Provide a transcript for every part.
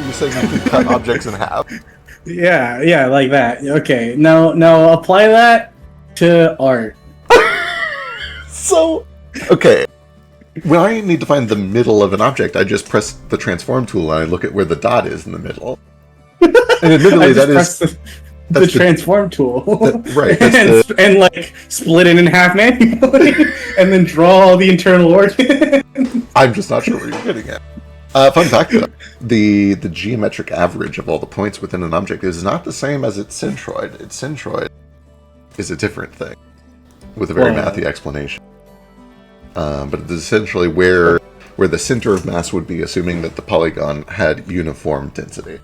You're saying you can cut objects in half? Yeah, like that. Okay, now apply that to art. So, okay. When I need to find the middle of an object, I just press the transform tool and I look at where the dot is in the middle. And admittedly, that is the transform tool, right? And like split it in half manually, and then draw all the internal organs. I'm just not sure where you're getting at. Fun fact, though, the geometric average of all the points within an object is not the same as its centroid. Its centroid is a different thing, with a very mathy explanation. But it's essentially where the center of mass would be, assuming that the polygon had uniform density.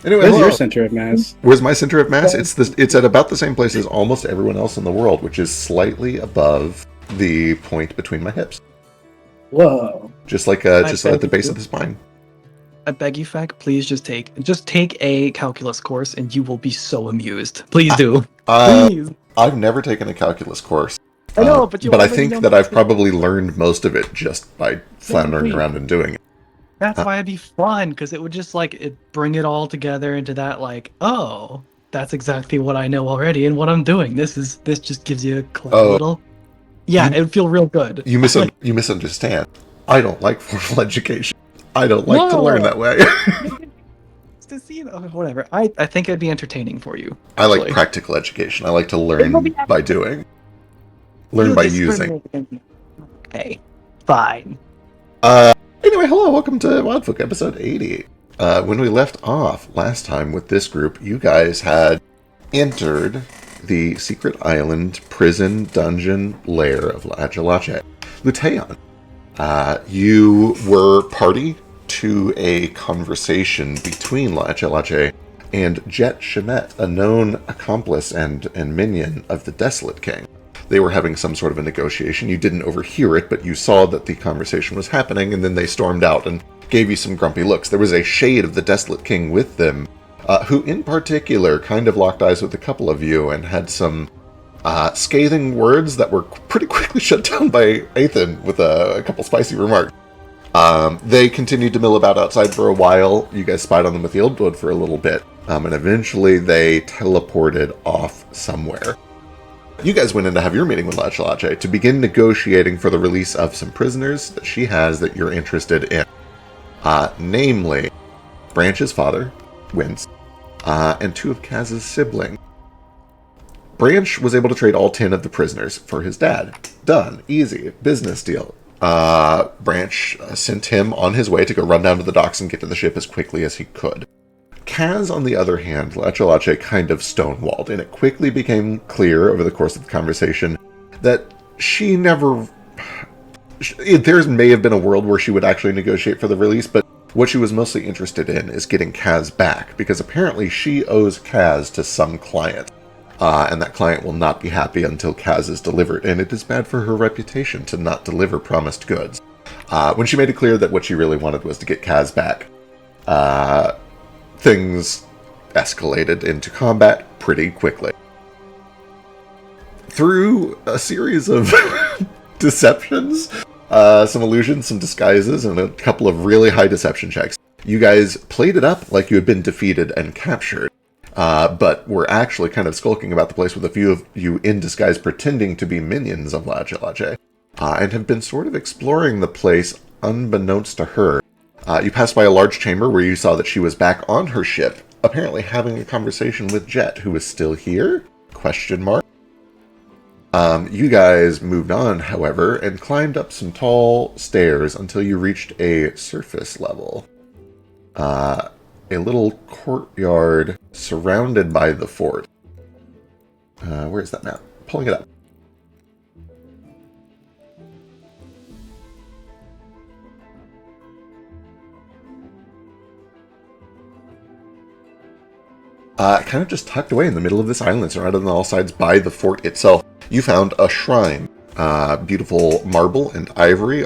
Anyway, where's your center of mass? Where's my center of mass? It's at about the same place as almost everyone else in the world, which is slightly above the point between my hips. Whoa! Just at the base of the spine. I beg you, Feck, please just take a calculus course, and you will be so amused. Please do. Please. I've never taken a calculus course. I know, but I think that I've probably learned most of it just by floundering around and doing it. That's why it'd be fun, because it would just bring it all together into that oh, that's exactly what I know already and what I'm doing. This just gives you a clever little. Yeah, it would feel real good. You misunderstand. I don't like formal education. I don't like to learn that way. To see whatever. I think it'd be entertaining for you. I like practical education. I like to learn by doing. Learn by using. Okay, fine. Anyway, hello, welcome to Wildfolk episode 80. When we left off last time with this group, you guys had entered the secret island prison dungeon lair of Lachalache, Luteon. You were party to a conversation between Lachalache and Jet Shemet, a known accomplice and minion of the Desolate King. They were having some sort of a negotiation. You didn't overhear it, but you saw that the conversation was happening, and then they stormed out and gave you some grumpy looks. There was a shade of the Desolate King with them, who in particular kind of locked eyes with a couple of you and had some scathing words that were pretty quickly shut down by Athan with a couple spicy remarks. They continued to mill about outside for a while. You guys spied on them with the Old Blood for a little bit, and eventually they teleported off somewhere. You guys went in to have your meeting with Lachalache to begin negotiating for the release of some prisoners that she has that you're interested in. Namely, Branch's father, Wince, and two of Kaz's siblings. Branch was able to trade all 10 of the prisoners for his dad. Done. Easy. Business deal. Branch sent him on his way to go run down to the docks and get to the ship as quickly as he could. Kaz, on the other hand, Lachalache kind of stonewalled, and it quickly became clear over the course of the conversation that she never... There may have been a world where she would actually negotiate for the release, but what she was mostly interested in is getting Kaz back, because apparently she owes Kaz to some client, and that client will not be happy until Kaz is delivered, and it is bad for her reputation to not deliver promised goods. When she made it clear that what she really wanted was to get Kaz back, things escalated into combat pretty quickly. Through a series of deceptions, some illusions, some disguises, and a couple of really high deception checks, you guys played it up like you had been defeated and captured, but were actually kind of skulking about the place with a few of you in disguise pretending to be minions of Lachalache, and have been sort of exploring the place unbeknownst to her. You passed by a large chamber where you saw that she was back on her ship, apparently having a conversation with Jet, who is still here? Question mark. You guys moved on, however, and climbed up some tall stairs until you reached a surface level. A little courtyard surrounded by the fort. Where is that map? Pulling it up. Kind of just tucked away in the middle of this island, surrounded on all sides by the fort itself. You found a shrine. Beautiful marble and ivory.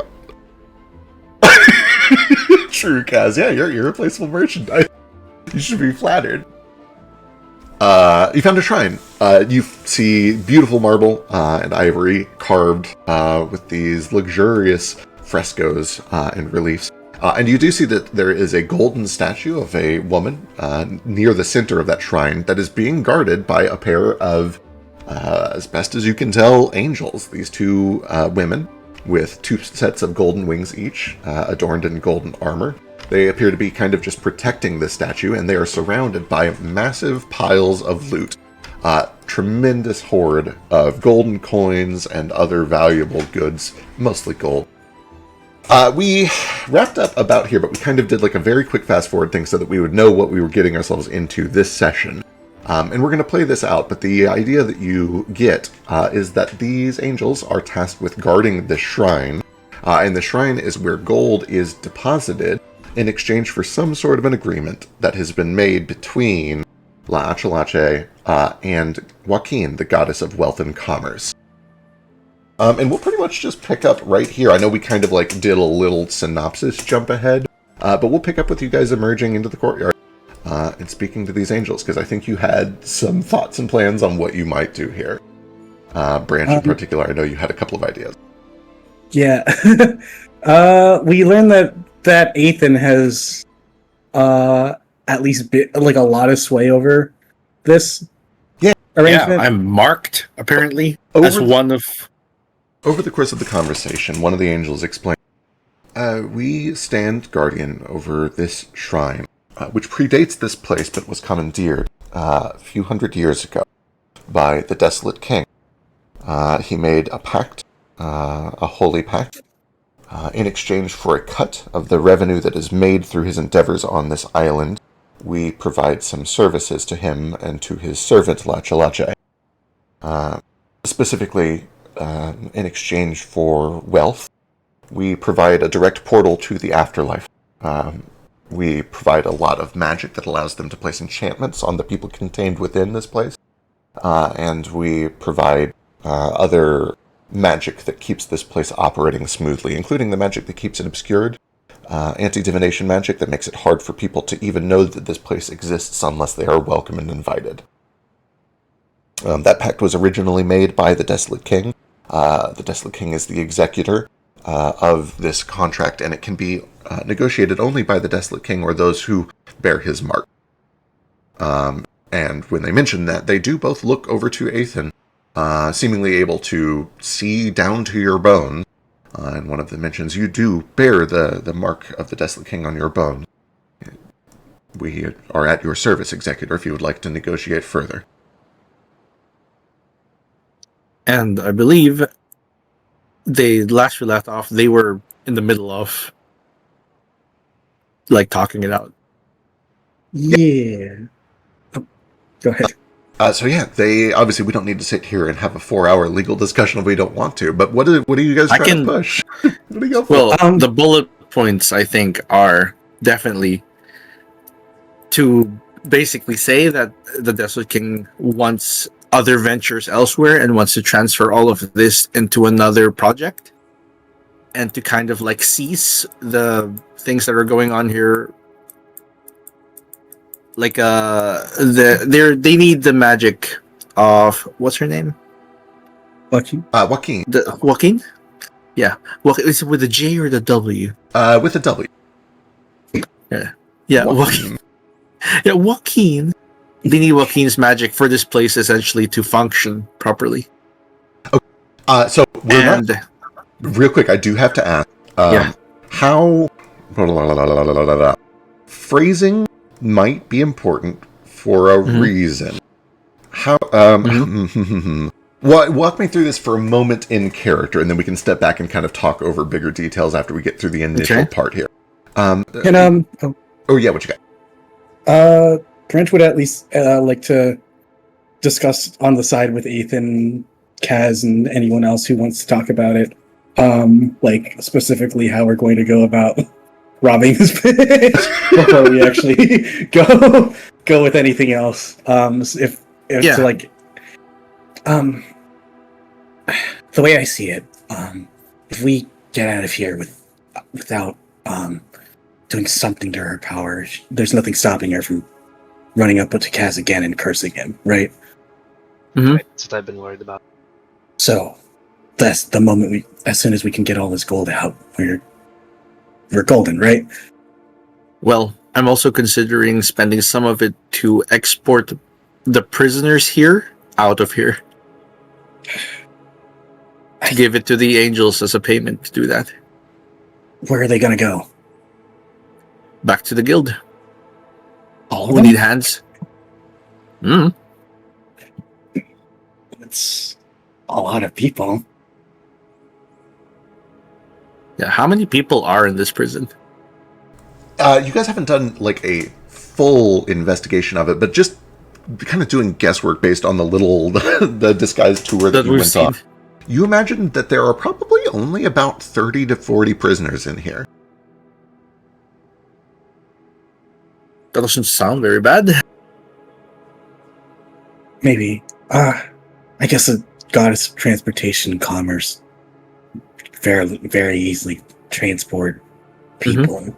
True, Kaz. Yeah, you're irreplaceable merchandise. You should be flattered. You found a shrine. You see beautiful marble and ivory carved with these luxurious frescoes and reliefs. And you do see that there is a golden statue of a woman near the center of that shrine that is being guarded by a pair of, as best as you can tell, angels. These two women with two sets of golden wings each, adorned in golden armor. They appear to be kind of just protecting the statue, and they are surrounded by massive piles of loot. Tremendous hoard of golden coins and other valuable goods, mostly gold. We wrapped up about here, but we kind of did like a very quick fast forward thing so that we would know what we were getting ourselves into this session. And we're going to play this out, but the idea that you get is that these angels are tasked with guarding the shrine, and the shrine is where gold is deposited in exchange for some sort of an agreement that has been made between La Achalache and Joaquin, the goddess of wealth and commerce. And we'll pretty much just pick up right here. I know we kind of like did a little synopsis jump ahead, but we'll pick up with you guys emerging into the courtyard and speaking to these angels, because I think you had some thoughts and plans on what you might do here. Branch in particular, I know you had a couple of ideas. Yeah. We learned that Ethan has at least like a lot of sway over this arrangement. Yeah, I'm marked, apparently, as one of... Over the course of the conversation, one of the angels explained, we stand guardian over this shrine, which predates this place but was commandeered a few hundred years ago by the Desolate King. He made a pact, a holy pact, in exchange for a cut of the revenue that is made through his endeavors on this island. We provide some services to him and to his servant, La Chalache. Specifically, in exchange for wealth, we provide a direct portal to the afterlife. We provide a lot of magic that allows them to place enchantments on the people contained within this place. And we provide other magic that keeps this place operating smoothly, including the magic that keeps it obscured, anti-divination magic that makes it hard for people to even know that this place exists unless they are welcome and invited. That pact was originally made by the Desolate King. The Desolate King is the executor of this contract, and it can be negotiated only by the Desolate King or those who bear his mark. And when they mention that, they do both look over to Ethan, seemingly able to see down to your bones. And one of them mentions, you do bear the mark of the Desolate King on your bones. We are at your service, Executor, if you would like to negotiate further. And I believe last we left off, they were in the middle of like talking it out. Yeah. Oh, go ahead. So yeah, they obviously we don't need to sit here and have a 4-hour legal discussion if we don't want to. But what are you guys trying to push? What do you go for? Well, the bullet points I think are definitely to basically say that the Desolate King wants other ventures elsewhere and wants to transfer all of this into another project, and to kind of like cease the things that are going on here. Like they need the magic of what's her name? Joaquin. Joaquin. Joaquin? Yeah. Is it with a J or the W? With a W. Yeah. Yeah. Joaquin. Yeah, Joaquin. They need Joaquin's magic for this place essentially to function properly. Okay. So real quick, I do have to ask. How phrasing might be important for a reason. How walk me through this for a moment in character, and then we can step back and kind of talk over bigger details after we get through the initial part here. Oh yeah, what you got? Branch would at least like to discuss on the side with Ethan, Kaz, and anyone else who wants to talk about it. Like specifically how we're going to go about robbing this bitch before we actually go with anything else. To like, the way I see it, if we get out of here without doing something to her power, there's nothing stopping her from running up to Kaz again and cursing him, right? Mm-hmm. Right, that's what I've been worried about. So that's the moment as soon as we can get all this gold out, we're we're golden, right? Well, I'm also considering spending some of it to export the prisoners here out of here. To give it to the angels as a payment to do that. Where are they gonna go? Back to the guild. All of We them? need hands. It's a lot of people. Yeah, how many people are in this prison? You guys haven't done like a full investigation of it, but just kind of doing guesswork based on the little the disguised tour that you we've went seen. on. You imagine that there are probably only about 30 to 40 prisoners in here. That doesn't sound very bad. Maybe. I guess a goddess of transportation commerce very easily transport people.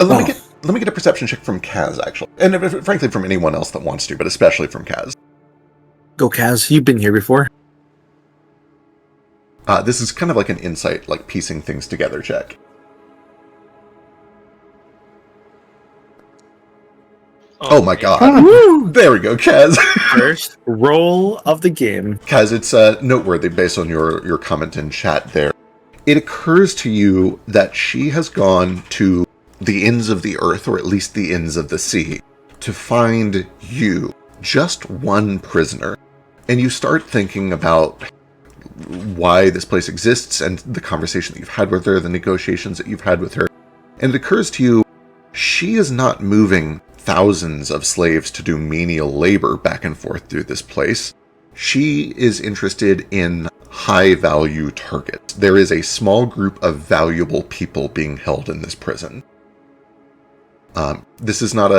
Let me get a perception check from Kaz, actually. And frankly, from anyone else that wants to, but especially from Kaz. Go, Kaz. You've been here before. This is kind of like an insight, like piecing things together check. Oh my god. Woo! There we go, Kaz. First roll of the game. Kaz, it's noteworthy based on your comment in chat there. It occurs to you that she has gone to the ends of the earth, or at least the ends of the sea, to find you, just one prisoner. And you start thinking about why this place exists and the conversation that you've had with her, the negotiations that you've had with her. And it occurs to you, she is not moving thousands of slaves to do menial labor back and forth through this place. She is interested in high-value targets. There is a small group of valuable people being held in this prison. This is not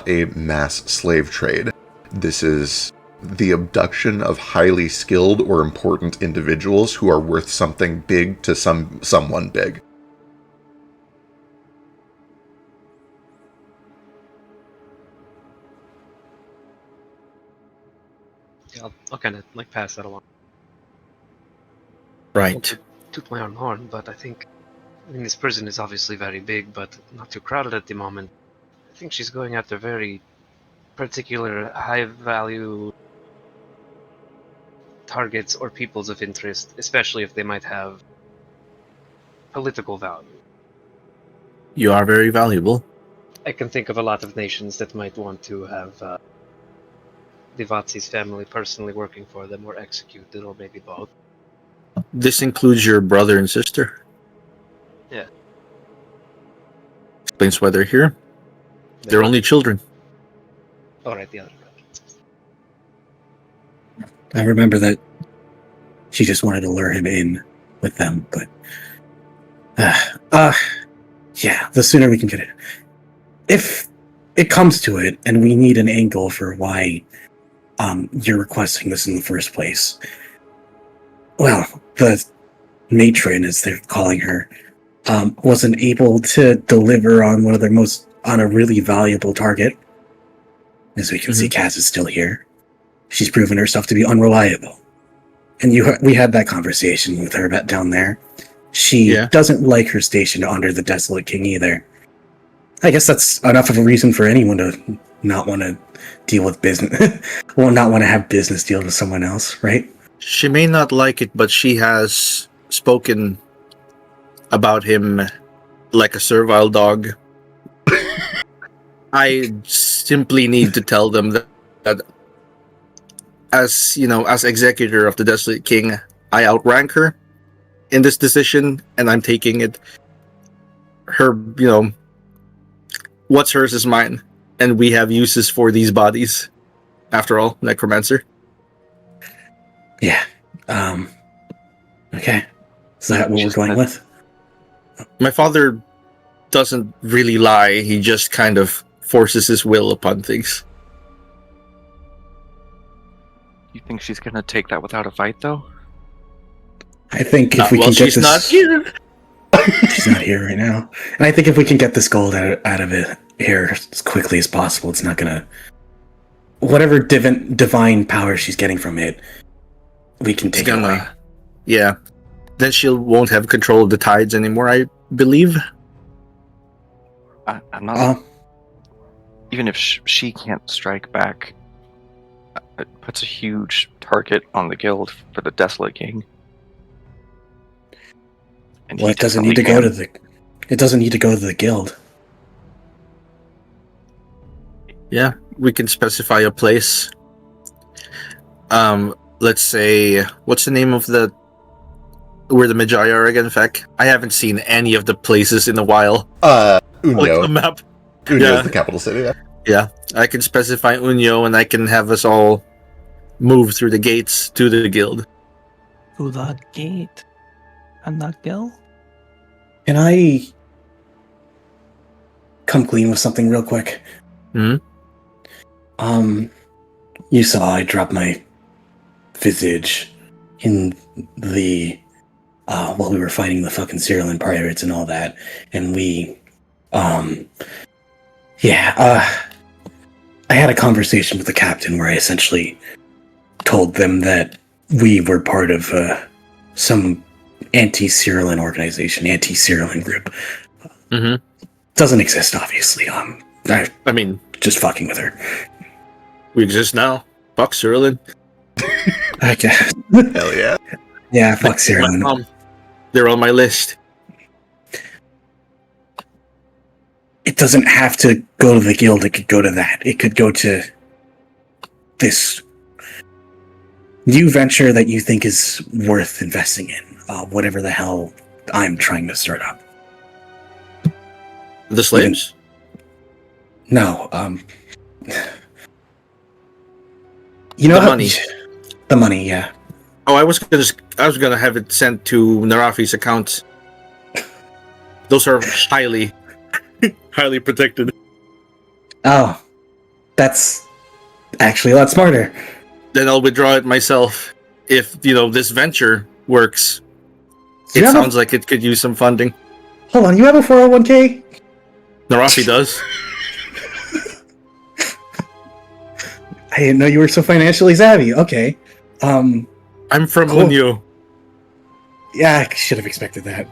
a mass slave trade. This is the abduction of highly skilled or important individuals who are worth something big to someone big. Yeah, I'll kind of like pass that along. Right. Toot my own horn, but I mean, this prison is obviously very big, but not too crowded at the moment. I think she's going after very particular high-value targets or peoples of interest, especially if they might have political value. You are very valuable. I can think of a lot of nations that might want to have Divatsi's family personally working for them, or executed, or maybe both. This includes your brother and sister. Yeah. Explains why they're here. They're only children. Alright, the other guy. I remember that she just wanted to lure him in with them, but yeah, the sooner we can get it. If it comes to it, and we need an angle for why you're requesting this in the first place. Well, the matron, as they're calling her, wasn't able to deliver on on a really valuable target. As we can see, Kaz is still here. She's proven herself to be unreliable. And we had that conversation with her down there. She doesn't like her station under the Desolate King either. I guess that's enough of a reason for anyone to not want to deal with business. Well, not want to have business deal with someone else, right? She may not like it, but she has spoken about him like a servile dog. I simply need to tell them that as executor of the Desolate King, I outrank her in this decision, and I'm taking it. Her, what's hers is mine, and we have uses for these bodies. After all, necromancer. Yeah. Okay. Is that what we're going with? My father doesn't really lie. He just kind of forces his will upon things. You think she's gonna take that without a fight, though? I think if we can get she's this... not here. She's not here right now. And I think if we can get this gold out of it here as quickly as possible, it's not gonna... Whatever divine power she's getting from it, we can take it away. Yeah. Then she won't have control of the tides anymore, I believe. I'm not. Even if she can't strike back, it puts a huge target on the guild for the Desolate King. And Well, he it doesn't need to definitely go to the. It doesn't need to go to the guild. Yeah, we can specify a place. Let's say, what's the name of where the Magi are again, Feck? I haven't seen any of the places in a while. Like the Unyo. map. Unyo Yeah. is the capital city. Yeah. Yeah, I can specify Unyo, and I can have us all move through the gates to the guild. Through the gate. And the guild? Can I come clean with something real quick? Hmm? You saw I dropped my visage in the while we were fighting the fucking Cyrillian pirates and all that, and I had a conversation with the captain where I essentially told them that we were part of some anti-Cyrillian organization, anti-Cyrillian group. Mm-hmm. Doesn't exist, obviously. I mean, just fucking with her. we exist now. Fuck Cyrillian. I guess. Hell yeah. Yeah, fuck Cyrillian. They're on my list. It doesn't have to go to the guild. It could go to that. It could go to this new venture that you think is worth investing in. Whatever the hell I'm trying to start up. The slaves? No, you know The how, money. The money, yeah. Oh, I was gonna have it sent to Narafi's account. Those are highly protected. Oh, that's actually a lot smarter. Then I'll withdraw it myself. If this venture works, You it have sounds like it could use some funding. Hold on, you have a 401k? Narafi does. I didn't know you were so financially savvy. Okay. I'm from Cool. Unyo. Yeah, I should have expected that.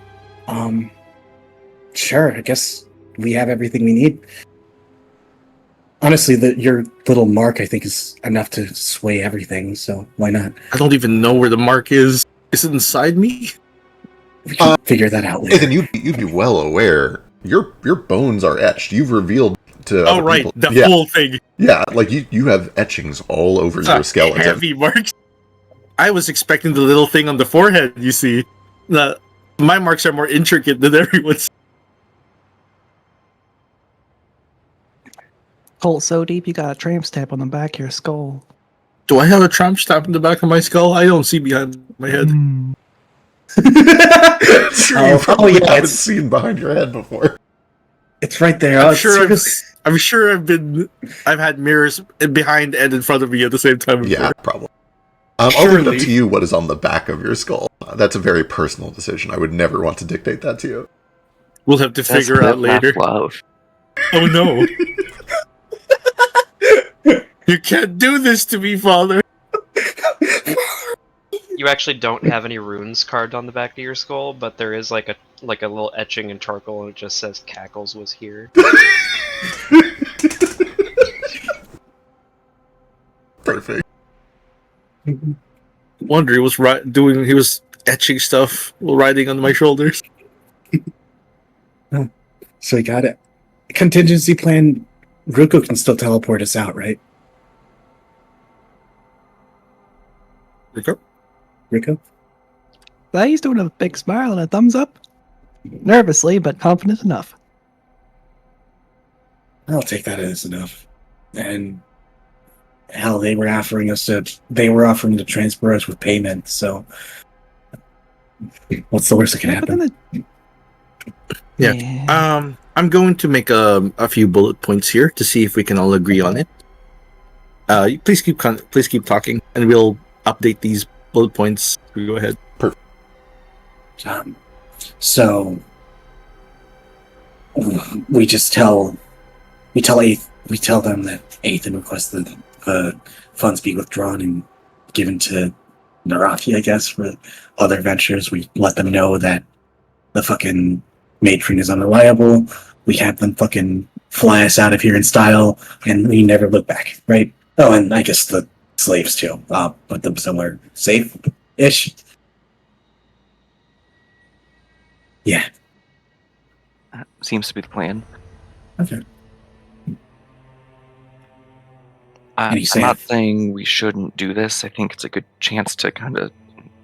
Sure, I guess we have everything we need. Honestly, your little mark, I think, is enough to sway everything, so why not? I don't even know where the mark is. Is it inside me? We can figure that out later. Nathan, you'd be well aware. Your bones are etched. You've revealed to Oh, other right. people. The Yeah. whole thing. Yeah, like you have etchings all over your skeleton. Heavy marks. I was expecting the little thing on the forehead, you see. My marks are more intricate than everyone's. Colt so deep you got a tramp stamp on the back of your skull. Do I have a tramp stamp in the back of my skull? I don't see behind my head. Sure, you Oh, probably yeah, haven't it's- seen behind your head before. It's right there. I'm it's sure just- I'm sure I've had mirrors behind and in front of me at the same time. Yeah, Before. probably. I'll leave it up Surely. to you what is on the back of your skull. That's a very personal decision. I would never want to dictate that to you. We'll have to That's figure out later. love. Oh no. You can't do this to me, father. You actually don't have any runes carved on the back of your skull, but there is like a little etching in charcoal, and it just says "Cackles was here." Perfect. Wonder he was etching stuff while riding on my shoulders. So we got it. Contingency plan. Ruko can still teleport us out, right? Okay. Ruko? He's doing a big smile and a thumbs up. Nervously, but confident enough. I'll take that as enough. And hell, they were offering to transfer us with payment, so what's the worst that can happen? Yeah. I'm going to make a few bullet points here to see if we can all agree on it. Please keep talking, and we'll update these bullet points. Go ahead. So we tell them that Ethan requests the funds be withdrawn and given to Narafi, I guess, for other ventures. We let them know that the fucking Matron is unreliable. We have them fucking fly us out of here in style, and we never look back, right? Oh, and I guess the slaves too. Put them somewhere safe-ish. Yeah. Seems to be the plan. Okay. I'm Any say- not saying we shouldn't do this. I think it's a good chance to kind of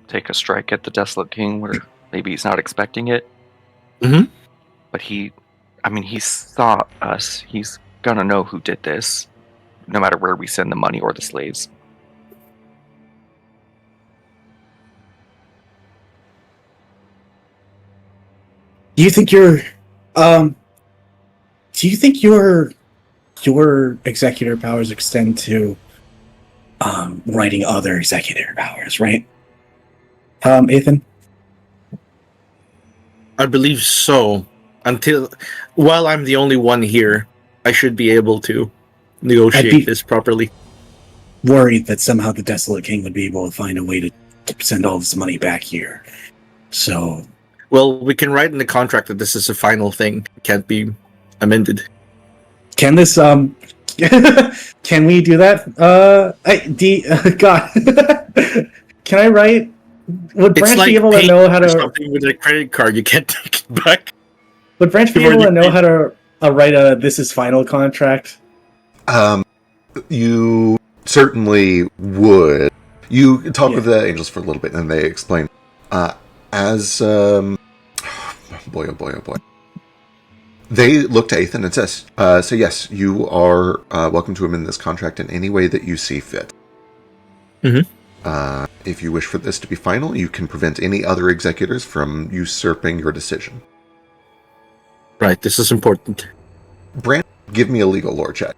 take a strike at the Desolate King where maybe he's not expecting it. Mhm. But he saw us. He's gonna know who did this, no matter where we send the money or the slaves. Do you think your executor powers extend to writing other executor powers, right? Ethan? I believe so. While I'm the only one here, I should be able to negotiate this properly. Worried that somehow the Desolate King would be able to find a way to send all this money back here. So, Well, we can write in the contract that this is a final thing. It can't be amended. can this can we do that? God, can I write? Would Branch be able to know how to? Something with a credit card, you can't take it back. Would Branch be able to know how to write a "This is final" contract? You certainly would. You talk with the angels for a little bit, and they explain. Boy, oh boy, oh boy. They look to Ethan and says, so yes, you are welcome to amend this contract in any way that you see fit. Mm-hmm. If you wish for this to be final, you can prevent any other executors from usurping your decision. Right, this is important. Brant, give me a legal lore check.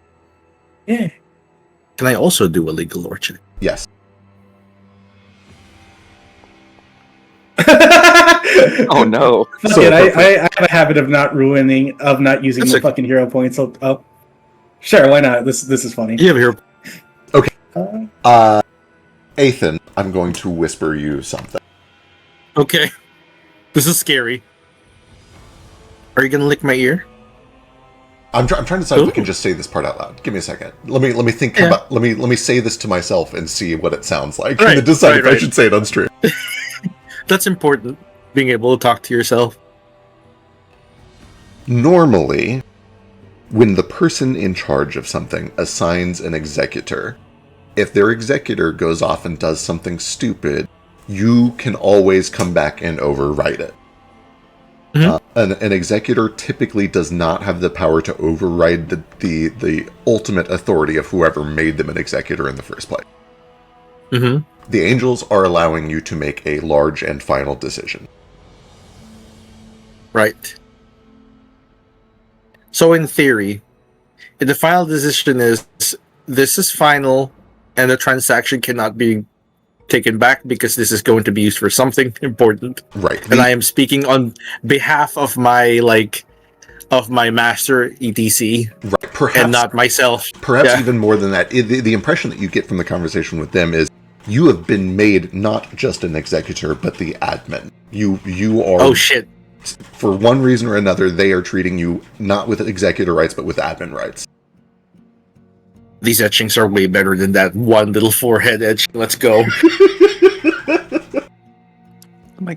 Yeah. Can I also do a legal lore check? Yes. Oh no! Fuck it, I have a habit of not using the fucking hero points. Oh, sure, why not? This is funny. You have hero. Okay. Ethan, I'm going to whisper you something. Okay. This is scary. Are you gonna lick my ear? I'm trying to decide if I can just say this part out loud. Give me a second. Let me think about. Let me say this to myself and see what it sounds like, and then decide if I should say it on stream. That's important. Being able to talk to yourself. Normally, when the person in charge of something assigns an executor, if their executor goes off and does something stupid, you can always come back and override it. Mm-hmm. An executor typically does not have the power to override the ultimate authority of whoever made them an executor in the first place. Mm-hmm. The angels are allowing you to make a large and final decision. Right. So in theory, if the final decision is this is final and the transaction cannot be taken back because this is going to be used for something important. Right. And I am speaking on behalf of my master ETC. Right. Perhaps, and not myself. Perhaps even more than that. The impression that you get from the conversation with them is you have been made not just an executor, but the admin. You are... Oh, shit. For one reason or another, they are treating you not with executor rights, but with admin rights. These etchings are way better than that one little forehead etch. Let's go.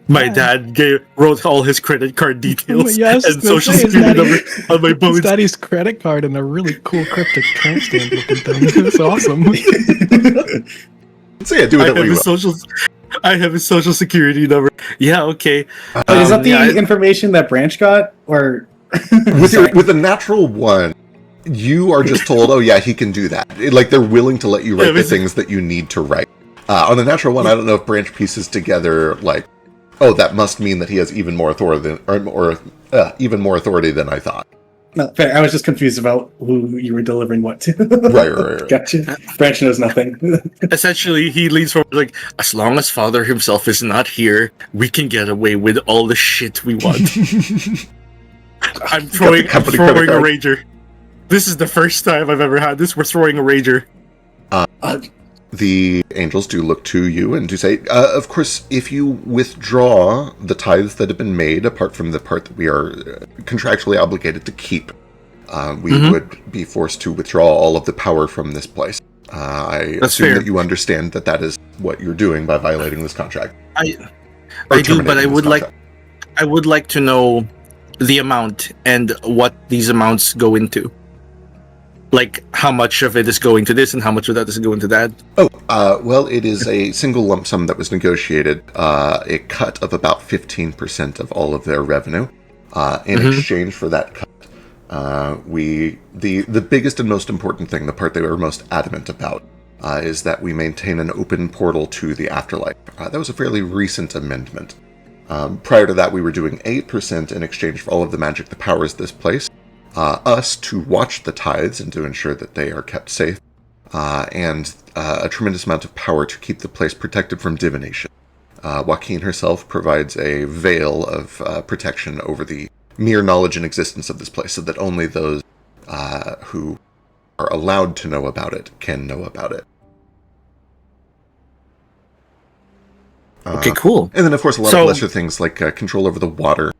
My dad wrote all his credit card details and social security number on my bones. Daddy's credit card and a really cool cryptic tramp stamp looking thing. It's awesome. So yeah, do it that way. I have his social security number. Yeah, okay. Wait, is that the information that Branch got, or with a natural one? You are just told, oh yeah, he can do that. Like they're willing to let you write the things that you need to write. On the natural one, I don't know if Branch pieces together like, oh, that must mean that he has even more authority even more authority than I thought. No, fair. I was just confused about who you were delivering what to. Right. Gotcha. Branch knows nothing. Essentially, he leads from like, as long as Father himself is not here, we can get away with all the shit we want. I'm throwing a rager. This is the first time I've ever had this. We're throwing a rager. The angels do look to you and do say, of course, if you withdraw the tithes that have been made, apart from the part that we are contractually obligated to keep, we would be forced to withdraw all of the power from this place. I That's assume fair. that you understand that that is what you're doing by violating this contract. I do, but terminating this contract. I would like to know the amount and what these amounts go into. Like, how much of it is going to this and how much of that is going to that? Oh, well, it is a single lump sum that was negotiated, a cut of about 15% of all of their revenue. In exchange for that cut, the biggest and most important thing, the part they were most adamant about, is that we maintain an open portal to the afterlife. That was a fairly recent amendment. Prior to that, we were doing 8% in exchange for all of the magic that powers this place. Us to watch the tithes and to ensure that they are kept safe, and a tremendous amount of power to keep the place protected from divination. Joaquin herself provides a veil of protection over the mere knowledge and existence of this place, so that only those who are allowed to know about it can know about it. Okay, cool. And then, of course, a lot of lesser things like control over the water.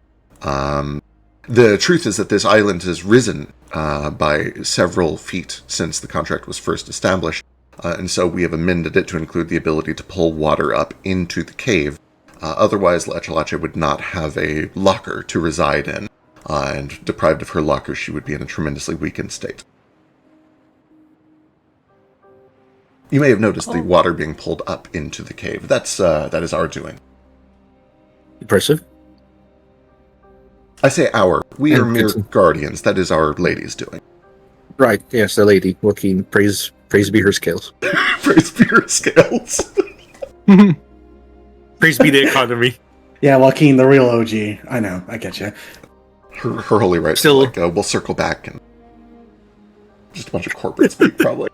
The truth is that this island has risen by several feet since the contract was first established, and so we have amended it to include the ability to pull water up into the cave. Otherwise, Lechalache would not have a locker to reside in, and deprived of her locker, she would be in a tremendously weakened state. You may have noticed the water being pulled up into the cave. That is our doing. Impressive. I say our. We are mere guardians. That is our lady's doing. Right, yes, the lady. Joaquin, praise be her scales. Praise be her scales. Praise be the economy. Yeah, Joaquin, the real OG. I know, I get you. Her holy rights. Still, like, we'll circle back and just a bunch of corporate speak, probably.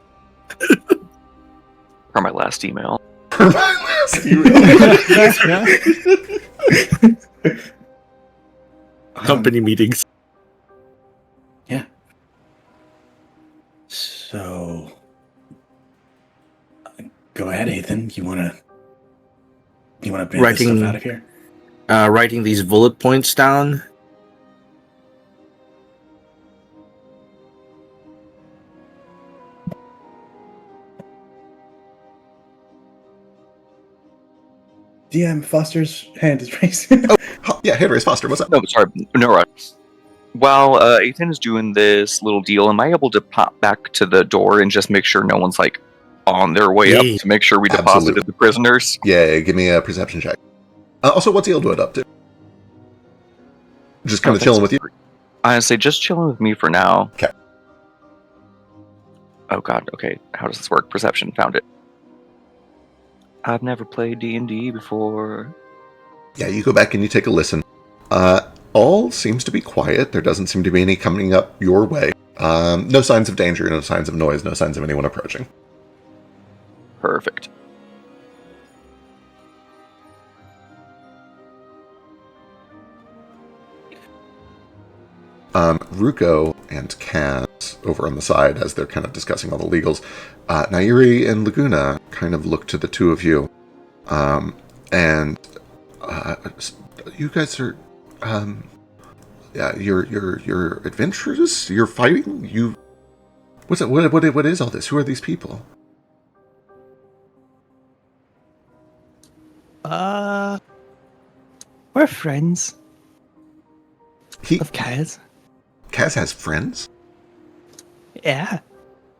For my last email. For my last email. Company meetings. Yeah. So, go ahead, Ethan. You wanna bring this stuff out of here? Writing these bullet points down. DM Foster's hand is raised. Oh, yeah, hand raise Foster, what's up? No, sorry, no rush. While Ethan is doing this little deal, am I able to pop back to the door and just make sure no one's like on their way up to make sure we deposited the prisoners? Yeah, give me a perception check. Also, what's Eildwood up to? Just kind of chilling with you? Honestly, just chilling with me for now. Okay. Oh god, okay. How does this work? Perception, found it. I've never played D&D before. Yeah, you go back and you take a listen. All seems to be quiet. There doesn't seem to be any coming up your way. No signs of danger, no signs of noise, no signs of anyone approaching. Perfect. Ruko and Kaz over on the side, as they're kind of discussing all the legals, Nairi and Laguna kind of look to the two of you, and you guys are, yeah, you're adventurers. You're fighting. What's it? What is all this? Who are these people? We're friends of Kaz. Kaz has friends? Yeah.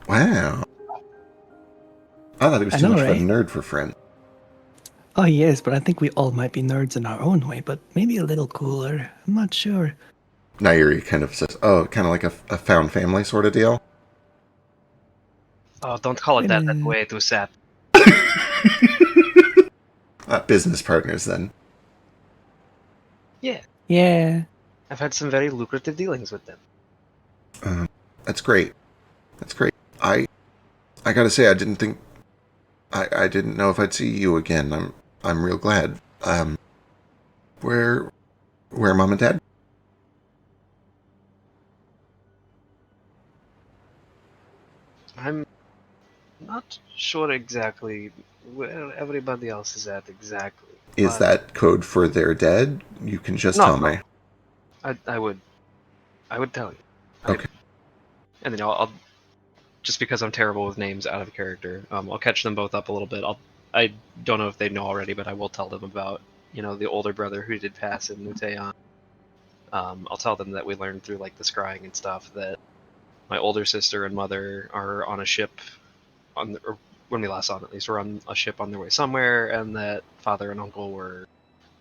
Wow. I thought he was too much of a nerd for friends. Oh, he is, but I think we all might be nerds in our own way, but maybe a little cooler. I'm not sure. Nairi kind of says, oh, kind of like a found family sort of deal? Oh, don't call it that. That's way too sad. Business partners, then. Yeah. Yeah. I've had some very lucrative dealings with them. That's great. That's great. I gotta say, I didn't think... I didn't know if I'd see you again. I'm real glad. Where Mom and Dad? Not sure exactly where everybody else is at exactly. Is that code for they're dead? You can just tell me. I would tell you. Okay. And then I'll just because I'm terrible with names out of character, I'll catch them both up a little bit. I don't know if they know already, but I will tell them about the older brother who did pass in Nuteon. I'll tell them that we learned through like the scrying and stuff that my older sister and mother are on a ship or when we last saw them at least, were on a ship on their way somewhere, and that father and uncle were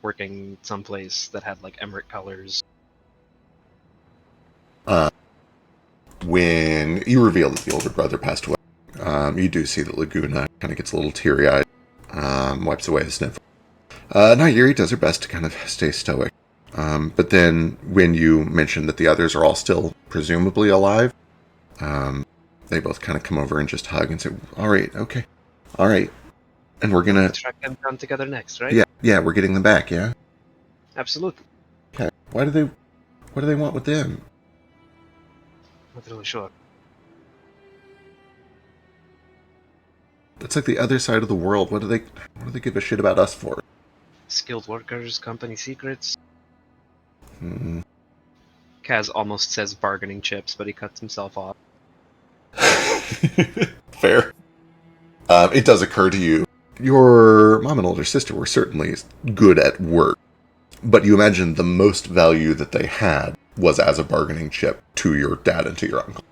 working someplace that had like emerald colors. When you reveal that the older brother passed away, you do see that Laguna kind of gets a little teary-eyed, wipes away the sniffle. Nairi does her best to kind of stay stoic. But then when you mention that the others are all still presumably alive, they both kind of come over and just hug and say, all right, okay, all right. And we're going to track them down together next, right? Yeah, we're getting them back, yeah? Absolutely. Okay. What do they want with them? Not really sure. That's like the other side of the world. What do they give a shit about us for? Skilled workers, company secrets. Hmm. Kaz almost says bargaining chips, but he cuts himself off. Fair. It does occur to you. Your mom and older sister were certainly good at work, but you imagine the most value that they had was as a bargaining chip to your dad and to your uncle.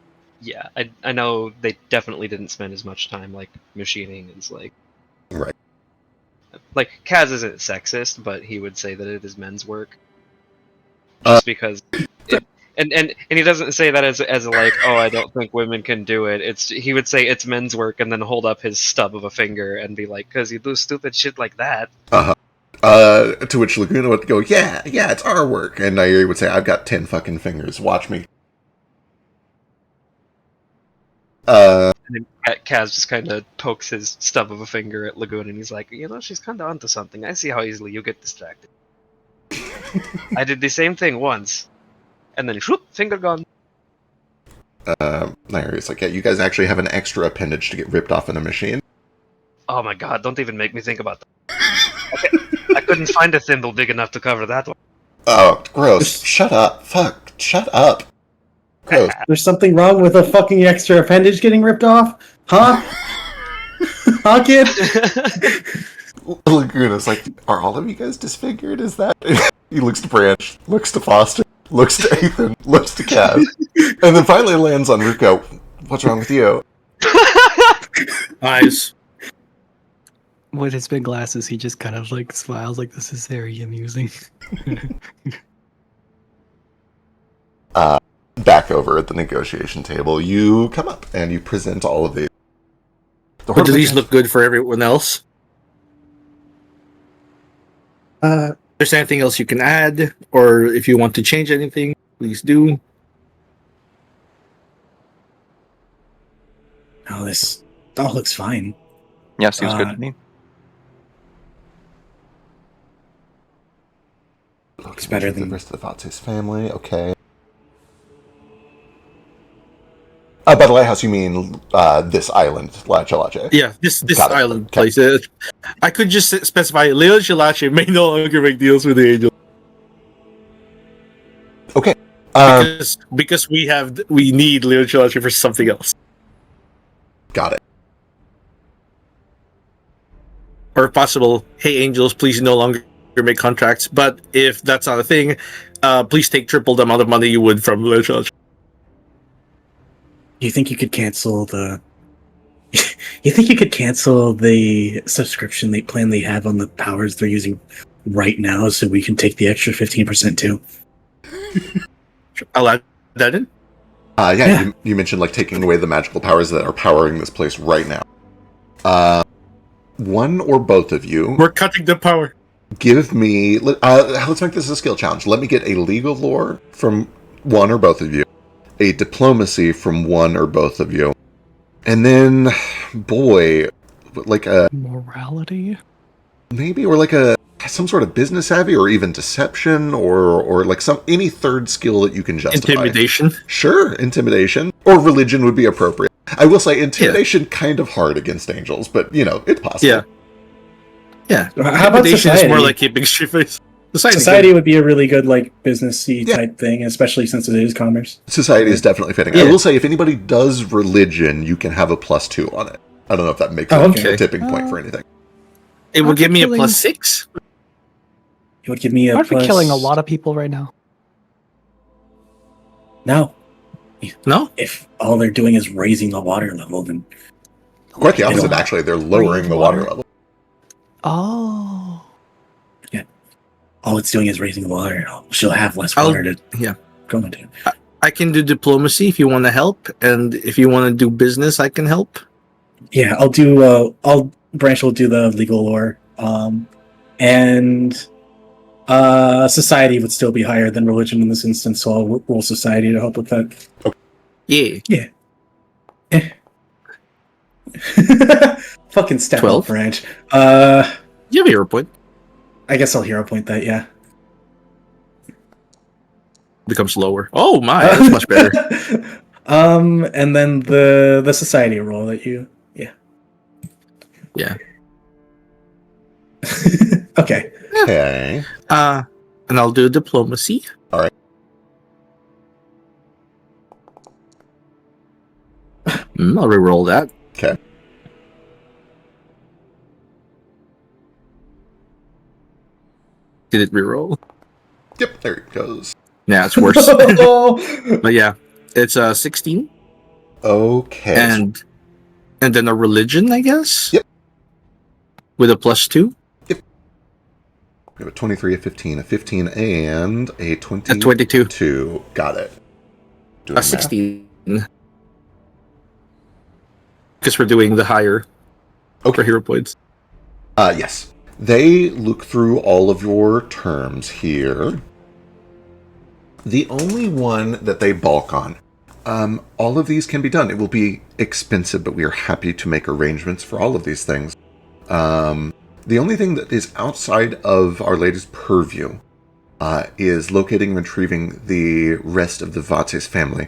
Yeah, I know they definitely didn't spend as much time like machining as like. Right. Like Kaz isn't sexist, but he would say that it is men's work. Just because. And he doesn't say that as like, oh, I don't think women can do it. He would say it's men's work and then hold up his stub of a finger and be like, because you do stupid shit like that. To which Laguna would go, yeah, it's our work. And Nairi would say, I've got 10 fucking fingers. Watch me. And then Kaz just kind of pokes his stub of a finger at Laguna and he's like, she's kind of onto something. I see how easily you get distracted. I did the same thing once. And then, whoop, finger gone. Nairi's like, yeah, you guys actually have an extra appendage to get ripped off in a machine? Oh my god, don't even make me think about that. Okay. I couldn't find a thimble big enough to cover that one. Oh, gross. Shut up. Fuck. Shut up. Gross. There's something wrong with a fucking extra appendage getting ripped off? Huh? Huh, kid? Laguna's like, are all of you guys disfigured? Is that... He looks to Branch, looks to Foster, looks to Ethan, looks to Kaz, and then finally lands on Ruko. What's wrong with you? Eyes. With his big glasses, he just kind of like smiles like this is very amusing. Back over at the negotiation table, you come up and you present all of these. But do these look good for everyone else? If there's anything else you can add, or if you want to change anything, please do. Oh, this all looks fine. Yeah, seems good to me. Looks better than the rest of the Vatse's family. Okay. By the lighthouse, you mean this island, La Chalache? Yeah, this island place. I could just specify Leo Chalache may no longer make deals with the angel. Okay. Because we need Leo Chalache for something else. Got it. Or if possible, hey angels, please no longer make contracts. But if that's not a thing, please take triple the amount of money you would from Leo Chalache. You think you could cancel the? You think you could cancel the subscription plan they have on the powers they're using right now, so we can take the extra 15% too? I'll add that in. Yeah. You mentioned like taking away the magical powers that are powering this place right now. One or both of you. We're cutting the power. Give me. Let's make this a skill challenge. Let me get a legal lore from one or both of you. A diplomacy from one or both of you. And then, boy, like a... Morality? Maybe, or like some sort of business savvy, or even deception, or like any third skill that you can justify. Intimidation? Sure, intimidation. Or religion would be appropriate. I will say intimidation kind of hard against angels, but it's possible. Yeah. Yeah. How about Intimidation society? is more like keeping straight face. Society would be a really good businessy type thing, especially since it is commerce. Society is definitely fitting. Yeah. I will say if anybody does religion, you can have a +2 on it. I don't know if that makes a tipping point for anything. It will give me a +6. It would give me a Aren't we plus... killing a lot of people right now? No. No? If all they're doing is raising the water level, then... Quite the opposite, actually. They're lowering the water level. Oh. Yeah. All it's doing is raising the water. She'll have less water to go into. I can do diplomacy if you want to help, and if you want to do business, I can help. Yeah, Branch will do the legal lore. And society would still be higher than religion in this instance, so I'll roll society to help with that. Okay. Yeah. Fucking step 12? up, Branch. You have a hero point. I guess I'll hero point that, yeah. Becomes lower. Oh my, that's much better. And then the society roll that you... Yeah. Okay. Okay. And I'll do diplomacy. All right. I'll reroll that. Okay. Did it reroll? Yep, there it goes. Yeah, it's worse. But yeah, it's 16. Okay. And then a religion, I guess? Yep. With a +2? Yep. We have a 23, a 15, a 15, and a 22. A 22. Got it. A 16. Because we're doing the higher for hero points. Yes. They look through all of your terms here. The only one that they balk on, all of these can be done. It will be expensive, but we are happy to make arrangements for all of these things. The only thing that is outside of our latest purview is locating and retrieving the rest of the Vates family.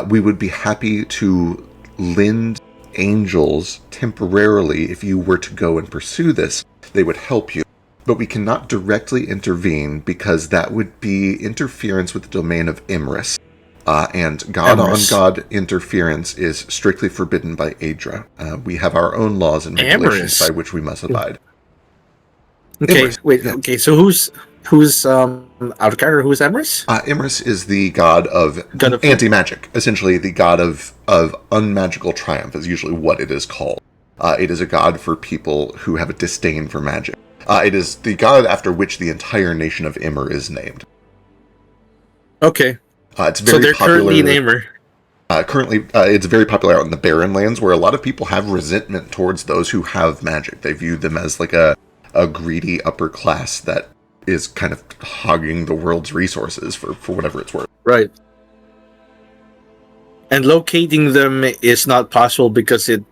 We would be happy to lend angels temporarily if you were to go and pursue this. They would help you. But we cannot directly intervene because that would be interference with the domain of Imris. And God-on-God interference is strictly forbidden by Aedra. We have our own laws and regulations by which we must abide. Okay, Imris, wait. yeah. Okay, so who's out of character? Who is Emrys? Imris is the god of anti-magic. Essentially, the god of unmagical triumph is usually what it is called. It is a god for people who have a disdain for magic. It is the god after which the entire nation of Immer is named. Okay. It's very so they're popular. currently in Immer. Currently, it's very popular out in the Barren Lands, where a lot of people have resentment towards those who have magic. They view them as like a greedy upper class that is kind of hogging the world's resources for whatever it's worth. Right. And locating them is not possible because it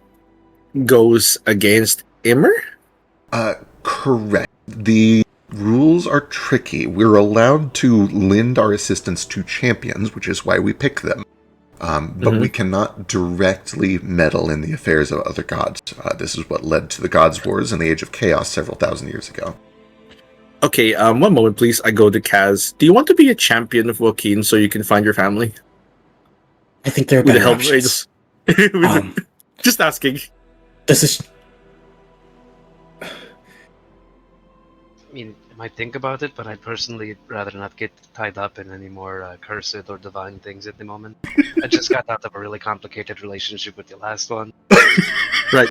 goes against Immer? Correct. The rules are tricky. We're allowed to lend our assistance to champions, which is why we pick them. But we cannot directly meddle in the affairs of other gods. This is what led to the Gods' Wars and the Age of Chaos several thousand years ago. Okay, one moment, please. I go to Kaz. Do you want to be a champion of Joaquin so you can find your family? I think there are With the better help options. Just asking. This is... I mean, I might think about it, but I'd personally rather not get tied up in any more cursed or divine things at the moment. I just got out of a really complicated relationship with the last one. Right.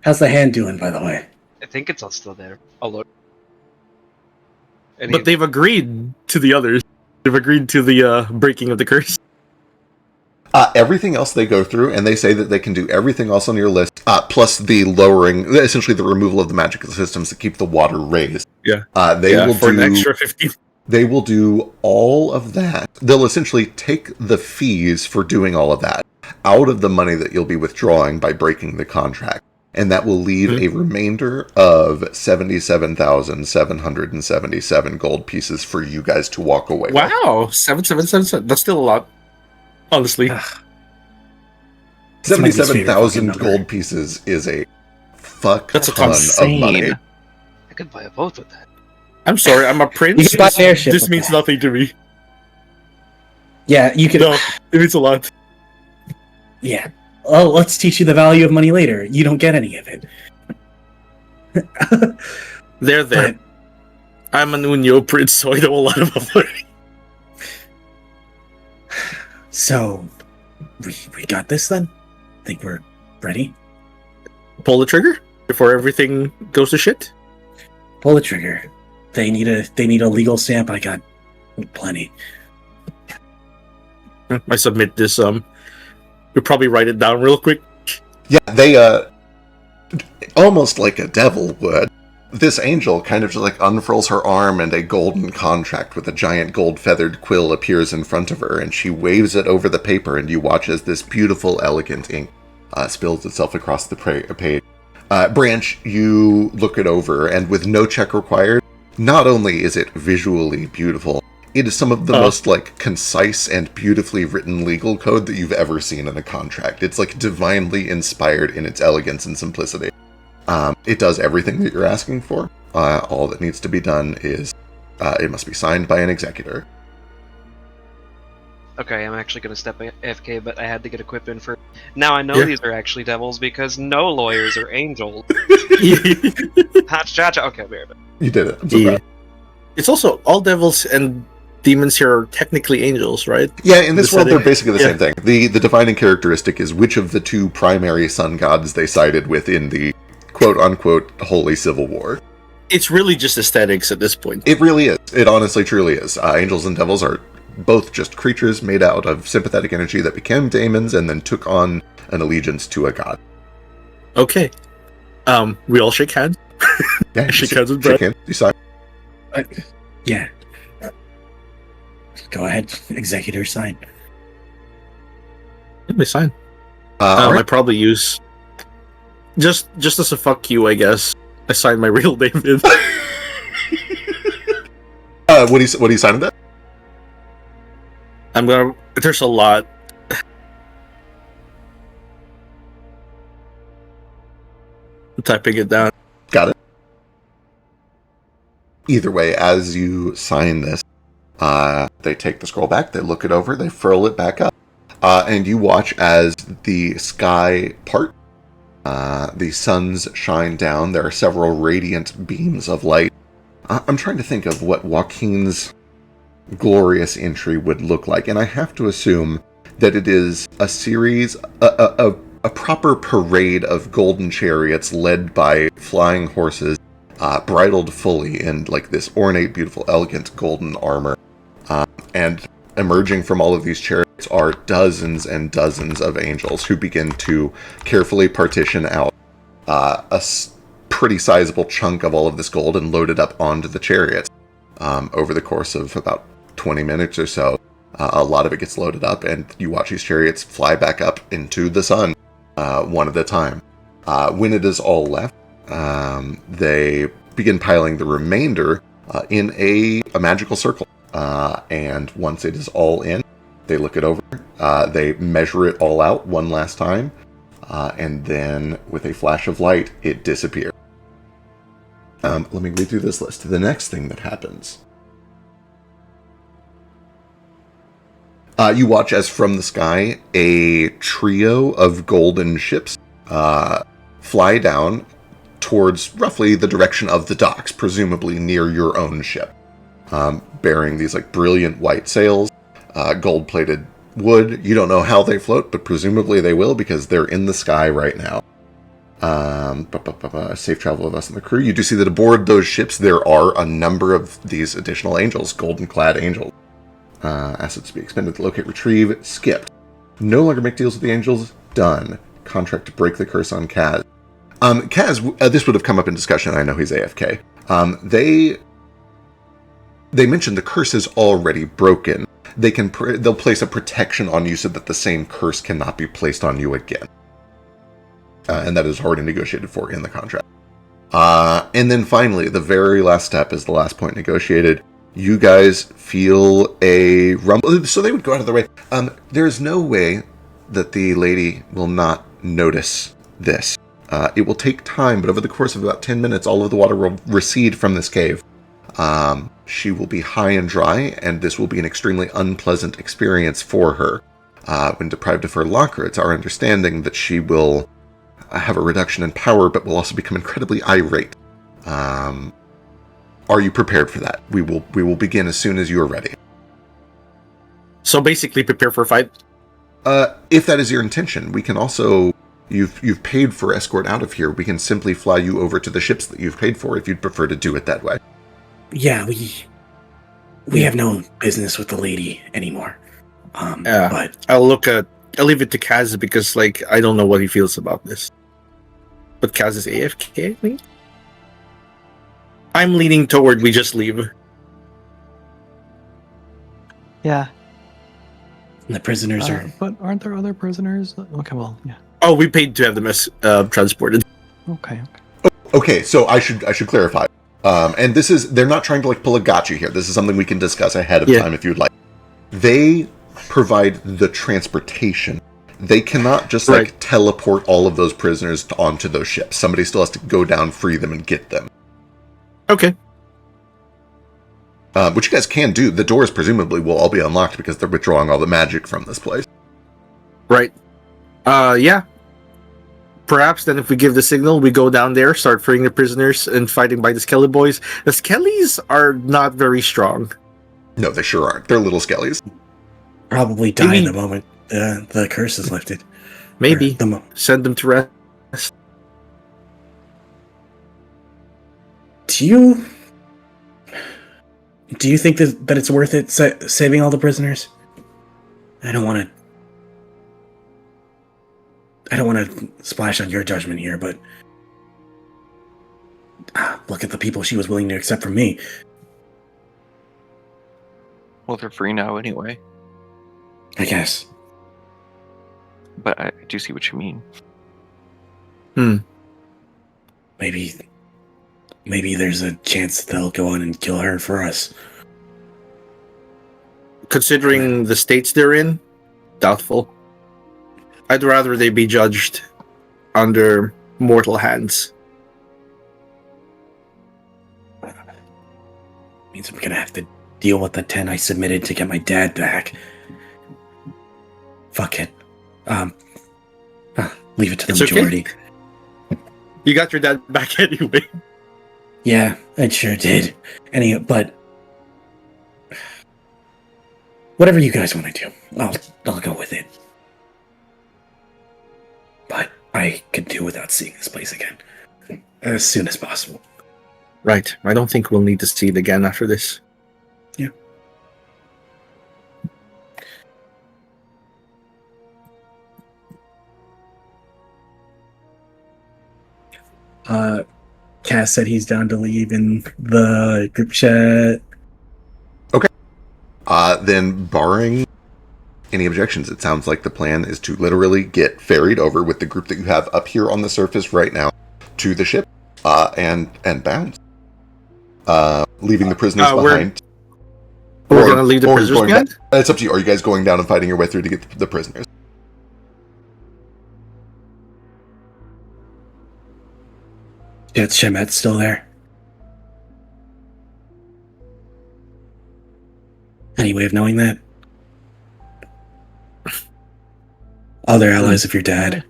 How's the hand doing, by the way? I think it's all still there. I'll look. But they've agreed to the others. They've agreed to the breaking of the curse. Everything else they go through, and they say that they can do everything else on your list, plus the lowering, essentially the removal of the magical systems that keep the water raised. Yeah. They will for do an extra 50. They will do all of that. They'll essentially take the fees for doing all of that out of the money that you'll be withdrawing by breaking the contract. And that will leave a remainder of 77,777 gold pieces for you guys to walk away with. Wow, 777. That's still a lot, honestly. It's my least favorite fucking 77,000 number. gold pieces is a fuck That's a ton insane. of money. I could buy a boat with that. I'm sorry, I'm a prince. You can buy an airship This with means that. nothing to me. Yeah, you can. No, it means a lot. Yeah. Oh, let's teach you the value of money later. You don't get any of it. There. But I'm an Unyo prince, so I know a lot about money. so we got this then. Think we're ready? Pull the trigger before everything goes to shit. Pull the trigger. They need a legal stamp. I got plenty. I submit this. We'll probably write it down real quick. Yeah, they, almost like a devil would, this angel kind of just like unfurls her arm and a golden contract with a giant gold feathered quill appears in front of her, and she waves it over the paper, and you watch as this beautiful, elegant ink spills itself across the page. Branch, you look it over, and with no check required, not only is it visually beautiful, it is some of the most like concise and beautifully written legal code that you've ever seen in a contract. It's like divinely inspired in its elegance and simplicity. It does everything that you're asking for. All that needs to be done is it must be signed by an executor. Okay, I'm actually going to step AFK, but I had to get a quip in for... Now I know Yeah. these are actually devils because no lawyers are angels. Cha-cha. Okay, I'll be right back. You did it. I'm so proud. It's also all devils and demons here are technically angels, right? Yeah, in this The world, they're setting. basically the Yeah. same thing. The defining characteristic is which of the two primary sun gods they sided with in the quote-unquote Holy Civil War. It's really just aesthetics at this point. It really is. It honestly, truly is. Angels and devils are both just creatures made out of sympathetic energy that became daemons and then took on an allegiance to a god. Okay. We all shake hands. Yeah, Shake you hands with shake Brett. hands, you sign. Yeah. Go ahead, executor, sign. Let me sign. All I right. probably use just as a fuck you, I guess. I signed my real name in. What are you signing that? I'm gonna. There's a lot. I'm typing it down. Got it. Either way, as you sign this, they take the scroll back, they look it over, they furl it back up, and you watch as the sky part. The suns shine down. There are several radiant beams of light. I'm trying to think of what Joaquin's glorious entry would look like, and I have to assume that it is a series, a proper parade of golden chariots led by flying horses, bridled fully in like this ornate, beautiful, elegant golden armor. And emerging from all of these chariots are dozens and dozens of angels who begin to carefully partition out pretty sizable chunk of all of this gold and load it up onto the chariots. Over the course of about 20 minutes or so, a lot of it gets loaded up, and you watch these chariots fly back up into the sun, one at a time. When it is all left, they begin piling the remainder in a magical circle. And once it is all in, they look it over, they measure it all out one last time, and then with a flash of light, it disappears. Let me read through this list. The next thing that happens. You watch as from the sky, a trio of golden ships fly down towards roughly the direction of the docks, presumably near your own ship. Bearing these like brilliant white sails, gold-plated wood. You don't know how they float, but presumably they will because they're in the sky right now. Safe travel of us and the crew. You do see that aboard those ships there are a number of these additional angels, golden-clad angels. Assets to be expended, locate, retrieve, skipped. No longer make deals with the angels, done. Contract to break the curse on Kaz. Kaz, this would have come up in discussion, I know he's AFK. They mentioned the curse is already broken. They'll place a protection on you so that the same curse cannot be placed on you again. And that is already negotiated for in the contract. And then finally, the very last step is the last point negotiated. You guys feel a rumble. So they would go out of their way. There's no way that the lady will not notice this. It will take time, but over the course of about 10 minutes, all of the water will recede from this cave. She will be high and dry, and this will be an extremely unpleasant experience for her. When deprived of her locker, it's our understanding that she will have a reduction in power, but will also become incredibly irate. Are you prepared for that? We will begin as soon as you are ready. So basically, prepare for a fight. If that is your intention, we can also. You've paid for escort out of here. We can simply fly you over to the ships that you've paid for if you'd prefer to do it that way. Yeah, we have no business with the lady anymore. But I'll leave it to Kaz because I don't know what he feels about this. But Kaz is AFK, I think. I'm leaning toward we just leave. Yeah. the prisoners are. But aren't there other prisoners? Okay, well, yeah. Oh, we paid to have them transported. Okay. Okay, so I should clarify. And they're not trying to pull a gotcha here. This is something we can discuss ahead of time if you'd like. They provide the transportation. They cannot just teleport all of those prisoners onto those ships. Somebody still has to go down, free them, and get them. Okay. Which you guys can do. The doors presumably will all be unlocked because they're withdrawing all the magic from this place. Right. Yeah. Perhaps then if we give the signal, we go down there, start freeing the prisoners and fighting by the Skelly boys. The Skellies are not very strong. No, they sure aren't. They're little skellies. Probably die in the moment the curse is lifted. Maybe. Send them to rest. Do you think that it's worth it saving all the prisoners? I don't want to splash on your judgment here, but look at the people she was willing to accept from me. Well, they're free now anyway. I guess. But I do see what you mean. Maybe there's a chance they'll go on and kill her for us. Considering the states they're in, doubtful. I'd rather they be judged under mortal hands. Means I'm gonna have to deal with the 10 I submitted to get my dad back. Fuck it. Leave it to the majority. Okay. You got your dad back anyway. Yeah, I sure did. But whatever you guys want to do, I'll go with it. But I could do without seeing this place again as soon as possible. Right. I don't think we'll need to see it again after this. Yeah. Cass said he's down to leave in the group chat. Okay. Then barring any objections, it sounds like the plan is to literally get ferried over with the group that you have up here on the surface right now to the ship and bounce. Leaving the prisoners behind. We're going to leave the prisoners behind? It's up to you. Are you guys going down and fighting your way through to get the prisoners? Yeah, Shemet's still there. Any way of knowing that? Other allies of your dad.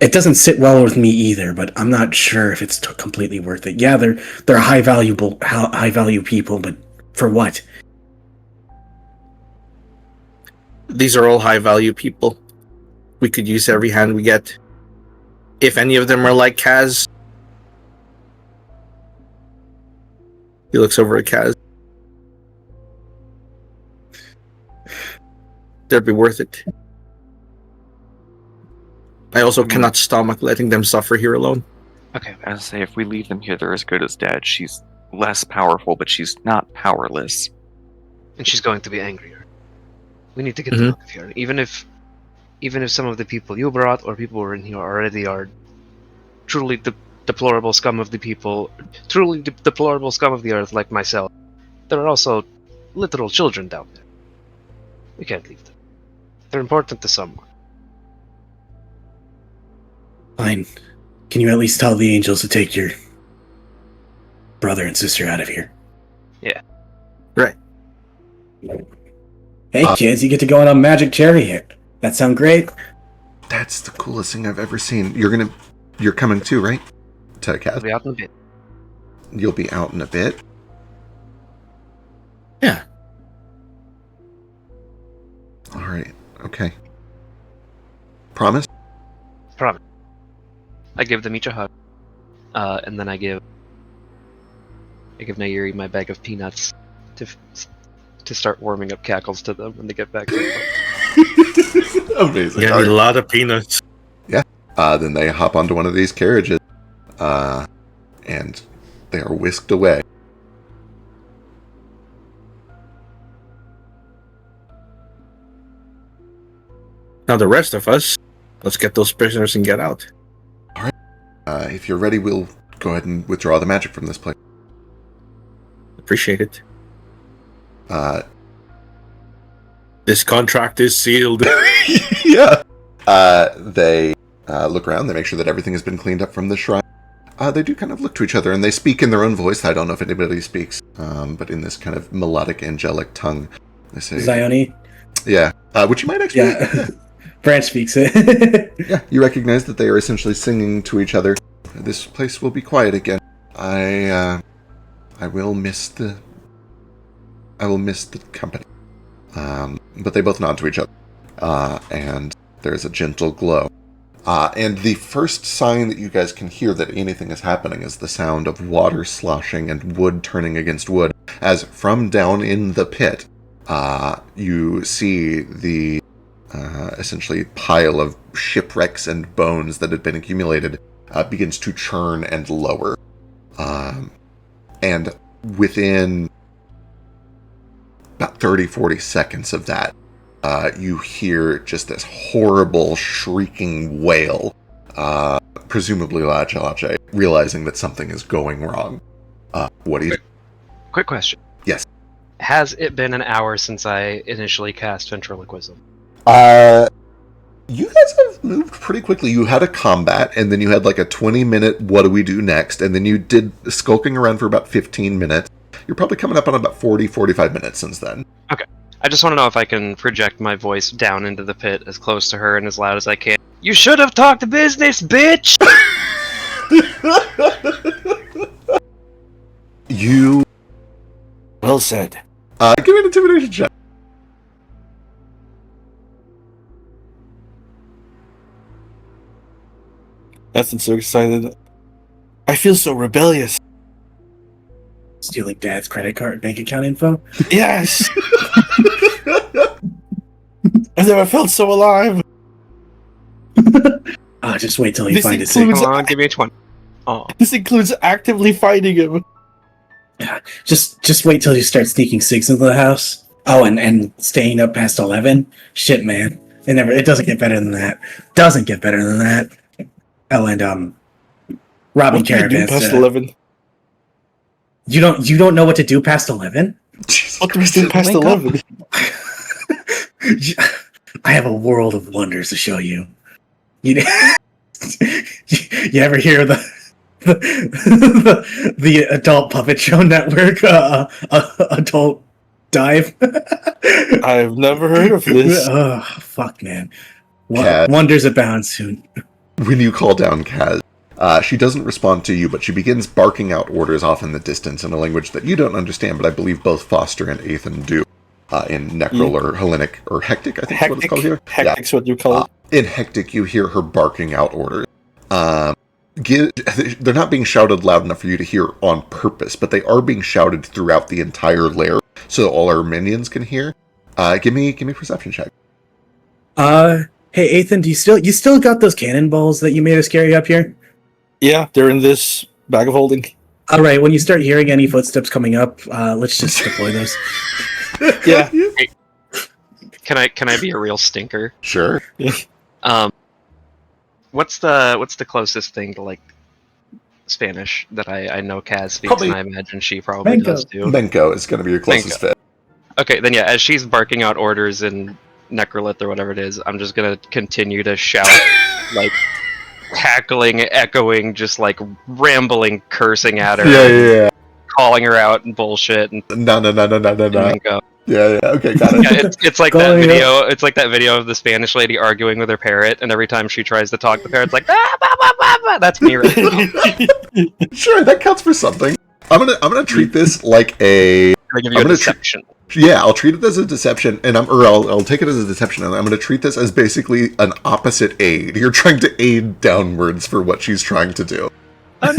It doesn't sit well with me either, but I'm not sure if it's completely worth it. Yeah, they're high value people, but for what? These are all high value people. We could use every hand we get. If any of them are like Kaz. He looks over at Kaz. That'd be worth it. I also cannot stomach letting them suffer here alone. Okay. I say, if we leave them here, they're as good as dead. She's less powerful, but she's not powerless. And she's going to be angrier. We need to get them out of here. Even if some of the people you brought or people who are in here already are truly deplorable scum of the people, truly deplorable scum of the earth like myself, there are also literal children down there. We can't leave them. They're important to someone. Fine. Can you at least tell the angels to take your brother and sister out of here? Yeah. Right. Hey kids, you get to go on a magic chariot. That sound great? That's the coolest thing I've ever seen. You're coming too, right? To We'll Kaz. be out in a bit. You'll be out in a bit. Yeah. All right. Okay. Promise? Promise. I give them each a hug. And then I give Nayuri my bag of peanuts to start warming up cackles to them when they get back to the Amazing. You got a lot of peanuts. Yeah. Then they hop onto one of these carriages, and they are whisked away. Now the rest of us, let's get those prisoners and get out. If you're ready, we'll go ahead and withdraw the magic from this place. Appreciate it. Uh, This contract is sealed. yeah. They look around. They make sure that everything has been cleaned up from the shrine. They do kind of look to each other, and they speak in their own voice. I don't know if anybody speaks, but in this kind of melodic, angelic tongue. They say, Zione? yeah. Which you might actually... Yeah. Branch speaks it. Yeah, you recognize that they are essentially singing to each other. This place will be quiet again. I will miss the company. But they both nod to each other. And there's a gentle glow. And the first sign that you guys can hear that anything is happening is the sound of water sloshing and wood turning against wood. As from down in the pit, you see the essentially pile of shipwrecks and bones that had been accumulated begins to churn and lower. And within about 30-40 seconds of that, you hear just this horrible shrieking wail, presumably Lache, realizing that something is going wrong. What do you... Quick question. Yes. Has it been an hour since I initially cast ventriloquism? You guys have moved pretty quickly. You had a combat, and then you had like a 20-minute what do we do next, and then you did skulking around for about 15 minutes. You're probably coming up on about 40-45 minutes since then. Okay. I just want to know if I can project my voice down into the pit as close to her and as loud as I can. You should have talked business, bitch! You... Well said. Give me an intimidation check. That's so excited. I feel so rebellious. Stealing dad's credit card bank account info? Yes! I've never felt so alive. Just wait till you This find it. includes- Come on, give me a 20. Oh. This includes actively fighting him. Just wait till you start sneaking cigs into the house. Oh, and staying up past 11. Shit, man. It doesn't get better than that. Doesn't get better than that. Oh, and robbing What do we do caravans. past 11? You don't know what to do past 11? What do we do past Wake up. 11? I have a world of wonders to show you. You ever hear the Adult Puppet Show Network Adult Dive? I've never heard of this. Oh, fuck, man. Cat. Wonders abound soon. When you call down Kaz, she doesn't respond to you, but she begins barking out orders off in the distance in a language that you don't understand, but I believe both Foster and Ethan do. In Necrol or Hellenic, or Hectic, I think is what it's called here. Hectic's what you call it. In Hectic, you hear her barking out orders. They're not being shouted loud enough for you to hear on purpose, but they are being shouted throughout the entire lair, so all our minions can hear. Give me a perception check. Hey Ethan, you still got those cannonballs that you made us carry up here? Yeah, they're in this bag of holding. All right, when you start hearing any footsteps coming up, let's just deploy those. Yeah. Can I be a real stinker? Sure. What's the closest thing to like Spanish that I know Kaz speaks, Probably and I imagine she probably Mango. does too. Menko is going to be your closest fit. Okay, then yeah, as she's barking out orders in Necrolith or whatever it is, I'm just gonna continue to shout, like, cackling, echoing, just like rambling, cursing at her, Yeah. calling her out and bullshit, and No. then go. Yeah. Okay, got it. Yeah, it's like that Calling her- video. It's like that video of the Spanish lady arguing with her parrot, and every time she tries to talk, the parrot's like, bah, bah, bah, bah, bah. That's me right now. Sure, that counts for something. I'm gonna treat this like a. I give you I'm a gonna deception. Yeah, I'll treat it as a deception, and I'll take it as a deception, and I'm going to treat this as basically an opposite aid. You're trying to aid downwards for what she's trying to do. Oh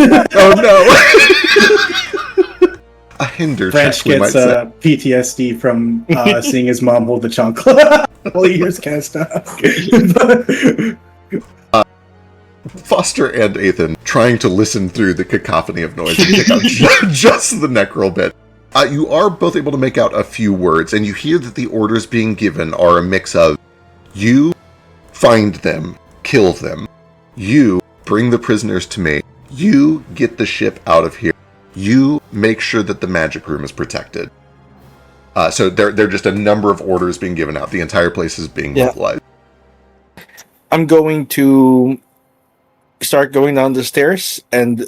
no! A hinder Branch check, we might gets say. PTSD from seeing his mom hold the chunk while he hears cast out. Foster and Ethan trying to listen through the cacophony of noise and pick out just the necrol bit. You are both able to make out a few words, and you hear that the orders being given are a mix of you find them, kill them, you bring the prisoners to me, you get the ship out of here, you make sure that the magic room is protected. So there are just a number of orders being given out. The entire place is being mobilized. I'm going to start going down the stairs and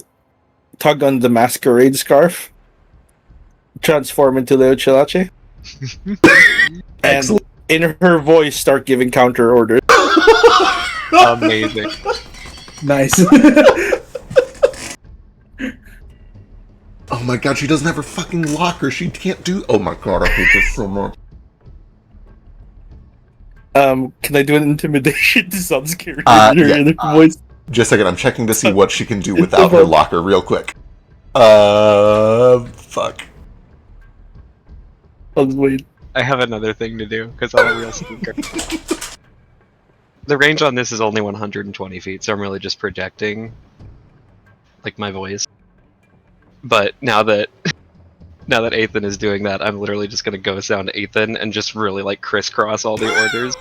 tug on the masquerade scarf, transform into Leo Chilache, and Excellent. in her voice start giving counter orders. Amazing. Nice. Oh my god, she doesn't have her fucking locker. She can't do. Oh my god, I hate this so much. Can I do an intimidation to sound scary Yeah, in her voice? Just a second, I'm checking to see what she can do without her locker real quick. Fuck. I'll just wait. I have another thing to do because I'm a real speaker. The range on this is only 120 feet, so I'm really just projecting, like, my voice. But now that Ethan is doing that, I'm literally just gonna go sound Ethan and just really like crisscross all the orders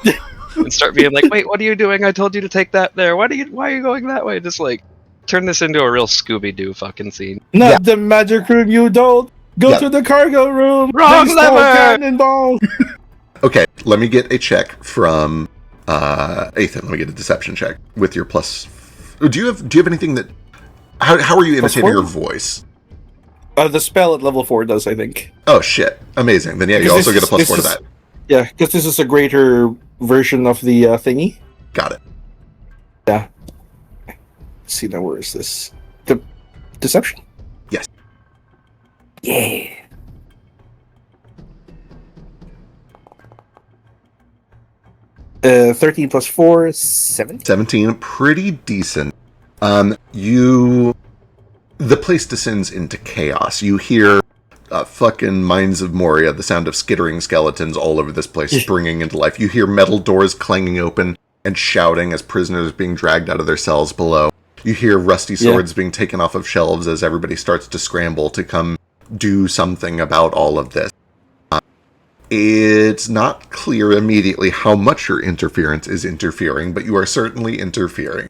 and start being like, "Wait, what are you doing? I told you to take that there. Why are you going that way?" Just like turn this into a real Scooby-Doo fucking scene. Not Yeah. the magic room, you don't! Go Yeah. to the cargo room! Wrong They stole lever! Cannonball! Okay, let me get a check from Ethan. Let me get a deception check with your plus. Do you have anything that? How are you Plus imitating 4? your voice? The spell at level 4 does, I think. Oh shit! Amazing. Then yeah, you Because also this get a is- plus this 4 to is- that. Yeah, because this is a greater version of the thingy. Got it. Let's see now, where is this? The deception? Yes. Yeah. Uh, 13 plus 4, 17. 17, pretty decent. The place descends into chaos. You hear fucking Mines of Moria, the sound of skittering skeletons all over this place springing into life. You hear metal doors clanging open and shouting as prisoners are being dragged out of their cells below. You hear rusty swords being taken off of shelves as everybody starts to scramble to come do something about all of this. It's not clear immediately how much your interference is interfering, but you are certainly interfering.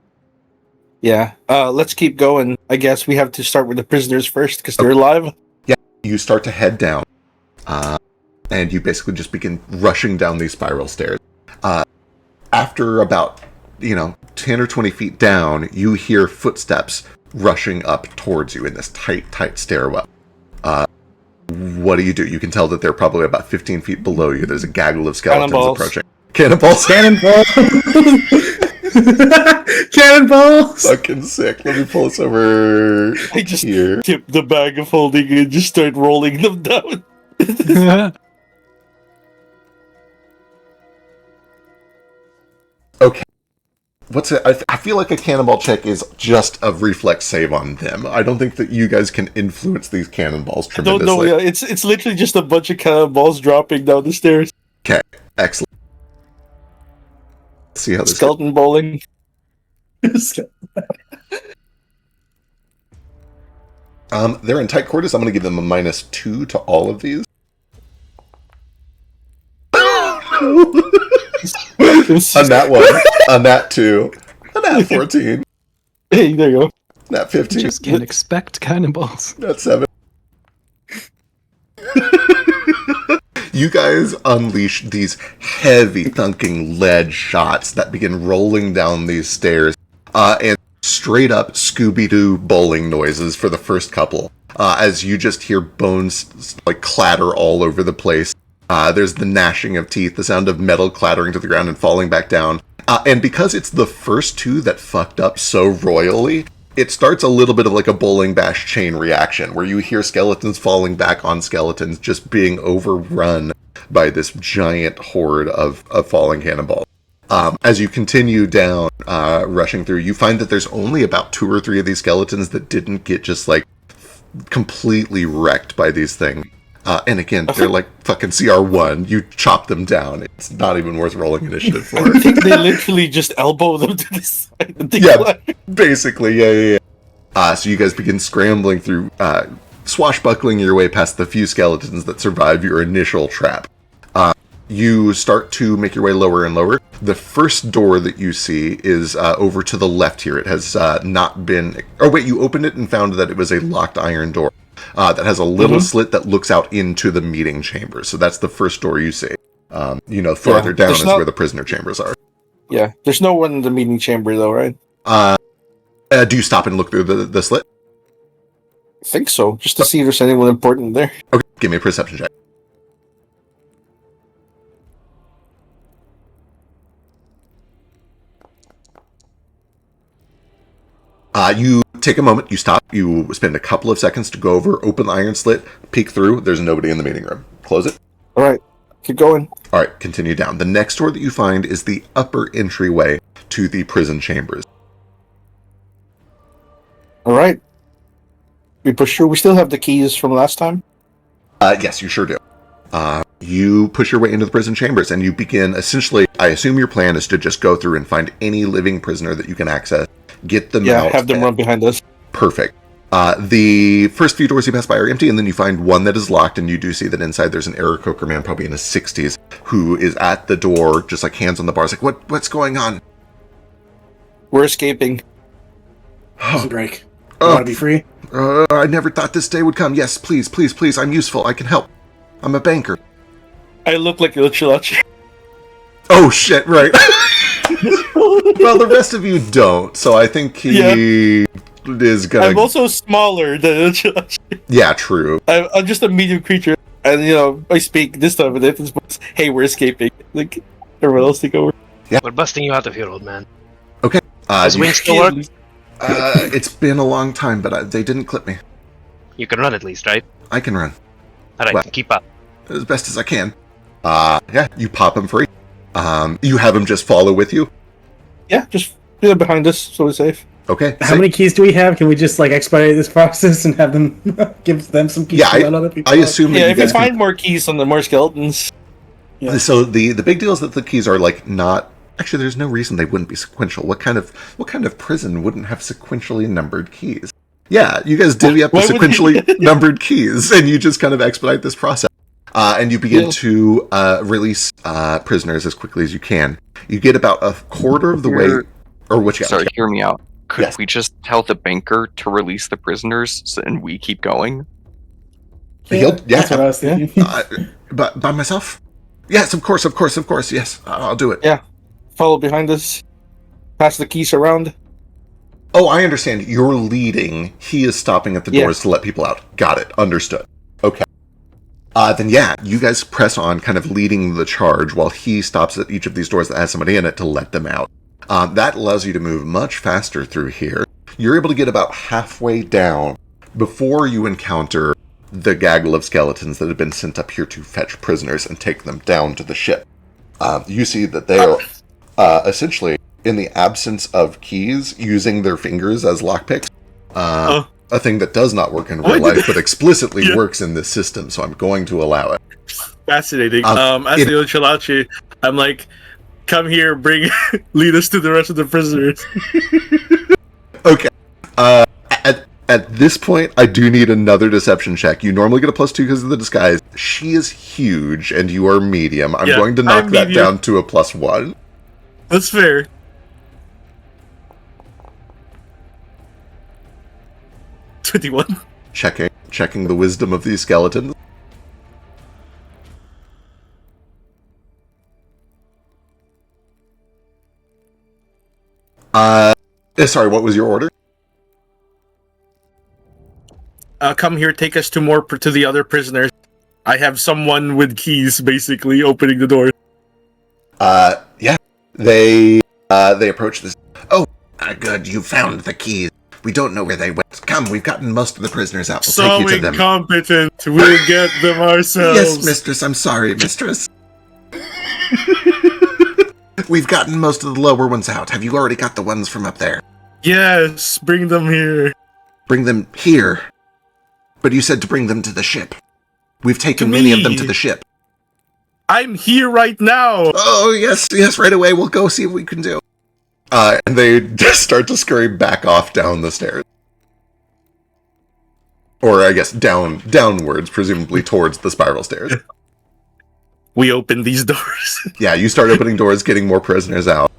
Yeah. Let's keep going. I guess we have to start with the prisoners first because they're alive. You start to head down, and you basically just begin rushing down these spiral stairs. After about, 10 or 20 feet down, you hear footsteps rushing up towards you in this tight stairwell. What do? You can tell that they're probably about 15 feet below you. There's a gaggle of skeletons Cannonballs. approaching. Cannonballs? Cannonballs! Fucking sick. Let me pull this over I just here. tip the bag of holding and just start rolling them down. Okay. What's it? I feel like a cannonball check is just a reflex save on them. I don't think that you guys can influence these cannonballs I don't tremendously. know. Yeah, it's literally just a bunch of cannonballs dropping down the stairs. Okay, excellent. Let's see how this goes. Skeleton bowling. They're in tight quarters. I'm going to give them a -2 to all of these. On that one, on that 2, on that 14, Hey, there you go. that 15, Just can't expect cannonballs. that 7. You guys unleash these heavy thunking lead shots that begin rolling down these stairs, and straight up Scooby-Doo bowling noises for the first couple, as you just hear bones like clatter all over the place. There's the gnashing of teeth, the sound of metal clattering to the ground and falling back down. And because it's the first two that fucked up so royally, it starts a little bit of like a bowling bash chain reaction, where you hear skeletons falling back on skeletons, just being overrun by this giant horde of falling cannonballs. As you continue down, rushing through, you find that there's only about 2 or 3 of these skeletons that didn't get just like completely wrecked by these things. And again, they're like fucking CR1. You chop them down. It's not even worth rolling initiative for. I think they literally just elbow them to the side. Yeah, basically, yeah. So you guys begin scrambling through, swashbuckling your way past the few skeletons that survive your initial trap. You start to make your way lower and lower. The first door that you see is over to the left here. It has not been... Oh, wait, you opened it and found that it was a locked iron door that has a little slit that looks out into the meeting chamber. So that's the first door you see. Farther down is where the prisoner chambers are. Yeah, there's no one in the meeting chamber, though, right? Do you stop and look through the slit? I think so, just to see if there's anyone important there. Okay, give me a perception check. You take a moment, you stop, you spend a couple of seconds to go over, open the iron slit, peek through, there's nobody in the meeting room. Close it. Alright, keep going. Alright, continue down. The next door that you find is the upper entryway to the prison chambers. Alright. We push through. We still have the keys from last time? Yes, you sure do. You push your way into the prison chambers, and you begin, essentially, I assume your plan is to just go through and find any living prisoner that you can access, get them out. Yeah, have them run behind us. Perfect. The first few doors you pass by are empty, and then you find one that is locked, and you do see that inside there's an Aarakocra man, probably in his 60s, who is at the door, just like hands on the bars, like, what's going on? We're escaping. Break. You want to be free? I never thought this day would come. Yes, please, please, please, I'm useful. I can help. I'm a banker. I look like a Chilachi. Oh, shit, right. Well, the rest of you don't, so I think he is gonna... I'm also smaller than a Chilachi. Yeah, true. I'm just a medium creature, and, I speak this time with it. Hey, we're escaping. Like, everyone else take over. Yeah. We're busting you out of here, old man. Okay. Does wings still work? It's been a long time, but they didn't clip me. You can run at least, right? I can run. Alright, Well, keep up. as best as I can. Yeah, you pop him free. You have him just follow with you? Yeah, just do it behind us, so we're safe. Okay. How many keys do we have? Can we just expedite this process and have them give them some keys to let other people? I assume that Yeah, you if you guys find more keys on the more skeletons. Yeah. So the big deal is that the keys are not... Actually, there's no reason they wouldn't be sequential. What kind of prison wouldn't have sequentially numbered keys? Yeah, you guys divvy up the sequentially numbered keys, and you just kind of expedite this process. And you begin to release prisoners as quickly as you can. You get about a quarter of the way... Or what you got? Sorry, hear me out. Could Yes. we just tell the banker to release the prisoners and we keep going? That's what I was thinking. But by myself? Yes, of course, yes. I'll do it. Yeah. Follow behind us. Pass the keys around. Oh, I understand. You're leading. He is stopping at the doors to let people out. Got it. Understood. Okay. Then yeah, you guys press on, kind of leading the charge while he stops at each of these doors that has somebody in it to let them out. That allows you to move much faster through here. You're able to get about halfway down before you encounter the gaggle of skeletons that have been sent up here to fetch prisoners and take them down to the ship. You see that they are essentially, in the absence of keys, using their fingers as lockpicks. A thing that does not work in real life, but explicitly works in this system, so I'm going to allow it. Fascinating. As the Ochalachi, I'm like, come here, lead us to the rest of the prisoners. Okay. At this point, I do need another deception check. You normally get a +2 because of the disguise. She is huge, and you are medium. I'm going to knock that down to a +1. That's fair. $21. Checking the wisdom of these skeletons. Sorry, what was your order? Come here, take us to the other prisoners. I have someone with keys, basically opening the door. Yeah. They approach this. Oh, good. You found the keys. We don't know where they went. Come, we've gotten most of the prisoners out. We'll take you to them. Incompetent. We'll get them ourselves. Yes, mistress. I'm sorry, mistress. We've gotten most of the lower ones out. Have you already got the ones from up there? Yes, bring them here. Bring them here. But you said to bring them to the ship. We've taken many of them to the ship. I'm here right now. Oh, yes, right away. We'll go see what we can do. And they just start to scurry back off down the stairs. Or, I guess, downwards, presumably towards the spiral stairs. We open these doors. Yeah, you start opening doors, getting more prisoners out.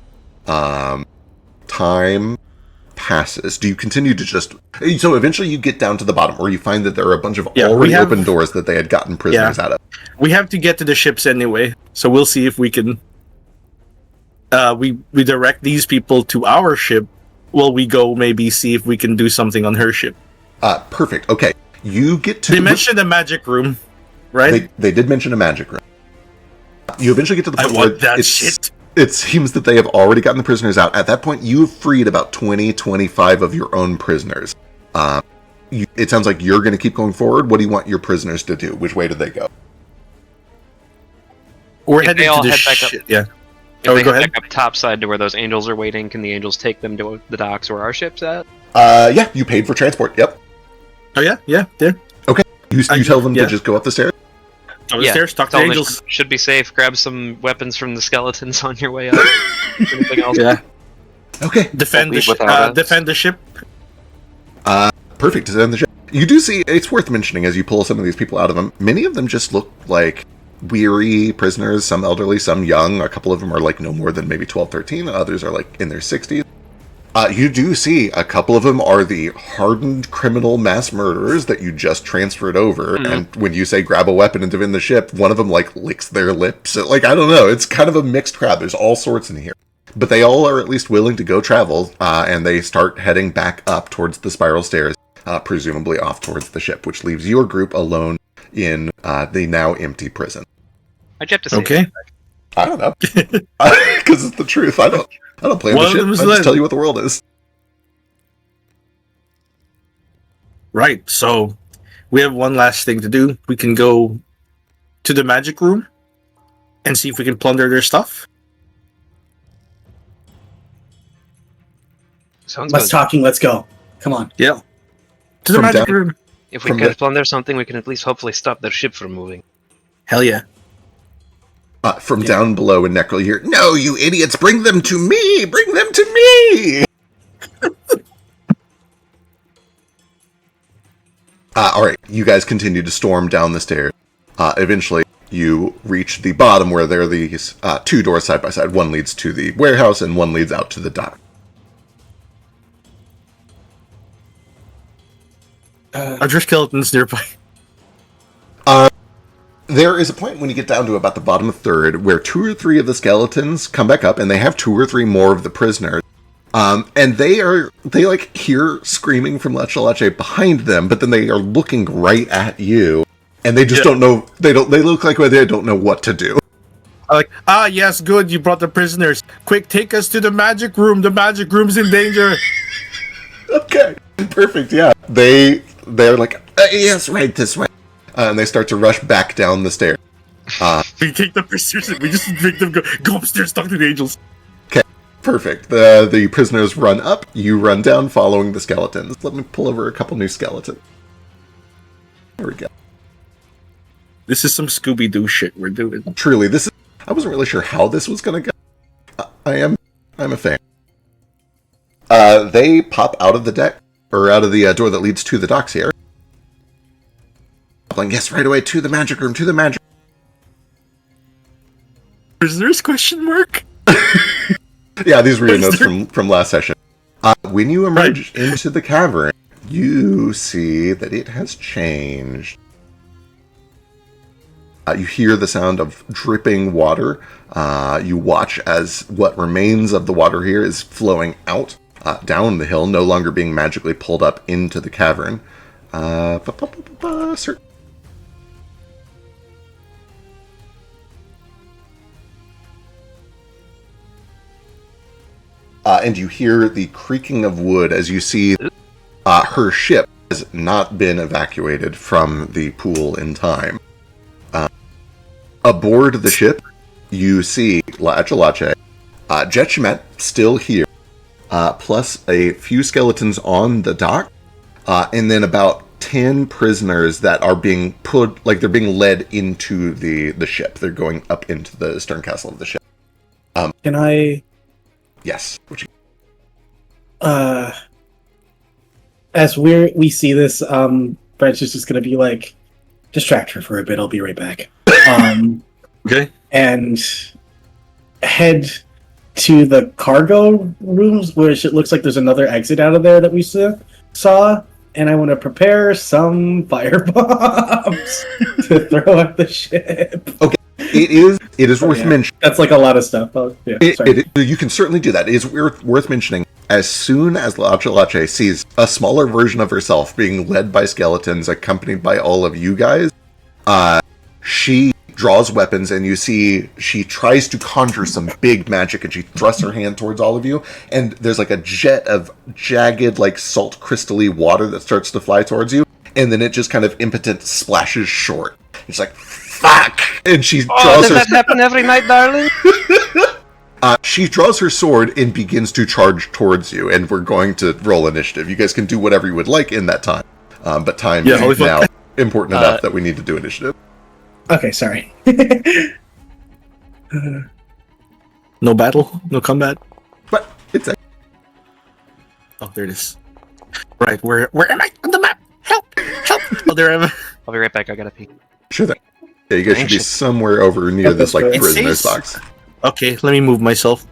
Time passes. Do you continue to just... So eventually you get down to the bottom, or you find that there are a bunch of already open doors that they had gotten prisoners out of. We have to get to the ships anyway, so we'll see if we can... we direct these people to our ship, while we go maybe see if we can do something on her ship. Perfect. Okay. You get to... They mentioned a magic room, right? They did mention a magic room. You eventually get to the point where that shit. It seems that they have already gotten the prisoners out. At that point, you've freed about 25 of your own prisoners. It sounds like you're going to keep going forward. What do you want your prisoners to do? Which way do they go? We're heading to the ship. Yeah. If they head back up topside to where those angels are waiting, can the angels take them to the docks where our ship's at? Yeah, you paid for transport. Yep. Oh yeah, there. Okay. You tell them to just go up the stairs? Up the stairs, talk to the angels. Should be safe. Grab some weapons from the skeletons on your way up. Anything else? Yeah. Okay. Defend the ship. Perfect. Defend the ship. You do see, it's worth mentioning as you pull some of these people out of them, many of them just look like weary prisoners, some elderly, some young. A couple of them are like no more than maybe 12, 13. Others are like in their 60s. You do see a couple of them are the hardened criminal mass murderers that you just transferred over. Mm-hmm. And when you say grab a weapon and defend the ship, one of them like licks their lips. Like, I don't know. It's kind of a mixed crowd. There's all sorts in here. But they all are at least willing to go travel. And they start heading back up towards the spiral stairs, presumably off towards the ship, which leaves your group alone in the now empty prison. I'd have to say. Okay. I don't know. Because it's the truth. I don't play the shit. I just tell you what the world is. Right. So we have one last thing to do. We can go to the magic room and see if we can plunder their stuff. Sounds Less good. talking. Let's go. Come on. Yeah. To the magic room. If we can plunder something, we can at least hopefully stop their ship from moving. Hell yeah. From down below in Necrol, you hear, "No, you idiots! Bring them to me! Bring them to me!" All right, you guys continue to storm down the stairs. Eventually, you reach the bottom where there are these two doors side by side. One leads to the warehouse, and one leads out to the dock. Are there skeletons nearby? There is a point when you get down to about the bottom of third where 2 or 3 of the skeletons come back up, and they have 2 or 3 more of the prisoners. And they like hear screaming from Leche Leche behind them, but then they are looking right at you, and they just don't know. They look like they don't know what to do. Like, yes, good, you brought the prisoners. Quick, take us to the magic room. The magic room's in danger. Okay, perfect. Yeah, they're like, yes, right this way. And they start to rush back down the stairs. We take the prisoners and we just make them go upstairs, talk to the angels. Okay, perfect. The prisoners run up, you run down following the skeletons. Let me pull over a couple new skeletons. There we go. This is some Scooby-Doo shit we're doing. Truly, I wasn't really sure how this was going to go. I'm a fan. They pop out of the deck, or out of the door that leads to the docks here. Yes, right away, to the magic room, to the magic room. Prisoners, question mark? Yeah, these were your notes from last session. When you emerge into the cavern, you see that it has changed. You hear the sound of dripping water. You watch as what remains of the water here is flowing out down the hill, no longer being magically pulled up into the cavern. And you hear the creaking of wood as you see her ship has not been evacuated from the pool in time. Aboard the ship, you see Lache, Jetchemet still here, plus a few skeletons on the dock, and then about 10 prisoners that are being put, like they're being led into the ship. They're going up into the stern castle of the ship. Can I... Yes. As we see this, Branch is just going to be like, distract her for a bit, I'll be right back. Okay. And head to the cargo rooms, which it looks like there's another exit out of there that we saw, and I want to prepare some firebombs to throw at the ship. Okay. It is worth mentioning. That's like a lot of stuff. You can certainly do that. It is worth mentioning. As soon as Lache sees a smaller version of herself being led by skeletons, accompanied by all of you guys, she draws weapons, and you see she tries to conjure some big magic, and she thrusts her hand towards all of you, and there's like a jet of jagged, like salt crystally water that starts to fly towards you, and then it just kind of impotent splashes short. It's like, fuck! And she draws does that happen every night, darling? She draws her sword and begins to charge towards you, and we're going to roll initiative. You guys can do whatever you would like in that time, but time is now important enough that we need to do initiative. Okay, sorry. No battle? No combat? But it's Oh, there it is. Right, where am I on the map? Help! Oh, there I am. I'll be right back. I gotta pee. Sure thing. Yeah, you guys should be somewhere over near this like It prisoner's says- box. Okay, let me move myself.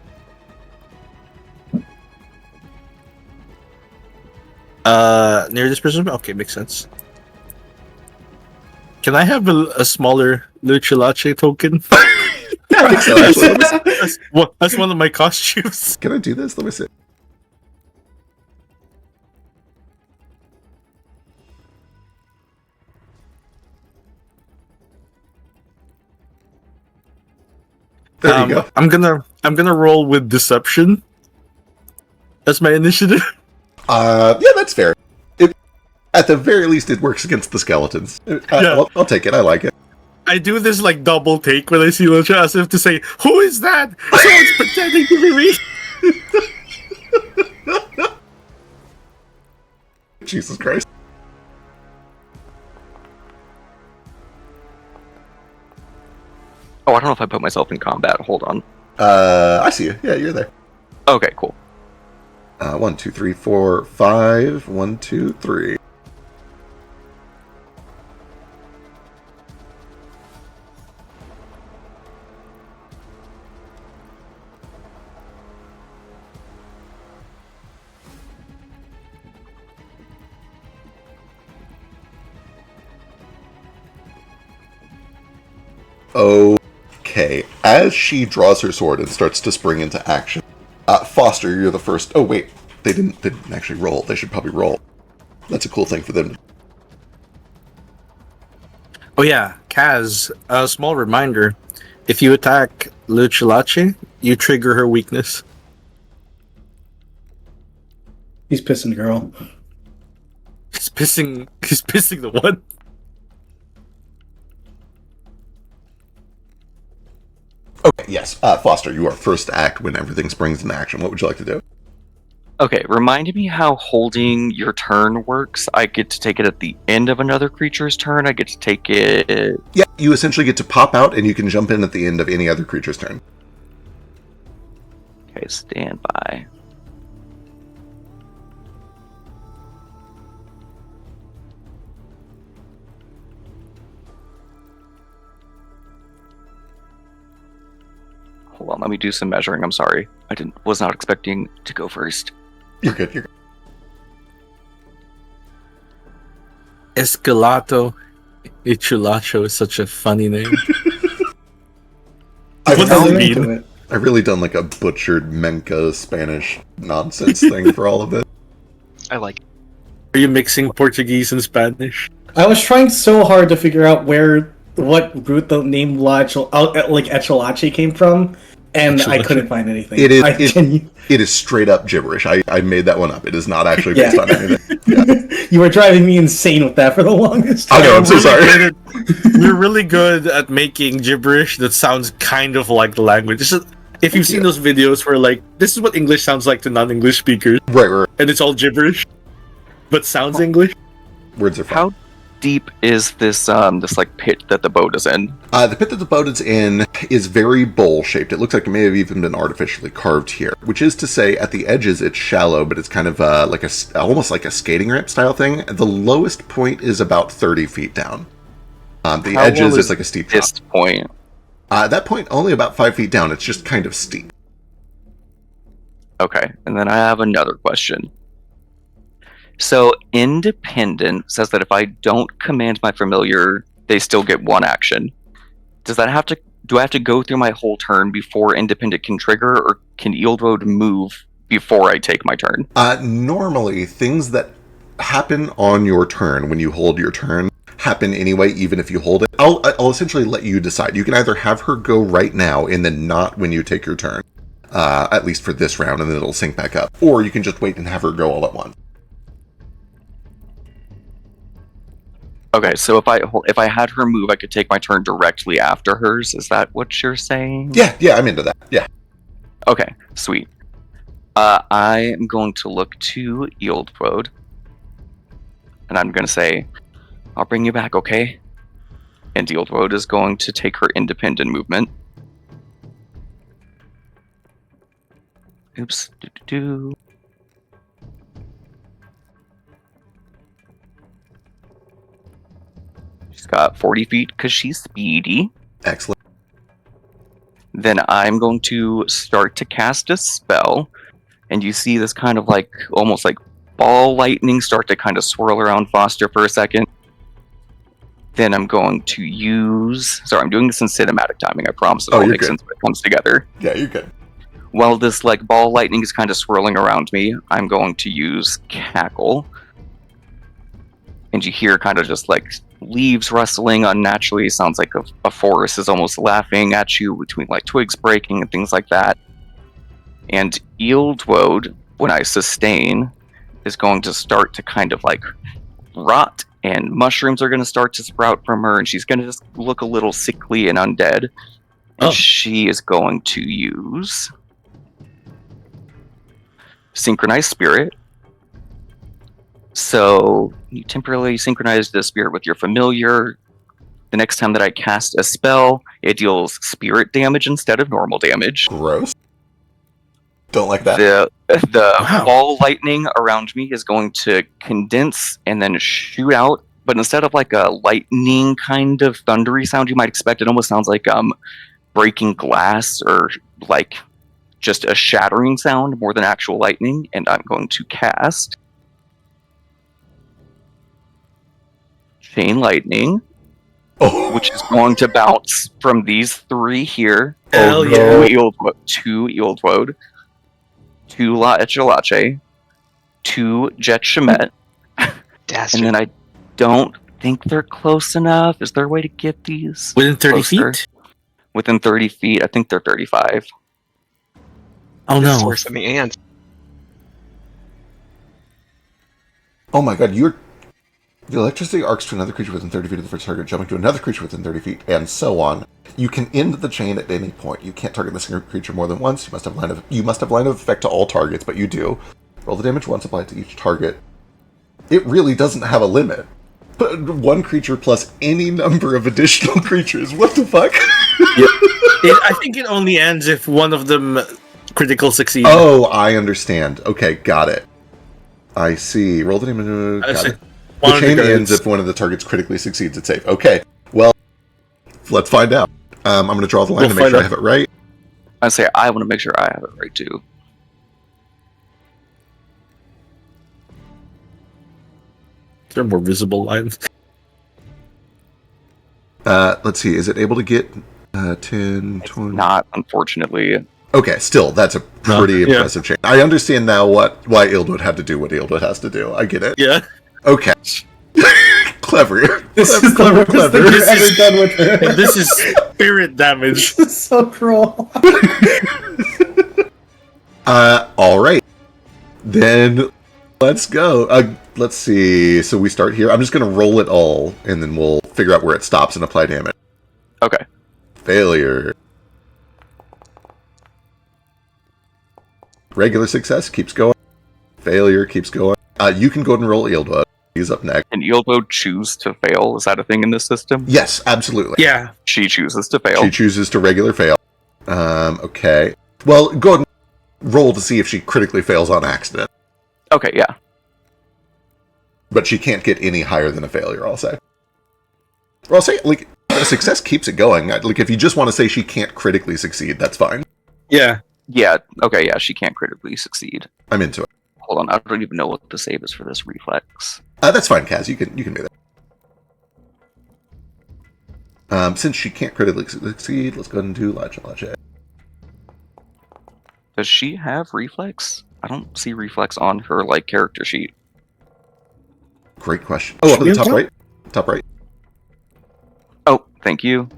Near this prison? Okay, makes sense. Can I have a smaller Lucilace token? Yeah, I think so, actually. That's one of my costumes. Can I do this? Let me see. There you go. I'm gonna roll with deception. That's my initiative. Yeah, that's fair. At the very least, it works against the skeletons. I'll take it. I like it. I do this like double take when I see Lucha as if to say, "Who is that? Someone's pretending to be me." Jesus Christ. Oh, I don't know if I put myself in combat. Hold on. I see you. Yeah, you're there. Okay, cool. 1, 2, 3, 4, 5. 1, 2, 3. Okay, as she draws her sword and starts to spring into action, Foster, you're the first. Oh wait, they didn't actually roll. They should probably roll. That's a cool thing for them. Oh yeah, Kaz. A small reminder: if you attack Lucilace, you trigger her weakness. He's pissing girl. He's pissing the one. Okay, yes. Foster, you are first to act when everything springs into action. What would you like to do? Okay, remind me how holding your turn works. I get to take it at the end of another creature's turn. I get to take it... Yeah, you essentially get to pop out, and you can jump in at the end of any other creature's turn. Okay, stand by. Hold on, let me do some measuring. I'm sorry. Was not expecting to go first. You're good. Escalato Ichulacho is such a funny name. I What would does tell it you- mean? I've really done like a butchered Menka Spanish nonsense thing for all of it. I like it. Are you mixing Portuguese and Spanish? I was trying so hard to figure out what root the name Echolache came from, and I couldn't find anything. It is straight up gibberish. I made that one up. It is not actually based on anything. Yeah. You were driving me insane with that for the longest time. I know, I'm so sorry. We're really good at making gibberish that sounds kind of like the language. If you've seen those videos where, like, this is what English sounds like to non-English speakers. Right. And it's all gibberish, but sounds English. Words are fun. How deep is this like pit that the boat is in? The pit that the boat is in is very bowl-shaped. It looks like it may have even been artificially carved here, which is to say, at the edges it's shallow, but it's kind of almost like a skating ramp style thing. The lowest point is about 30 feet down. The How edges low is like a steep drop. This point. That point only about 5 feet down. It's just kind of steep. Okay, and then I have another question. So, independent says that if I don't command my familiar, they still get one action. Do I have to go through my whole turn before independent can trigger, or can Eildwoad move before I take my turn? Normally, things that happen on your turn when you hold your turn happen anyway, even if you hold it. I'll essentially let you decide. You can either have her go right now and then not when you take your turn, at least for this round, and then it'll sync back up. Or you can just wait and have her go all at once. Okay, so if I had her move, I could take my turn directly after hers. Is that what you're saying? Yeah, I'm into that. Yeah. Okay, sweet. I am going to look to Eildwoad, and I'm going to say, I'll bring you back, okay? And Eildwoad is going to take her independent movement. Oops. She's got 40 feet because she's speedy. Excellent. Then I'm going to start to cast a spell, and you see this kind of like, almost like ball lightning start to kind of swirl around Foster for a second. Then I'm going to use... Sorry, I'm doing this in cinematic timing. I promise it'll all make sense when it comes together. Yeah, you're good. While this like ball lightning is kind of swirling around me, I'm going to use Cackle. And you hear kind of just like leaves rustling unnaturally. Sounds like a forest is almost laughing at you between like twigs breaking and things like that. And Eildwoad, when I sustain, is going to start to kind of like rot, and mushrooms are going to start to sprout from her, and she's going to just look a little sickly and undead. And she is going to use Synchronized Spirit. So you temporarily synchronize the spirit with your familiar. The next time that I cast a spell, it deals spirit damage instead of normal damage. Gross. Don't like that. The ball lightning around me is going to condense and then shoot out, but instead of like a lightning kind of thundery sound you might expect, it almost sounds like breaking glass or like just a shattering sound more than actual lightning. And I'm going to cast Chain Lightning, which is going to bounce from these three here to Eildwoad, to La Echolache, to Jet Shemet, and then I don't think they're close enough. Is there a way to get these within 30 closer? feet? Within 30 feet, I think they're 35. Oh This is no! worse than the ants. Oh my god, the electricity arcs to another creature within 30 feet of the first target, jumping to another creature within 30 feet, and so on. You can end the chain at any point. You can't target the single creature more than once. You must have line of effect to all targets, but you do. Roll the damage once, applied to each target. It really doesn't have a limit. But one creature plus any number of additional creatures. What the fuck? I think it only ends if one of them critical succeeds. Oh, I understand. Okay, got it. I see. Roll the damage. Got it. The chain ends if one of the targets critically succeeds its save. Okay, well, let's find out. I'm going to draw the line to make sure I have it right. I say I want to make sure I have it right too. There are more visible lines. Let's see. Is it able to get 10, 20? Not, unfortunately. Okay, still, that's a pretty Yeah. impressive change. I understand now why Ildwood had to do what Ildwood has to do. I get it. Yeah. Okay. Clever. This is the Clever, worst thing clever. you've This ever is- done with her. And this is spirit damage. This is so cruel. All right. Then let's go. Let's see. So we start here. I'm just going to roll it all, and then we'll figure out where it stops and apply damage. Okay. Failure. Regular success keeps going. Failure keeps going. You can go ahead and roll Ildwood. He's up next. Can Eelbo choose to fail? Is that a thing in this system? Yes, absolutely. Yeah. She chooses to fail. She chooses to regular fail. Okay. Well, go ahead and roll to see if she critically fails on accident. Okay, yeah. But she can't get any higher than a failure, I'll say. Or I'll say, like, a success keeps it going. Like, if you just want to say she can't critically succeed, that's fine. Yeah. Yeah, okay, yeah, she can't critically succeed. I'm into it. Hold on, I don't even know what the save is for this reflex. That's fine, Kaz. You can be there. Since she can't critically succeed, let's go ahead and do Lache. Does she have reflex? I don't see reflex on her, like, character sheet. Great question. Oh, up at the top right. Top right. Oh, thank you.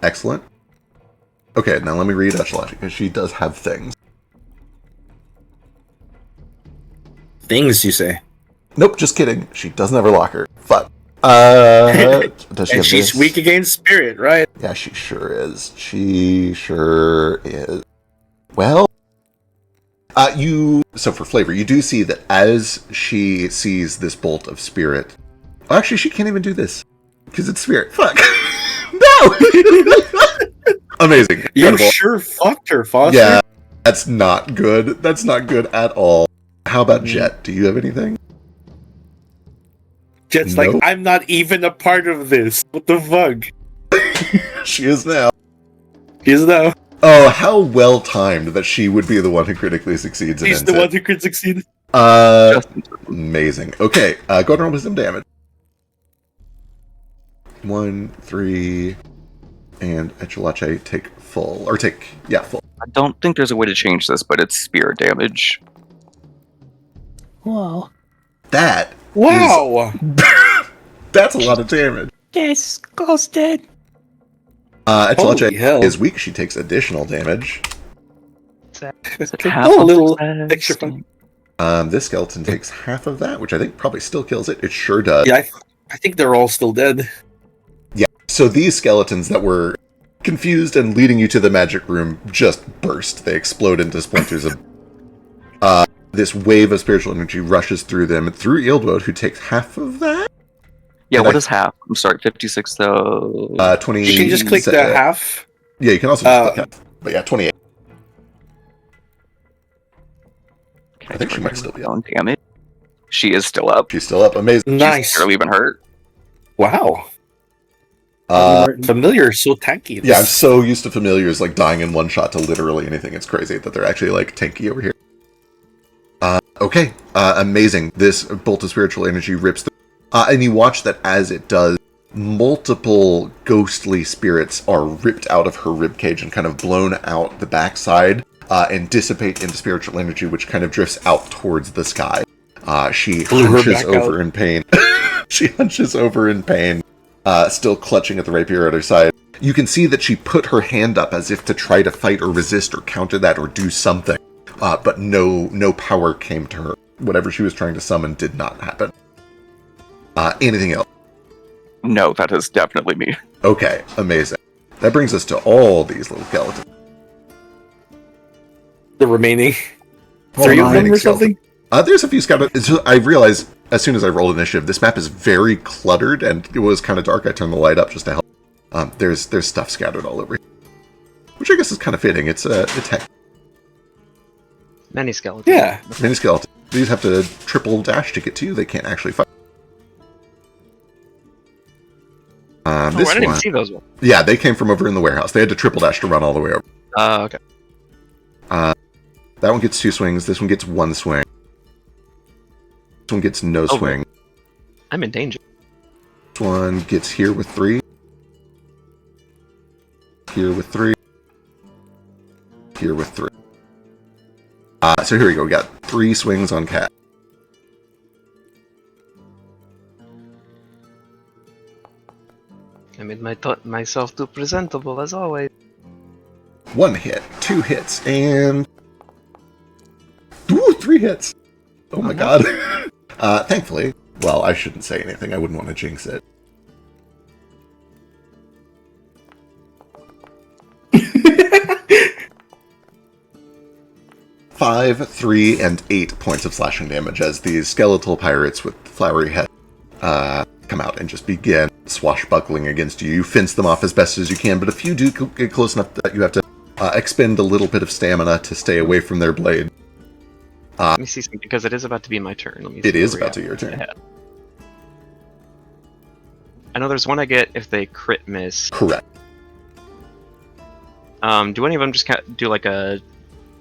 Excellent. Okay, now let me read Echelon, because she does have things. Things, you say? Nope, just kidding. She doesn't have her locker. But, does she And have she's this? weak against spirit, right? Yeah, she sure is. She sure is. Well, so for flavor, you do see that as she sees this bolt of spirit, actually, she can't even do this, because it's spirit. Fuck. No! Amazing. You Incredible. sure fucked her, Foster. Yeah, that's not good. That's not good at all. How about Jet? Do you have anything? Jet's Nope. like, I'm not even a part of this. What the fuck? She is now. She's now. Oh, how well timed that she would be the one who critically succeeds. She's the one who could succeed. Amazing. Okay, go ahead and roll wisdom damage. 1, 3, and Echelache take full. Full. I don't think there's a way to change this, but it's spirit damage. Whoa. That Wow. that's a lot of damage. Disgusted. Holy Echelache hell. is weak. She takes additional damage. Half Oh, a of little that extra fun. This skeleton takes half of that, which I think probably still kills it. It sure does. Yeah, I think they're all still dead. Yeah. So these skeletons that were confused and leading you to the magic room just burst. They explode into splinters of. This wave of spiritual energy rushes through them and through Ildwood, who takes half of that. Yeah, And what I- is half? I'm sorry, 56 though. 20. You can just click the half. Yeah, you can also just click half. But yeah, 28. Can I think she might still be up. on damage. She is still up. She's still up. Amazing. Nice. She's barely even hurt. Wow. Martin. Familiar, so tanky. Yeah, I'm so used to familiars like dying in one shot to literally anything. It's crazy that they're actually like tanky over here. Okay, amazing. This bolt of spiritual energy rips through. And you watch that as it does, multiple ghostly spirits are ripped out of her ribcage and kind of blown out the backside and dissipate into spiritual energy, which kind of drifts out towards the sky. She Blew her hunches back over out. in pain. She hunches over in pain, still clutching at the rapier at her side. You can see that she put her hand up as if to try to fight or resist or counter that or do something. But no power came to her. Whatever she was trying to summon did not happen. Anything else? No, that is definitely me. Okay, amazing. That brings us to all these little skeletons. The remaining All 3 of them remaining or something? There's a few skeletons. I realized as soon as I rolled initiative, this map is very cluttered and it was kind of dark. I turned the light up just to help. There's stuff scattered all over here. Which I guess is kind of fitting. It's heck. Many skeletons. Yeah. Many skeletons. These have to triple dash to get to you. They can't actually fight. I This didn't even one, see those ones. yeah, they came from over in the warehouse. They had to triple dash to run all the way over. Okay. That one gets 2 swings. This one gets 1 swing. This one gets no Oh. swing. I'm in danger. This one gets here with 3. here with 3, here with 3. So here we go. We got 3 swings on Cat. I made myself too presentable as always. 1 hit, 2 hits, and 3 hits. Oh my god. Thankfully, well, I shouldn't say anything. I wouldn't want to jinx it. 5, 3, and 8 points of slashing damage as these skeletal pirates with flowery heads come out and just begin swashbuckling against you. You fence them off as best as you can, but if you do get close enough that you have to expend a little bit of stamina to stay away from their blade. Let me see something, because it is about to be my turn. Let me see It is where we about to are. be your turn. Yeah. I know there's one I get if they crit miss. Correct. Do any of them just do like a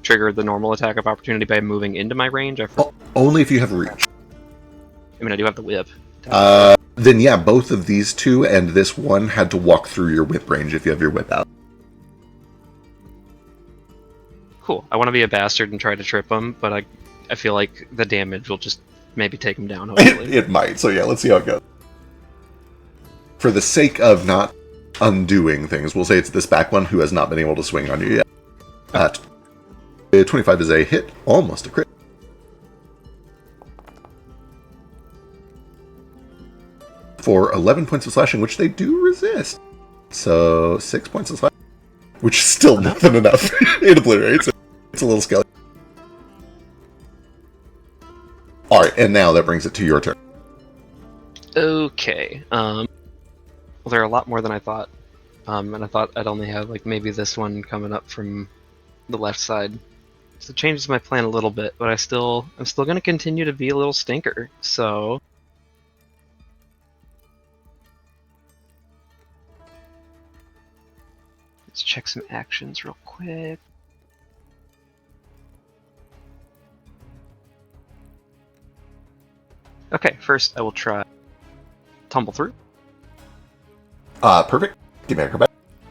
trigger the normal attack of opportunity by moving into my range? Only if you have reach. I mean, I do have the whip. Then yeah, both of these 2 and this one had to walk through your whip range if you have your whip out. Cool. I want to be a bastard and try to trip them, but I feel like the damage will just maybe take them down, hopefully. It might, so yeah, let's see how it goes. For the sake of not undoing things, we'll say it's this back one who has not been able to swing on you yet. 25 is a hit, almost a crit. For 11 points of slashing, which they do resist. So 6 points of slashing, which is still nothing enough. It obliterates it. It's a little skeleton. Alright, and now that brings it to your turn. Okay. Well, there are a lot more than I thought. And I thought I'd only have like maybe this one coming up from the left side. So it changes my plan a little bit, but I'm still gonna continue to be a little stinker. So let's check some actions real quick. Okay, first I will try tumble through. Perfect. Give me acrobat.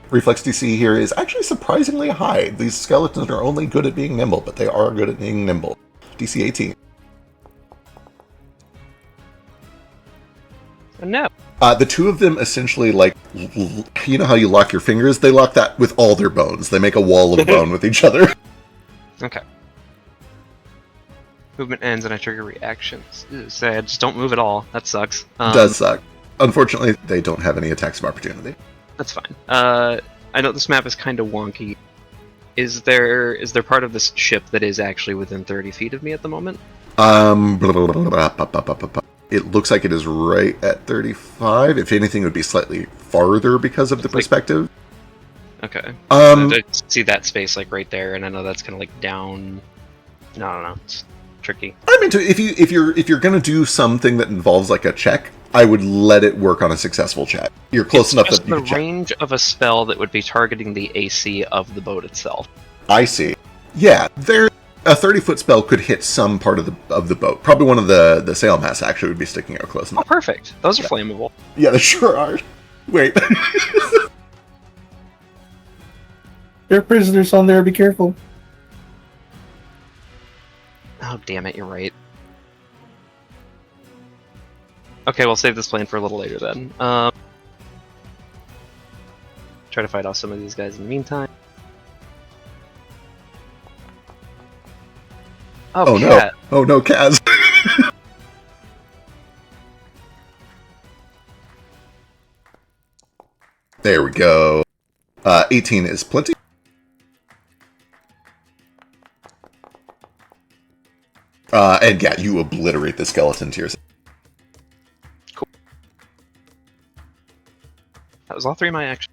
Reflex DC here is actually surprisingly high. These skeletons are only good at being nimble, but they are good at being nimble. DC 18. No. The 2 of them essentially, like, you know how you lock your fingers? They lock that with all their bones. They make a wall of bone with each other. Okay. Movement ends and I trigger reactions. Say I just don't move at all. That sucks. Does suck. Unfortunately, they don't have any attacks of opportunity. That's fine. I know this map is kind of wonky. Is there part of this ship that is actually within 30 feet of me at the moment? It looks like it is right at 35. If anything, it would be slightly farther because of the perspective. Okay. I see that space like right there, and I know that's kind of like down. No, I don't know. It's tricky. I mean, if you're gonna do something that involves like a check, I would let it work on a successful check. You're close enough that you the can check. range of a spell that would be targeting the AC of the boat itself. I see. Yeah, a 30-foot spell could hit some part of the boat. Probably one of the sail masts actually would be sticking out close Oh, enough. perfect. Those are flammable. Yeah, they sure are. Wait. There are prisoners on there, be careful. Oh, damn it, you're right. Okay, we'll save this plan for a little later then. Try to fight off some of these guys in the meantime. Oh Cat. no. Oh no, Kaz. There we go. 18 is plenty. And yeah, you obliterate the skeleton to yourself. Cool. That was all 3 of my actions.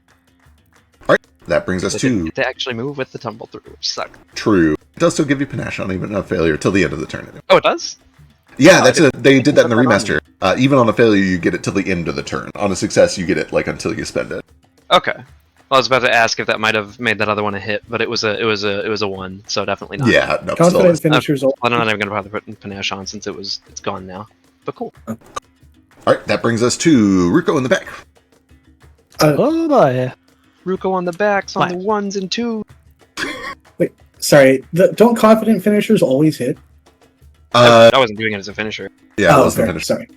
That brings us to To actually move with the tumble through, which sucked. true. It does still give you panache on even a failure till the end of the turn. Oh, it does? Yeah, Oh, that's they did that in the put that on remaster. Even on a failure, you get it till the end of the turn. On a success, you get it like until you spend it. Okay. Well, I was about to ask if that might have made that other one a hit, but it was a 1, so definitely not. Yeah, no, Confident still. finishers. I'm not even gonna bother putting panache on since it's gone now. But cool. All right, that brings us to Ruko in the back. Oh boy. Ruko on the backs, on What? the ones and twos. Sorry, don't confident finishers always hit? Uh, I wasn't doing it as a finisher. yeah, it Oh, wasn't fair, finished. sorry.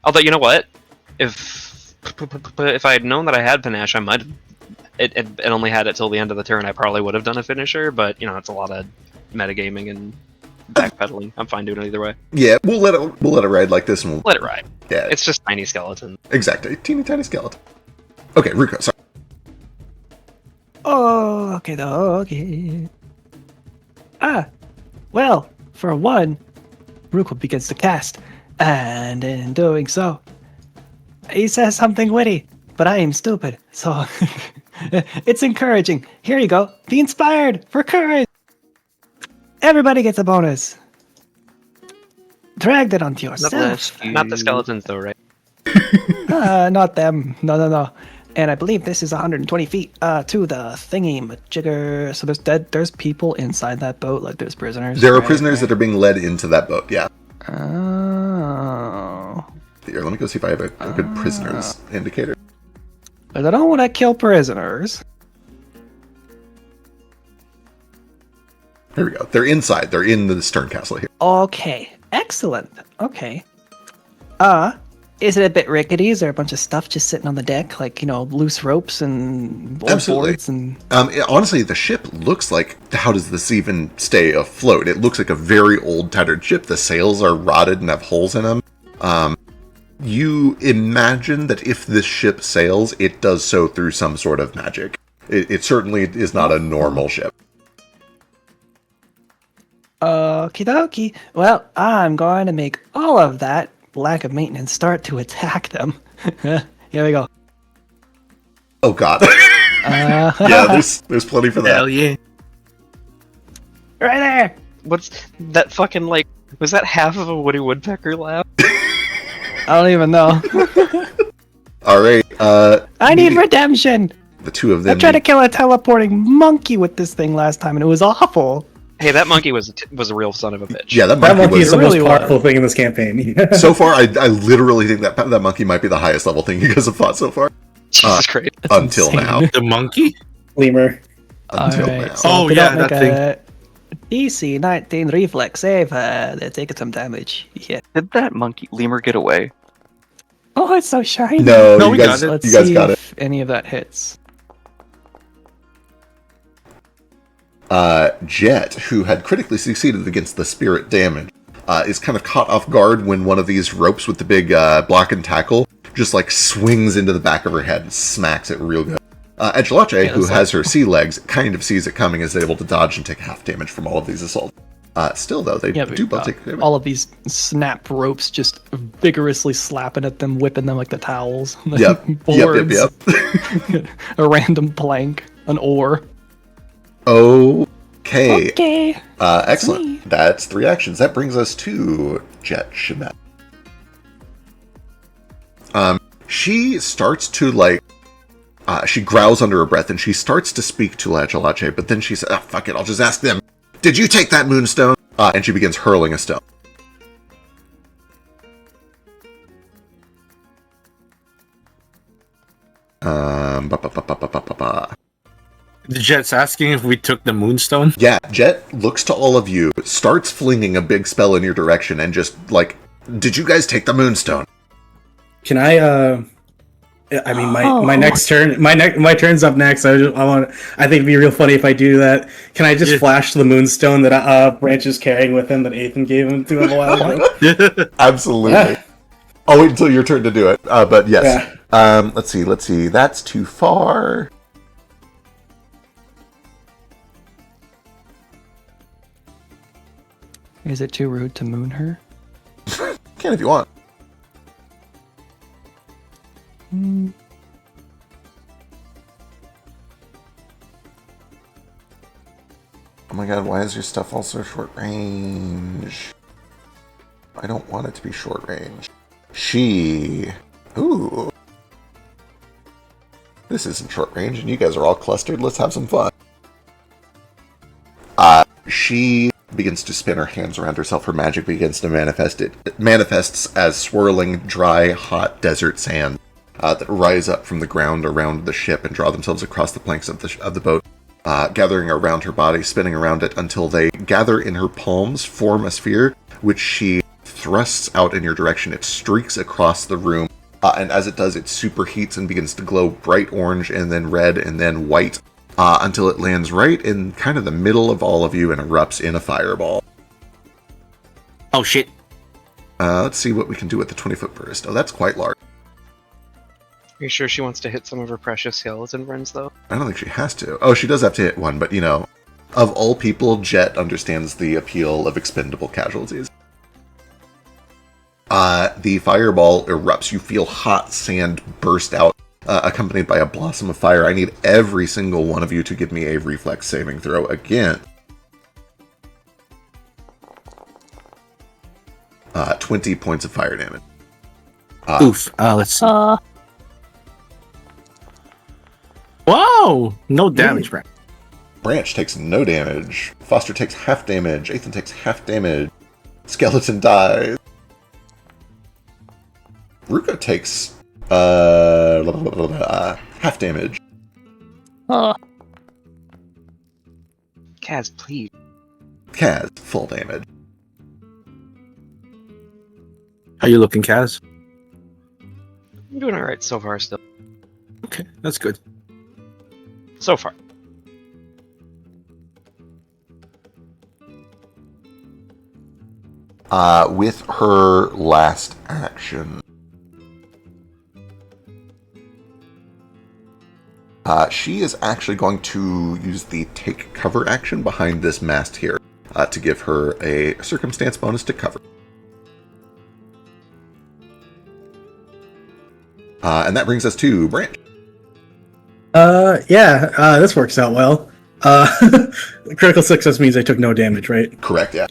Although, you know what? If I had known that I had panache, I might have. It only had it till the end of the turn. I probably would have done a finisher, but you know, it's a lot of metagaming and backpedaling. I'm fine doing it either way. Yeah, we'll let it ride like this, and we'll. Let it ride. Yeah, It's just tiny skeleton. exactly. Teeny tiny skeleton. Okay, Ruko. Sorry. Oh, okay, though, okay. Well, for one, Ruko begins to cast, and in doing so, he says something witty, but I am stupid, so it's encouraging. Here you go. Be inspired for courage. Everybody gets a bonus. Drag that onto yourself. Not the skeletons, though, right? Not them. No. And I believe this is 120 feet to the thingy majigger. So there's people inside that boat, like there's prisoners. There are right? prisoners that are being led into that boat. Yeah. Oh. Here, let me go see if I have a good prisoners indicator. But I don't want to kill prisoners. Here we go. They're inside. They're in the stern castle here. Okay. Excellent. Okay. Is it a bit rickety? Is there a bunch of stuff just sitting on the deck, like, you know, loose ropes and old Absolutely. boards and Honestly, the ship looks like, how does this even stay afloat? It looks like a very old, tattered ship. The sails are rotted and have holes in them. You imagine that if this ship sails, it does so through some sort of magic. It certainly is not a normal ship. Okie dokie. Well, I'm going to make all of that lack of maintenance start to attack them. Here we go. Oh god. Yeah, there's plenty for that. Hell yeah. Right there. What's that fucking, like, was that half of a Woody Woodpecker laugh? I don't even know. Alright, I need redemption. the two of I them. tried to kill a teleporting monkey with this thing last time, and it was awful. Hey, that monkey was a real son of a bitch. Yeah, that That monkey monkey is was. the really most was. powerful thing in this campaign. So far, I literally think that monkey might be the highest level thing you guys have fought so far. Jesus Christ. That's Until insane. now. The monkey? Lemur. Until Alright, now. so Oh, if they yeah, don't make that a DC 19 reflex save, they're taking some damage. Yeah. Did that monkey lemur get away? Oh, it's so shiny. No, No, you we guys, got it. Let's you guys see got it. if any of that hits. Jet, who had critically succeeded against the spirit damage, is kind of caught off guard when one of these ropes with the big block and tackle just like swings into the back of her head and smacks it real good. Echelache, who it's has her sea legs, kind of sees it coming, is able to dodge and take half damage from all of these assaults. Still, though, they Yeah, do but, both take damage. all of these snap ropes just vigorously slapping at them, whipping them like the towels. Like Yep. boards, Yep. a random plank, an oar. Okay. Okay. Excellent. Sweet. That's 3 actions. That brings us to Jet Shemet. She starts to, like, she growls under her breath, and she starts to speak to Echelache, but then she says, fuck it, I'll just ask them, did you take that moonstone? And she begins hurling a stone. The Jet's asking if we took the moonstone. Yeah, Jet looks to all of you, starts flinging a big spell in your direction, and just, like, did you guys take the moonstone? Can I mean, my next turn, my turn's up next. I think it'd be real funny if I do that. Can I just Yeah. flash the moonstone that Branch is carrying with him that Ethan gave him to him a while ago? Absolutely. Yeah. I'll wait until your turn to do it. But yes. Yeah. Let's see. That's too far. Is it too rude to moon her? Can if you want. Hmm. Oh my god, why is your stuff also short range? I don't want it to be short range. Ooh. This isn't short range, and you guys are all clustered. Let's have some fun. She begins to spin her hands around herself. Her magic begins to manifest. It manifests as swirling, dry, hot desert sand that rise up from the ground around the ship and draw themselves across the planks of the boat, gathering around her body, spinning around it until they gather in her palms, form a sphere, which she thrusts out in your direction. It streaks across the room, and as it does, it superheats and begins to glow bright orange and then red and then white, until it lands right in kind of the middle of all of you and erupts in a fireball. Oh shit. Let's see what we can do with the 20-foot burst. Oh, that's quite large. Are you sure she wants to hit some of her precious skeleton friends, though? I don't think she has to. Oh, she does have to hit one, but of all people, Jet understands the appeal of expendable casualties. The fireball erupts. You feel hot sand burst out, accompanied by a blossom of fire. I need every single one of you to give me a reflex saving throw again. 20 points of fire damage. Oof. Let's see. Whoa! No damage, Brad. Branch takes no damage. Foster takes half damage. Ethan takes half damage. Skeleton dies. Ruka takes half damage. Kaz, please. Kaz, full damage. How you looking, Kaz? I'm doing alright so far still. Okay, that's good. So far. With her last action, she is actually going to use the take cover action behind this mast here to give her a circumstance bonus to cover. And that brings us to Branch. This works out well. Critical success means I took no damage, right? Correct, yeah.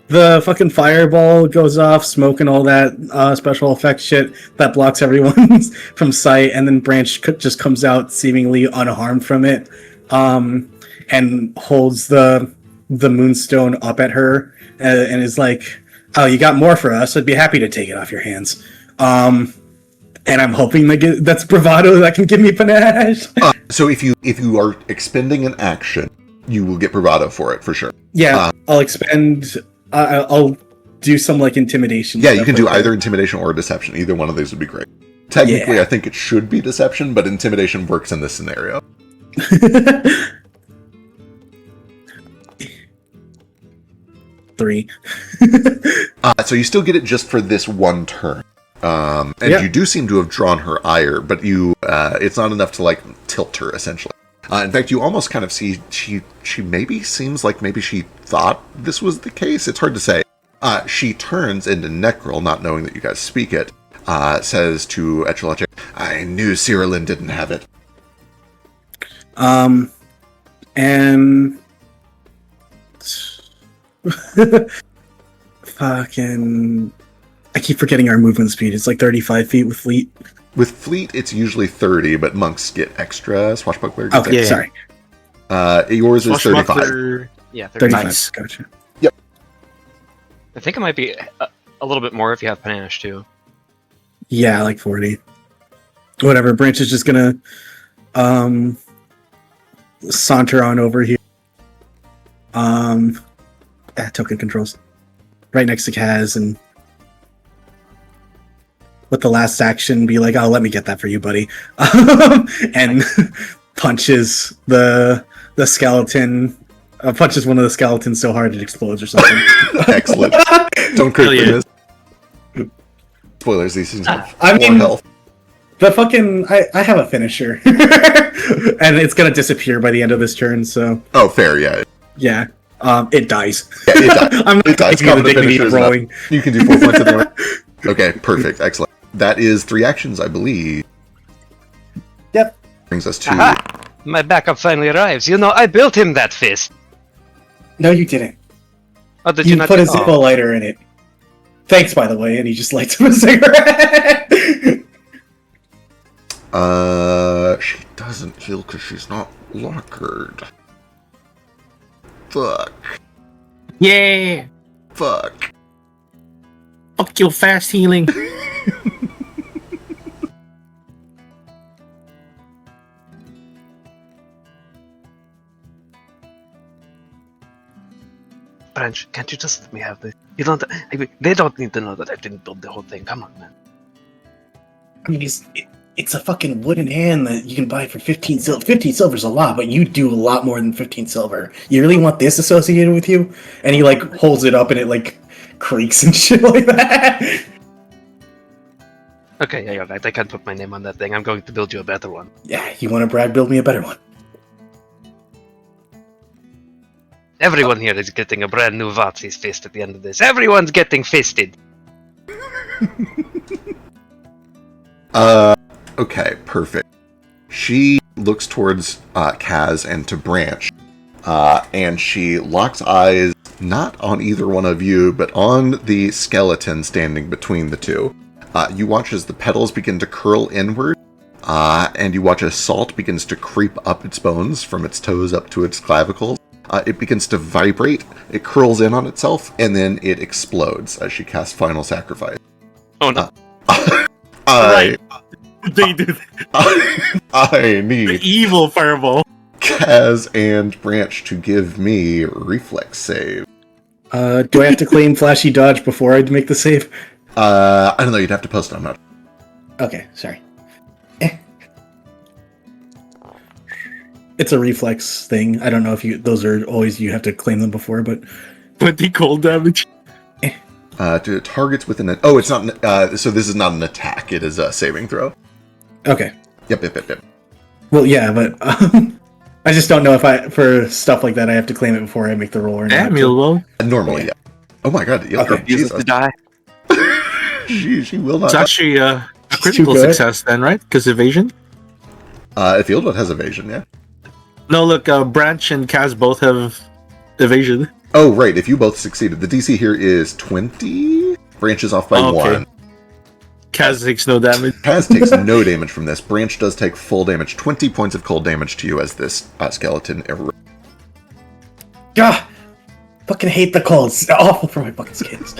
The fucking fireball goes off, smoke and all that special effects shit that blocks everyone from sight, and then Branch just comes out seemingly unharmed from it, and holds the moonstone up at her and is like, "Oh, you got more for us? I'd be happy to take it off your hands." And I'm hoping that's bravado that can give me panache. So if you are expending an action, you will get bravado for it for sure. Yeah, I'll expend. I'll do some like intimidation. Yeah, you can do either intimidation or deception. Either one of these would be great. Technically, yeah. I think it should be deception, but intimidation works in this scenario. 3. So you still get it just for this one turn. You do seem to have drawn her ire, but it's not enough to like tilt her essentially. In fact, you almost kind of see she maybe seems like maybe she thought this was the case. It's hard to say. She turns into Necrol, not knowing that you guys speak it. Says to Echelage, "I knew Cyrillin didn't have it." And fucking, I keep forgetting our movement speed. It's like 35 feet with fleet. With fleet, it's usually 30, but monks get extra. Swashbuckler gets okay, extra. Sorry. Yours is 35. Yeah, 35. Nice. Gotcha. Yep. I think it might be a little bit more if you have panache too. Yeah, like 40. Whatever. Branch is just gonna saunter on over here. Token controls. Right next to Kaz, and with the last action be like, "Oh, let me get that for you, buddy." And punches the skeleton. Punches one of the skeletons so hard it explodes or something. Excellent. Don't critically miss. Spoilers, these things have I mean, health. The fucking... I have a finisher. And it's gonna disappear by the end of this turn, so... Oh, fair, yeah. Yeah. It dies. Yeah, it dies. I'm not taking the dignity of rolling. You can do 4 points of damage. Okay, perfect. Excellent. That is 3 actions, I believe. Yep. Brings us to... Aha! My backup finally arrives. You know, I built him that fist. No, you didn't. Oh, did You not put a get- Zippo lighter in it. Thanks, by the way, and he just lights up a cigarette. She doesn't heal because she's not lockered. Fuck. Yeah. Fuck. Fuck your fast healing. Branch, can't you just let me have this? You don't. They don't need to know that I didn't build the whole thing. Come on, man. I mean, it's a fucking wooden hand that you can buy for 15 silver. 15 silver's a lot, but you do a lot more than 15 silver. You really want this associated with you? And he, like, holds it up and it, like, creaks and shit like that. Okay, yeah, you're right. I can't put my name on that thing. I'm going to build you a better one. Yeah, you want to brag? Build me a better one. Everyone here is getting a brand new Vatsi's fist at the end of this. Everyone's getting fisted. Okay, perfect. She looks towards Kaz and to Branch, and she locks eyes not on either one of you, but on the skeleton standing between the two. You watch as the petals begin to curl inward, and you watch as salt begins to creep up its bones from its toes up to its clavicles. It begins to vibrate, it curls in on itself, and then it explodes as she casts Final Sacrifice. Oh no. They do that. I The need evil fireball. Kaz and Branch to give me reflex save. Do I have to claim flashy dodge before I make the save? I don't know, you'd have to post it, I'm not. Okay, sorry. It's a reflex thing. I don't know if those are always you have to claim them before, but 20 cold damage. To targets within an... Oh, it's not... so this is not an attack, it is a saving throw. okay. Yep. Well, yeah, but I just don't know if for stuff like that I have to claim it before I make the roll or not. Damn, you will. Normally, yeah. Oh my god, yeah, Okay. Uses to die. she will not... It's actually a It's critical too good. success then, right? Because evasion? Fieldwood has evasion, yeah. No, look, Branch and Kaz both have evasion. Oh, right, if you both succeeded. The DC here is 20? Branch is off by Oh, okay. 1. Kaz takes no damage. Kaz takes no damage from this. Branch does take full damage. 20 points of cold damage to you as this skeleton erupts. God, fucking hate the cold. It's awful for my fucking skins.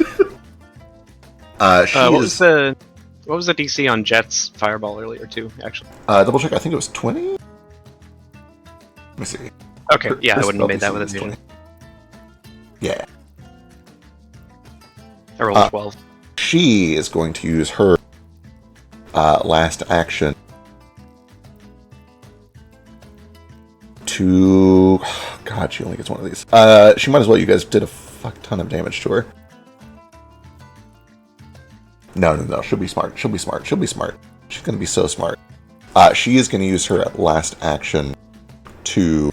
What was the DC on Jet's fireball earlier too? Actually. Double check, I think it was 20? Let me see. Okay, yeah, I wouldn't have made that with This evasion. Yeah. I rolled 12. She is going to use her last action to... God, she only gets one of these. She might as well. You guys did a fuck ton of damage to her. No. She'll be smart. She's going to be so smart. She is going to use her last action to...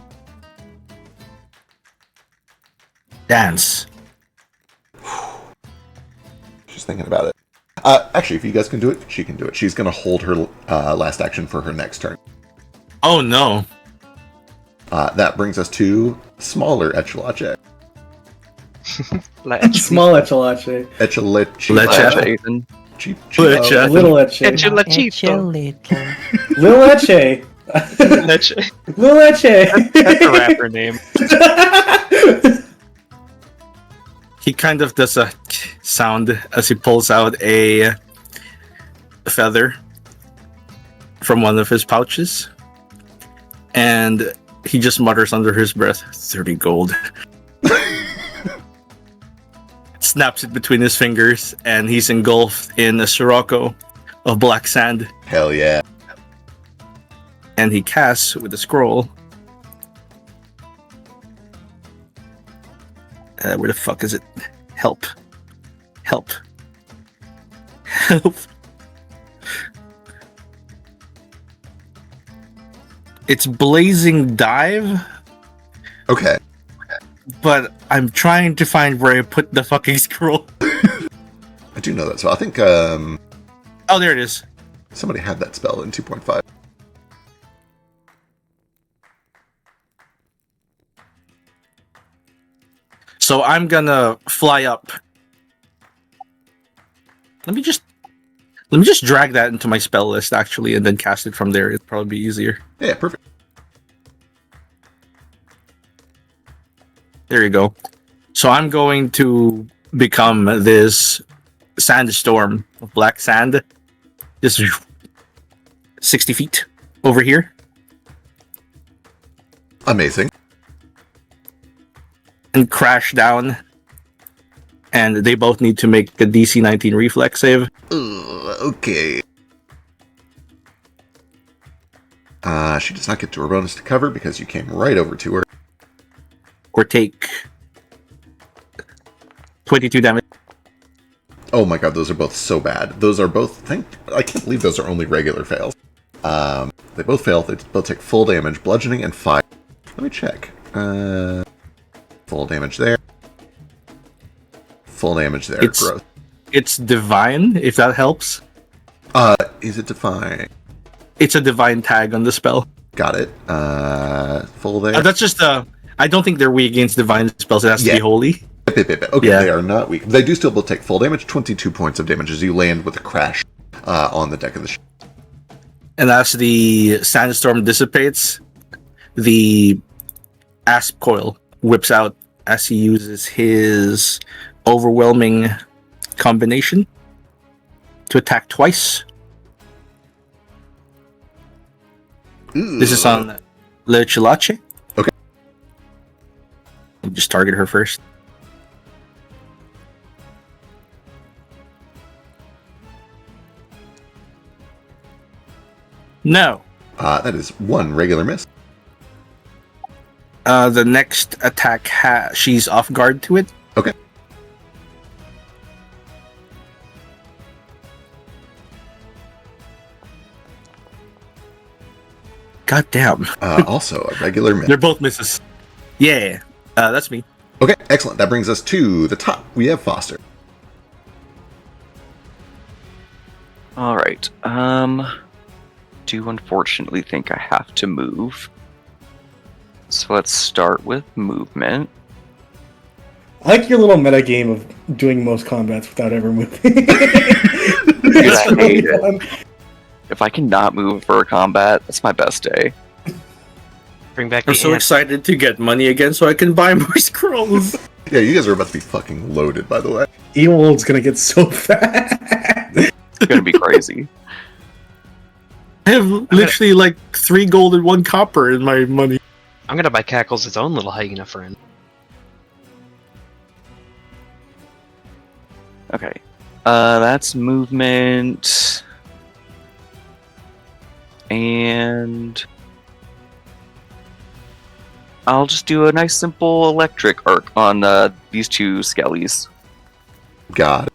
Dance. She's thinking about it. Actually, if you guys can do it, she can do it. She's going to hold her last action for her next turn. Oh no. That brings us to smaller Echelache. Small Echelache. Leche. Ethan. Leche. Little Eche. Echilachito. Little Eche. Leche. Little Eche. That's a rapper name. He kind of does a sound as he pulls out a feather from one of his pouches. And he just mutters under his breath, 30 gold. Snaps it between his fingers, and he's engulfed in a sirocco of black sand. Hell yeah. And he casts with a scroll. Where the fuck is it? Help. It's Blazing Dive, Okay. but I'm trying to find where I put the fucking scroll. I do know that. So I think Oh, there it is. somebody had that spell in 2.5. So I'm gonna fly up. Let me just drag that into my spell list actually, and then cast it from there. It'd probably be easier. Yeah, perfect. There you go. So I'm going to become this sandstorm of black sand. Just 60 feet over here. Amazing. And crash down and they both need to make a DC 19 reflex save. Okay. She does not get to her bonus to cover because you came right over to her. Or take 22 damage. Oh my god, those are both so bad. Those are both... I can't believe those are only regular fails. They both fail. They both take full damage, bludgeoning, and fire. Let me check. Full damage there. Full damage there. Growth. It's divine, if that helps. Is it divine? It's a divine tag on the spell. Got it. Full there. That's just I don't think they're weak against divine spells. It has to be holy. Okay, they are not weak. They do still both take full damage, 22 points of damage as you land with a crash on the deck of the ship. And as the sandstorm dissipates, the asp coil whips out as he uses his overwhelming combination to attack twice. Ooh. This is on Le Chilache. Okay. Just target her first. No. That is one regular miss. The next attack, she's off guard to it. Okay. God damn. Also a regular miss. They're both misses. Yeah. That's me. Okay, excellent. That brings us to the top. We have Foster. All right. Do unfortunately think I have to move. So let's start with movement. I like your little meta game of doing most combats without ever moving. Dude, It's I really hate it. fun. If I can not move for a combat, that's my best day. Bring back I'm the so ant. excited to get money again so I can buy more scrolls. Yeah, you guys are about to be fucking loaded, by the way. Ewold's gonna get so fat. It's gonna be crazy. I have literally like 3 gold and 1 copper in my money. I'm gonna buy Cackles its own little hyena friend. Okay. That's movement. And I'll just do a nice simple electric arc on these 2 skellies. God.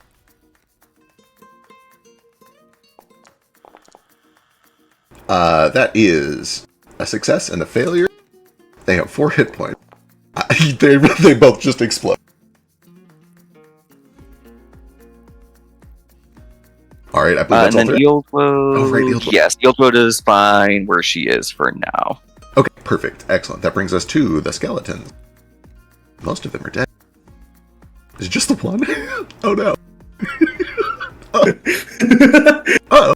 That is a success and a failure. They have 4 hit points. They both just explode. All right, I believe that's all And then 3. Eeldwoe. Oh, right, Eeldwoe. Yes, Eeldwoe is fine where she is for now. Okay, perfect. Excellent. That brings us to the skeletons. Most of them are dead. Is it just the one? Oh no. Oh.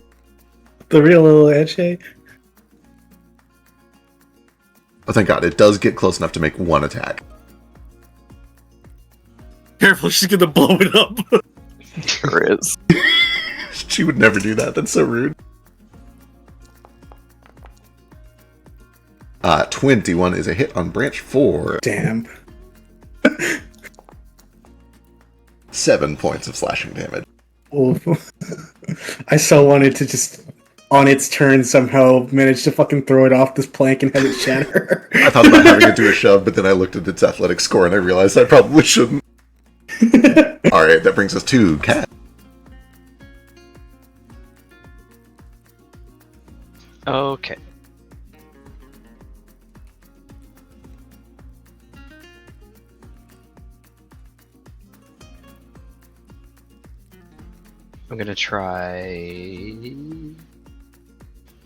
The real little handshake. Oh, thank God. It does get close enough to make 1 attack. Careful, she's gonna blow it up. Sure is. She would never do that. That's so rude. 21 is a hit on branch 4. Damn. 7 points of slashing damage. Oh. I so wanted to just, on its turn, somehow manage to fucking throw it off this plank and have it shatter. I thought about having it do a shove, but then I looked at its athletic score and I realized I probably shouldn't. Alright, that brings us to Cat. Okay. I'm gonna try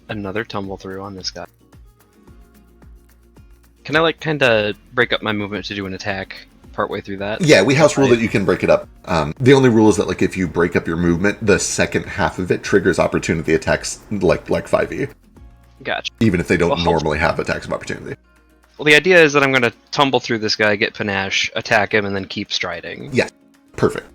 another tumble through on this guy. Can I like kind of break up my movement to do an attack partway through that? Yeah, we house rule that you can break it up. The only rule is that like if you break up your movement, the second half of it triggers opportunity attacks like 5e. Gotcha. Even if they don't Well, normally have attacks of opportunity. Well, the idea is that I'm gonna tumble through this guy, get panache, attack him, and then keep striding. Yeah, perfect.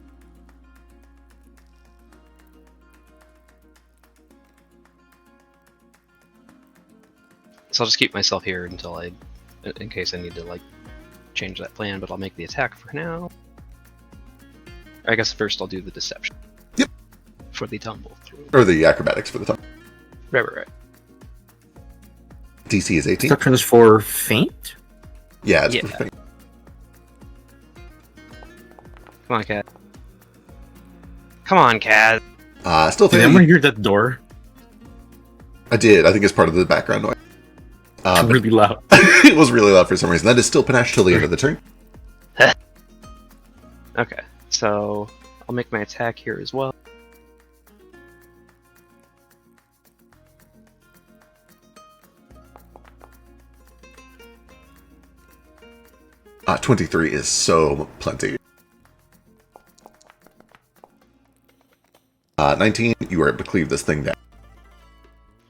So I'll just keep myself here until in case I need to like change that plan, but I'll make the attack for now. I guess first I'll do the deception. Yep. For the tumble through. Or the acrobatics for the top. Right. DC is 18. Deception is for faint? Yeah, it's Yeah. for faint. Come on, Cat. Come on, Cat. Still Did faint. anyone hear that door? I did. I think it's part of the background noise. It's really loud. It was really loud for some reason. That is still panache till the end of the turn. Okay, so I'll make my attack here as well. Uh, 23 is so plenty. 19, you are able to cleave this thing down.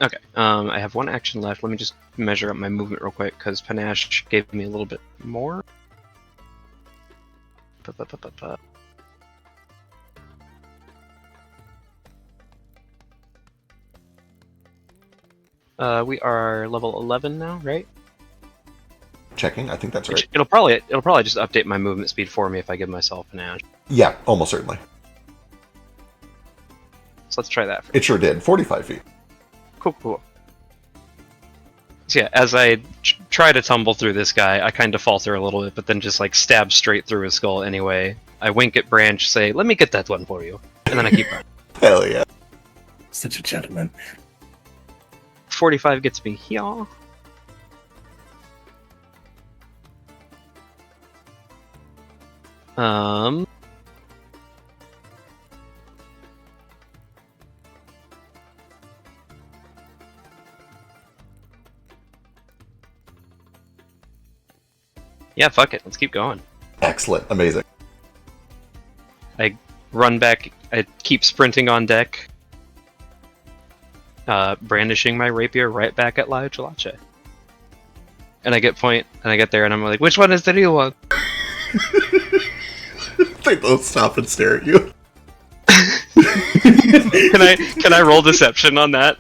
Okay, I have one action left. Let me just measure up my movement real quick, because Panache gave me a little bit more. We are level 11 now, right? Checking, I think that's right. It'll probably just update my movement speed for me if I give myself Panache. Yeah, almost certainly. So let's try that. It sure did. 45 feet. Cool. So yeah, as I try to tumble through this guy, I kind of falter a little bit, but then just like stab straight through his skull anyway. I wink at Branch, say, "Let me get that one for you," and then I keep running. Hell yeah. Such a gentleman. 45 gets me here. Yeah, fuck it. Let's keep going. Excellent. Amazing. I run back. I keep sprinting on deck, brandishing my rapier right back at La Chalache. And I get there, and I'm like, "Which one is the real one?" They both stop and stare at you. Can I roll deception on that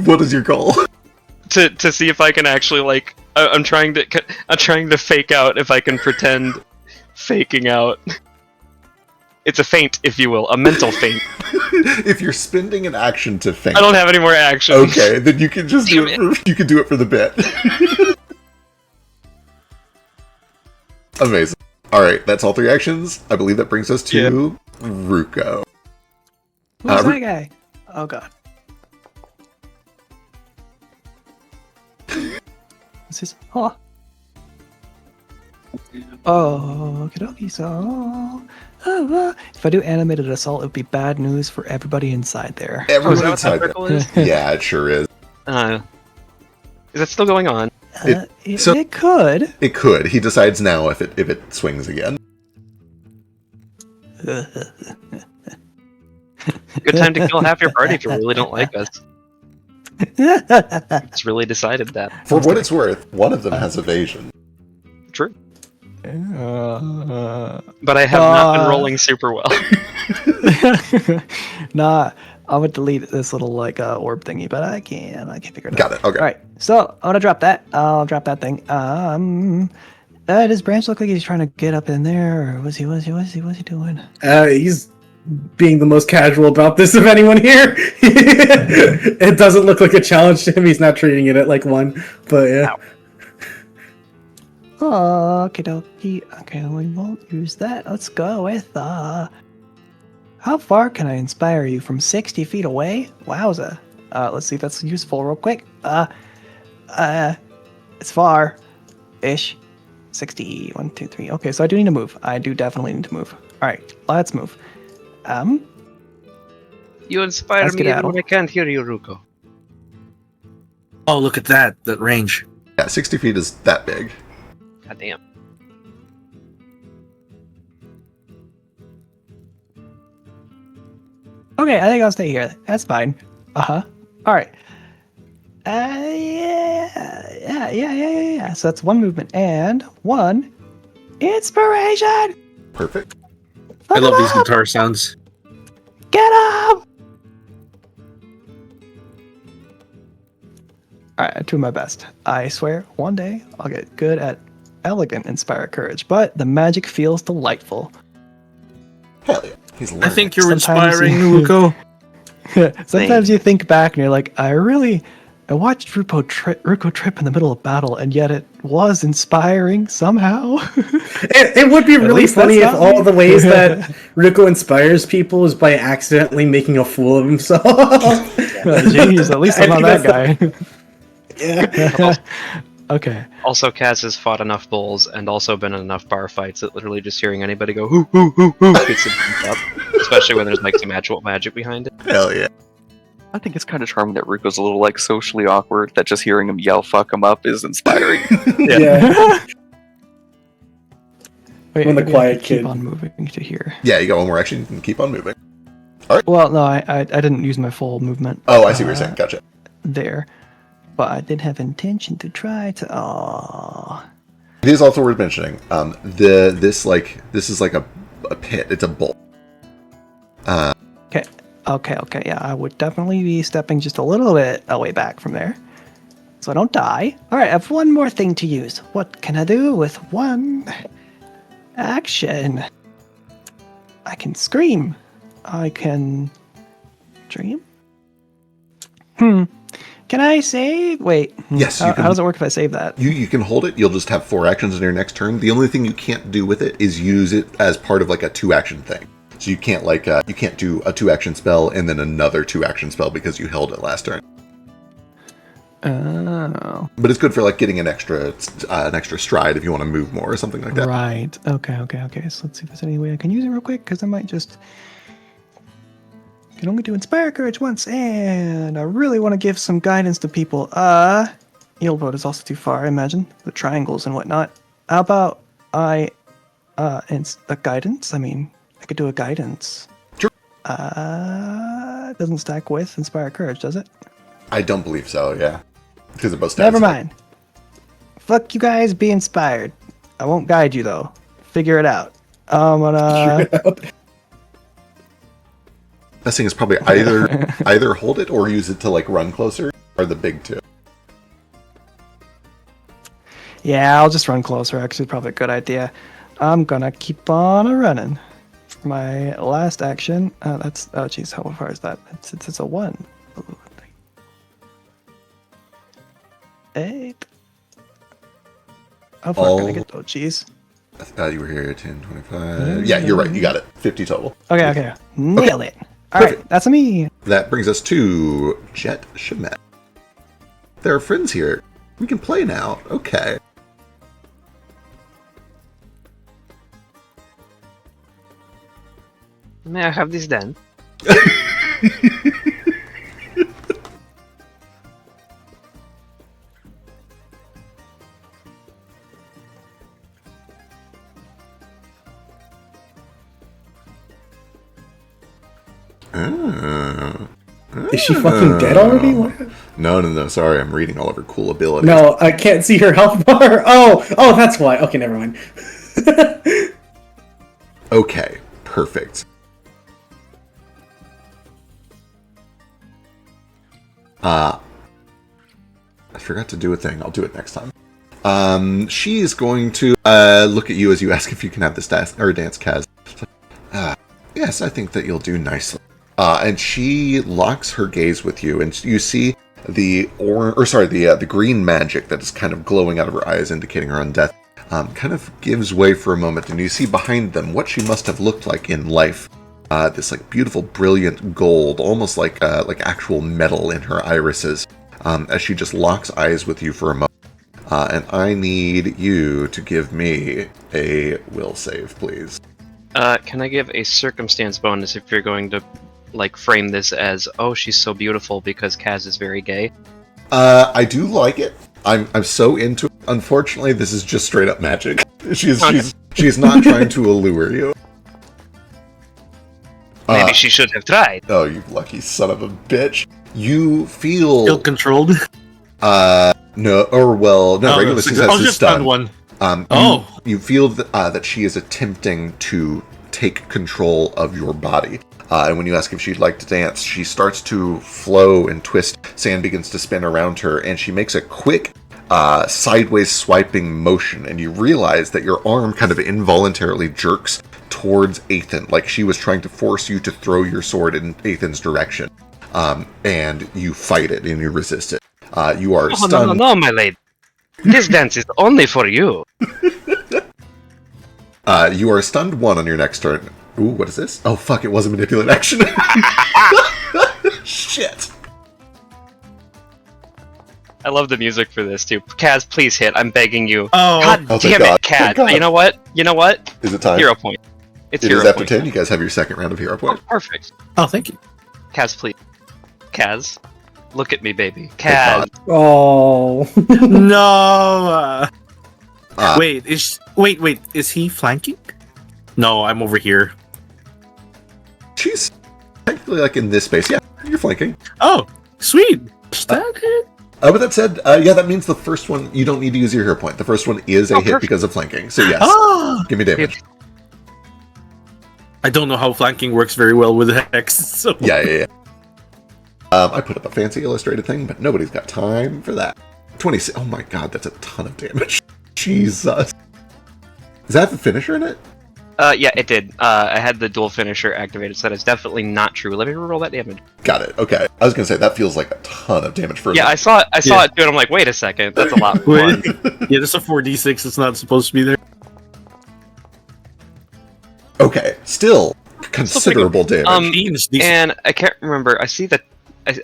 What is your goal? to see if I can actually like? I'm trying to fake out if I can pretend faking out. It's a feint, if you will, a mental feint. If you're spending an action to feint. I don't have any more actions. Okay, then you can just do it. You can do it for the bit. Amazing. All right, that's all 3 actions. I believe that brings us to Ruko. Who's that guy? Oh god. What's this? Oh. Oh, okie dokie, so... if I do animated assault, it would be bad news for everybody inside there. Everyone Is that what inside that circle is? Yeah, it sure is. Is that still going on? It could. It could. He decides now if it swings again. Good time to kill half your party if you really don't like us. It's really decided that. For what it's worth, one of them has evasion. True. But I have not been rolling super well. Nah, I would delete this little like orb thingy, but I can't figure it out. Got it. Okay. All right, so I'm gonna drop that. I'll drop that thing. Does Branch look like he's trying to get up in there, or what's he doing? He's being the most casual about this of anyone here. It doesn't look like a challenge to him. He's not treating it like one, but yeah. Okie dokie. Okay, we won't use that. Let's go with how far can I inspire you? From 60 feet away? Wowza. Let's see if that's useful real quick. It's far-ish. 60, 1, 2, 3. Okay, so I do need to move. I do definitely need to move. Alright, let's move. You inspire me even when I can't hear you, Ruko. Oh, look at that range. Yeah, 60 feet is that big. God damn. Okay, I think I'll stay here. That's fine. Alright. Yeah. So that's 1 movement and 1 inspiration! Perfect. I love these guitar sounds. Get up! Alright, I do my best. I swear, one day I'll get good at elegant inspire courage, but the magic feels delightful. Hell yeah. He's learning. I think you're Sometimes inspiring, you- Ruko. Sometimes you think back and you're like, I watched Ruko trip in the middle of battle, and yet it was inspiring somehow. It would be really least funny if that's not all me. the ways that Ruko inspires people is by accidentally making a fool of himself. Jeez, at least I'm I not think that guy. Yeah. Okay. Also, Kaz has fought enough bulls and also been in enough bar fights that literally just hearing anybody go hoo hoo hoo hoo gets him pumped up. Especially when there's like some actual magic behind it. Hell yeah. I think it's kind of charming that Ruko's a little like socially awkward. That just hearing him yell "fuck him up" is inspiring. Yeah. Wait, When the maybe I quiet could keep kid- on moving to here. Yeah, you got one more action. You can keep on moving. Well, no, I didn't use my full movement. Oh, I see what you're saying. Gotcha. There, but I did have intention to try to. Oh, It is also worth mentioning. This is like a pit. It's a bowl. okay. Yeah, I would definitely be stepping just a little bit away back from there, so I don't die. All right, I have one more thing to use. What can I do with one action? I can scream. I can dream. Can I save? Wait. Yes, you How can. does it work if I save that? You can hold it. You'll just have 4 actions in your next turn. The only thing you can't do with it is use it as part of like a 2-action thing. So you can't you can't do a 2-action spell and then another 2-action spell because you held it last turn. Oh. But it's good for like getting an extra stride if you want to move more or something like that. Right. Okay. So let's see if there's any way I can use it real quick, because I might just can only do Inspire Courage once, and I really want to give some guidance to people. Heal Vote is also too far, I imagine. The triangles and whatnot. How about a guidance? I mean, I could do a guidance. Sure. It doesn't stack with Inspire Courage, does it? I don't believe so, yeah. Because it both stats. Never mind. Fuck you guys, be inspired. I won't guide you though. Figure it out. I'm gonna. Best thing is probably either hold it or use it to like run closer are the big two. Yeah, I'll just run closer. Actually, probably a good idea. I'm gonna keep on running. For my last action, that's geez, how far is that? It's a 1. 8. How far can I get though? Jeez. You were here 10, 25. Yeah, you're right. You got it. 50 total. Okay. Nail it. All right, that's me. That brings us to Jet Shemet. There are friends here. We can play now. Okay. May I have this then? Is she fucking dead already? What? No. Sorry, I'm reading all of her cool abilities. No, I can't see her health bar. Oh, that's why. Okay, never mind. Okay, perfect. I forgot to do a thing. I'll do it next time. She is going to look at you as you ask if you can have this dance, Kaz. Yes, I think that you'll do nicely. And she locks her gaze with you, and you see the green magic that is kind of glowing out of her eyes, indicating her undeath. Kind of gives way for a moment, and you see behind them what she must have looked like in life. This like beautiful, brilliant gold, almost like actual metal in her irises, as she just locks eyes with you for a moment. And I need you to give me a will save, please. Can I give a circumstance bonus if you're going to like frame this as, oh, she's so beautiful because Kaz is very gay? I do like it. I'm so into it. Unfortunately, this is just straight up magic. She's not trying to allure you. Maybe she should have tried. Oh, you lucky son of a bitch. You feel Ill-controlled? no, or well, no, regular success is just stunned. one. You feel that she is attempting to take control of your body. And when you ask if she'd like to dance, she starts to flow and twist. Sand begins to spin around her, and she makes a quick sideways swiping motion, and you realize that your arm kind of involuntarily jerks towards Ethan, like she was trying to force you to throw your sword in Ethan's direction. And you fight it and you resist it. You are stunned. No, my lady. This dance is only for you. You are stunned 1 on your next turn. Ooh, what is this? Oh, fuck, it was a manipulate action. Shit. I love the music for this, too. Kaz, please hit. I'm begging you. Oh. God Oh, damn thank it, Kaz. God. You know what? Is it time? Hero point. It's It hero is after point. 10. You guys have your second round of hero Oh, point. perfect. Oh, thank you. Kaz, please. Kaz, look at me, baby. Thank Kaz. God. Oh. No. Uh, Wait, is he flanking? No, I'm over here. She's technically like in this space. Yeah, you're flanking. Oh, sweet. Is that it? With that said, yeah, that means the first one, you don't need to use your hero point. The first one is a hit Perfect. because of flanking. So yes, Ah, give me damage. I don't know how flanking works very well with Hex. So. Yeah. I put up a fancy illustrated thing, but nobody's got time for that. 26. Oh my god, that's a ton of damage. Jesus. Does that have the finisher in it? Yeah, it did. I had the dual finisher activated, so that is definitely not true. Let me roll that damage. Got it. Okay. I was gonna say that feels like a ton of damage for Yeah, I saw it. I saw it too, and I'm like, wait a second, that's a lot more. Wait. Yeah, there's a 4d6. It's not supposed to be there. Okay. Still considerable damage. Seems decent. And I can't remember. I see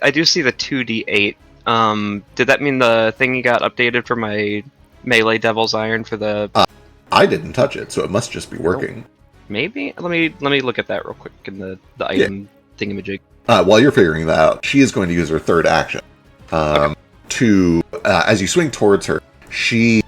I do see the 2d8. Did that mean the thingy got updated for my melee Devil's Iron for the? I didn't touch it, so it must just be working. Maybe. Let me look at that real quick in the item thingamajig. While you're figuring that out, she is going to use her third action to, as you swing towards her, you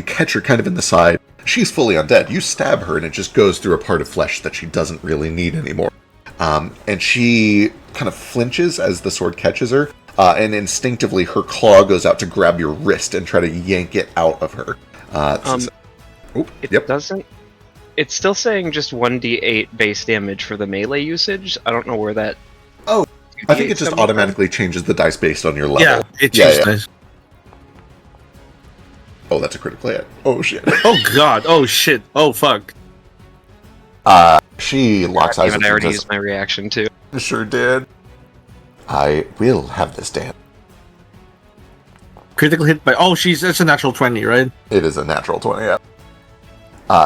catch her kind of in the side. She's fully undead. You stab her, and it just goes through a part of flesh that she doesn't really need anymore. And she kind of flinches as the sword catches her, and instinctively her claw goes out to grab your wrist and try to yank it out of her. It doesn't. It's still saying just 1d8 base damage for the melee usage. I don't know where that. Oh, I think it 2d8's just coming automatically changes the dice based on your level. Yeah, it changed. Nice. Oh, that's a critical hit. Oh, shit. Oh god. Oh shit. Oh fuck. She locks eyes with I you already and used my reaction too. says, sure did. I will have this dance. Critical hit by. Oh, it's a natural 20, right? It is a natural 20, yeah.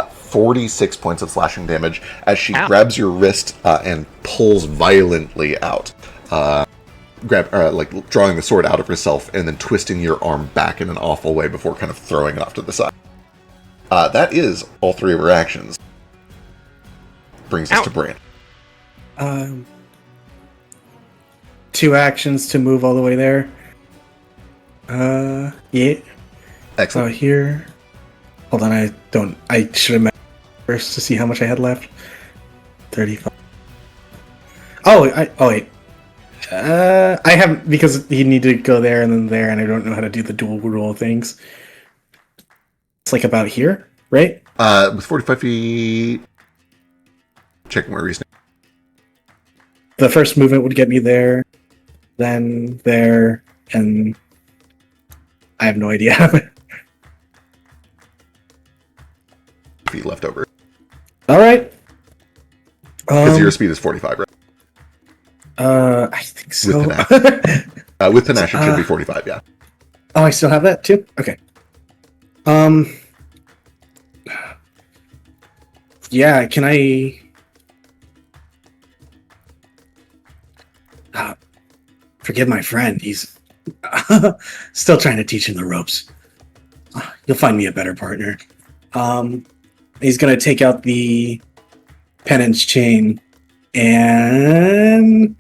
46 points of slashing damage as she Ow. grabs your wrist and pulls violently out. Like drawing the sword out of herself and then twisting your arm back in an awful way before kind of throwing it off to the side. That is all 3 of her actions. Brings us Ow. to Brand. 2 actions to move all the way there. Yeah. So Excellent. here. Hold on, I should have met first to see how much I had left. 35. Wait. I have, because you need to go there and then there, and I don't know how to do the dual rule things. It's like about here, right? With 45 feet... Checking where he's... The first movement would get me there, then there, and I have no idea. feet left over. All right. Because your speed is 45, right? I think so. With panache, it should be 45, yeah. Oh, I still have that too? Okay. Yeah, can I... forgive my friend. He's still trying to teach him the ropes. You'll find me a better partner. He's going to take out the penance chain and...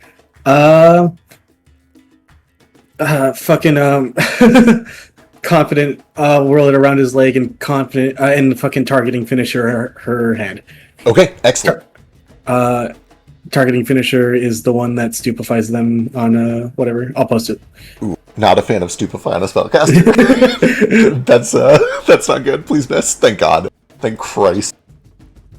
confident whirl it around his leg and confident and fucking targeting finisher her head. Okay, excellent. Targeting finisher is the one that stupefies them on whatever. I'll post it. Ooh, not a fan of stupefy on a spellcaster. That's not good. Please miss. Thank God. Thank Christ.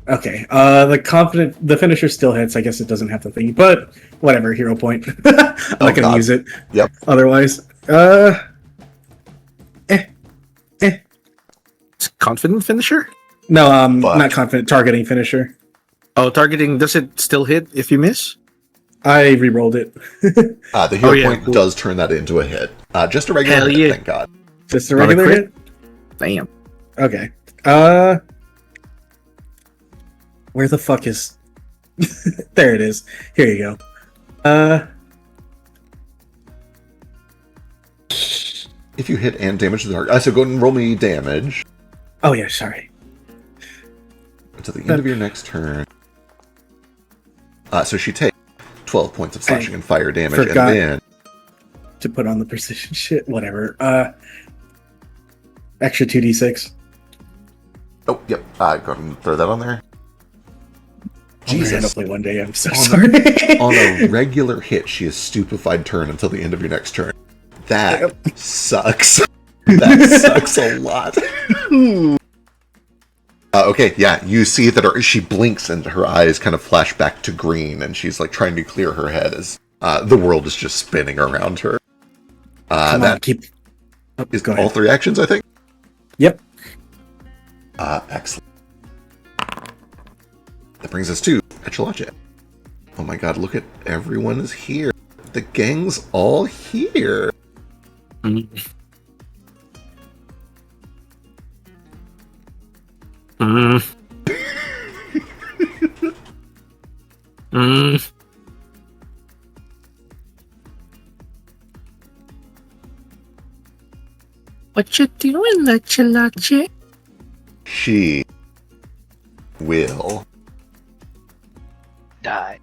Okay. The finisher still hits. I guess it doesn't have the thing, but whatever. Hero point. I'm not gonna God. use it. Yep. Otherwise, confident finisher? No, Fuck. not confident. Targeting finisher. Oh, targeting, does it still hit if you miss? I re-rolled it. The hero yeah, point cool. does turn that into a hit. Just a regular Hell hit, yeah. thank God. Just a Not a regular crit? hit? Damn. Okay. Where the fuck is... There it is. Here you go. If you hit and damage the target... so go ahead and roll me damage Oh yeah, sorry. until the end of your next turn. So she takes 12 points of slashing and fire damage, forgot. and then... To put on the precision shit, whatever. Extra 2d6. Oh, yep. Go ahead and throw that on there. Jesus. Randomly one day, I'm so On sorry. On a regular hit, she is stupefied turn until the end of your next turn. That sucks. That sucks a lot. Okay, yeah, you see that she blinks and her eyes kind of flash back to green, and she's like trying to clear her head as the world is just spinning around her. Come on, keep... Oh, Is go ahead. all 3 actions, I think? Yep. Excellent. That brings us to Echelache. Oh my god, look at everyone is here. The gang's all here. Mm. Mm. Mm. What you doing, Echelache? She will Die.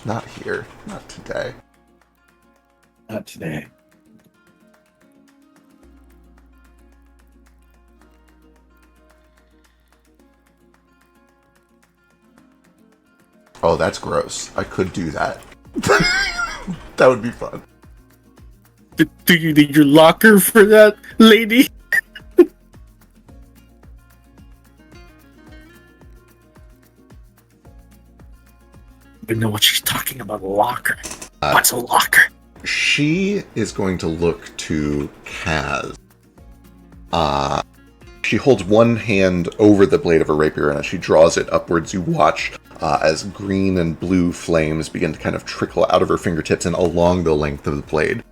not here, not today. Not today. Oh, that's gross. I could do that. That would be fun. Do you need your locker for that, lady? I know what she's talking about. A locker. What's a locker? She is going to look to Kaz. She holds one hand over the blade of her rapier, and as she draws it upwards, you watch as green and blue flames begin to kind of trickle out of her fingertips and along the length of the blade.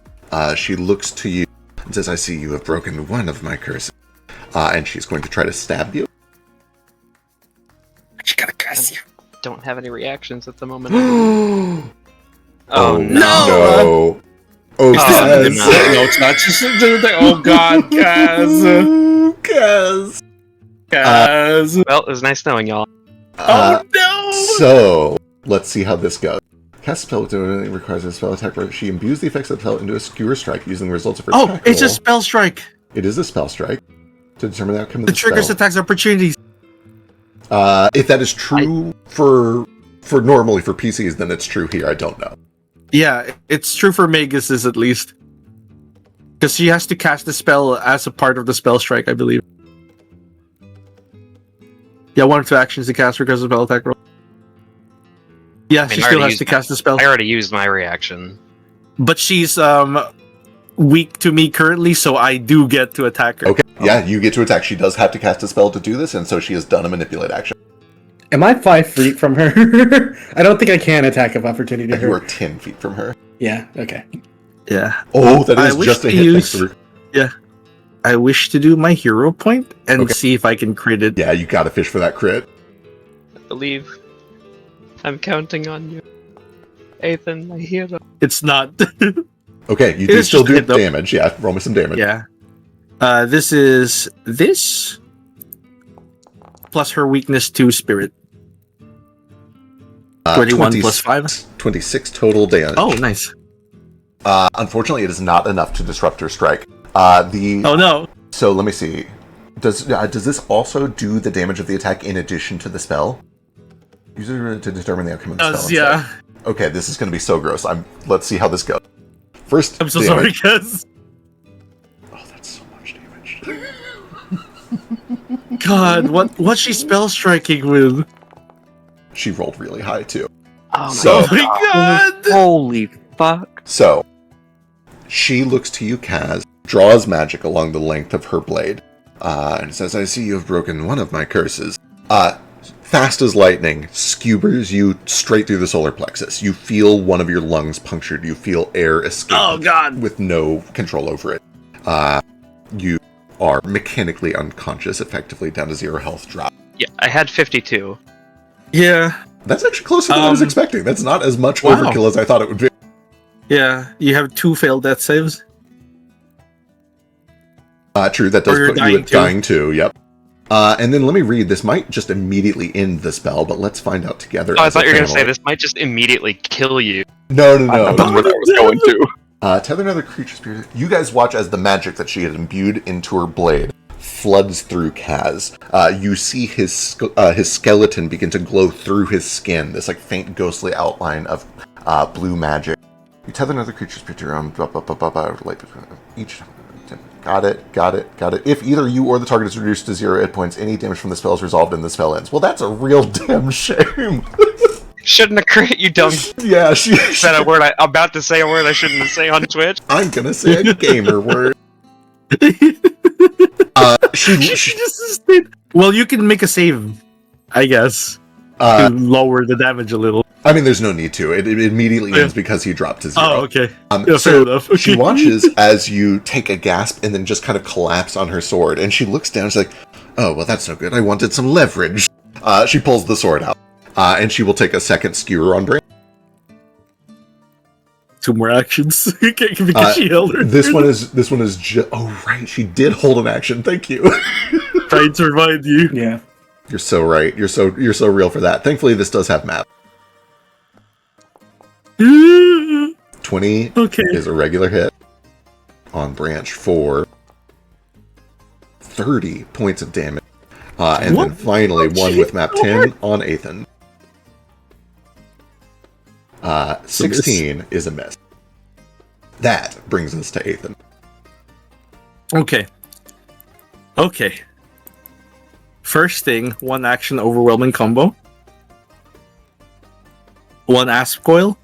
She looks to you and says, I see you have broken one of my curses. And she's going to try to stab you. She gotta curse you. Don't have any reactions at the moment. Oh, Oh, no. Oh, Kaz. No, it's not just oh god, Kaz. Kaz. Kaz. Well, it was nice knowing y'all. Oh no! So, let's see how this goes. Cast spell requires a spell attack where she imbues the effects of the spell into a skewer strike using the results of her attack It's a roll. spell strike. It is a spell strike to determine the outcome of The the triggers spell. attacks opportunities. If that is true for normally for PCs, then it's true here. I don't know. Yeah, it's true for Maguses at least. Because she has to cast the spell as a part of the spell strike, I believe. Yeah, 1 or 2 actions to cast requires a spell attack roll. Yeah, I mean, she I still already has to used cast the spell. I already used my reaction. But she's weak to me currently, so I do get to attack her. Okay, yeah, you get to attack. She does have to cast a spell to do this, and so she has done a manipulate action. Am I 5 feet from her? I don't think I can attack of opportunity to You are her. 10 feet from her. Yeah, okay. Yeah. Oh, that I is wish just a to hit. use- Thanks to I wish to do my hero point and Okay. see if I can crit it. yeah, you gotta fish for that crit. I believe. I'm counting on you. Ethan, my hero. It's not. Okay, you It do is still just a do hit, though. damage. Yeah, roll me some damage. Yeah. This is this plus her weakness to spirit. 21 plus 5. 26 total damage. Oh, nice. Unfortunately, it is not enough to disrupt her strike. Oh no. So let me see. Does this also do the damage of the attack in addition to the spell? Use it to determine the outcome of the spell. Yeah. instead. Okay, this is going to be so gross. Let's see how this goes. First, I'm so sorry, damage. guys. Oh, that's so much damage. God, what's she spell striking with? She rolled really high too. Oh my So- Oh my god! Holy fuck. So, she looks to you, Kaz, draws magic along the length of her blade, And it says, I see you have broken one of my curses. Fast as lightning, skewers you straight through the solar plexus. You feel one of your lungs punctured. You feel air escape. Oh, God. With no control over it. You are mechanically unconscious, effectively down to 0 health drop. Yeah, I had 52. Yeah. That's actually closer than I was expecting. That's not as much Wow. overkill as I thought it would be. Yeah. You have 2 failed death saves. True, that does Or you're put you at dying dying too, yep. And then let me read, this might just immediately end the spell, but let's find out together. Oh, I as a thought you were going to say family. this might just immediately kill you. No. That's where that was going to. Tether another creature spirit. You guys watch as the magic that she had imbued into her blade floods through Kaz. You see his skeleton begin to glow through his skin, this like faint ghostly outline of blue magic. You tether another creature spirit to your own. Each. Got it. If either you or the target is reduced to 0 hit points, any damage from the spell is resolved and the spell ends. Well, that's a real damn shame. Shouldn't have crit, you dumb. Yeah, she Said a word. I'm about to say a word I shouldn't say on Twitch. I'm gonna say a gamer word. She just well, you can make a save, I guess, to lower the damage a little. I mean, there's no need to. It immediately ends because he dropped to 0. Oh, okay. Yeah, fair enough. Okay. She watches as you take a gasp and then just kind of collapse on her sword, and she looks down. She's like, "Oh, well, that's no good. I wanted some leverage." She pulls the sword out, and she will take a second skewer on Brand. 2 more actions because she held her. This one is just. Oh, right. She did hold an action. Thank you. Trying to remind you. Yeah. You're so right. You're so real for that. Thankfully, this does have map. 20 is a regular hit on Branch for 30 points of damage. And then finally, one with map 10 on Athan. 16 is a miss. That brings us to Athan. Okay. First thing, 1 action overwhelming combo. 1 asp coil.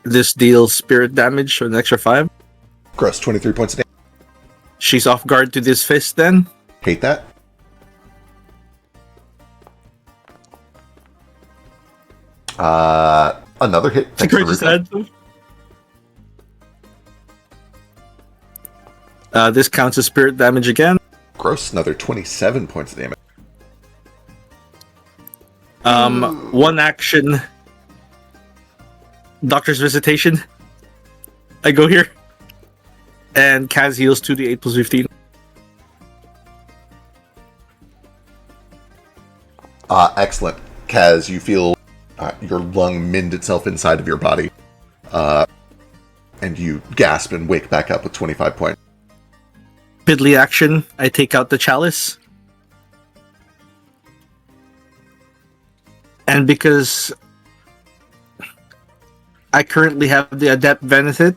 This deals spirit damage, so an extra 5. Gross, 23 points of damage. She's off guard to this fist then. Hate that. Another hit. Thanks for recall. This counts as spirit damage again. Gross, another 27 points of damage. 1 action. Doctor's Visitation. I go here. And Kaz heals 2d8 plus 15. Excellent. Kaz, you feel your lung mend itself inside of your body. And you gasp and wake back up with 25 points. Piddly action. I take out the chalice. And because I currently have the Adept benefit,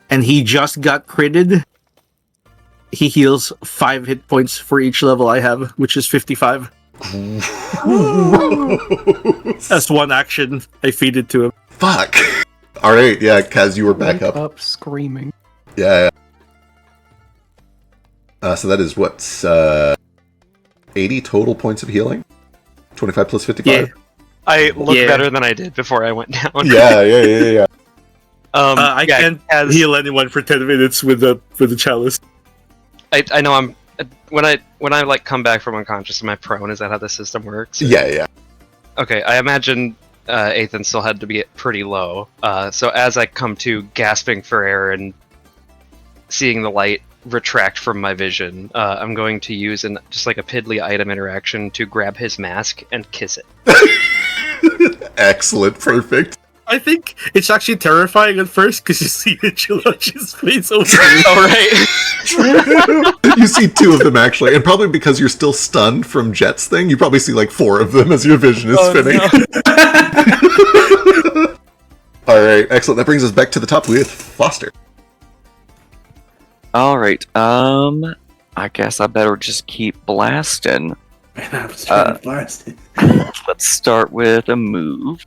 and he just got critted, he heals 5 hit points for each level I have, which is 55. That's 1 action. I feed it to him. Fuck. All right, yeah, Kaz, you were back Wake up. screaming. Yeah. So that is what, 80 total points of healing? 25 plus 55? Yeah. I look better than I did before I went down. Yeah. I can't heal anyone for 10 minutes with the chalice. I know I'm when I like come back from unconscious, am I prone? Is that how the system works? Yeah. Okay, I imagine Athan still had to be pretty low. So as I come to, gasping for air and seeing the light retract from my vision, I'm going to use just like a piddly item interaction to grab his mask and kiss it. Excellent, perfect. I think it's actually terrifying at first because you see Ichilachi's face over Alright. You see 2 of them actually, and probably because you're still stunned from Jet's thing, you probably see like 4 of them as your vision is spinning. No. Alright, excellent. That brings us back to the top with Foster. Alright, I guess I better just keep blasting. I was trying to blast it. Let's start with a move.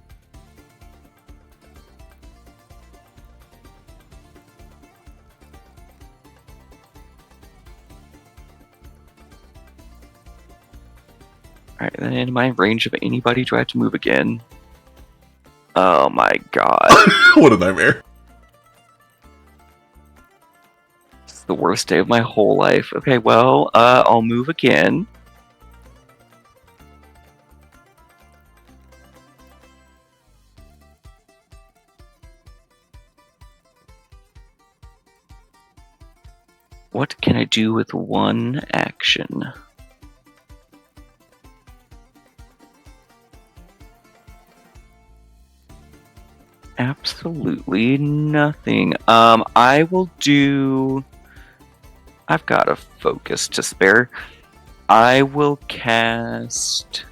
Alright, then in my range of anybody, do I have to move again? Oh my god. What a nightmare. It's the worst day of my whole life. Okay, well, I'll move again. What can I do with one action? Absolutely nothing. I will do... I've got a focus to spare. I will cast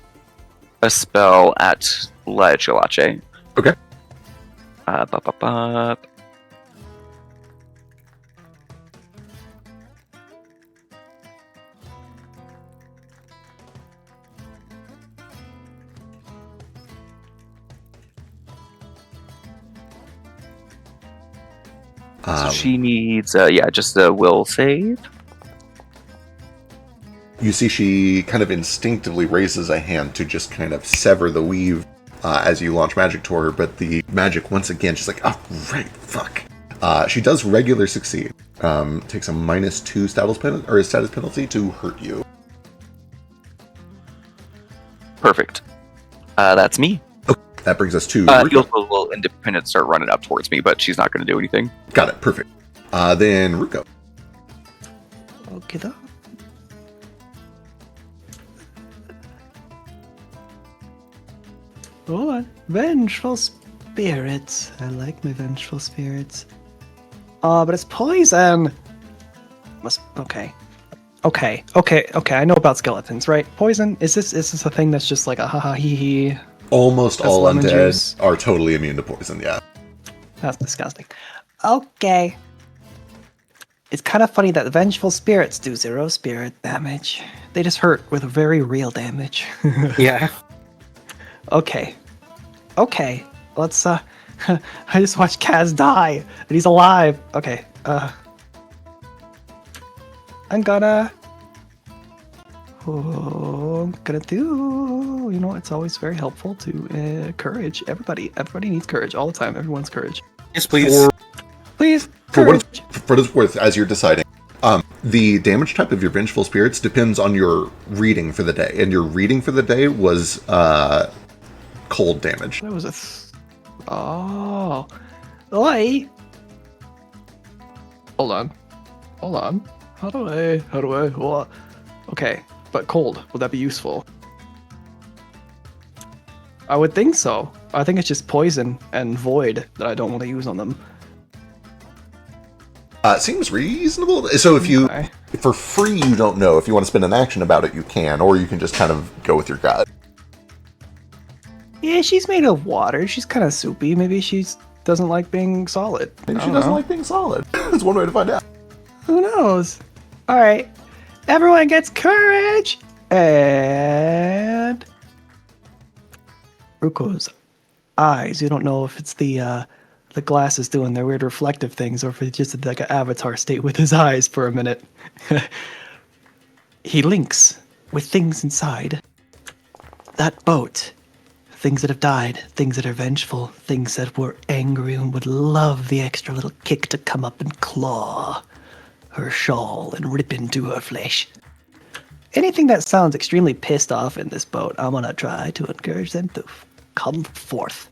a spell at La Chalache. Okay. So she needs, just a will save. You see she kind of instinctively raises a hand to just kind of sever the weave as you launch magic toward her, but the magic, once again, she's like, oh, right, fuck. She does regular succeed. Takes a -2 status penalty to hurt you. Perfect. That's me. That brings us to You'll Ruko. will independent start running up towards me, but she's not going to do anything. Got it, perfect. Then Ruko. Okay, though. Hold on. Vengeful spirits. I like my vengeful spirits. But it's poison. Okay. I know about skeletons, right? Poison. Is this a thing that's just like a ha ha hee hee? Almost That's all lemon undead juice. are totally immune to poison, yeah. That's disgusting. Okay. It's kind of funny that the vengeful spirits do 0 spirit damage. They just hurt with very real damage. Yeah. Okay. Let's I just watched Kaz die, and he's alive. Okay. I'm gonna do. You know, it's always very helpful to courage everybody. Everybody needs courage all the time. Everyone's courage. Yes, please. Please. For what Courage. it's worth, as you're deciding, the damage type of your Vengeful Spirits depends on your reading for the day, and your reading for the day was cold damage. That was oh. Oi. Hold on. How do I? What? Okay, but cold. Would that be useful? I would think so. I think it's just poison and void that I don't want to use on them. Seems reasonable. So if you, for free, you don't know. If you want to spend an action about it, you can, or you can just kind of go with your gut. Yeah, she's made of water. She's kind of soupy. Maybe she doesn't like being solid. Maybe she doesn't like being solid. That's one way to find out. Who knows? All right, everyone gets courage, and Ruko's eyes. You don't know if it's the glasses doing their weird reflective things, or if it's just like an avatar state with his eyes for a minute. He links with things inside that boat. Things that have died, things that are vengeful, things that were angry and would love the extra little kick to come up and claw her shawl and rip into her flesh. Anything that sounds extremely pissed off in this boat, I'm gonna try to encourage them to come forth.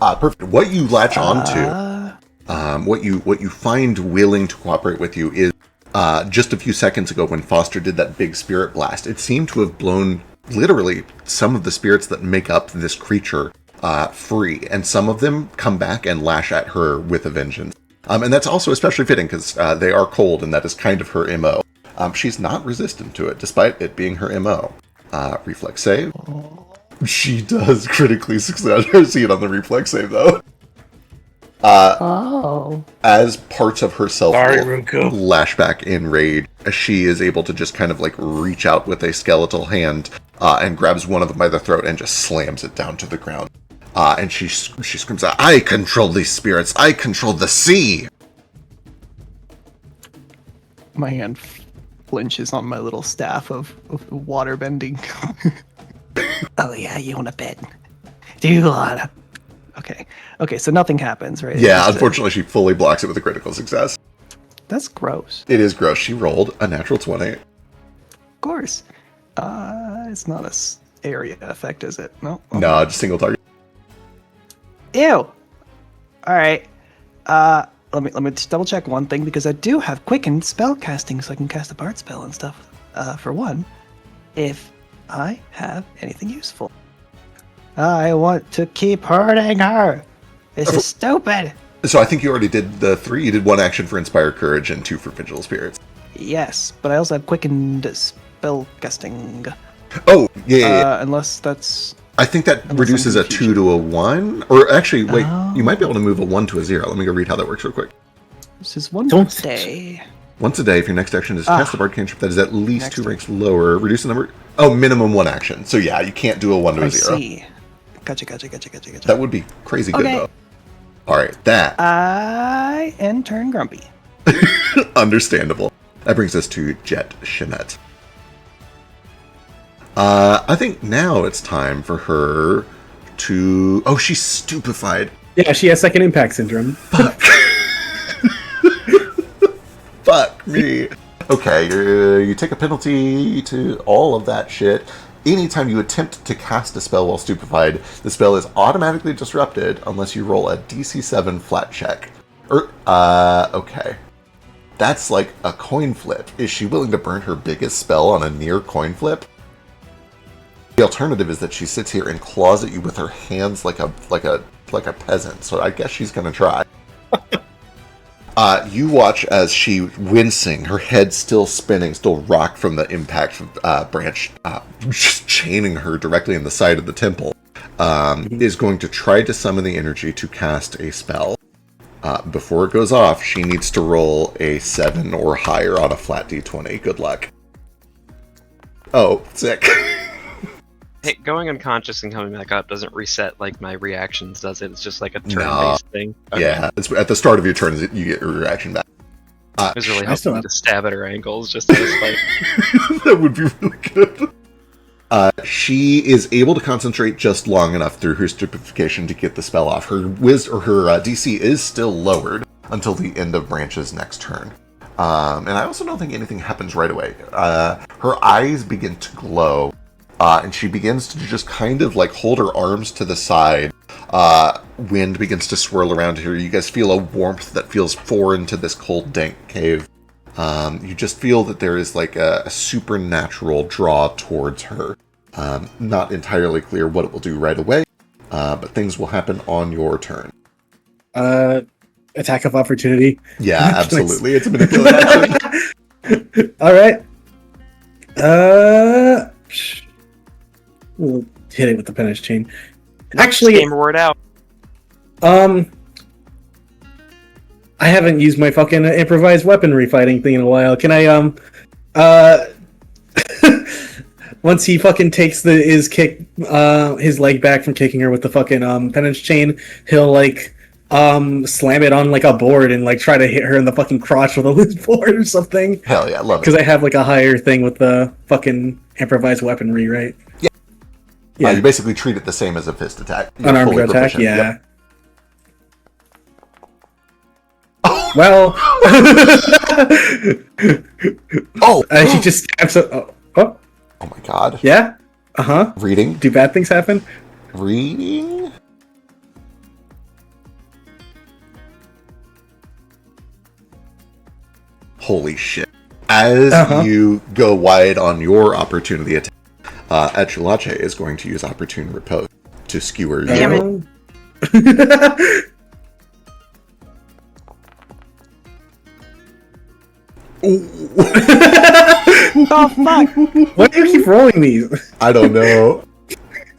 Perfect. What you latch onto, what you find willing to cooperate with you is just a few seconds ago when Foster did that big spirit blast. It seemed to have blown literally some of the spirits that make up this creature free, and some of them come back and lash at her with a vengeance. And that's also especially fitting because they are cold, and that is kind of her MO. She's not resistant to it, despite it being her MO. Reflex save. She does critically succeed on the reflex save, though. As parts of herself lash back in rage, she is able to just kind of like reach out with a skeletal hand and grabs one of them by the throat and just slams it down to the ground. And she screams out, "I control these spirits! I control the sea!" My hand flinches on my little staff of water bending. Oh yeah, you want to bet? Do you wanna? Okay, so nothing happens, right? Yeah, unfortunately, she fully blocks it with a critical success. That's gross. It is gross. She rolled a natural 20. Of course. It's not a area effect, is it? No. Okay. No, just single target. Ew. All right. Let me just double check one thing because I do have quickened spell casting, so I can cast a bard spell and stuff. For one, if I have anything useful, I want to keep hurting her. This is stupid. So I think you already did the 3. You did 1 action for Inspire Courage and 2 for Vigil Spirits. Yes, but I also have quickened spell casting. Oh, yeah. Unless that's. I think that reduces a 2 to a 1. Or actually, wait, you might be able to move a 1 to a 0. Let me go read how that works real quick. This is one day. Once a day, if your next action is cast a bard cantrip that is at least 2 ranks lower, reduce the number. Oh, minimum 1 action. So yeah, you can't do a 1 to a 0. I see. Gotcha. That would be crazy good, though. All right, that. I am turn grumpy. Understandable. That brings us to Jet Shinette. I think now it's time for her to... Oh, she's stupefied. Yeah, she has second impact syndrome. Fuck. Fuck me. Okay, you take a penalty to all of that shit. Anytime you attempt to cast a spell while stupefied, the spell is automatically disrupted unless you roll a DC 7 flat check. Okay. That's like a coin flip. Is she willing to burn her biggest spell on a near coin flip? The alternative is that she sits here and claws at you with her hands like a peasant. So I guess she's gonna try. You watch as she, wincing, her head still spinning, still rocked from the impact branch, just chaining her directly in the side of the temple, is going to try to summon the energy to cast a spell. Before it goes off, she needs to roll a 7 or higher on a flat d20. Good luck. Oh, sick. Hey, going unconscious and coming back up doesn't reset like my reactions, does it? It's just like a turn-based thing. Okay. Yeah, it's at the start of your turn you get your reaction back. It was really helpful to stab at her ankles just to spite. That would be really good. She is able to concentrate just long enough through her stupefaction to get the spell off. Her DC is still lowered until the end of Branch's next turn. And I also don't think anything happens right away. Her eyes begin to glow. And she begins to just kind of like hold her arms to the side. Wind begins to swirl around her. You guys feel a warmth that feels foreign to this cold, dank cave. You just feel that there is like a supernatural draw towards her. Not entirely clear what it will do right away, but things will happen on your turn. Attack of opportunity. Yeah, absolutely. It's a manipulative action. All right. We'll hit it with the penance chain. Actually, gamer word out. I haven't used my fucking improvised weaponry fighting thing in a while. Can I once he fucking takes his leg back from kicking her with the fucking penance chain, he'll like slam it on like a board and like try to hit her in the fucking crotch with a loose board or something. Hell yeah, love it. Because I have like a higher thing with the fucking improvised weaponry, right? Yeah. You basically treat it the same as a fist attack. Unarmed attack, yeah. Yep. Well, she just stabs it. Oh my god. Yeah. Uh-huh. Reading. Do bad things happen? Reading. Holy shit. As you go wide on your opportunity attack, Echelache is going to use Opportune Repose to skewer you. Damn it. Oh fuck! Why do you keep rolling these? I don't know.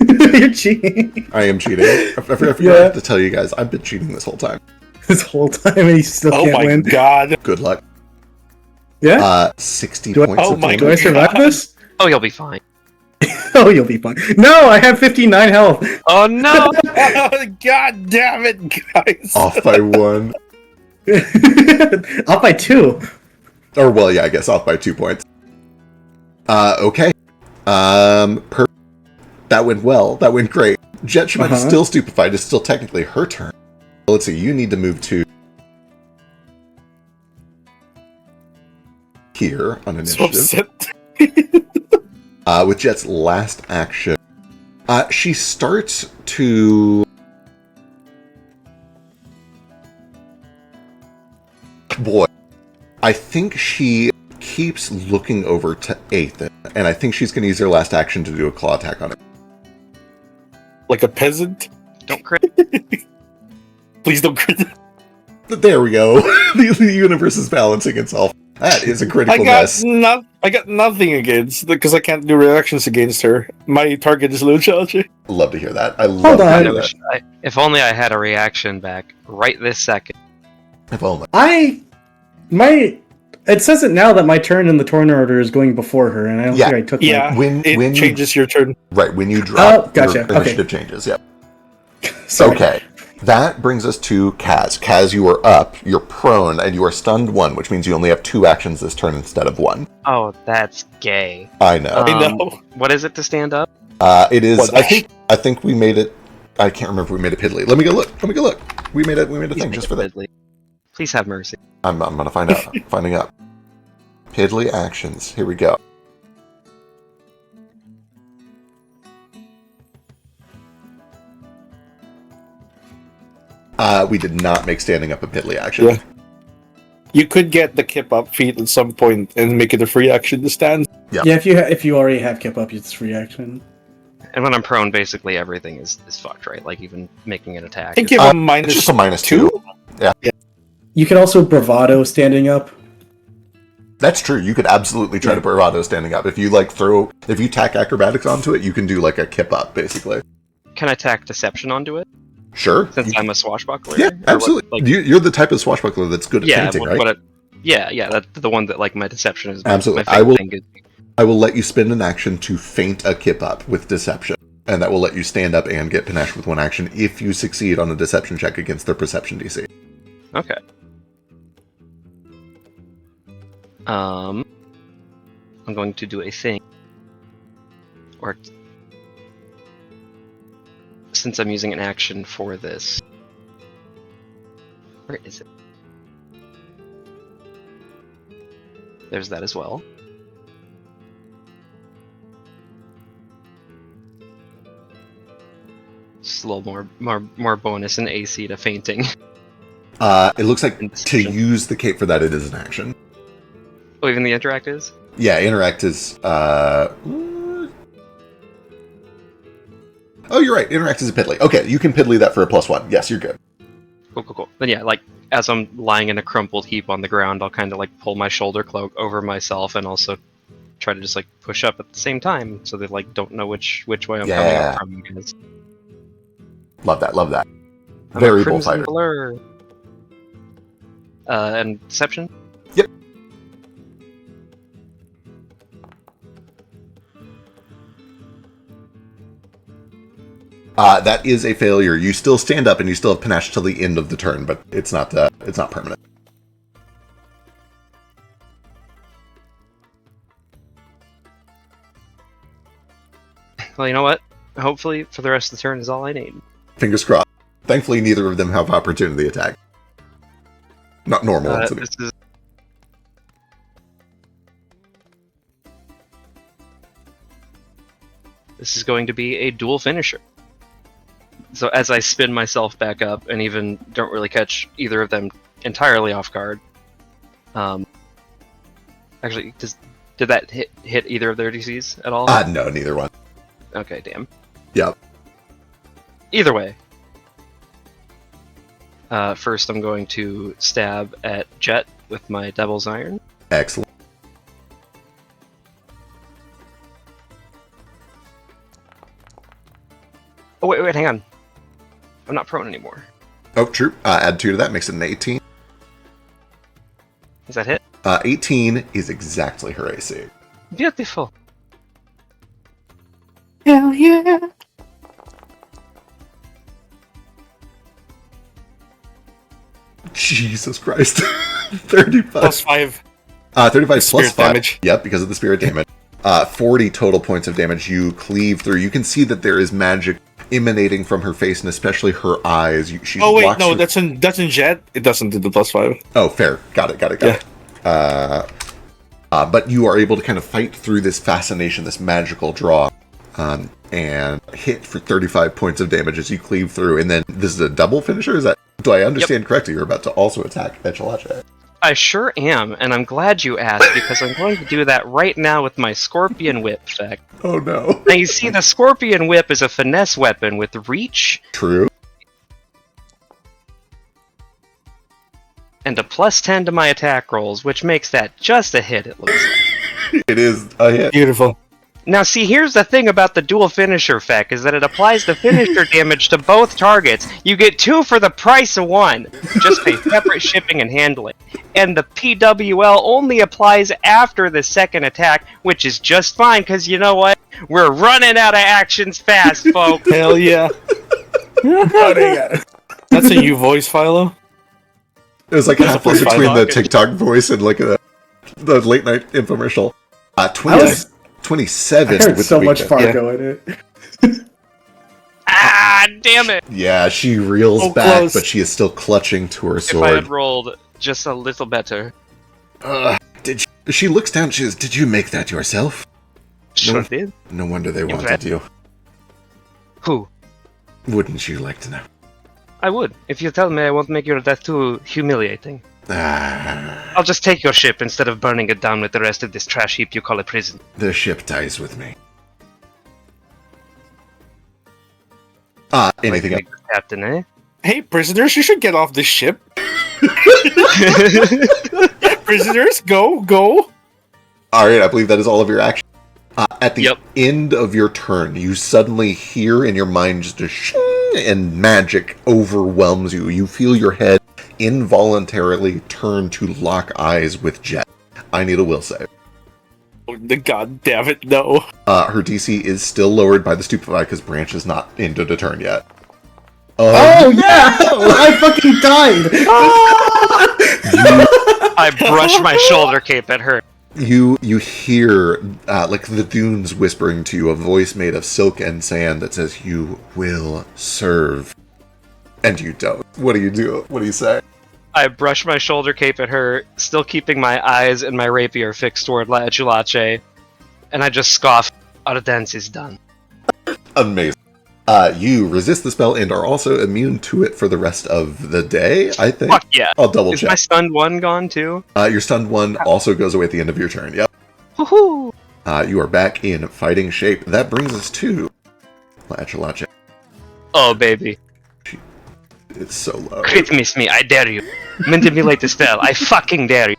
You're cheating. I am cheating. I forgot to tell you guys, I've been cheating this whole time. This whole time and you still can't win. Oh my god. Good luck. Yeah? 60 points of damage. Do I survive this? Oh, you'll be fine. Oh, you'll be fine. No, I have 59 health. Oh no! God damn it, guys! Off by 1. Up by 2. Or, well, yeah, I guess off by 2 points. Okay. That went well. That went great. Jet Schmidt is still stupefied. It's still technically her turn. Let's see. You need to move to here on initiative. So upset. With Jet's last action, she starts to... Boy. I think she keeps looking over to Ethan, and I think she's going to use her last action to do a claw attack on him. Like a peasant? Don't crit. Please don't crit. There we go. The universe is balancing itself. That is a critical mess. I got nothing against, because I can't do reactions against her. My target is low challenge. Love to hear that. I love to hear that. If only I had a reaction back right this second. If only. It says it now that my turn in the turn order is going before her, and I don't think I took when it changes your turn. Right, when you drop, gotcha. your initiative changes, yep. Sorry. Okay, that brings us to Kaz. Kaz, you are up, you're prone, and you are stunned 1, which means you only have 2 actions this turn instead of 1. Oh, that's gay. I know. I know. What is it to stand up? It is, I think we made it, I can't remember if we made it piddly. Let me go look. We made a thing just for that. Please have mercy. I'm gonna find out. Finding out. Piddly actions. Here we go. We did not make standing up a piddly action. Yeah. You could get the kip up feat at some point and make it a free action to stand. Yeah, if you already have kip up, it's free action. And when I'm prone, basically everything is fucked, right? Like even making an attack. I think you have a minus, it's just a -2. Yeah. You can also bravado standing up. That's true. You could absolutely try to bravado standing up. If you if you tack acrobatics onto it, you can do like a kip up, basically. Can I tack deception onto it? Sure. Since I'm a swashbuckler? Yeah, absolutely. You're the type of swashbuckler that's good at fainting, right? That's the one that like my deception is. Absolutely. My I will let you spend an action to feint a kip up with deception, and that will let you stand up and get panache with 1 action if you succeed on a deception check against their perception DC. Okay. I'm going to do a thing. Or since I'm using an action for this. Where is it? There's that as well. Just a little more bonus in AC to fainting. It looks like to use the cape for that, it is an action. Oh, even the interact is? Yeah, interact is. Oh, you're right. Interact is a piddly. Okay, you can piddly that for a +1. Yes, you're good. Cool. Then yeah, like as I'm lying in a crumpled heap on the ground, I'll kind of like pull my shoulder cloak over myself and also try to just like push up at the same time, so they like don't know which way I'm coming up from. Because love that. I'm Very a bold crimson fighter. blur. And deception. Yep. That is a failure. You still stand up and you still have panache till the end of the turn, but it's not permanent. Well, you know what? Hopefully, for the rest of the turn is all I need. Fingers crossed. Thankfully, neither of them have opportunity attack. Not normal. This is going to be a dual finisher. So as I spin myself back up and even don't really catch either of them entirely off guard. Actually, did that hit either of their DCs at all? No, neither one. Okay, damn. Yep. Either way. First I'm going to stab at Jet with my Devil's Iron. Excellent. Oh, wait, hang on. I'm not prone anymore. Oh, true. Add 2 to that, makes it an 18. Does that hit? 18 is exactly her AC. Beautiful. Hell yeah. Jesus Christ. 35. Plus 5. 35 plus Spirit 5. damage. Yep, because of the spirit damage. 40 total points of damage. You cleave through. You can see that there is magic emanating from her face, and especially her eyes. She Oh wait, walks no, through- that's in Jet. It doesn't do the plus 5. Oh, fair. Got it. But you are able to kind of fight through this fascination, this magical draw, and hit for 35 points of damage as you cleave through. And then this is a double finisher? Do I understand correctly? You're about to also attack Echelache. I sure am, and I'm glad you asked, because I'm going to do that right now with my Scorpion Whip effect. Oh no. Now you see, the Scorpion Whip is a finesse weapon with reach True. and a plus 10 to my attack rolls, which makes that just a hit, it looks like. It is a hit. Beautiful. Now see, here's the thing about the dual finisher effect, is that it applies the finisher damage to both targets. You get 2 for the price of 1. Just pay separate shipping and handling. And the PWL only applies after the second attack, which is just fine, because you know what? We're running out of actions fast, folks. Hell yeah. That's a new voice, Philo. It was like That's a halfway plus five. between the TikTok voice and like the late night infomercial. 27 I heard with so the much weakness. Fargo in it. Ah, damn it! Yeah, she reels So back, close. but she is still clutching to her If I had sword. rolled just a little better. She looks down. She says, "Did you make that yourself?" Sure did. No wonder they wanted bet. you. Who? Wouldn't you like to know? I would. If you tell me I won't make your death too humiliating. Ah, I'll just take your ship instead of burning it down with the rest of this trash heap you call a prison. the ship dies with me. Anything else? Like Captain, eh? Hey, prisoners, you should get off this ship. Prisoners, go. All right, I believe that is all of your action. At the Yep. end of your turn, you suddenly hear in your mind just a shing, and magic overwhelms you. You feel your head involuntarily turn to lock eyes with Jet. I need a will save. Oh, God damn it, no. Her DC is still lowered by the Stupefy because Branch is not into the turn yet. Oh yeah! I fucking died! I brush my shoulder cape at her. You hear like the dunes whispering to you, a voice made of silk and sand that says, "You will serve," and you don't. What do you do? What do you say? I brush my shoulder cape at her, still keeping my eyes and my rapier fixed toward La Echelache, and I just scoff. Our dance is done. Amazing. You resist the spell and are also immune to it for the rest of the day, I think. Fuck yeah. I'll double Is my check. stunned one gone too? Your stunned one also goes away at the end of your turn. Yep. Woohoo! You are back in fighting shape. That brings us to La Echelache. Oh baby. It's so low. Crit miss me, I dare you. Manipulate the spell, I fucking dare you.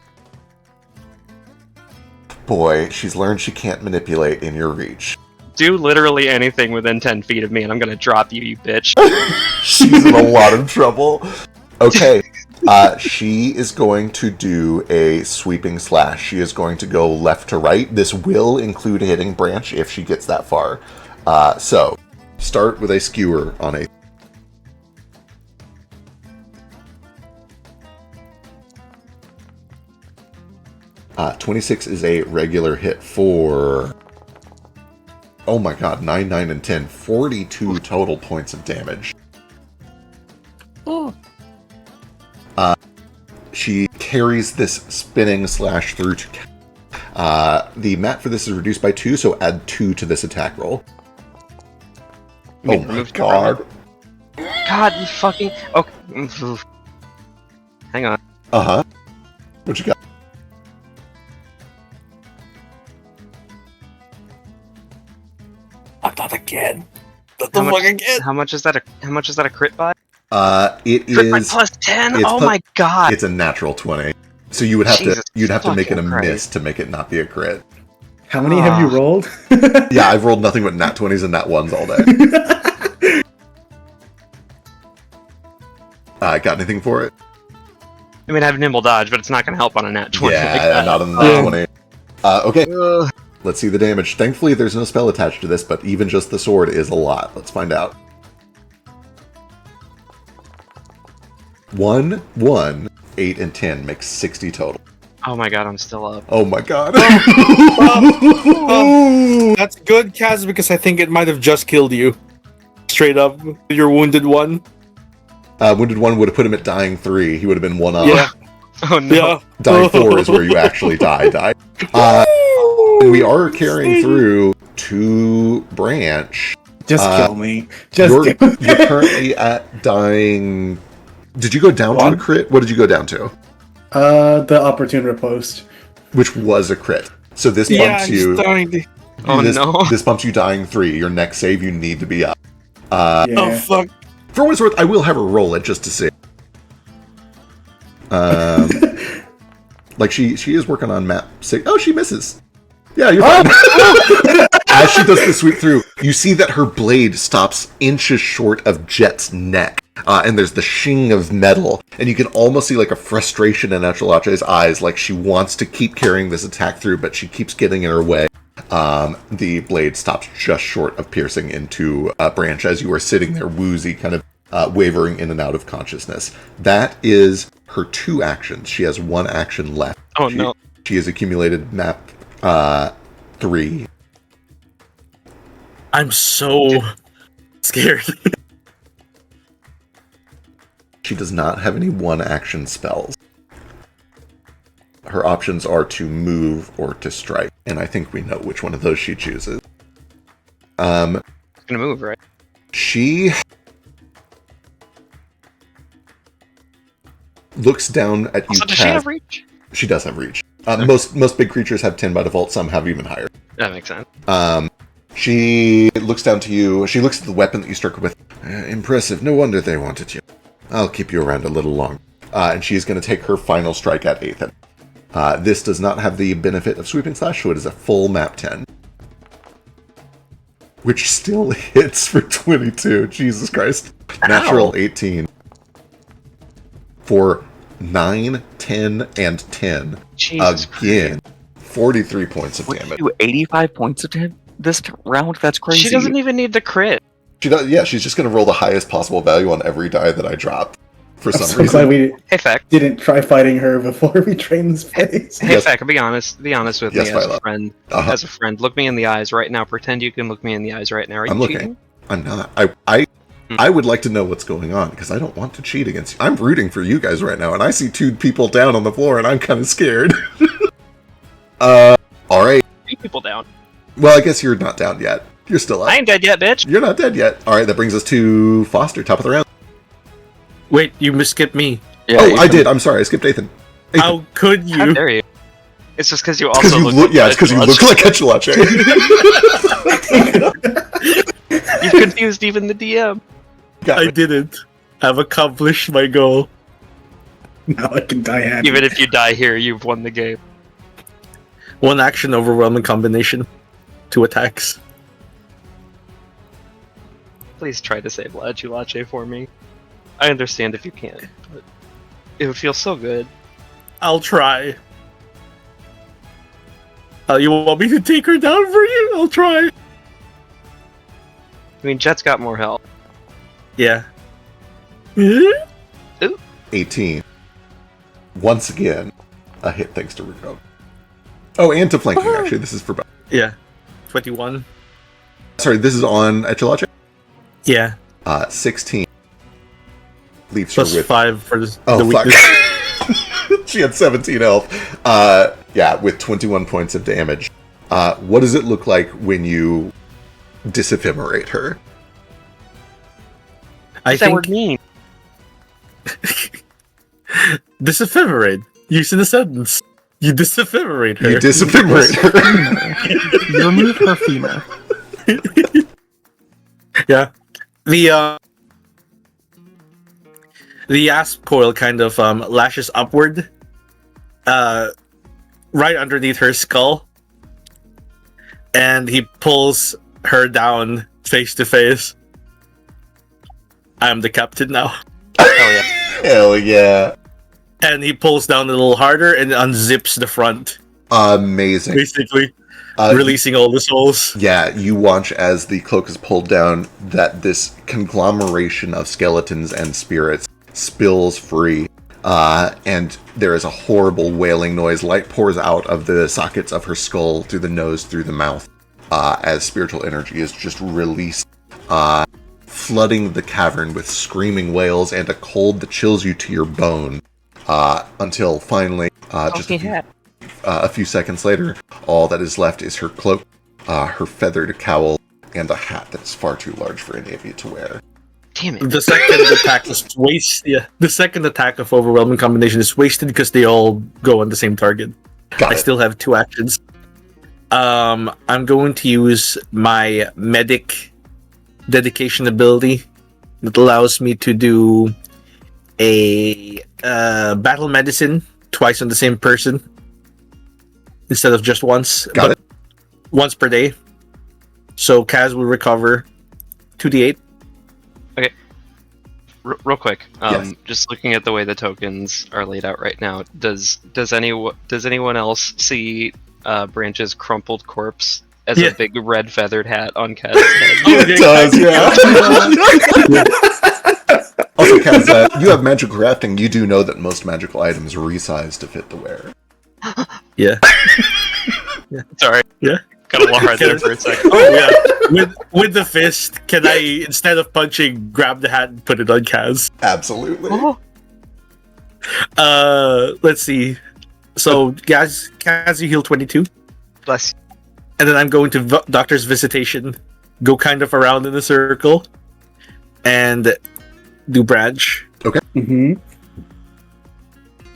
Boy, she's learned she can't manipulate in your reach. Do literally anything within 10 feet of me and I'm gonna drop you, you bitch. She's in a lot of trouble. Okay. She is going to do a sweeping slash. She is going to go left to right. This will include hitting Branch if she gets that far. So, start with a skewer on a... Uh, 26 is a regular hit for... Oh my god, 9, 9, and 10. 42 total points of damage. Oh. She carries this spinning slash through to... the mat for this is reduced by 2, so add 2 to this attack roll. Oh my god. God, you fucking... Okay. Hang on. Uh-huh. What you got? Not again. Not the fuck again. How much is that a crit by? It Crit by is... plus 10? it's Oh plus- my god. It's a natural 20. So you would have Jesus to make it a fucking miss Christ. to make it not be a crit. How many have you rolled? Yeah, I've rolled nothing but nat 20s and nat 1s all day. Got anything for it? I mean, I have nimble dodge, but it's not gonna help on a nat 20 like Yeah, that. not on the nat 20. Okay, Ugh. Let's see the damage. Thankfully, there's no spell attached to this, but even just the sword is a lot. Let's find out. 1, 1, 8, and 10 makes 60 total. Oh my god, I'm still up. Oh my god. That's good, Kaz, because I think it might have just killed you. Straight up, your wounded one. Wounded 1 would have put him at dying 3. He would have been 1 up. Yeah. Oh no. Yeah. Dying 4 is where you actually die. We are carrying through to branch. Just kill me. Just You're kill me. currently at dying... Did you go down to a crit? What did you go down to? The opportune riposte. Which was a crit. So this Yeah, bumps he's you... dying. Oh no. This bumps you dying 3. Your next save, you need to be up. Yeah. Oh, fuck. For what it's worth, I will have her roll it just to see. Like she is working on map 6. Oh, she misses. Yeah, you're fine. As she does the sweep through, you see that her blade stops inches short of Jet's neck. And there's the shing of metal. And you can almost see like a frustration in Echelache's eyes, like she wants to keep carrying this attack through, but she keeps getting in her way. The blade stops just short of piercing into Branch as you are sitting there woozy, kind of wavering in and out of consciousness. That is her 2 actions. She has 1 action left. Oh no. She has accumulated map 3. I'm so scared. She does not have any 1 action spells. Her options are to move or to strike, and I think we know which one of those she chooses. It's gonna move, right? She looks down at you. Also, does she have reach? She does have reach. Most big creatures have 10 by default. Some have even higher. That makes sense. She looks down to you. She looks at the weapon that you struck her with. Impressive. No wonder they wanted you. I'll keep you around a little longer. And she's going to take her final strike at Ethan. This does not have the benefit of Sweeping Slash, so it is a full map 10. Which still hits for 22. Jesus Christ. Natural 18. For 9, 10, and 10. Jesus Again. 43 points of Would damage. you do 85 points of damage this round? That's crazy. She doesn't even need to crit. She does, yeah, she's just going to roll the highest possible value on every die that I drop. For I'm some so reason. glad we Hey, Feck. didn't try fighting her before we trained this place. Hey, Yes. Feck, be honest with Yes, me as Philo. a friend. Uh-huh. As a friend, look me in the eyes right now. Pretend you can look me in the eyes right now. Are you I'm looking. cheating? I'm not. I would like to know what's going on, because I don't want to cheat against you. I'm rooting for you guys right now, and I see 2 people down on the floor, and I'm kind of scared. Alright. 3 people down. Well, I guess you're not down yet. You're still up. I ain't dead yet, bitch. You're not dead yet. Alright, that brings us to Foster, top of the round. Wait, you misskipped me. Yeah, Oh, you I can- did. I'm sorry. I skipped Ethan. How could How you? dare you? It's just because you Because also you look. look, yeah, it's because you look like Echelache. You've confused even the DM. Got I it. didn't. I've accomplished my goal. Now I can die happy. Even if you die here, you've won the game. 1 action overwhelming combination. 2 attacks. Please try to save La Chulache for me. I understand if you can't, but it would feel so good. I'll try. You want me to take her down for you? I'll try. I mean, Jet's got more health. Yeah. 18. Once again, a hit thanks to Ruko. Oh, and to flanking, actually. This is for both. Yeah. 21. Sorry, this is on Echelache? Yeah. 16. Leaves Plus her with... 5 for the Oh, fuck. weakness. She had 17 health. Yeah, with 21 points of damage. What does it look like when you disephemerate her? I What's that think word mean? disephemerate. Use in a sentence. You disephemerate her. You disephemerate her. You remove her femur. Yeah. The asp coil kind of lashes upward, right underneath her skull, and he pulls her down face to face. I am the captain now. Oh yeah. Hell yeah. And he pulls down a little harder and unzips the front, Amazing. basically. releasing all the souls. Yeah, you watch as the cloak is pulled down, that this conglomeration of skeletons and spirits spills free, and there is a horrible wailing noise. Light pours out of the sockets of her skull, through the nose, through the mouth, as spiritual energy is just released, flooding the cavern with screaming wails and a cold that chills you to your bone, until finally, just a few seconds later, all that is left is her cloak, her feathered cowl, and a hat that's far too large for any of you to wear. Damn it. The second attack is the second attack of overwhelming combination is wasted because they all go on the same target. Got I it. still have 2 actions. I'm going to use my medic dedication ability that allows me to do a battle medicine twice on the same person instead of just once. Got it. Once per day. So Kaz will recover 2d8. Real quick, Yes. just looking at the way the tokens are laid out right now, does anyone else see Branch's crumpled corpse as Yeah. a big red feathered hat on Kaz's head? It does, yeah. Also, Kaz, you have magical crafting. You do know that most magical items resize to fit the wearer. Yeah. Sorry. Yeah. Got a little hard there for a second. Oh yeah. With the fist, can I, instead of punching, grab the hat and put it on Kaz? Absolutely. Let's see. So Kaz, you heal 22. Bless you. And then I'm going to Doctor's Visitation, go kind of around in a circle, and do Branch. Mm-hmm.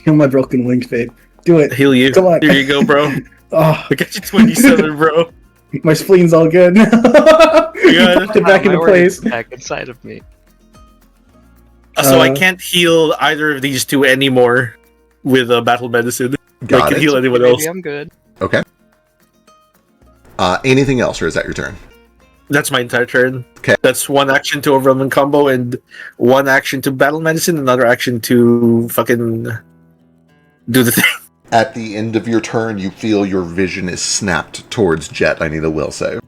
Heal my broken wing, babe. Do it. Heal you. Come on. Here you go, bro. Oh, I got you 27, bro. my spleen's all good. Good. Popped it back My into word place. is back inside of me. So I can't heal either of these two anymore with battle medicine. I Got can it. heal anyone else. Maybe I'm good. Okay. Anything else, or is that your turn? That's my entire turn. Okay. That's 1 action to overwhelming combo and 1 action to battle medicine, another action to fucking do the thing. At the end of your turn, you feel your vision is snapped towards Jet. I need a will save.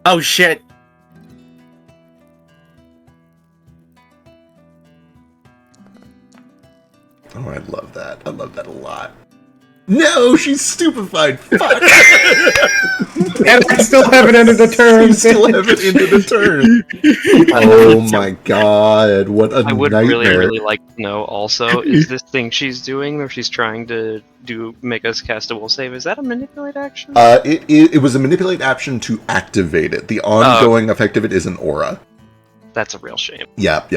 Oh shit. Oh, I love that. I love that a lot. No, she's stupefied. Fuck. And I still haven't ended the turn. You still haven't ended the turn. Oh my god, what a I would nightmare. really like to know also, is this thing she's doing where she's trying to make us cast a will save, is that a manipulate action? It was a manipulate action to activate it. The ongoing effect of it is an aura. That's a real shame. Yep.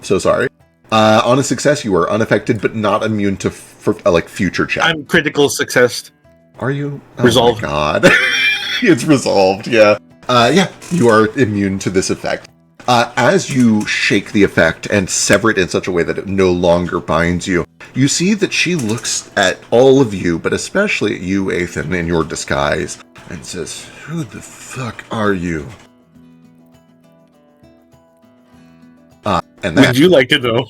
So sorry. On a success, you are unaffected but not immune to future check. I'm critical success. Are you? Oh Resolved. my god. It's resolved, yeah. You are immune to this effect. As you shake the effect and sever it in such a way that it no longer binds you, you see that she looks at all of you, but especially at you, Ethan, in your disguise, and says, "Who the fuck are you?" And Would you like to know?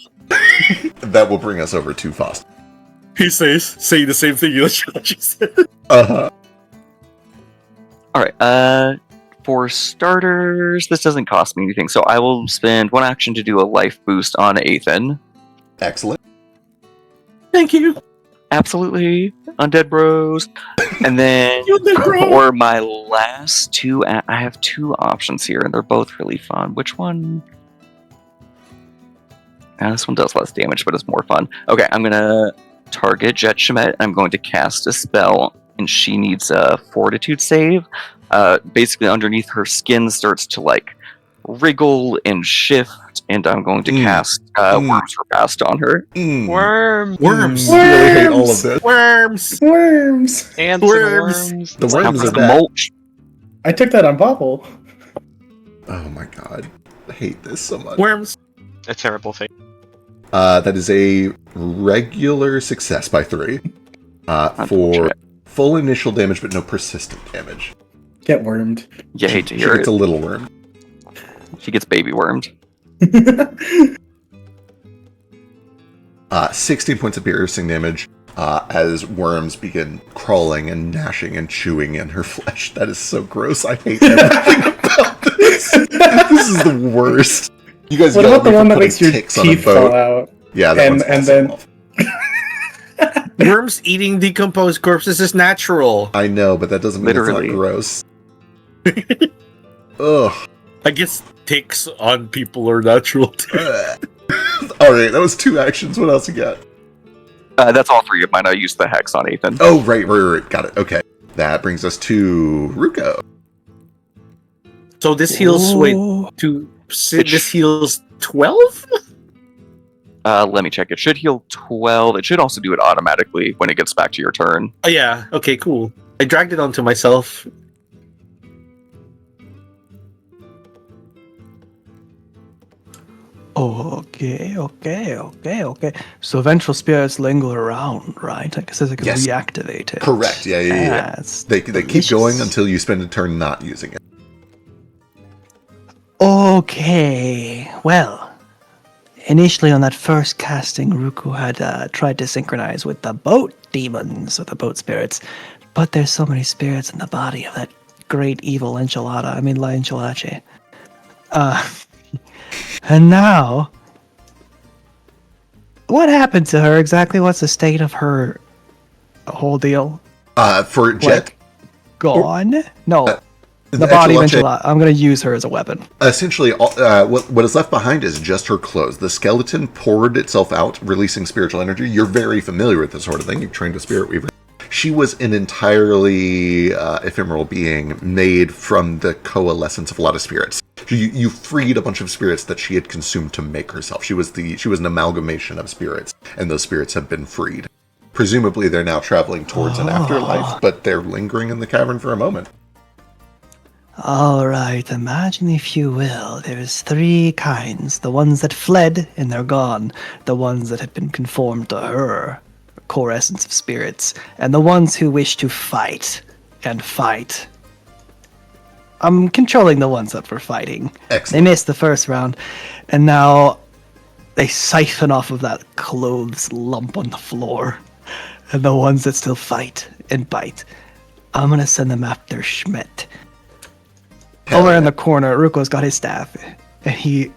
that will bring us over to Foster. He saying the same thing you said. Uh-huh. Alright, for starters, this doesn't cost me anything, so I will spend 1 action to do a life boost on Ethan. Excellent. Thank you. Absolutely. Undead Bros. And then for my last 2, I have 2 options here, and they're both really fun. Which one? This one does less damage, but it's more fun. Okay, I'm gonna target Jet Shemet. I'm going to cast a spell, and she needs a Fortitude save. Basically, underneath her skin starts to wriggle and shift, and I'm going to cast Worms for Fast on her. Worms! Worms. I really hate all of this. Worms. Worms. Ants Worms. and worms. The worms Cover are the bad. mulch. I took that on Bobble. Oh my god. I hate this so much. Worms. A terrible fate. That is a regular success by 3. For Unfortunate. full initial damage, but no persistent damage. Get wormed. You hate to She hear gets it. a little worm. She gets baby wormed. 16 points of piercing damage. as worms begin crawling and gnashing and chewing in her flesh. That is so gross. I hate everything about this. This is the worst. You guys What yell about at me the for one that putting makes your ticks on a teeth fall boat. out? Yeah, that one's and also then awful. Worms eating decomposed corpses is natural. I know, but that doesn't mean Literally. it's not gross. Ugh. I guess ticks on people are natural too. Alright, that was 2 actions. What else you got? That's all 3 of mine. I used the hex on Ethan. Oh, right. Got it. Okay. That brings us to Ruko. So this heals. Wait, this heals 12. Let me check. It should heal 12. It should also do it automatically when it gets back to your turn. Oh yeah. Okay. Cool. I dragged it onto myself. Okay. So vengeful spirits linger around, right? Like it says, I can Yes. reactivate it. Correct. Yeah. That's They keep delicious. going until you spend a turn not using it. Okay. Well, initially on that first casting, Ruku had tried to synchronize with the boat demons, or the boat spirits, but there's so many spirits in the body of that great evil La Enchilada. And now, what happened to her exactly? What's the state of her whole deal? For Jet, Gone? No. the The body of Echelache- Enchilada. I'm going to use her as a weapon. essentially, what is left behind is just her clothes. The skeleton poured itself out, releasing spiritual energy. You're very familiar with this sort of thing. You've trained a spirit weaver. She was an entirely ephemeral being made from the coalescence of a lot of spirits. You freed a bunch of spirits that she had consumed to make herself. She was an amalgamation of spirits, and those spirits have been freed. Presumably, they're now traveling towards an afterlife, but they're lingering in the cavern for a moment. All right, imagine if you will, there's 3 kinds. The ones that fled and they're gone. The ones that have been conformed to her core essence of spirits. And the ones who wish to fight and fight. I'm controlling the ones that were fighting. Excellent. They missed the first round. And now they siphon off of that clothes lump on the floor. And the ones that still fight and bite, I'm going to send them after Schmidt. Over in the corner, Ruko's got his staff, and he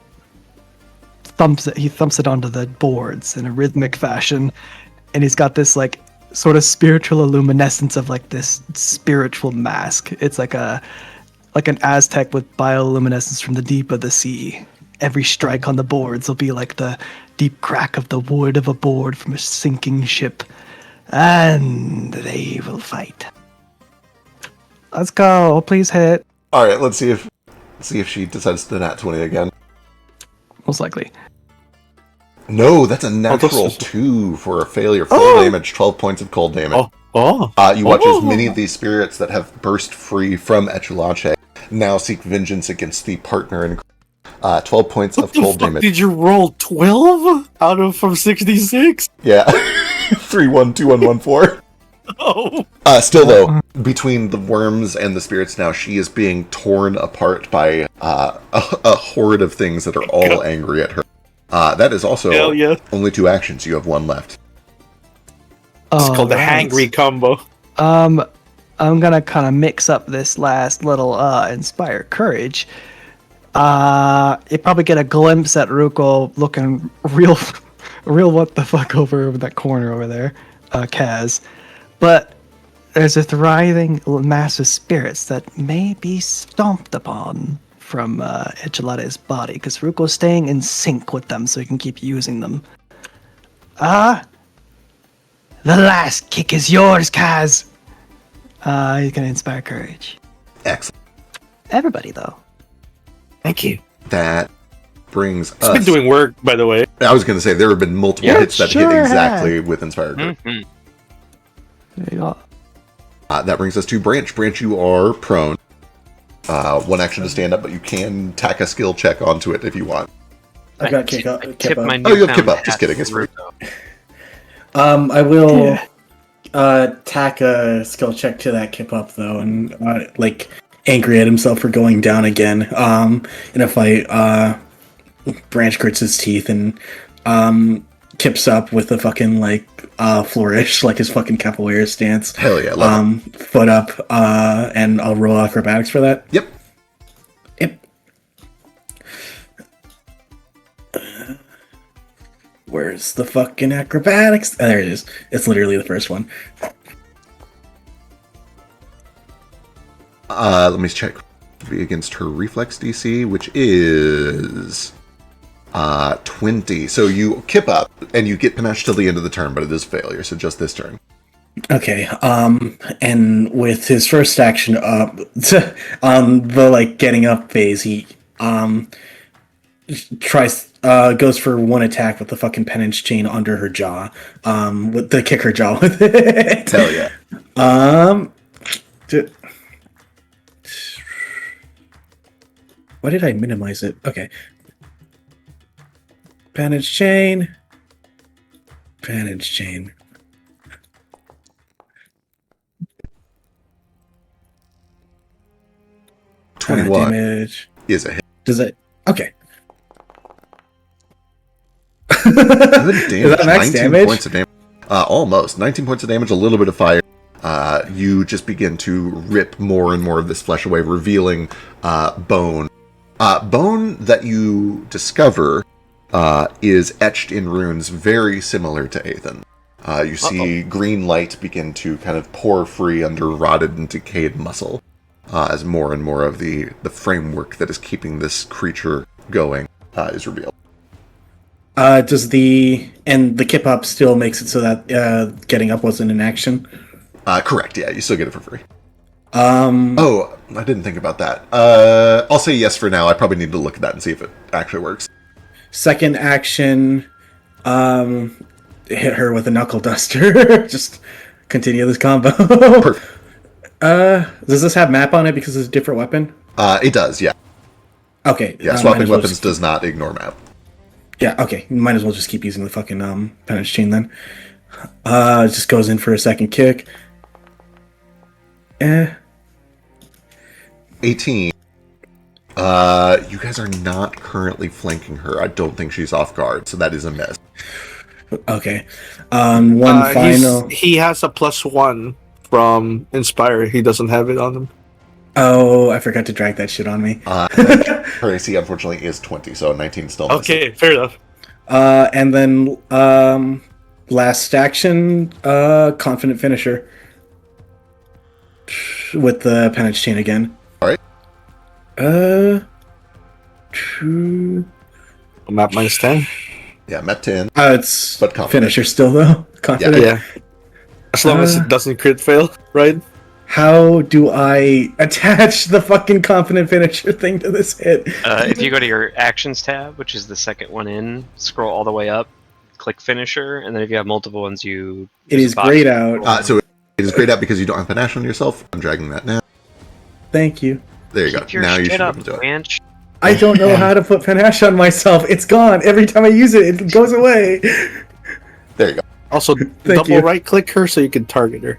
thumps it onto the boards in a rhythmic fashion, and he's got this like sort of spiritual illuminescence of like this spiritual mask. It's like an Aztec with bioluminescence from the deep of the sea. Every strike on the boards will be like the deep crack of the wood of a board from a sinking ship, and they will fight. Let's go, please hit. All right, let's see if she decides to nat 20 again. Most likely. No, that's a natural this is- 2 for a failure. Full damage, 12 points of cold damage. You watch as many of these spirits that have burst free from Echelache now seek vengeance against the partner in 12 points of cold damage. Did you roll 12 out of from 66? Yeah. 3, 1, 2, 1, 1, 4. Oh. Still though, between the worms and the spirits now, she is being torn apart by a horde of things that are all angry at her. That is also Hell yeah. only 2 actions. You have 1 left. It's called the hangry combo. I'm gonna kind of mix up this last little inspire courage. You probably get a glimpse at Ruko looking real what the fuck over that corner over there, Kaz. But there's a thriving mass of spirits that may be stomped upon from Echelade's body, because Ruko's staying in sync with them so he can keep using them. The last kick is yours, Kaz! He's gonna inspire courage. Excellent. Everybody, though. Thank you. That brings It's us... been doing work, by the way. I was going to say, there have been multiple Yeah, hits that sure hit exactly with Inspired Grip. Mhm. There you go. That brings us to Branch. Branch, you are prone. 1 action to stand up, but you can tack a skill check onto it if you want. I've got kick up. Tip my Oh, you have newfound Kip up. Just hat kidding. It's free. Ruko. I will tack a skill check to that kip up though, and like angry at himself for going down again. In a fight, Branch grits his teeth and kips up with a fucking flourish, like his fucking capoeira stance. Hell yeah, love it. Foot up, and I'll roll acrobatics for that. Yep. Yep. Where's the fucking acrobatics? Oh, there it is. It's literally the first one. Let me check. Be against her reflex DC, which is 20. So you kip up and you get panache till the end of the turn, but it is failure. So just this turn. Okay. And with his first action up, on the getting up phase, he goes for one attack with the fucking penance chain under her jaw. With the kick her jaw with it. Hell yeah. Why did I minimize it? Okay. Penance chain. Penance chain. Damage. Is a hit. Does it? Okay. Good damage. Is that max 19 damage? points of damage. Almost. 19 points of damage, a little bit of fire. You just begin to rip more and more of this flesh away, revealing bone. Bone that you discover is etched in runes very similar to Aethan. You see green light begin to kind of pour free under rotted and decayed muscle as more and more of the framework that is keeping this creature going is revealed. Does the kip up still makes it so that getting up wasn't an action? Correct, yeah, you still get it for free. Oh, I didn't think about that. I'll say yes for now. I probably need to look at that and see if it actually works. Second action, hit her with a knuckle duster. Just continue this combo. Perfect. Does this have map on it because it's a different weapon? It does, yeah. Okay. Yeah, swapping weapons does not ignore map. Yeah, okay. Might as well just keep using the fucking penance chain then. It just goes in for a second kick. 18. You guys are not currently flanking her. I don't think she's off guard, so that is a miss. Okay. One final. He has a +1 from Inspire. He doesn't have it on him. Oh, I forgot to drag that shit on me. Her AC, unfortunately, is 20, so 19 still misses. Okay, fair enough. And then last action, confident finisher. With the penance chain again. Alright. Map -10. Yeah, map 10. It's but confident. finisher still, though. Confident. Yeah. As long as it doesn't crit fail, right? How do I attach the fucking confident finisher thing to this hit? If you go to your actions tab, which is the second one in, scroll all the way up, click finisher, and then if you have multiple ones, you... It is grayed out. So it is grayed out because you don't have panache on yourself. I'm dragging that now. Thank you. There you go. Now you should be able to do it. Ranch. I don't know how to put panache on myself. It's gone. Every time I use it, it goes away. There you go. Also, double right-click her so you can target her.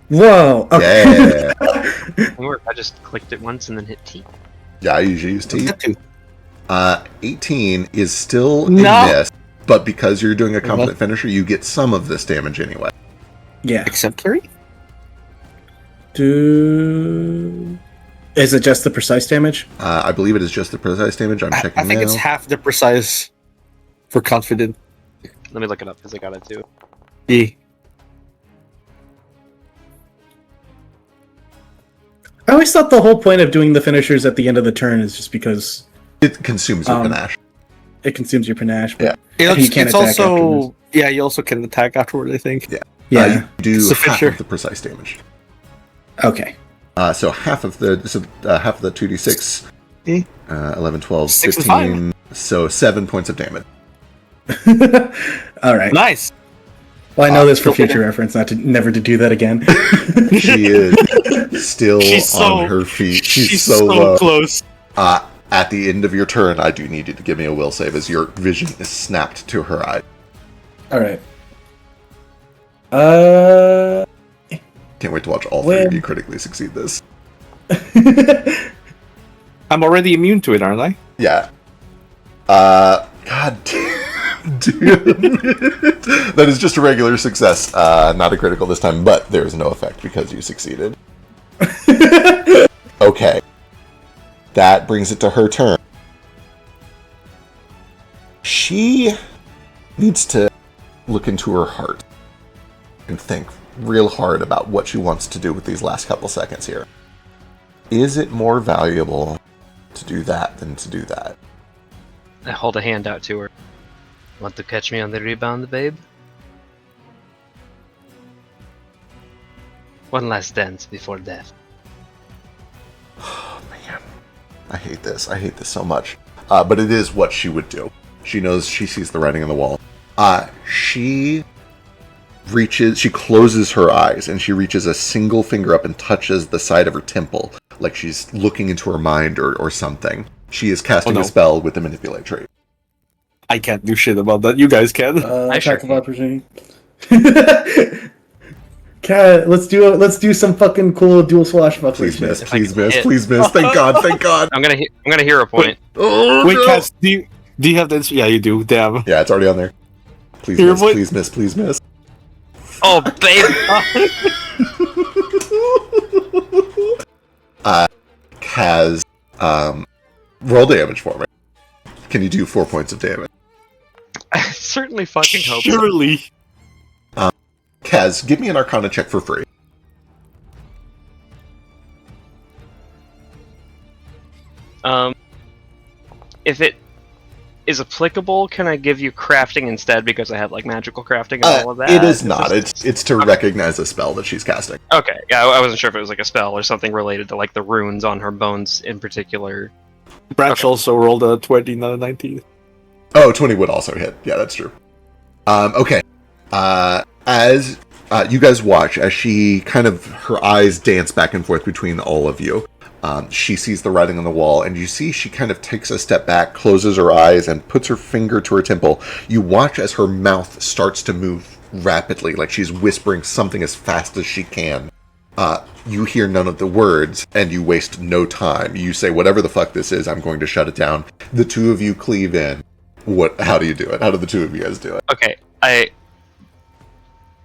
Whoa. Okay. Yeah. I just clicked it once and then hit T. Yeah, I usually use T. 18 is still a No. miss, but because you're doing a confident finisher, you get some of this damage anyway. Yeah. Exemplary? Is it just the precise damage? I believe it is just the precise damage. I'm checking I think now. it's half the precise for confident. Let me look it up because I got it too. Yeah. I always thought the whole point of doing the finishers at the end of the turn is just because It consumes your panache. it consumes your panache. Yeah. You can't It's attack also you also can attack afterward, I think. Yeah. Yeah. You do It's a half fisher. of the precise damage. Okay. So half of the 2d6, 11, 12, 6 and 15, so 7 points of damage. All right. Nice. Well, I know this for still future reference, never to do that again. She is still She's on her feet. She's so low. close. At the end of your turn, I do need you to give me a will save as your vision is snapped to her eye. All right. Can't wait to watch all three of you critically succeed this. I'm already immune to it, aren't I? Yeah. God damn it. That is just a regular success, not a critical this time, but there is no effect because you succeeded. Okay. That brings it to her turn. She needs to look into her heart and think real hard about what she wants to do with these last couple seconds here. Is it more valuable to do that than to do that? I hold a hand out to her. Want to catch me on the rebound, babe? One last dance before death. Oh, man. I hate this. I hate this so much. But it is what she would do. She knows, she sees the writing on the wall. She closes her eyes, and she reaches a single finger up and touches the side of her temple, like she's looking into her mind or something. She is casting a spell with the manipulate trait. I can't do shit about that. You guys can. Attack of opportunity. Cat, let's do some fucking cool dual swashbuckler. Please shit. miss, please miss, please miss. Thank God, thank God. I'm gonna hear a point. Oh, Wait, no. Cass, do you have this? Yeah, you do. Damn. Yeah, it's already on there. Please Here, miss, what? please miss, please miss. Oh, babe! Kaz, roll damage for me. Can you do 4 points of damage? I certainly fucking hope so. Surely. Kaz, give me an Arcana check for free. If it is applicable, can I give you crafting instead because I have like magical crafting and all of that? It is not. It's to recognize a spell that she's casting. Okay, yeah, I wasn't sure if it was like a spell or something related to like the runes on her bones in particular. Branch also rolled a 20, not a 19. Oh, 20 would also hit. Yeah, that's true. Okay. As you guys watch, as she kind of, her eyes dance back and forth between all of you, she sees the writing on the wall, and you see she kind of takes a step back, closes her eyes, and puts her finger to her temple. You watch as her mouth starts to move rapidly, like she's whispering something as fast as she can. You hear none of the words, and you waste no time. You say, whatever the fuck this is, I'm going to shut it down. The two of you cleave in. How do you do it? How do the two of you guys do it? Okay, I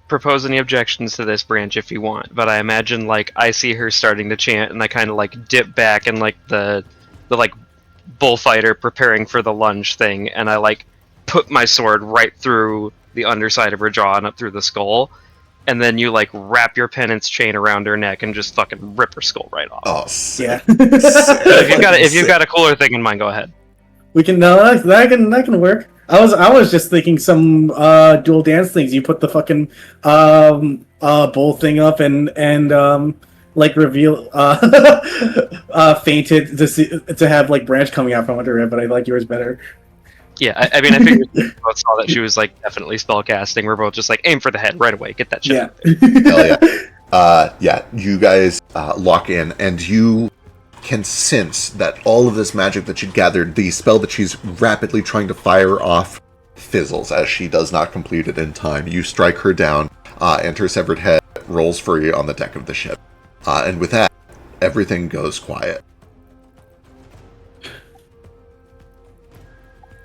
propose any objections to this, Branch, if you want, but I imagine like I see her starting to chant, and I kind of like dip back and like the like bullfighter preparing for the lunge thing, and I like put my sword right through the underside of her jaw and up through the skull, and then you like wrap your penance chain around her neck and just fucking rip her skull right off. Oh, sick. Yeah. If you've got a cooler thing in mind, go ahead. We can that can work. I was just thinking some dual dance things. You put the fucking bull thing up and like reveal fainted to have like Branch coming out from under it, but I like yours better. Yeah, I mean, I figured we both saw that she was like definitely spellcasting. We're both just like aim for the head right away, get that shit. Yeah. Hell yeah. Yeah, you guys lock in, and you can sense that all of this magic that you gathered, the spell that she's rapidly trying to fire off, fizzles as she does not complete it in time. You strike her down, and her severed head rolls free on the deck of the ship. And with that, everything goes quiet.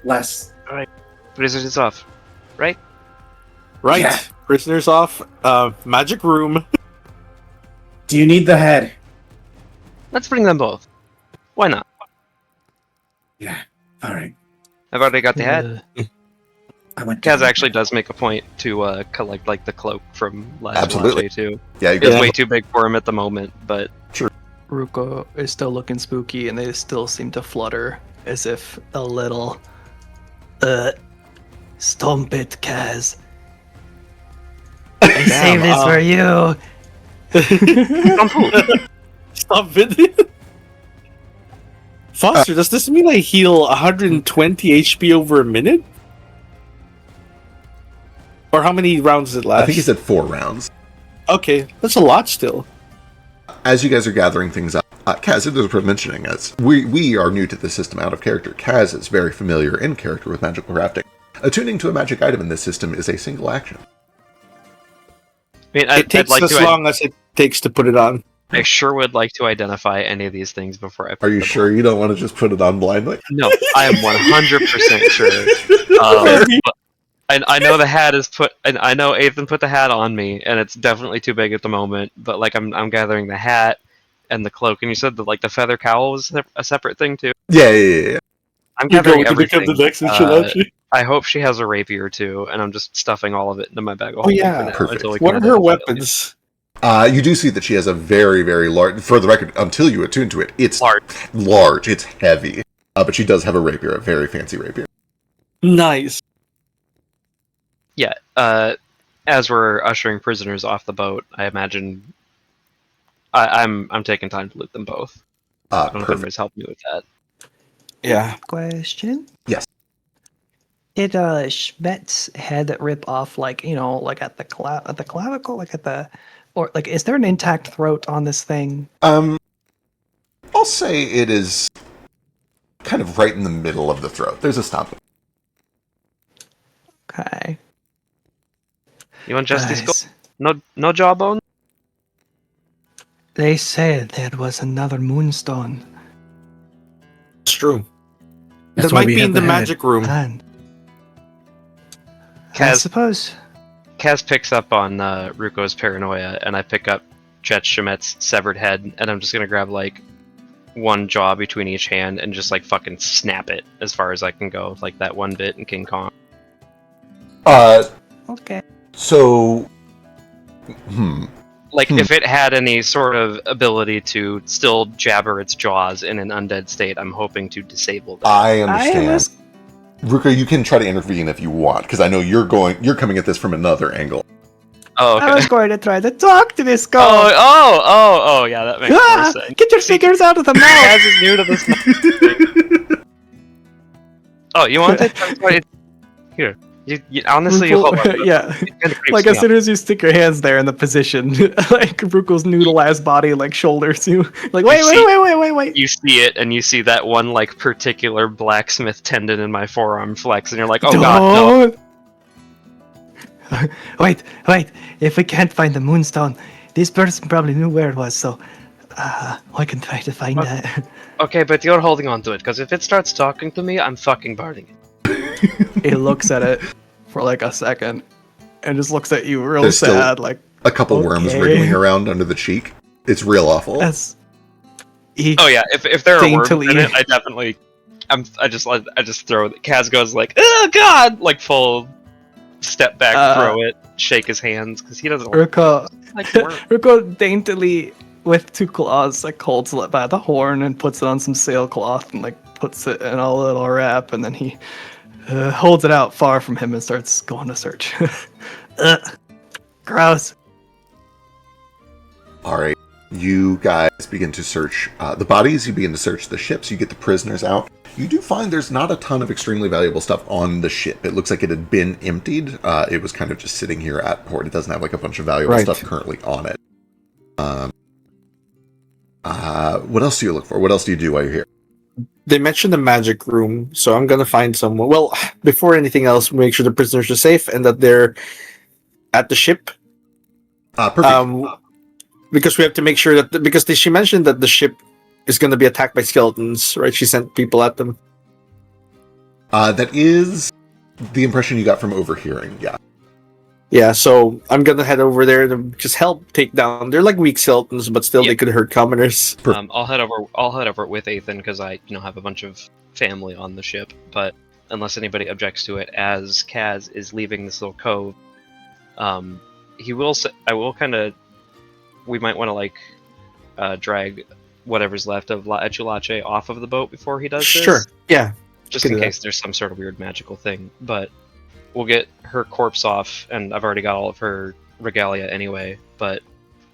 Blizzard is off, right? Right. Yeah. Prisoners off. Magic room. Do you need the head? Let's bring them both. Why not? Yeah. All right. I've already got the head. I went. Kaz actually does make a point to collect like the cloak from last Absolutely. launch too. Yeah, you It's guys way too big for him at the moment, but Ruko is still looking spooky, and they still seem to flutter as if a little. Stomp it, Kaz. I saved this for you. Stop it. Foster, does this mean I heal 120 HP over a minute? Or how many rounds does it last? I think he said 4 rounds. Okay, that's a lot still. As you guys are gathering things up, Kaz, it is worth mentioning, as we are new to the system out of character, Kaz is very familiar in character with magical crafting. Attuning to a magic item in this system is a single action. I mean, It takes I'd like as to. long as it takes to put it on. I sure would like to identify any of these things before I put Are you them sure on. you don't want to just put it on blindly? No, I am 100% sure. But I know the hat is put, and I know Ethan put the hat on me, and it's definitely too big at the moment. But like, I'm gathering the hat and the cloak, and you said that like the feather cowl was a separate thing too. Yeah. I'm You're gathering going to become everything. the next Enchilachi. I hope she has a rapier too, and I'm just stuffing all of it into my bag of Oh, holding yeah. for now Perfect. until we What can are her identify it. weapons? You do see that she has a very, very large. For the record, until you attune to it, it's Large. large. It's heavy. But she does have a rapier, a very fancy rapier. Nice. Yeah. As we're ushering prisoners off the boat, I imagine I'm taking time to loot them both. I don't know if Perfect. anybody's helping me with that. Yeah. Question. Yes. Did Schmet's head rip off like like at the clavicle, like at the, or like is there an intact throat on this thing? I'll say it is kind of right in the middle of the throat. There's a stump. Okay. You want Justice Guys, Gold? No jawbone? they said there was another moonstone. It's true. That's That why might we be have in the the head. magic room. And I Kaz, suppose Kaz picks up on Ruko's paranoia, and I pick up Chet Shemet's severed head, and I'm just gonna grab like one jaw between each hand and just like fucking snap it as far as I can go, like that one bit in King Kong. okay. So, Like if it had any sort of ability to still jabber its jaws in an undead state, I'm hoping to disable that. I understand. was Ruka, you can try to intervene if you want, because I know you're coming at this from another angle. Oh, okay. I was going to try to talk to this girl. Oh, yeah, that makes more sense. Get your fingers out of the mouth. Kaz is new to this. Oh, you want it? Here. You honestly, you hold on. Yeah. It kinda creeps Like me as soon as you stick your hands there in the position, like Ruko's noodle-ass body like shoulders you. Like wait. out. You see it, and you see that one like particular blacksmith tendon in my forearm flex, and you're like, oh god, no. Wait. If we can't find the moonstone, this person probably knew where it was, so I can try to find that. Okay, but you're holding on to it, because if it starts talking to me, I'm fucking burning it. He looks at it for like a second and just looks at you real There's still sad, like A couple worms Okay. wriggling around under the cheek. It's real awful. that's. Oh yeah, if there are worms in Daintily. it, I definitely, I just throw it. Kaz goes like, oh god, like full step back, throw it, shake his hands because he doesn't Ruko, like worms. Ruko daintily with two claws like holds it by the horn and puts it on some sailcloth and like puts it in a little wrap, and then he holds it out far from him and starts going to search. Ugh. Gross. All right. You guys begin to search the bodies. You begin to search the ships. You get the prisoners out. You do find there's not a ton of extremely valuable stuff on the ship. It looks like it had been emptied. It was kind of just sitting here at port. It doesn't have like a bunch of valuable Right. stuff currently on it. What else do you look for? What else do you do while you're here? They mentioned the magic room, so I'm gonna find someone. Well, before anything else, make sure the prisoners are safe and that they're at the ship. Perfect. Because we have to make sure that because she mentioned that the ship is going to be attacked by skeletons, right? She sent people at them. That is the impression you got from overhearing. Yeah. Yeah, so I'm gonna head over there to just help take down. They're like weak skeletons, but still they could hurt commoners. I'll head over with Ethan because I have a bunch of family on the ship. But unless anybody objects to it, as Kaz is leaving this little cove, he will. I will kind of. We might want to like drag whatever's left of La Echulache off of the boat before he does this. Sure. Yeah. Just Could in do that. case there's some sort of weird magical thing. But we'll get her corpse off, and I've already got all of her regalia anyway. But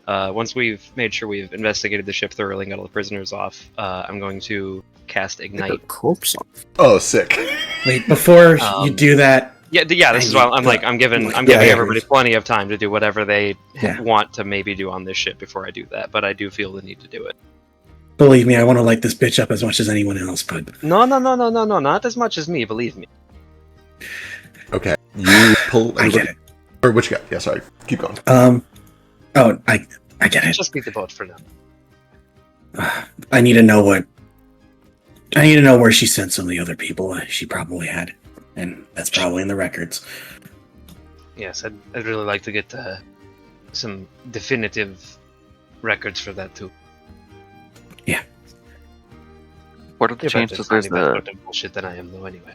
once we've made sure we've investigated the ship thoroughly and got all the prisoners off, I'm going to cast Ignite. Corpse. Oh, sick. Wait, before you do that, Yeah, this is why I'm giving everybody plenty of time to do whatever they want to maybe do on this ship before I do that. But I do feel the need to do it. believe me, I want to light this bitch up as much as anyone else, but No, not as much as me. Believe me. Okay. You pull. I get it. Or what you got? Yeah, sorry. Keep going. Oh, I get it. Just leave the boat for now. I need to know where she sent some of the other people she probably had. And that's probably in the records. Yes, I'd really like to get some definitive records for that too. Yeah. What are the If I'm chances just there's finding that the... fucking bullshit than I am though anyway.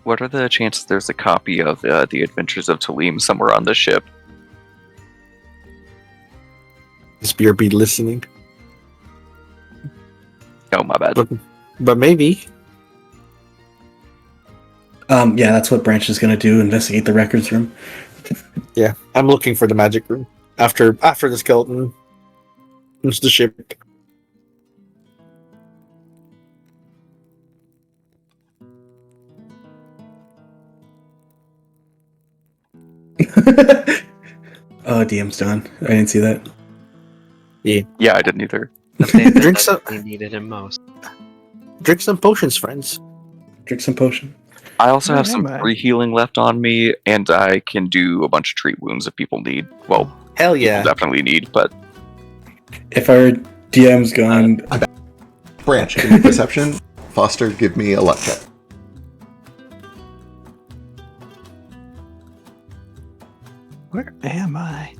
What are the chances there's a copy of The Adventures of Talim somewhere on the ship? This beer be listening. Oh, my bad. But maybe. Yeah, that's what Branch is going to do, investigate the records room. Yeah, I'm looking for the magic room. After the skeleton. It's the ship. Oh, DM's done. I didn't see that. Yeah, I didn't either. The thing Drink that some- we needed him most. Drink some potions, friends. Drink some potion. I also Where have some am I? free healing left on me, and I can do a bunch of treat wounds if people need. Well, Hell people yeah. definitely need, but If our DM's gone, Branch, give me perception. Foster, give me a luck check. Where am I?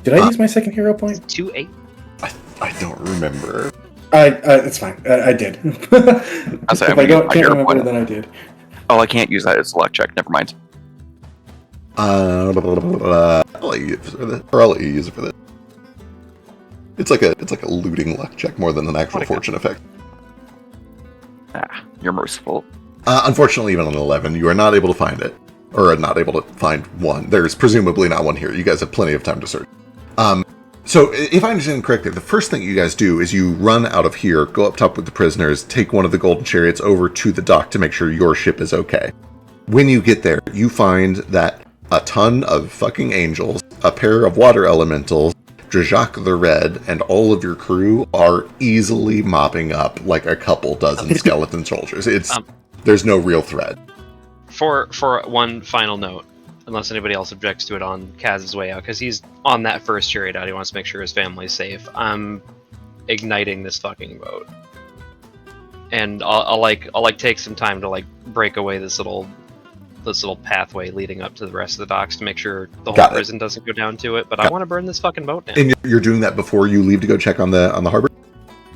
did I use my second hero point? 2-8. I don't remember. It's fine. I did. I'll say if I'm I gonna don't, use my can't hero remember, point. then I did. oh, I can't use that as a luck check. Never mind. I'll let you use it for this. Or I'll let you use it for this. It's like a looting luck check more than an actual fortune effect. Ah, you're merciful. Unfortunately, even on 11, you are not able to find it. Or not able to find one. There's presumably not one here. You guys have plenty of time to search. So, if I understand correctly, the first thing you guys do is you run out of here, go up top with the prisoners, take one of the golden chariots over to the dock to make sure your ship is okay. When you get there, you find that a ton of fucking angels, a pair of water elementals, Drajak the Red, and all of your crew are easily mopping up like a couple dozen skeleton soldiers. There's no real threat. For one final note, unless anybody else objects to it on Kaz's way out, because he's on that first chariot out, he wants to make sure his family's safe. I'm igniting this fucking boat, and I'll take some time to break away this little pathway leading up to the rest of the docks to make sure the whole prison doesn't go down to it. But I want to burn this fucking boat down. And you're doing that before you leave to go check on the harbor?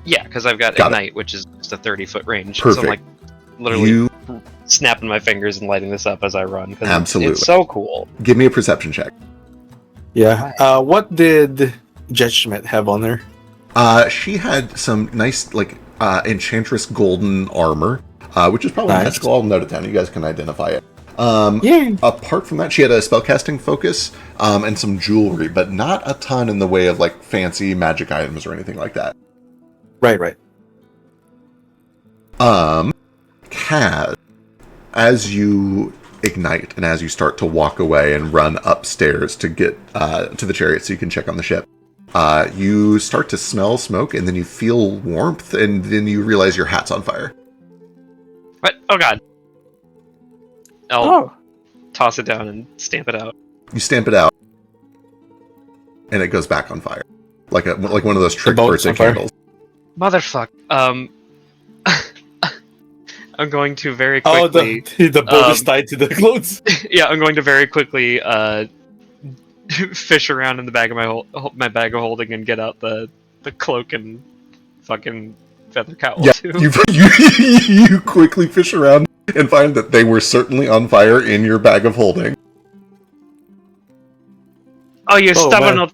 Yeah, because I've got ignite, which is just a 30-foot range. Perfect. So I'm literally snapping my fingers and lighting this up as I run. Absolutely. It's so cool. Give me a perception check. Yeah. What did Jetschmidt have on there? She had some nice, Enchantress golden armor, which is probably Nice. magical. I'll note it down. You guys can identify it. Yeah. Apart from that, she had a spellcasting focus and some jewelry, but not a ton in the way of fancy magic items or anything like that. Right. Kaz, as you ignite and as you start to walk away and run upstairs to get to the chariot so you can check on the ship, you start to smell smoke and then you feel warmth and then you realize your hat's on fire. What? Oh god. I'll Oh, toss it down and stamp it out. You stamp it out and it goes back on fire. Like one of those trick boat's birthday on fire. candles. Motherfuck. I'm going to very quickly. The boat is tied to the clothes. Yeah, I'm going to very quickly fish around in the bag of my bag of holding and get out the cloak and fucking feather cowl Yeah, too. you quickly fish around and find that they were certainly on fire in your bag of holding. Oh, you Oh, stubborn man. old.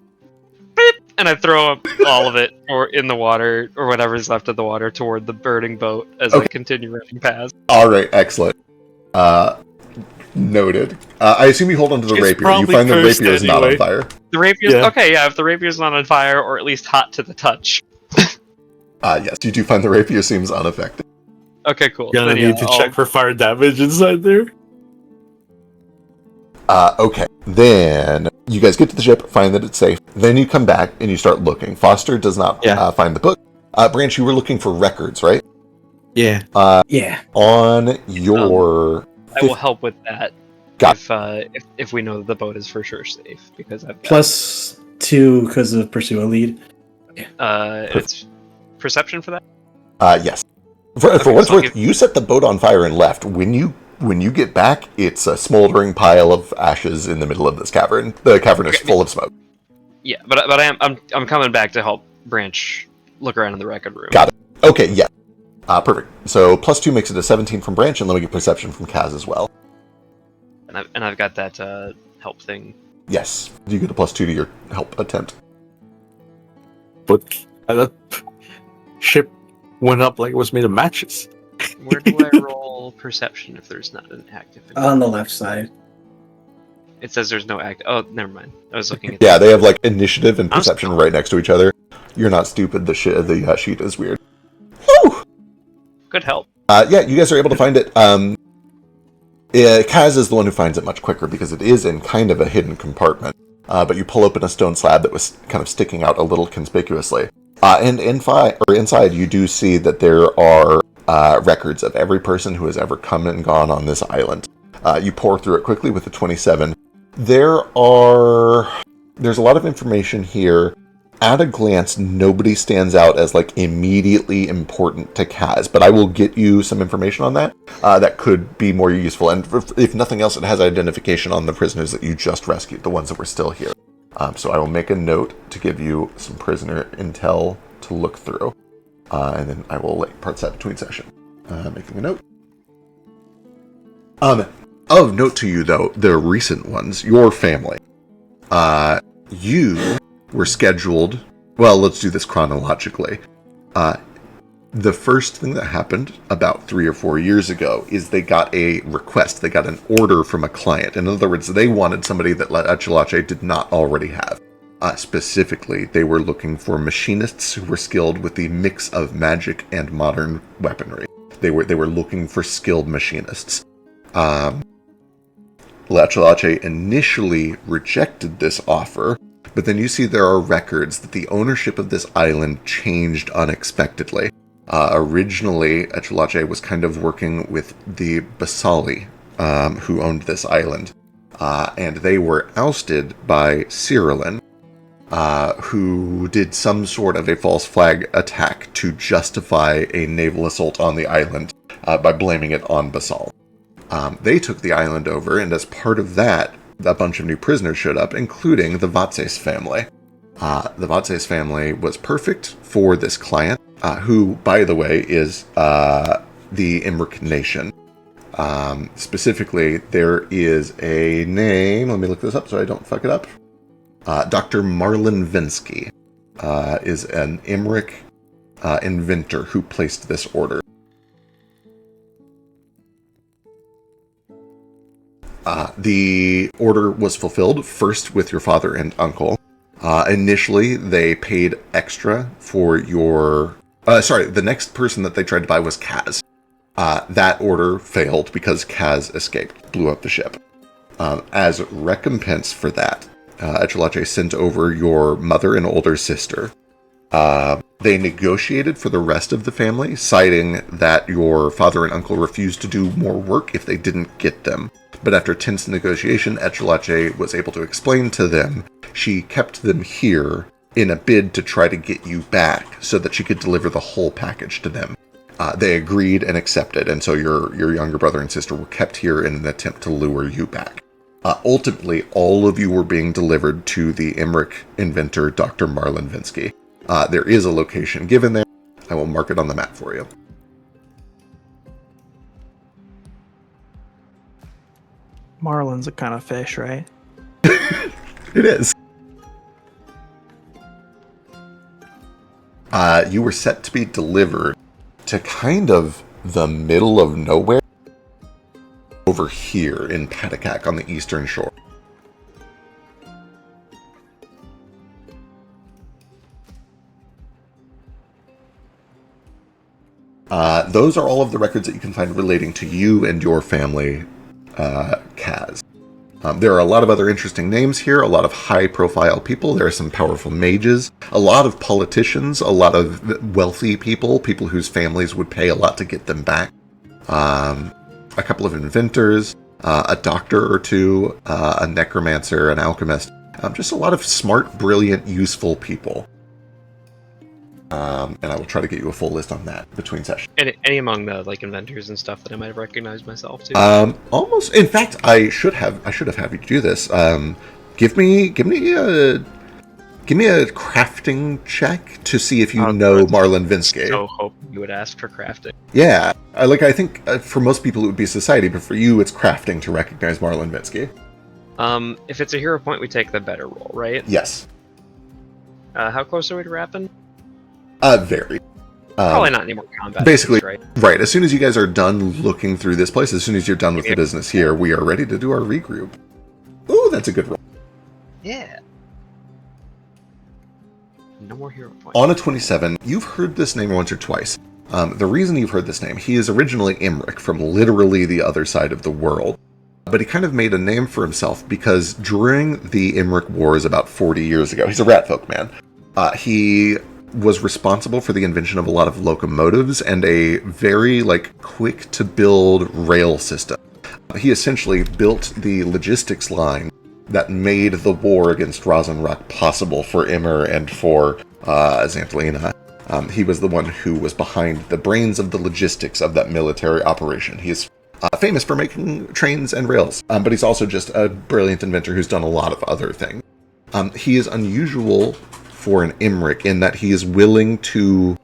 Beep! And I throw up all of it, or in the water, or whatever's left of the water, toward the burning boat as I Okay. continue running past. All right, excellent. Noted. I assume you hold onto the It's rapier. You probably find the cursed rapier is not on anyway. fire. The rapier's Yeah. okay. Yeah, if the rapier's not on fire, or at least hot to the touch. Yes, you do find the rapier seems unaffected. Okay, cool. Gonna Then, yeah, need to I'll- check for fire damage inside there. Okay, then you guys get to the ship, find that it's safe. Then you come back and you start looking. Foster does not Yeah. find the book. Branch, you were looking for records, right? Yeah. Yeah. On your... I will help with that Got if we know that the boat is for sure safe, because I've got, +2 because of pursue a lead. it's perception for that. Yes. For Okay, what it's so I'll worth, you set the boat on fire and left. When you get back, it's a smoldering pile of ashes in the middle of this cavern. The cavern is Okay. full of smoke. Yeah, but I'm coming back to help Branch look around in the record room. Got it. Okay, yeah. Perfect. So +2 makes it a 17 from Branch, and then we get perception from Kaz as well. And I've got that help thing. Yes. You get a +2 to your help attempt. But that ship went up like it was made of matches. Where do I roll perception if there's not an active? On the left side. It says there's no act. Oh, never mind. I was looking at. Yeah, they have like initiative and I'm perception still- right next to each other. You're not stupid. The sheet is weird. Whew! Good help. Yeah, you guys are able to find it. Kaz is the one who finds it much quicker because it is in kind of a hidden compartment. But you pull open a stone slab that was kind of sticking out a little conspicuously. And inside, you do see that there are records of every person who has ever come and gone on this island. You pour through it quickly with a 27. There's a lot of information here. At a glance, nobody stands out as like immediately important to Kaz, but I will get you some information on that. That could be more useful. And if nothing else, it has identification on the prisoners that you just rescued, the ones that were still here. So I will make a note to give you some prisoner intel to look through. And then I will parts that between session. Making a note. Of note to you, though, the recent ones, your family. You were scheduled... Well, let's do this chronologically. The first thing that happened about 3 or 4 years ago is they got a request. They got an order from a client. In other words, they wanted somebody that Echelache did not already have. Specifically, they were looking for machinists who were skilled with the mix of magic and modern weaponry. They were looking for skilled machinists. Echelache initially rejected this offer, but then you see there are records that the ownership of this island changed unexpectedly. Originally, Echelache was kind of working with the Basali, who owned this island, and they were ousted by Cyrillin, who did some sort of a false flag attack to justify a naval assault on the island by blaming it on Basal. They took the island over, and as part of that, a bunch of new prisoners showed up, including the Vatses family. The Vatses family was perfect for this client, who, by the way, is the Imric nation. Specifically, there is a name, let me look this up so I don't fuck it up. Dr. Marlon Vinsky is an Imric inventor who placed this order. The order was fulfilled first with your father and uncle. Initially, they paid extra for your... the next person that they tried to buy was Kaz. That order failed because Kaz escaped, blew up the ship. As recompense for that, Echelache sent over your mother and older sister. They negotiated for the rest of the family, citing that your father and uncle refused to do more work if they didn't get them. But after tense negotiation, Echelache was able to explain to them she kept them here in a bid to try to get you back so that she could deliver the whole package to them. They agreed and accepted, and so your younger brother and sister were kept here in an attempt to lure you back. Ultimately, all of you were being delivered to the Imric inventor, Dr. Marlon Vinsky. There is a location given there. I will mark it on the map for you. Marlin's a kind of fish, right? It is. You were set to be delivered to kind of the middle of nowhere over here in Patakak on the eastern shore. Those are all of the records that you can find relating to you and your family, Kaz. There are a lot of other interesting names here, a lot of high-profile people. There are some powerful mages, a lot of politicians, a lot of wealthy people whose families would pay a lot to get them back. A couple of inventors, a doctor or two, a necromancer, an alchemist. Just a lot of smart, brilliant, useful people. And I will try to get you a full list on that between sessions. Any among the like inventors and stuff that I might have recognized myself too. Almost. In fact, I should have had you do this. Give me a crafting check to see if you know Marlon Vinsky. So hope you would ask for crafting. Yeah, I think for most people it would be society, but for you it's crafting to recognize Marlon Vinsky. If it's a hero point, we take the better roll, right? Yes. How close are we to wrapping? Very. Probably not any more combat. Basically, right? Right. As soon as you guys are done looking through this place, as soon as you're done with the business here, we are ready to do our regroup. Ooh, that's a good roll. Yeah. No more hero points. On a 27, you've heard this name once or twice. The reason you've heard this name, he is originally Imric from literally the other side of the world. But he kind of made a name for himself because during the Imric Wars about 40 years ago, he's a Ratfolk man, he was responsible for the invention of a lot of locomotives and a very quick to build rail system. He essentially built the logistics line that made the war against Rosenrock possible for Immer and for Xantolina. He was the one who was behind the brains of the logistics of that military operation. He is famous for making trains and rails, but he's also just a brilliant inventor who's done a lot of other things. He is unusual for an Imric in that he is willing to...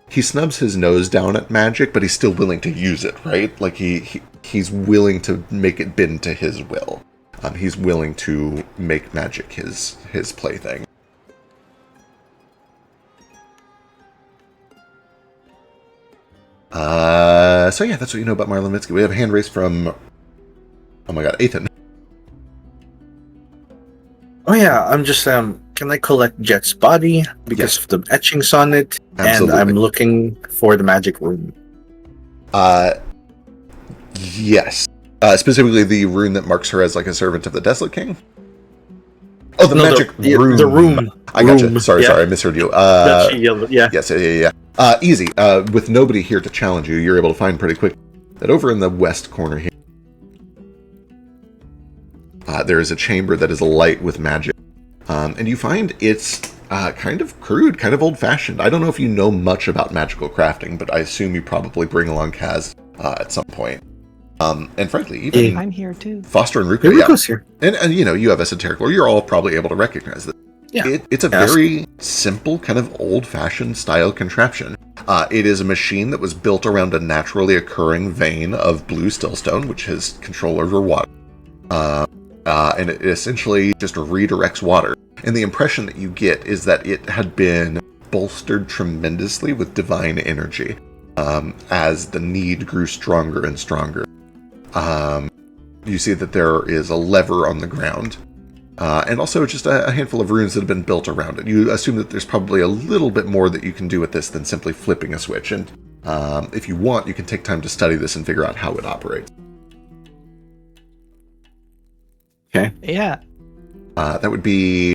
He snubs his nose down at magic, but he's still willing to use it, right? Like, he's willing to make it bend to his will. He's willing to make magic his plaything. So yeah, that's what you know about Marlon Vinsky. We have a hand raise from... Oh my god, Ethan. Oh yeah, I'm just can I collect Jet's body because of the etchings on it? Absolutely. And I'm looking for the magic room. Yes. Specifically the rune that marks her as a servant of the Desolate King? Oh, the magic room. The room. I gotcha. Sorry, I misheard you. Yeah. Yes, yeah. Easy. With nobody here to challenge you, you're able to find pretty quick that over in the west corner here, there is a chamber that is alight with magic. And you find it's kind of crude, kind of old-fashioned. I don't know if you know much about magical crafting, but I assume you probably bring along Kaz at some point. And frankly, even I'm here too. Foster and Ruka, Ruka's here. And you have esoteric lore. You're all probably able to recognize this. Yeah. It's a very simple, kind of old-fashioned style contraption. It is a machine that was built around a naturally occurring vein of blue stillstone, which has control over water. And it essentially just redirects water. And the impression that you get is that it had been bolstered tremendously with divine energy as the need grew stronger and stronger. You see that there is a lever on the ground. And also just a handful of runes that have been built around it. You assume that there's probably a little bit more that you can do with this than simply flipping a switch. And if you want, you can take time to study this and figure out how it operates. Okay. Yeah. That would be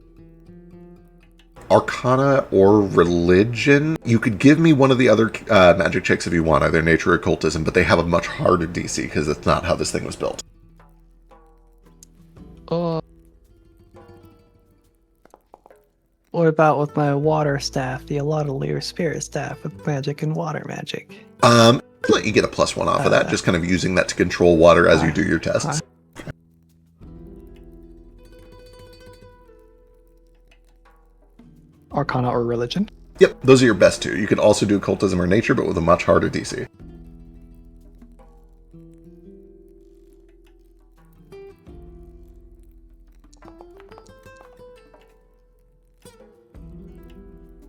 Arcana or Religion. You could give me one of the other magic checks if you want, either Nature or Occultism, but they have a much harder DC because that's not how this thing was built. What about with my water staff, the Alaudalir spirit staff with magic and water magic? Let you get a +1 off of that, just kind of using that to control water as you do your tests. Arcana or Religion? Yep, those are your best two. You could also do Occultism or Nature, but with a much harder DC.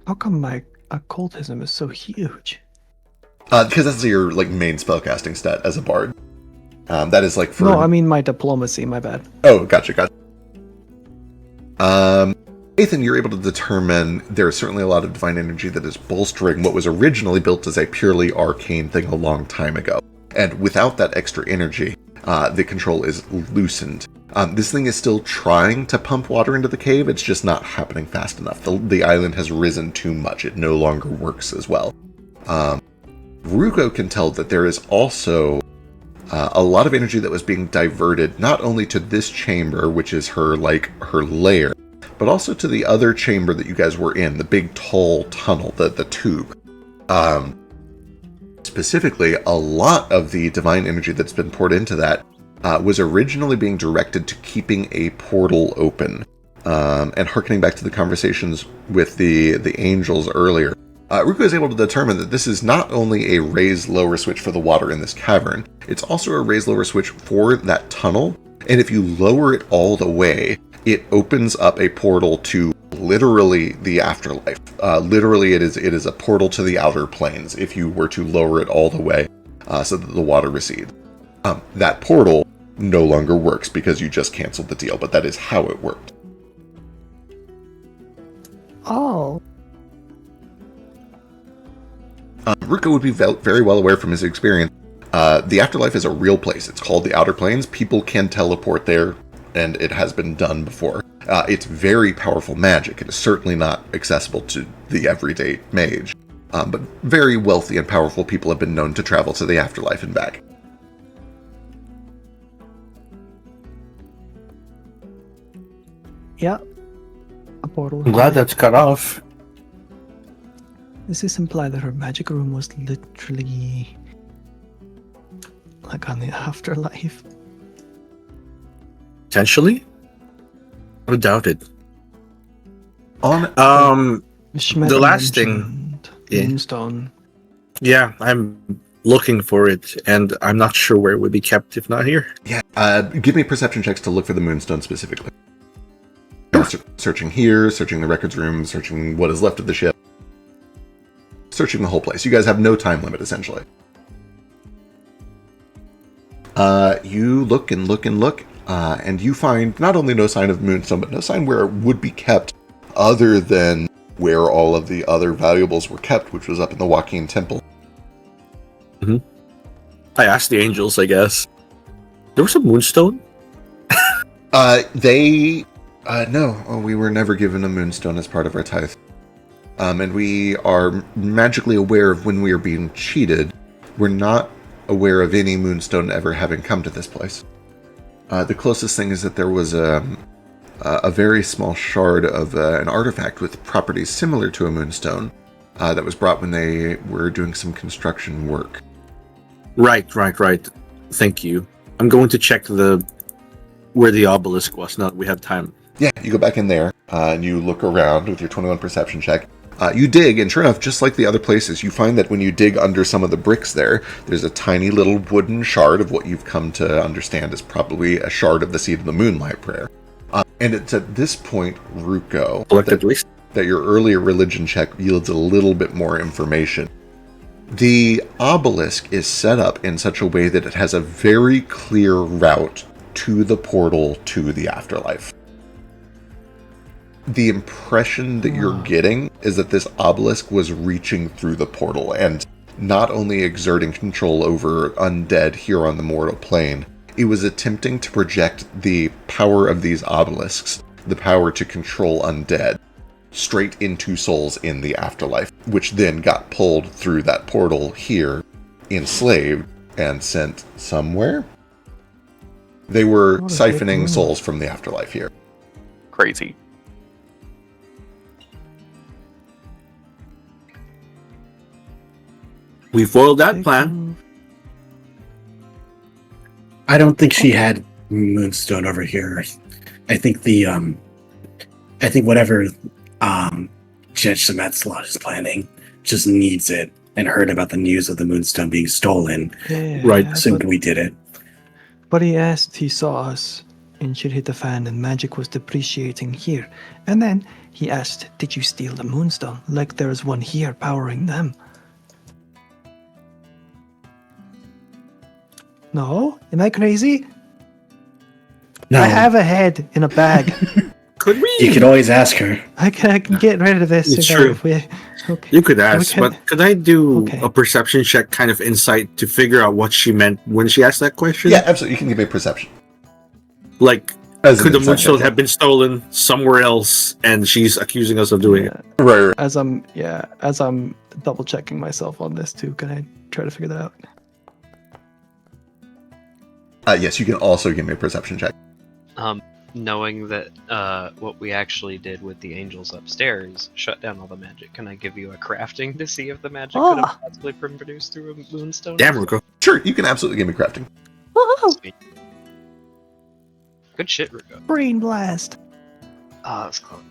How come my occultism is so huge? Because that's your main spellcasting stat as a bard. That is for... No, I mean my diplomacy, my bad. Oh, gotcha. Ethan, you're able to determine there is certainly a lot of divine energy that is bolstering what was originally built as a purely arcane thing a long time ago. And without that extra energy, the control is loosened. This thing is still trying to pump water into the cave. It's just not happening fast enough. The island has risen too much. It no longer works as well. Ruko can tell that there is also a lot of energy that was being diverted not only to this chamber, which is her lair, but also to the other chamber that you guys were in, the big tall tunnel, the tube. Specifically, a lot of the divine energy that's been poured into that was originally being directed to keeping a portal open. And harkening back to the conversations with the angels earlier, Ruko is able to determine that this is not only a raise lower switch for the water in this cavern, it's also a raise lower switch for that tunnel. And if you lower it all the way, it opens up a portal to literally the afterlife. Literally, it is a portal to the outer planes if you were to lower it all the way so that the water recedes. That portal no longer works because you just canceled the deal, but that is how it worked. Oh. Ruko would be very well aware from his experience. The afterlife is a real place. It's called the Outer Planes. People can teleport there, and it has been done before. It's very powerful magic. It is certainly not accessible to the everyday mage. But very wealthy and powerful people have been known to travel to the afterlife and back. Yeah. A portal. I'm glad that's cut off. Does this imply that her magic room was literally like on the afterlife? Potentially? I would doubt it. The last thing- yeah. Moonstone. Yeah, I'm looking for it, and I'm not sure where it would be kept if not here. Yeah, give me perception checks to look for the Moonstone specifically. Searching here, searching the records room, searching what is left of the ship. Searching the whole place. You guys have no time limit, essentially. You look and look and look, and you find not only no sign of Moonstone, but no sign where it would be kept other than where all of the other valuables were kept, which was up in the Joaquin Temple. Mm-hmm. I asked the angels, I guess. There was a Moonstone? No, we were never given a Moonstone as part of our tithe. And we are magically aware of when we are being cheated. We're not aware of any Moonstone ever having come to this place. The closest thing is that there was a very small shard of an artifact with properties similar to a Moonstone that was brought when they were doing some construction work. Right. Thank you. I'm going to check where the obelisk was now that we have time. Yeah, you go back in there, and you look around with your 21 perception check. You dig, and sure enough, just like the other places, you find that when you dig under some of the bricks there's a tiny little wooden shard of what you've come to understand is probably a shard of the Seed of the Moonlight prayer. And it's at this point, Ruko, that your earlier religion check yields a little bit more information. The obelisk is set up in such a way that it has a very clear route to the portal to the afterlife. The impression that you're getting is that this obelisk was reaching through the portal and not only exerting control over undead here on the mortal plane, it was attempting to project the power of these obelisks, the power to control undead, straight into souls in the afterlife, which then got pulled through that portal here, enslaved, and sent somewhere. They were siphoning souls from the afterlife here. Crazy. We foiled that plan. I don't think she had Moonstone over here. I think whatever Judge Sametslot is planning just needs it and heard about the news of the Moonstone being stolen. Yeah, Right. Assumed we did it. But he saw us, and shit hit the fan, and magic was depreciating here. And then he asked, "Did you steal the Moonstone? Like there's one here powering them." No? Am I crazy? No. I have a head in a bag. Could we? You could always ask her. I can get rid of this. It's true. Okay. You could ask, can- but could I do Okay. a perception check, kind of insight, to figure out what she meant when she asked that question? Yeah, absolutely. You can give me a perception. Like, As an could the insight moonstone check, have been stolen somewhere else, and she's accusing us of doing it? yeah. Right. As I'm double checking myself on this too, can I try to figure that out? Yes, you can also give me a perception check. Knowing that what we actually did with the angels upstairs shut down all the magic, can I give you a crafting to see if the magic could have possibly been produced through a moonstone? Damn, Ruko. Sure, you can absolutely give me crafting. Sweet. Good shit, Ruko. Brain blast. Ah, that's close.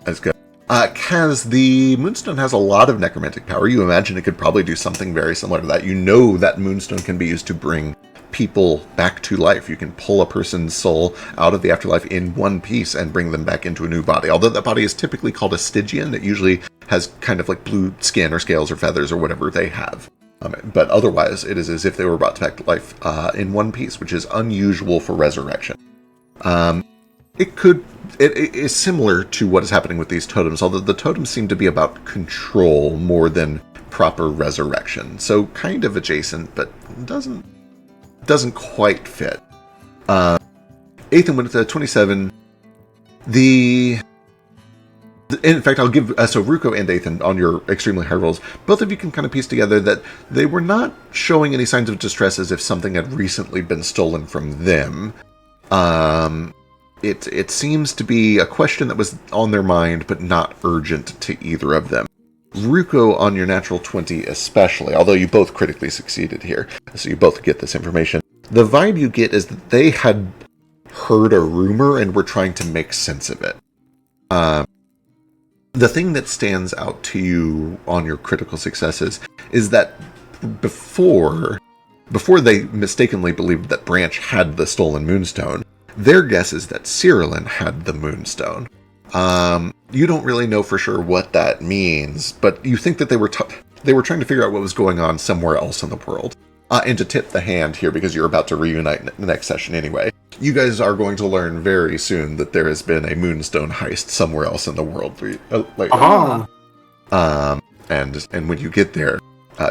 That's good. Kaz, the Moonstone has a lot of necromantic power. You imagine it could probably do something very similar to that. You know that Moonstone can be used to bring people back to life. You can pull a person's soul out of the afterlife in one piece and bring them back into a new body. Although that body is typically called a Stygian, it usually has kind of like blue skin or scales or feathers or whatever they have. But otherwise, it is as if they were brought back to life in one piece, which is unusual for resurrection. It is similar to what is happening with these totems, although the totems seem to be about control more than proper resurrection. So kind of adjacent, but doesn't quite fit. Ethan went to 27. In fact, I'll give so Ruko and Ethan on your extremely high rolls. Both of you can kind of piece together that they were not showing any signs of distress as if something had recently been stolen from them. It seems to be a question that was on their mind, but not urgent to either of them. Ruko, on your natural 20 especially, although you both critically succeeded here, so you both get this information. The vibe you get is that they had heard a rumor and were trying to make sense of it. The thing that stands out to you on your critical successes is that before they mistakenly believed that Branch had the stolen Moonstone, their guess is that Cyrillin had the Moonstone. You don't really know for sure what that means, but you think that they were trying to figure out what was going on somewhere else in the world. And to tip the hand here, because you're about to reunite in the next session anyway, you guys are going to learn very soon that there has been a Moonstone heist somewhere else in the world. And when you get there,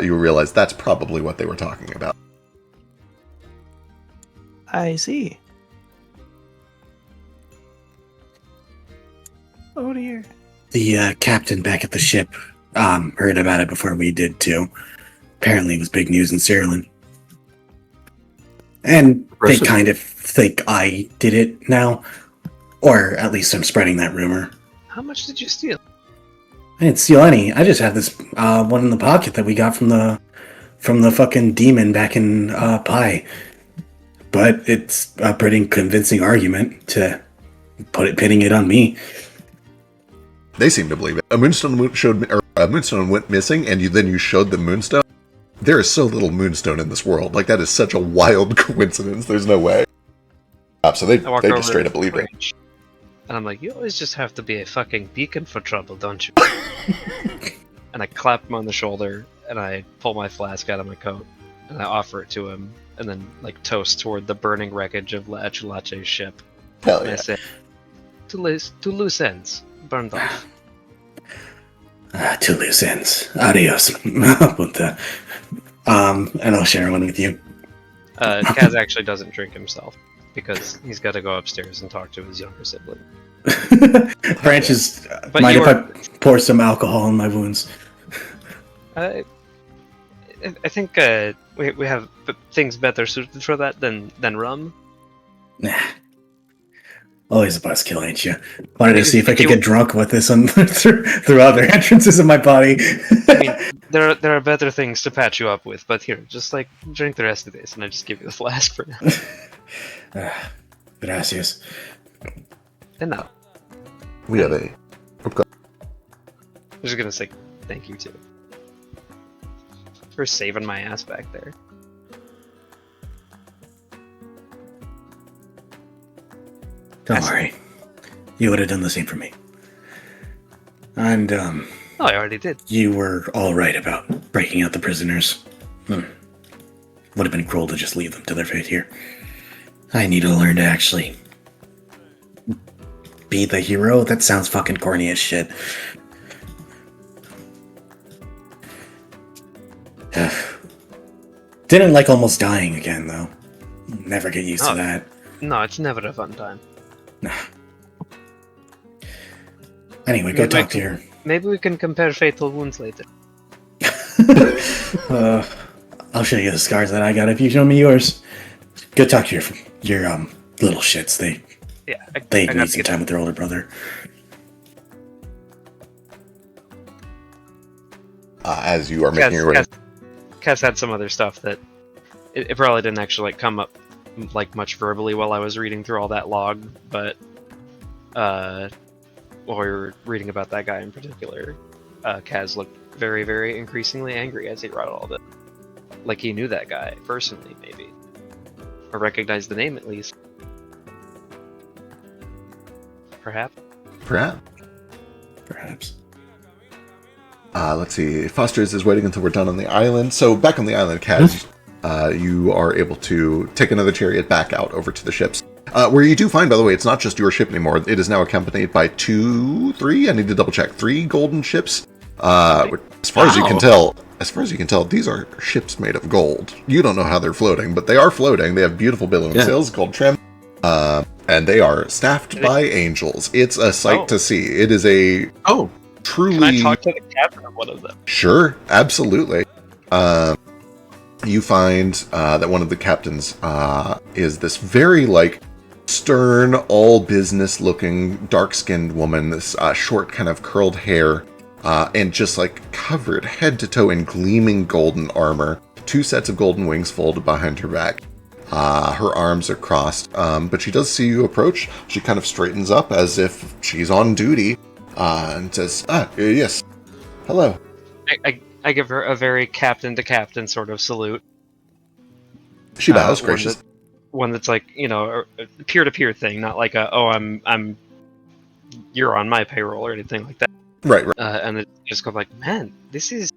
you realize that's probably what they were talking about. I see. Oh dear. The captain back at the ship heard about it before we did too. Apparently it was big news in Cyrillin. And they kind of think I did it now. Or at least I'm spreading that rumor. How much did you steal? I didn't steal any. I just have this one in the pocket that we got from the fucking demon back in Pi. But it's a pretty convincing argument to pinning it on me. They seem to believe it. A moonstone went missing, and then you showed them Moonstone. There is so little Moonstone in this world. Like, that is such a wild coincidence. There's no way. So they just straight up believed it. And I'm like, you always just have to be a fucking beacon for trouble, don't you? And I clap him on the shoulder, and I pull my flask out of my coat, and I offer it to him, and then like toast toward the burning wreckage of La Chulache's ship. Hell And yeah. I say, two loose ends, burned off. Two loose ends. Adios. And I'll share one with you. Kaz actually doesn't drink himself because he's got to go upstairs and talk to his younger sibling. Branch is But mind you if I pour some alcohol in my wounds? I think we have things better suited for that than rum. Nah. Always a buzzkill, ain't you? Wanted to see if I could You- get drunk with this one through other entrances in my body. I mean, there are better things to patch you up with, but here, just like drink the rest of this, and I just give you the flask for now. Gracias. And now, We have a... I'm just gonna say thank you too for saving my ass back there. Don't worry. You would have done the same for me. And, Oh, I already did. you were all right about breaking out the prisoners. Would have been cruel to just leave them to their fate here. I need to learn to actually be the hero? That sounds fucking corny as shit. Didn't like almost dying again, though. Never get used to that. No, it's never a fun time. Anyway, go talk to your... Maybe we can compare fatal wounds later. I'll show you the scars that I got if you show me yours. Go talk to your little shits. They need some time with their older brother. As you are making your way... Cass had some other stuff that it probably didn't actually come up much verbally while I was reading through all that log, but while we were reading about that guy in particular, Kaz looked very, very increasingly angry as he read all of it. Like he knew that guy personally, maybe, or recognized the name at least. Perhaps. Let's see. Foster's is waiting until we're done on the island. So back on the island, Kaz, you are able to take another chariot back out over to the ships. Where you do find, by the way, it's not just your ship anymore. It is now accompanied by 3, I need to double check, 3 golden ships. As far as you can tell, these are ships made of gold. You don't know how they're floating, but they are floating. They have beautiful billowing sails, gold trim, and they are staffed by angels. It's a sight to see. It is a truly... Can I talk to the captain of one of them? Sure, absolutely. You find that one of the captains is this very, stern, all-business-looking, dark-skinned woman, this short, kind of curled hair, and just, covered head to toe in gleaming golden armor. 2 sets of golden wings folded behind her back. Her arms are crossed, but she does see you approach. She kind of straightens up as if she's on duty, and says, yes, hello. I give her a very captain-to-captain sort of salute. She bows graciously. One that's a peer-to-peer thing, not like you're on my payroll or anything like that. Right. And it just goes man, this is...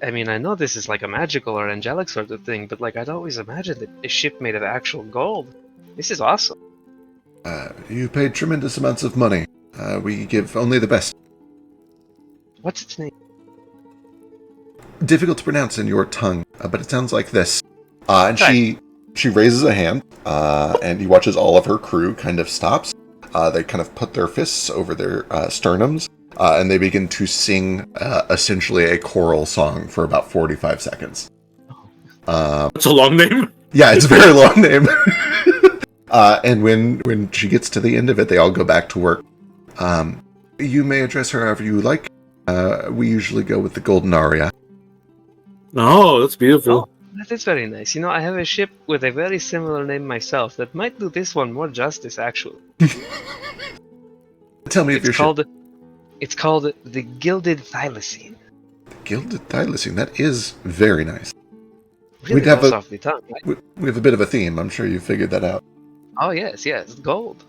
I mean, I know this is a magical or angelic sort of thing, but I'd always imagined a ship made of actual gold. This is awesome. You paid tremendous amounts of money. We give only the best. What's its name? Difficult to pronounce in your tongue, but it sounds like this. And she raises a hand, and you watch as all of her crew kind of stops. They kind of put their fists over their sternums, and they begin to sing essentially a choral song for about 45 seconds. That's a long name. Yeah, it's a very long name. And when she gets to the end of it, they all go back to work. You may address her however you like. We usually go with the golden aria. Oh, that's beautiful. Oh, that is very nice. I have a ship with a very similar name myself that might do this one more justice, actually. Tell me if you're sure. It's called the Gilded Thylacine. The Gilded Thylacine. That is very nice. Really rolls off the tongue. We have a bit of a theme. I'm sure you figured that out. Oh, yes. Gold.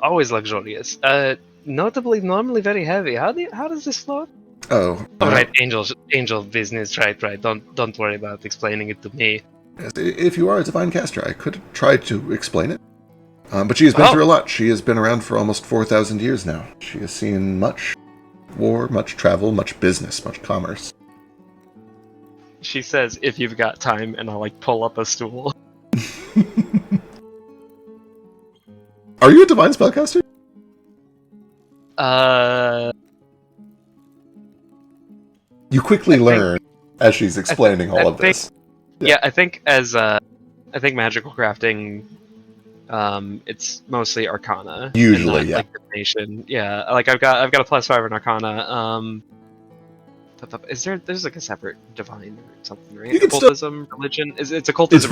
Always luxurious. Notably, normally very heavy. How does this float? Oh, right, angel business, right. Don't worry about explaining it to me. Yes, if you are a divine caster, I could try to explain it. But she has been through a lot. She has been around for almost 4,000 years now. She has seen much war, much travel, much business, much commerce. She says, if you've got time, and I'll pull up a stool. Are you a divine spellcaster? You quickly learn as she's explaining all of this. Yeah, I think magical crafting, it's mostly Arcana. Usually, not, divination. Yeah, I've got a +5 in Arcana. There's a separate divine or something, right? Occultism, religion. It's occultism. It's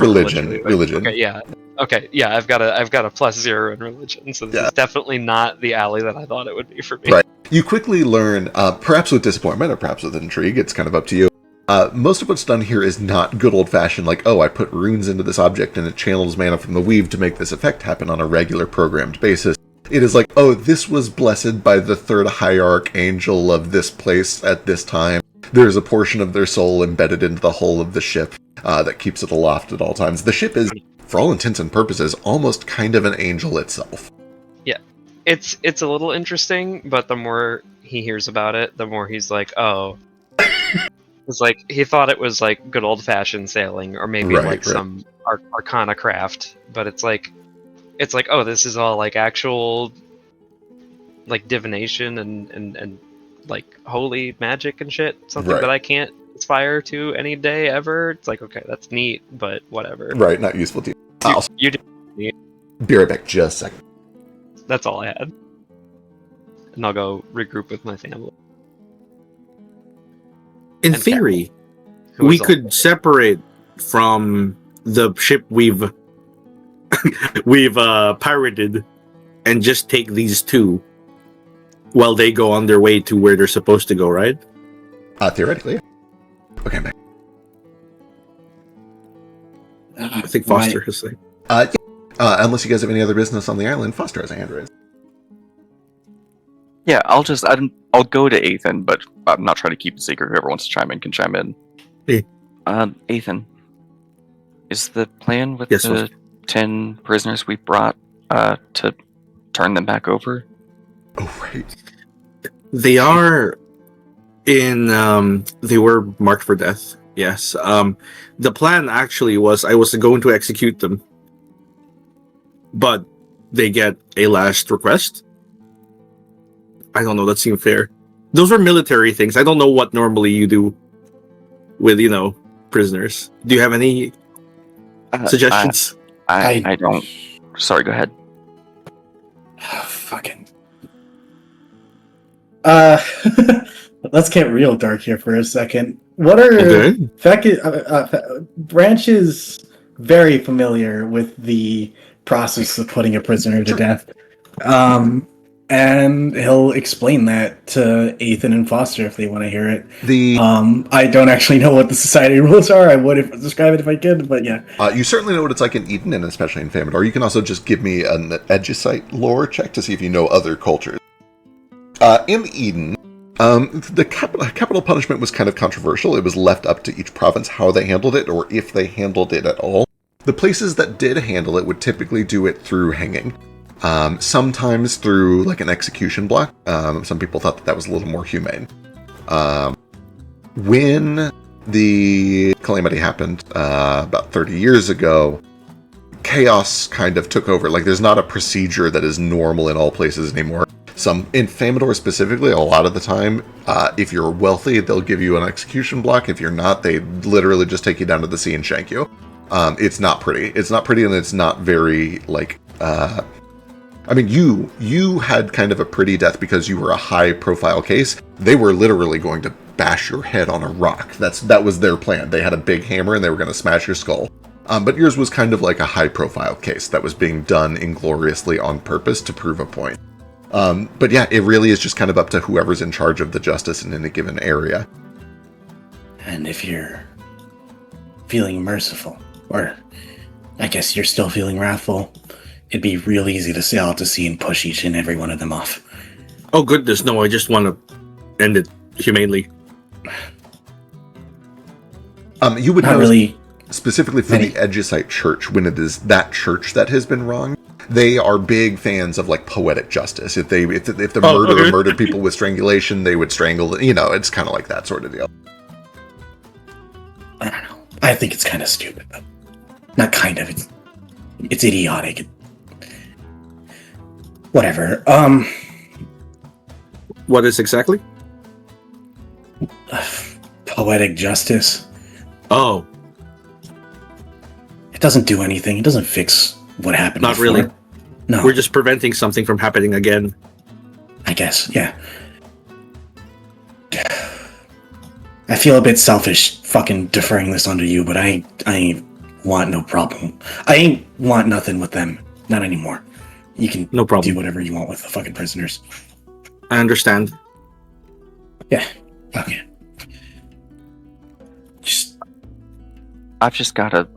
religion. Okay, yeah. Okay, yeah. I've got a +0 in religion, so this is definitely not the alley that I thought it would be for me. Right. You quickly learn, perhaps with disappointment or perhaps with intrigue. It's kind of up to you. Most of what's done here is not good old-fashioned, I put runes into this object and it channels mana from the weave to make this effect happen on a regular programmed basis. It is this was blessed by the 3rd hierarch angel of this place at this time. There's a portion of their soul embedded into the hull of the ship that keeps it aloft at all times. The ship is, for all intents and purposes, almost kind of an angel itself. Yeah. it's a little interesting, but the more he hears about it, the more he's like, oh, it's like he thought it was like good old fashioned sailing, or maybe Right, like right. some arcana craft, but it's like oh, this is all like actual like divination and like holy magic and shit, something Right. that I can't aspire to any day ever. It's like, okay, that's neat, but whatever. Right, not useful to you. You do. Be right back just a second. That's all I had. And I'll go regroup with my family. In And theory, who we is could also- separate from the ship we've pirated and just take these two while they go on their way to where they're supposed to go, right? Theoretically, yeah. Okay, I'm back. I think Foster has like. Yeah. Unless you guys have any other business on the island, Foster has a hand raised. Yeah, I'll go to Ethan, but I'm not trying to keep it secret. Whoever wants to chime in can chime in. Hey. Ethan, is the plan with Yes, the Foster. 10 prisoners we brought to turn them back over? Oh, right. They are they were marked for death. Yes. The plan actually was I was going to execute them, but they get a last request. I don't know. That seemed fair. Those were military things. I don't know what normally you do with prisoners. Do you have any suggestions? I don't. Sorry, go ahead. Fucking. Let's get real dark here for a second. What are Okay. Branch is very familiar with the process of putting a prisoner to death, and he'll explain that to Ethan and Foster if they want to hear it. I don't actually know what the society rules are. I would describe it if I could, but yeah. You certainly know what it's like in Eden, and especially in Famidor. You can also just give me an Edgisite lore check to see if you know other cultures. In Eden, the capital punishment was kind of controversial. It was left up to each province how they handled it, or if they handled it at all. The places that did handle it would typically do it through hanging. Sometimes through like an execution block. Some people thought that was a little more humane. When the calamity happened about 30 years ago, chaos kind of took over. Like, there's not a procedure that is normal in all places anymore. In Famidor specifically, a lot of the time, if you're wealthy, they'll give you an execution block. If you're not, they literally just take you down to the sea and shank you. It's not pretty. It's not pretty, and it's not very, like... I mean, you had kind of a pretty death because you were a high-profile case. They were literally going to bash your head on a rock. That was their plan. They had a big hammer, and they were going to smash your skull. But yours was kind of like a high-profile case that was being done ingloriously on purpose to prove a point. But yeah, it really is just kind of up to whoever's in charge of the justice in any given area. And if you're feeling merciful, or I guess you're still feeling wrathful, it'd be real easy to sail out to sea and push each and every one of them off. Oh goodness, no! I just want to end it humanely. You would Not know really. specifically for the Edgisite Church, when it is that church that has been wronged, they are big fans of like poetic justice. If the murderer murdered people with strangulation, they would strangle. It's kind of like that sort of deal. I don't know. I think it's kind of stupid, but not kind of. It's idiotic. Whatever. What is exactly? Poetic justice. Oh, It doesn't do anything. It doesn't fix what happened. Not before. really. No. We're just preventing something from happening again. I guess. Yeah. I feel a bit selfish, fucking deferring this onto you, but I ain't want no problem. I ain't want nothing with them. Not anymore. You can No problem. do whatever you want with the fucking prisoners. I understand. Yeah. Okay. I've just got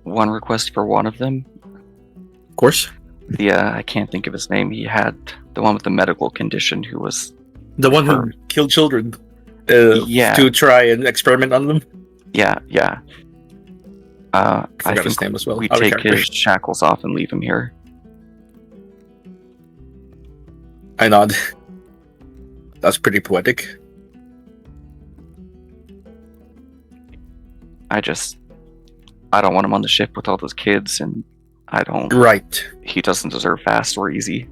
one request for one of them. Of course. I can't think of his name. He had the one with the medical condition who was... The one who Her. killed children. Yeah. To try and experiment on them. Yeah. I Forgot his think name as well. we Out of take character. his shackles off and leave him here. I nod. That's pretty poetic. I don't want him on the ship with all those kids, and I don't. Right. He doesn't deserve fast or easy.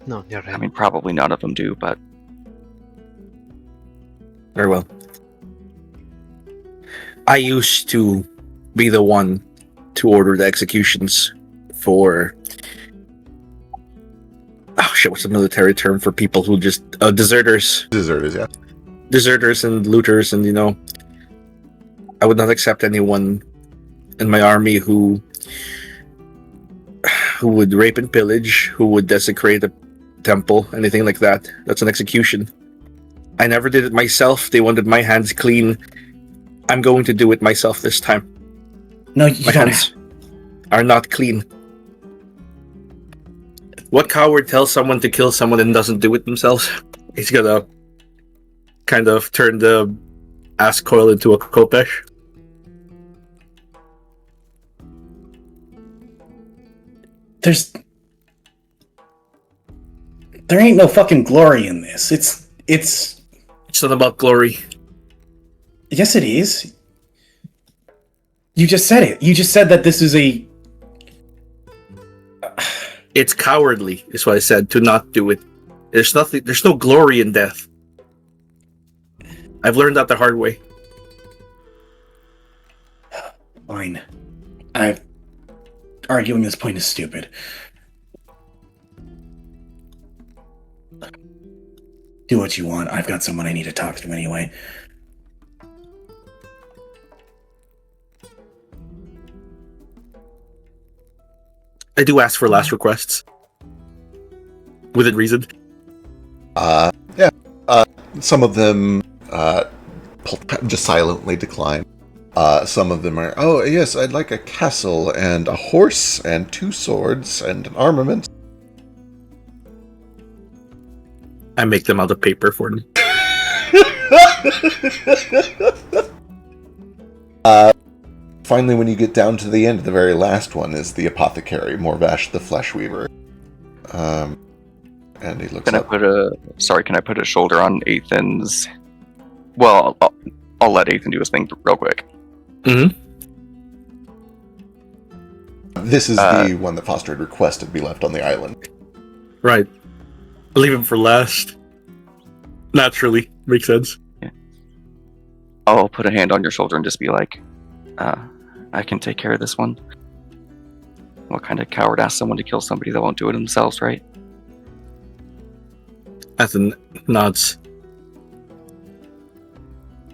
No, you're right. I mean, probably none of them do, but Very well. I used to be the one to order the executions for... Oh shit, what's the military term for people who just... deserters. Deserters, yeah. Deserters and looters, and I would not accept anyone in my army who would rape and pillage, who would desecrate a temple, anything like that. That's an execution. I never did it myself. They wanted my hands clean. I'm going to do it myself this time. No, you My don't. hands are not clean. What coward tells someone to kill someone and doesn't do it themselves? He's gonna kind of turn the ass coil into a kopesh. There ain't no fucking glory in this. It's It's not about glory. yes it is. You just said it. You just said that this is a It's cowardly, is what I said, to not do it. There's no glory in death. I've learned that the hard way. fine. Arguing this point is stupid. Do what you want. I've got someone I need to talk to anyway. I do ask for last requests. Within reason. Yeah. Some of them just silently decline. Some of them are, oh, yes, I'd like a castle and a horse and 2 swords and an armament. I make them out of paper for them. Finally, when you get down to the end, the very last one is the apothecary, Morvash the Flesh Weaver. And he looks can I up. put a shoulder on Ethan's? Well, I'll let Ethan do his thing real quick. Mm-hmm. This is the one that Foster had requested be left on the island. Right. I'll leave him for last. Naturally. Makes sense. Yeah. I'll put a hand on your shoulder and just be like, I can take care of this one. What kind of coward asks someone to kill somebody that won't do it themselves, right? Ethan nods.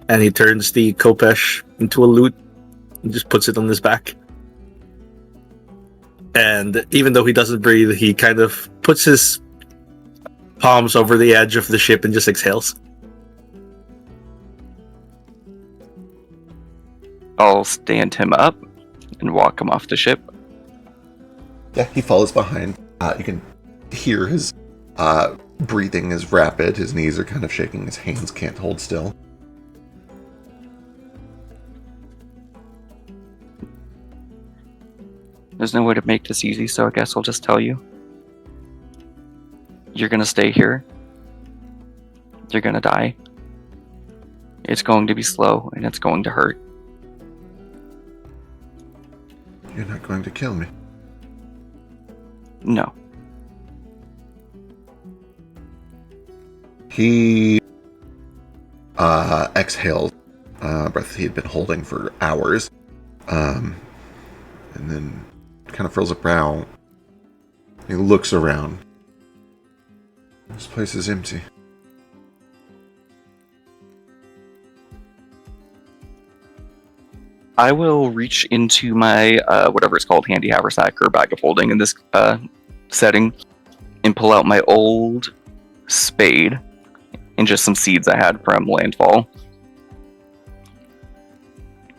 And he turns the kopesh into a lute and just puts it on his back. And even though he doesn't breathe, he kind of puts his palms over the edge of the ship and just exhales. I'll stand him up and walk him off the ship. Yeah, he follows behind. You can hear his breathing is rapid. His knees are kind of shaking. His hands can't hold still. There's no way to make this easy, so I guess I'll just tell you. You're gonna stay here. You're gonna die. It's going to be slow, and it's going to hurt. You're not going to kill me. No. He exhaled breath he had been holding for hours, and then kind of furls a brow. He looks around. This place is empty. I will reach into my, whatever it's called, handy haversack or bag of holding in this setting, and pull out my old spade and just some seeds I had from landfall.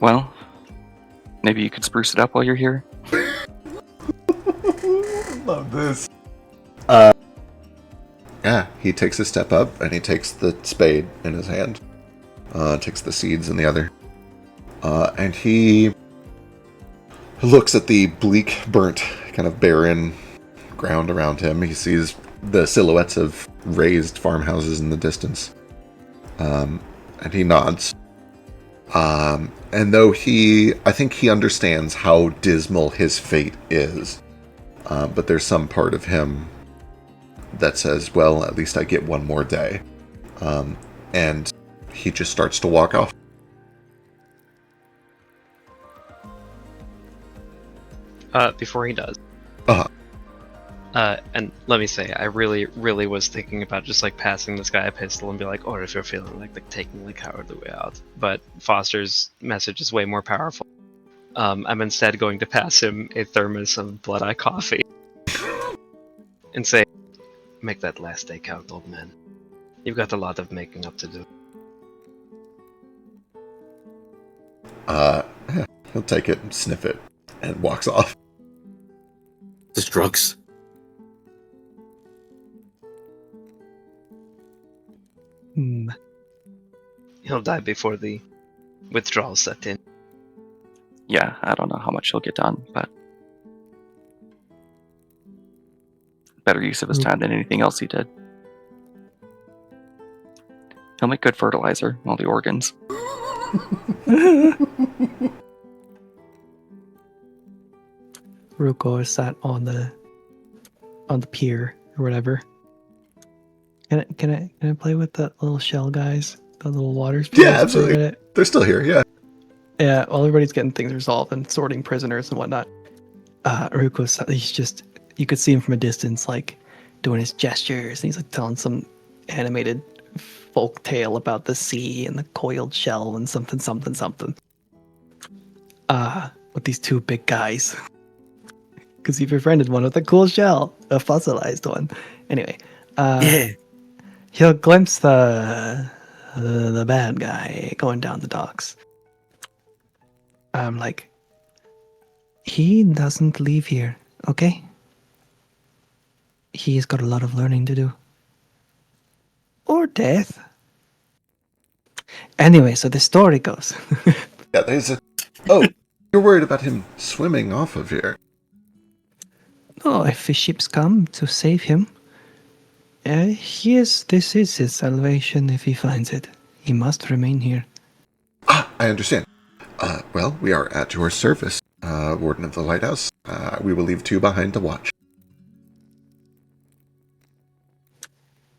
Well, maybe you could spruce it up while you're here. Love this. Yeah, he takes a step up and he takes the spade in his hand, takes the seeds in the other. And he looks at the bleak, burnt, kind of barren ground around him. He sees the silhouettes of raised farmhouses in the distance. And he nods. And though I think he understands how dismal his fate is, but there's some part of him that says, well, at least I get one more day. And he just starts to walk off. Before he does. Uh-huh. And let me say, I really, really was thinking about just like passing this guy a pistol and be like, or if you're feeling like taking the cowardly way out. But Foster's message is way more powerful. I'm instead going to pass him a thermos of Blood Eye coffee and say, make that last day count, old man. You've got a lot of making up to do. He'll take it and sniff it and walks off. Just drugs. Hmm. He'll die before the withdrawal set in. Yeah, I don't know how much he'll get done, but better use of his time than anything else he did. He'll make good fertilizer, all the organs. Ruko is sat on the pier or whatever. Can I play with the little shell guys? The little water spirits? Yeah, absolutely. They're still here, yeah. Yeah, while everybody's getting things resolved and sorting prisoners and whatnot. Ruko's, he's just, you could see him from a distance, like, doing his gestures, and he's like telling some animated folk tale about the sea and the coiled shell and something. With these two big guys. Because he befriended one with a cool shell, a fossilized one. Anyway, Yeah. he'll glimpse the bad guy going down the docks. I'm like, he doesn't leave here, okay? He's got a lot of learning to do. Or death. Anyway, so the story goes. Yeah, there's a... Oh, you're worried about him swimming off of here. No, if the ships come to save him, this is his salvation if he finds it. He must remain here. Ah, I understand. Well, we are at your service, Warden of the Lighthouse. We will leave two behind to watch.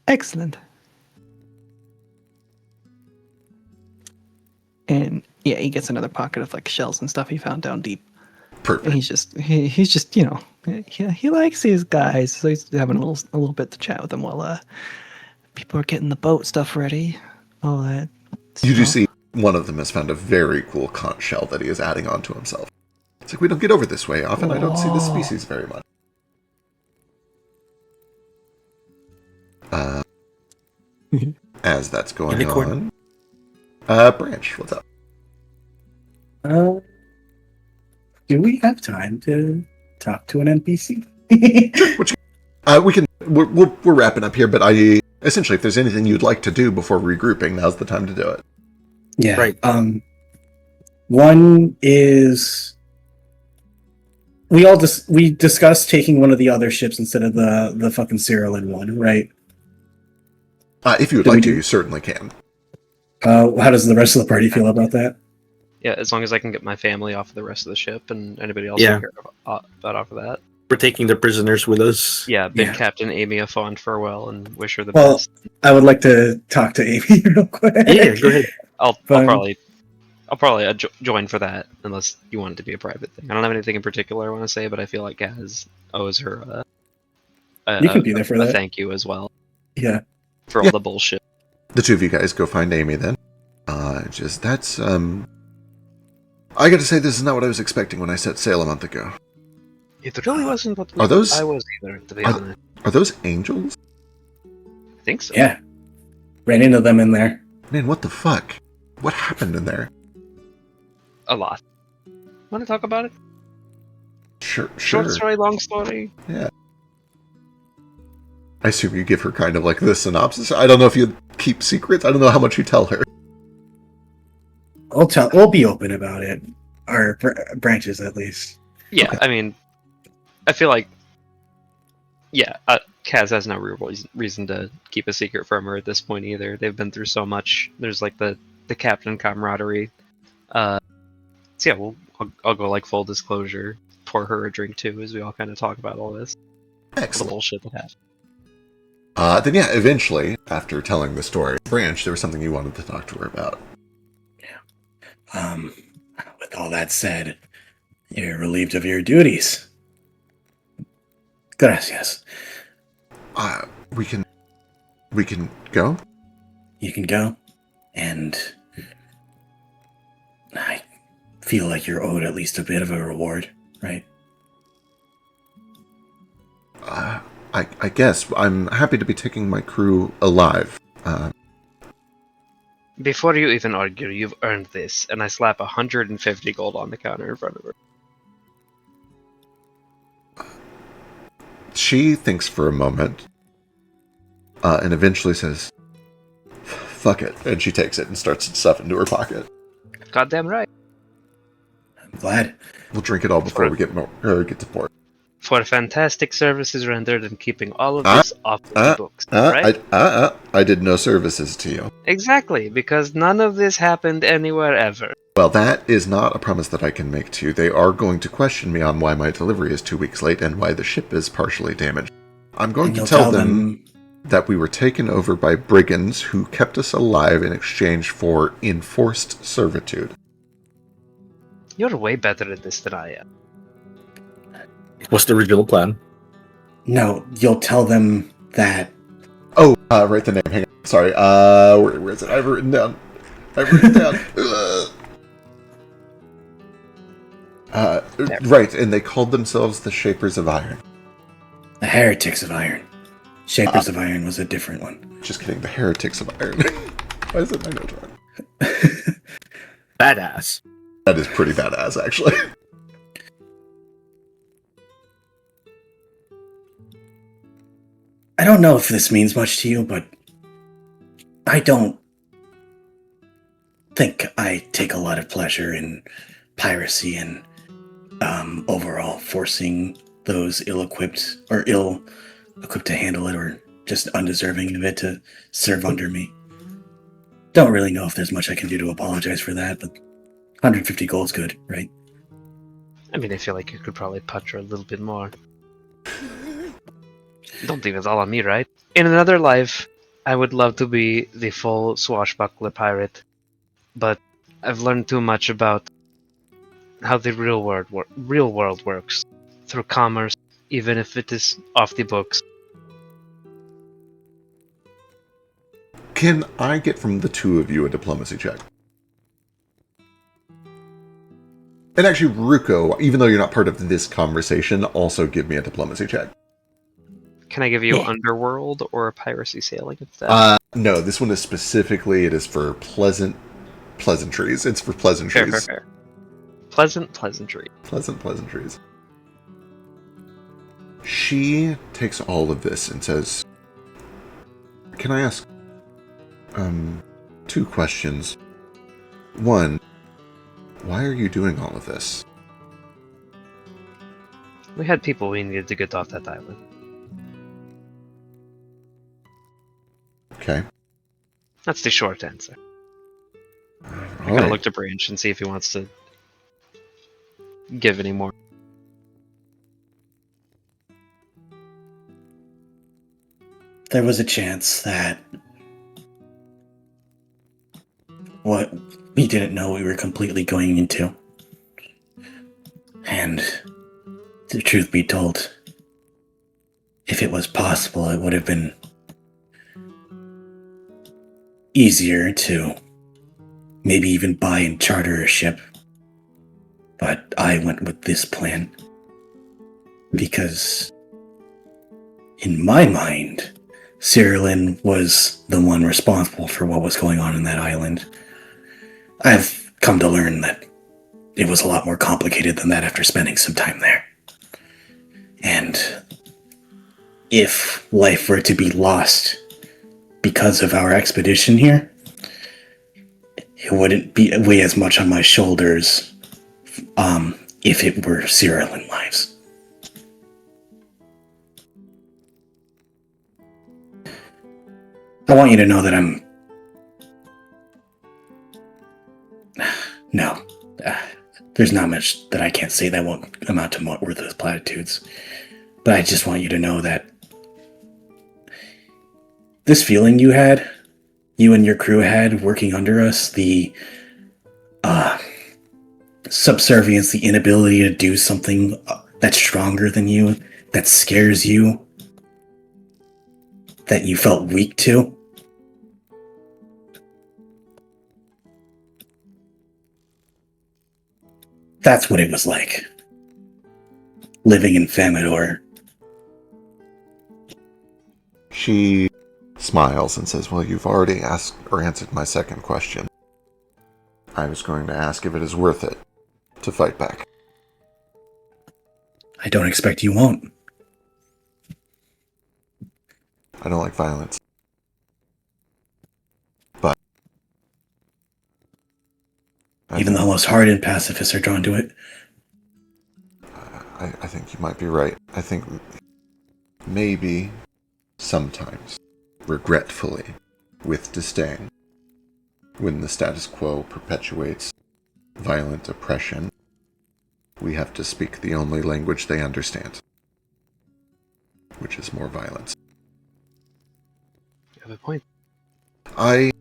Excellent. And yeah, he gets another pocket of like shells and stuff he found down deep. Perfect. And he's just you know, he likes these guys, so he's having a little bit to chat with them while people are getting the boat stuff ready. All that. You do stuff. see one of them has found a very cool conch shell that he is adding onto himself. It's like, we don't get over this way often. I don't see this species very much. As that's going Unicorn. on. Branch, what's up? Do we have time to talk to an NPC? We're wrapping up here, but essentially, if there's anything you'd like to do before regrouping, now's the time to do it. Yeah. Right. One is we discussed taking one of the other ships instead of the fucking Cyrillin one, right? If you would Do we like to, do- you certainly can. How does the rest of the party feel about that? Yeah, as long as I can get my family off of the rest of the ship and anybody else Yeah. I care about off of that. We're taking the prisoners with us. Yeah, bid Yeah. Captain Amy a fond farewell and wish her the Well, best. I would like to talk to Amy real quick. Yeah, go ahead. I'll fine. probably join for that unless you want it to be a private thing. I don't have anything in particular I want to say, but I feel like Gaz owes her You can be there for a that. thank you as well Yeah. for Yeah. all the bullshit. The two of you guys go find Amy then. That's I gotta say, this is not what I was expecting when I set sail a month ago. It really wasn't what Are those- I was either, to be are- honest. Are those angels? I think so. Yeah. Ran into them in there. Man, what the fuck? What happened in there? A lot. Want to talk about it? Sure. Short story, long story. I assume you give her kind of like the synopsis. I don't know if you keep secrets. I don't know how much you tell her. We'll be open about it. Our branches, at least. Yeah, Okay. I mean, I feel like, yeah, Kaz has no real reason to keep a secret from her at this point either. They've been through so much. There's like the captain camaraderie. So yeah, I'll go like full disclosure. Pour her a drink too, as we all kind of talk about all this. All the Excellent. bullshit that happened. Then yeah, eventually, after telling the story, Branch, there was something you wanted to talk to her about. With all that said, you're relieved of your duties. Gracias. We can go? You can go, and I feel like you're owed at least a bit of a reward, right? I guess. I'm happy to be taking my crew alive. Before you even argue, you've earned this, and I slap 150 gold on the counter in front of her. She thinks for a moment, and eventually says, fuck it. And she takes it and starts to stuff into her pocket. Goddamn right. I'm glad. We'll drink it all before we get to port. For fantastic services rendered in keeping all of this off the books, right? I did no services to you. Exactly, because none of this happened anywhere ever. Well, that is not a promise that I can make to you. They are going to question me on why my delivery is 2 weeks late and why the ship is partially damaged. I'm going to tell them that we were taken over by brigands who kept us alive in exchange for enforced servitude. You're way better at this than I am. What's the original plan? No, you'll tell them that... Oh, write the name. Hang on. Sorry. Where is it? I've written down. Right, and they called themselves the Shapers of Iron. The Heretics of Iron. Shapers of Iron was a different one. Just kidding, the Heretics of Iron. Why is it my note wrong? Badass. That is pretty badass, actually. I don't know if this means much to you, but I don't think I take a lot of pleasure in piracy and overall forcing those ill-equipped to handle it or just undeserving of it to serve under me. Don't really know if there's much I can do to apologize for that, but 150 gold's good, right? I mean, I feel like you could probably punch her a little bit more. Don't think it's all on me, right? In another life, I would love to be the full swashbuckler pirate, but I've learned too much about how the real world works through commerce, even if it is off the books. Can I get from the two of you a diplomacy check? And actually, Ruko, even though you're not part of this conversation, also give me a diplomacy check. Can I give you underworld or piracy sailing instead? No, this one is specifically, it is for pleasantries. It's for pleasantries. Fair. Pleasant pleasantry. Pleasant pleasantries. She takes all of this and says, can I ask, 2 questions. 1, why are you doing all of this? We had people we needed to get off that island. Okay. That's the short answer. I'm gonna look to Branch and see if he wants to give any more. There was a chance that what we didn't know we were completely going into. And the truth be told, if it was possible, it would have been easier to maybe even buy and charter a ship. But I went with this plan because in my mind, Cyrilin was the one responsible for what was going on in that island. I've come to learn that it was a lot more complicated than that after spending some time there. And if life were to be lost because of our expedition here, it wouldn't weigh as much on my shoulders if it were Cyrilin lives. I want you to know that I'm... No. There's not much that I can't say that won't amount to worthless platitudes. But I just want you to know that this feeling you and your crew had working under us, the subservience, the inability to do something that's stronger than you, that scares you, that you felt weak to. That's what it was like. Living in Famador. She smiles and says, well, you've already asked or answered my second question. I was going to ask if it is worth it to fight back. I don't expect you won't. I don't like violence. But Even the most hardened pacifists are drawn to it. I think you might be right. I think maybe sometimes, regretfully, with disdain, when the status quo perpetuates violent oppression, we have to speak the only language they understand, which is more violence. You have a point. I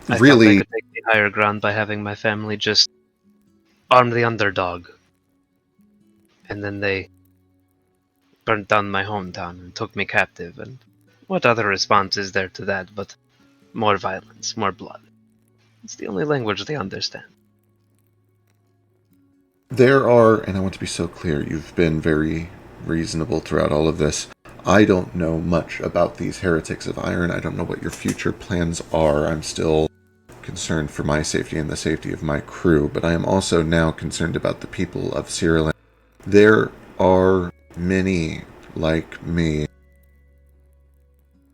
thought really... they could take the higher ground by having my family just arm the underdog. And then they burnt down my hometown and took me captive, and what other response is there to that but more violence, more blood? It's the only language they understand. There are, and I want to be so clear, you've been very reasonable throughout all of this. I don't know much about these heretics of iron. I don't know what your future plans are. I'm still concerned for my safety and the safety of my crew, but I am also now concerned about the people of Cyril. There are many like me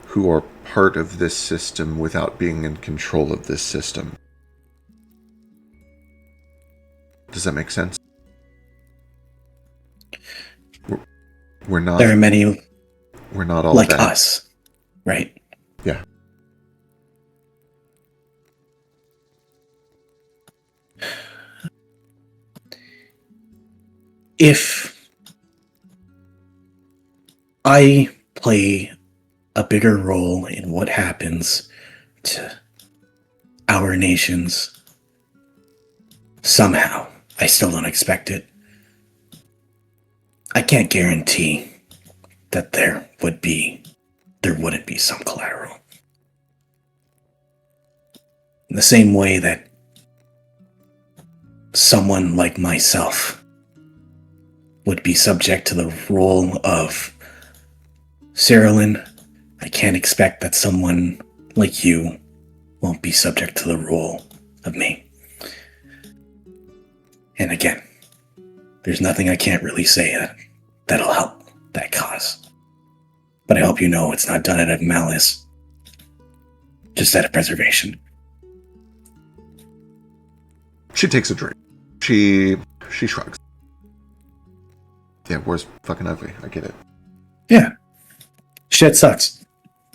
who are part of this system without being in control of this system. Does that make sense? We're not... There are many we're not all like bad. us, right? Yeah. If I play a bigger role in what happens to our nations, somehow, I still don't expect it. I can't guarantee that there wouldn't be some collateral. In the same way that someone like myself would be subject to the role of Cerulean, I can't expect that someone like you won't be subject to the role of me. And again, there's nothing I can't really say that'll help that cause. But I hope you know it's not done out of malice, just out of preservation. She takes a drink. She shrugs. Yeah, war's fucking ugly. I get it. Yeah. Shit sucks.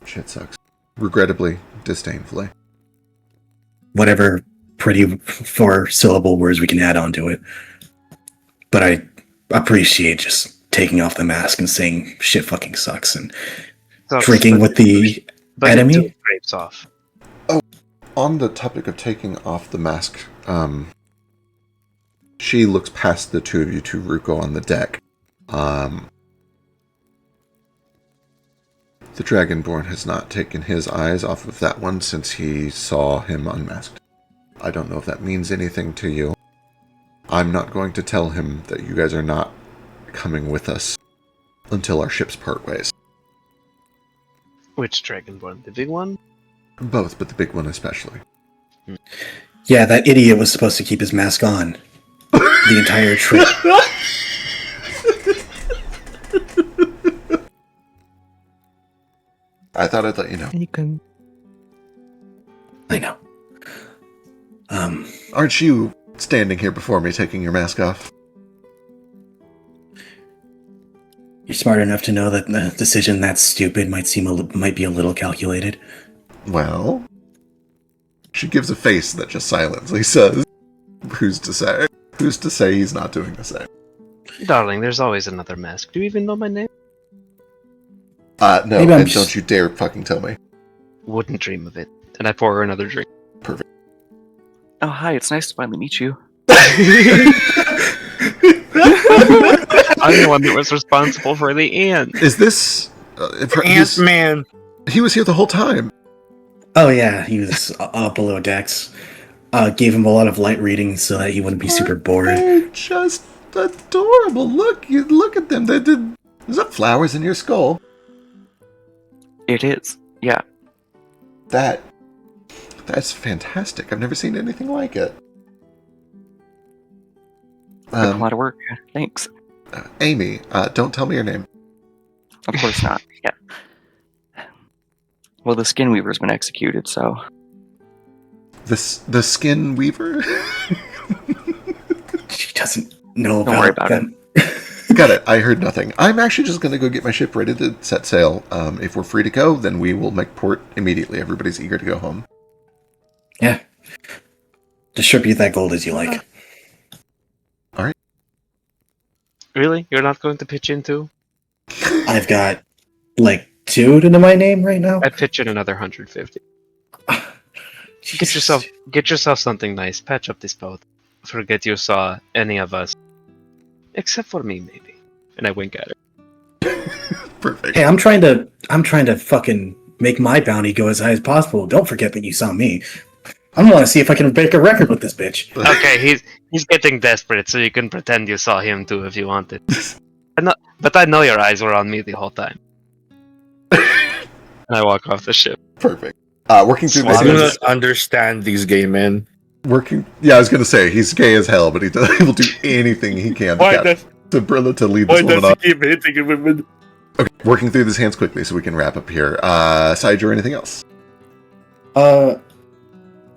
Shit sucks. Regrettably, disdainfully. Whatever pretty four-syllable words we can add onto it. But I appreciate just taking off the mask and saying shit fucking sucks and drinking with the enemy. Grapes off. Oh, on the topic of taking off the mask, she looks past the two of you to Ruko on the deck. The Dragonborn has not taken his eyes off of that one since he saw him unmasked. I don't know if that means anything to you. I'm not going to tell him that you guys are not coming with us until our ships part ways. Which Dragonborn? The big one? Both, but the big one especially. Yeah, that idiot was supposed to keep his mask on the entire trip. I thought I'd let you know. You can. I know. Aren't you standing here before me taking your mask off? You're smart enough to know that the decision that stupid might be a little calculated. Well, she gives a face that just silently says, "Who's to say? Who's to say he's not doing the same?" Darling, there's always another mask. Do you even know my name? No, Maybe I'm and just- don't you dare fucking tell me. Wouldn't dream of it. And I pour her another drink. Perfect. Oh, hi, it's nice to finally meet you. I'm the one that was responsible for the ant. Is this... Ant-Man. He was here the whole time. Oh yeah, he was up below decks. Gave him a lot of light readings so that he wouldn't be super bored. They're just adorable. Look at them. There's that flowers in your skull. It is. Yeah. That's fantastic. I've never seen anything like it. Took a lot of work. Thanks. Amy, don't tell me your name. Of course not. Yeah. Well, the skin weaver's been executed, so The Skin Weaver? She doesn't know Don't worry about about them. Got it. I heard nothing. I'm actually just going to go get my ship ready to set sail. If we're free to go, then we will make port immediately. Everybody's eager to go home. Yeah. Distribute that gold as you like. Really? You're not going to pitch in too? I've got like 2 to my name right now. I pitch in another 150. Jesus. Get yourself something nice. Patch up this boat. Forget you saw any of us. Except for me, maybe. And I wink at her. Perfect. Hey, I'm trying to fucking make my bounty go as high as possible. Don't forget that you saw me. I want to see if I can break a record with this bitch. Okay, he's getting desperate, so you can pretend you saw him too if you wanted. But I know your eyes were on me the whole time. And I walk off the ship. Perfect. Working through I do this. not understand these gay men. Yeah, I was going to say, he's gay as hell, but he will do anything he can Why to lead this Why woman does on. he keep hitting women? Okay, working through these hands quickly so we can wrap up here. Sidge or anything else? I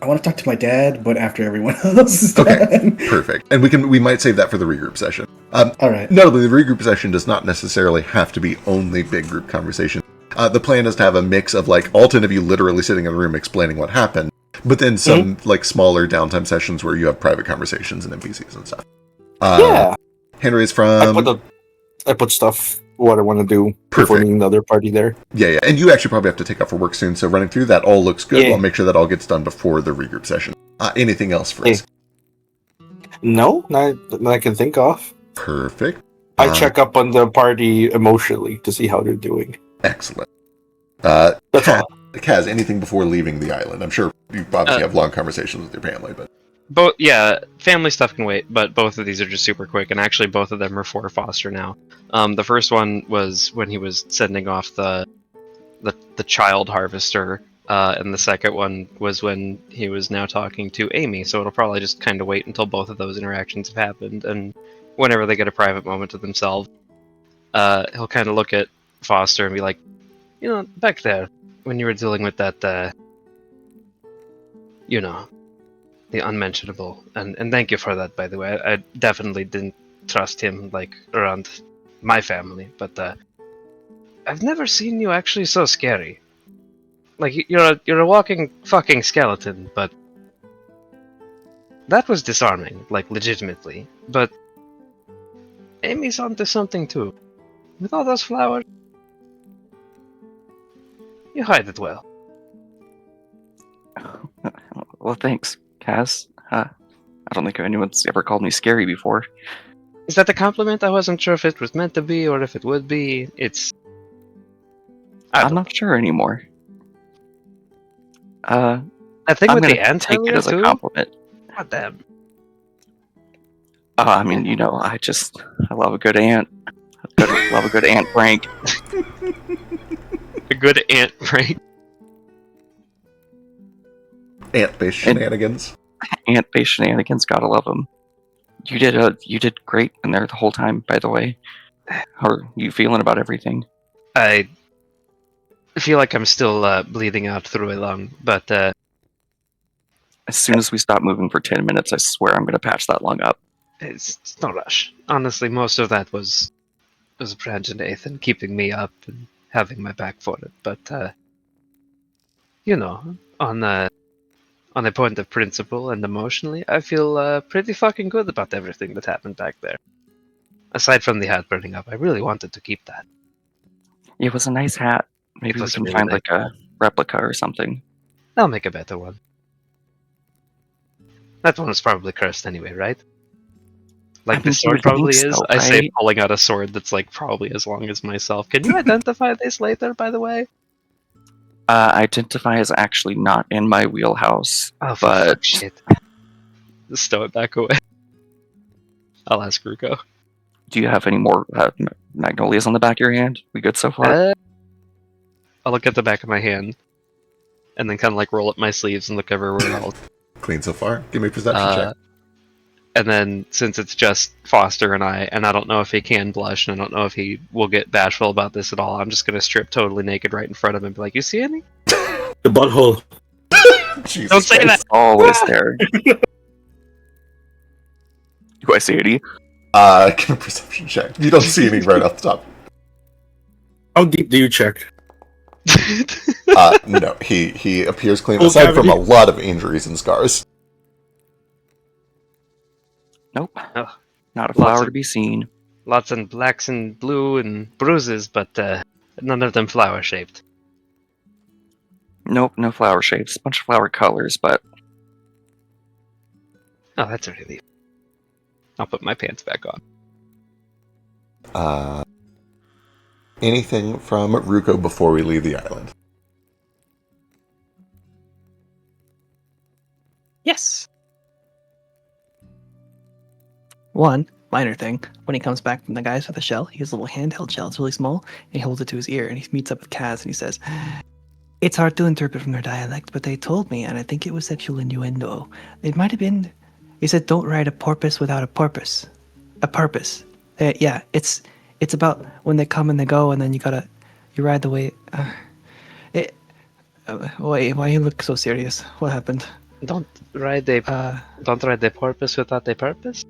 want to talk to my dad, but after everyone else is Okay. done. Perfect. And we might save that for the regroup session. All right. Notably, the regroup session does not necessarily have to be only big group conversation. The plan is to have a mix of like all 10 of you literally sitting in a room explaining what happened, but then some like smaller downtime sessions where you have private conversations and NPCs and stuff. Yeah. Henry is from... I put stuff what I want to do before Perfect. meeting the other party there. Yeah. And you actually probably have to take off for work soon, so running through that all looks good. Yeah. We'll make sure that all gets done before the regroup session. Anything else for us? No, not that I can think of. Perfect. I check up on the party emotionally to see how they're doing. Excellent. That's all. Kaz, anything before leaving the island? I'm sure you obviously have long conversations with your family, but... Family stuff can wait, but both of these are just super quick, and actually both of them are for Foster now. The first one was when he was sending off the child harvester, and the second one was when he was now talking to Amy, so it'll probably just kind of wait until both of those interactions have happened, and whenever they get a private moment to themselves, he'll kind of look at Foster and be like, you know, back there, when you were dealing with that, the unmentionable, and thank you for that, by the way. I definitely didn't trust him, like, around my family, but, I've never seen you actually so scary. Like, you're a walking fucking skeleton, but that was disarming, like, legitimately. But Amy's onto something, too. With all those flowers, you hide it well. well, thanks, Kaz. I don't think anyone's ever called me scary before. Is that a compliment? I wasn't sure if it was meant to be or if it would be. I'm not sure anymore. I think I'm with gonna the ant take it earlier, as a too? compliment. God damn. I mean, I love a good ant. Love a good ant prank. A good ant prank. Ant-based shenanigans. Ant-based shenanigans, gotta love them. You did great in there the whole time, by the way. How are you feeling about everything? I feel like I'm still bleeding out through a lung, but As soon as we stop moving for 10 minutes, I swear I'm gonna patch that lung up. it's no rush. Honestly, most of that was Brand and Ethan keeping me up and having my back for it. But you know, on a point of principle and emotionally, I feel pretty fucking good about everything that happened back there. Aside from the hat burning up, I really wanted to keep that. It was a nice hat. Maybe we was a can really find nice like a replica or something. I'll make a better one. That one was probably cursed anyway, right? Like I this mean, you sword would think probably is. so, I say right? pulling out a sword that's like probably as long as myself. Can you identify this later, by the way? Identify is actually not in my wheelhouse, Oh, for but fuck's shit. Just stow it back away. I'll ask Ruko. do you have any more magnolias on the back of your hand? We good so far? I'll look at the back of my hand, and then kind of like roll up my sleeves and look everywhere else. Clean so far. Give me a perception check. And then since it's just Foster and I don't know if he can blush, and I don't know if he will get bashful about this at all, I'm just gonna strip totally naked right in front of him and be like, "You see any?" The butthole. Jesus Don't say Christ. It's always there. Do I see any? Give me a perception check. You don't see any right off the top. How deep do you check? No, he appears clean, Full aside from cavity? a lot of injuries and scars. Nope. Oh, Not a lots flower of- to be seen. Lots of blacks and blue and bruises, but none of them flower shaped. Nope, no flower shapes. Bunch of flower colors, but Oh, that's a relief. I'll put my pants back on. Anything from Ruko before we leave the island? Yes. One minor thing. When he comes back from the guys with the shell, he has a little handheld shell. It's really small, and he holds it to his ear. And he meets up with Kaz, and he says, "It's hard to interpret from their dialect, but they told me, and I think it was sexual innuendo. It might have been." He said, "Don't ride a porpoise without a purpose. A purpose. Yeah, it's about when they come and they go, and then you ride the way. Wait, why you look so serious? What happened? Don't ride the porpoise without a purpose.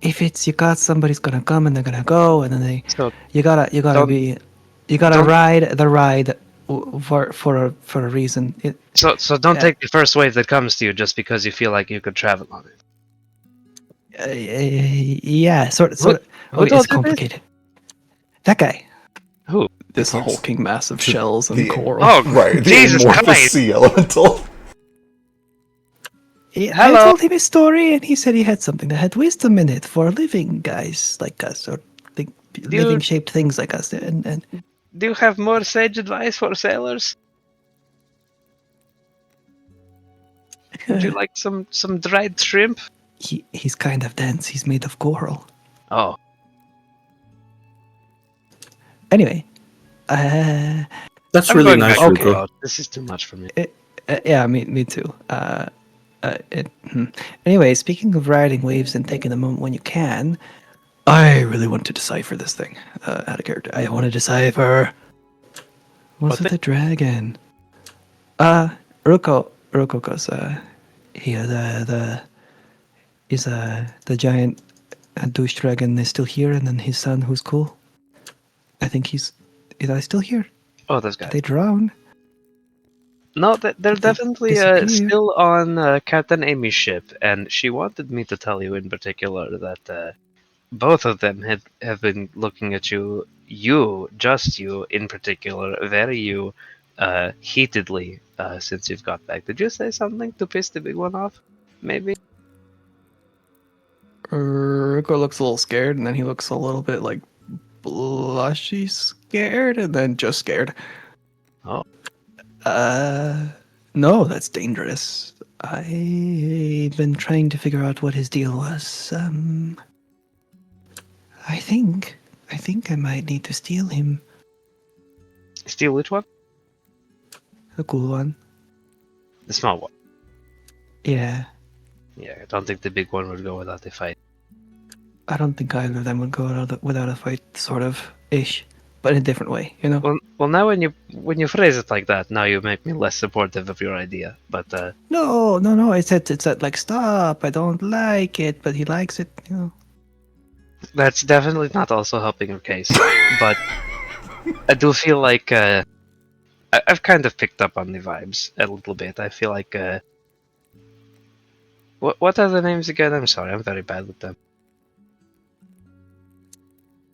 If it's you got somebody's gonna come and they're gonna go, and then So you gotta don't- ride the ride for a reason. so don't Yeah. take the first wave that comes to you just because you feel like you could travel on it. Yeah, sort of. Who Okay, told you it's this? complicated. That guy. Who? This hulking mass of shells and the- coral. Oh, Right, the Jesus amorphous Christ! sea elemental. Hello. I told him his story, and he said he had something that had wisdom in it for living guys like us, or living shaped things like us. And Do you have more sage advice for sailors? Would you like some dried shrimp? he's kind of dense. He's made of coral. Oh, Anyway, That's I'm really going nice, back to Ruko. the boat. This is too much for me. yeah, me too. Anyway, speaking of riding waves and taking the moment when you can, I really want to decipher this thing out of character. I want to decipher. What's What with the dragon? Ruko goes, the giant douche dragon is still here, and then his son, who's cool. I think is I still here? Oh, those Did guys. they drown? No, they're They definitely disappear. still on Captain Amy's ship, and she wanted me to tell you in particular that both of them have been looking at you, just you in particular, very heatedly since you've got back. Did you say something to piss the big one off? Maybe? Ruko looks a little scared, and then he looks a little bit like blushy scared, and then just scared. Oh. No, that's dangerous. I've been trying to figure out what his deal was. I think I might need to steal him. Steal which one? The cool one. The small one. Yeah. Yeah, I don't think the big one would go without a fight. I don't think either of them would go without a fight, sort of ish, but in a different way, you know. Well, now when you phrase it like that, now you make me less supportive of your idea. But No. I said like stop. I don't like it, but he likes it, you know. that's definitely not also helping your case. But I do feel like I've kind of picked up on the vibes a little bit. I feel like what are the names again? I'm sorry, I'm very bad with them.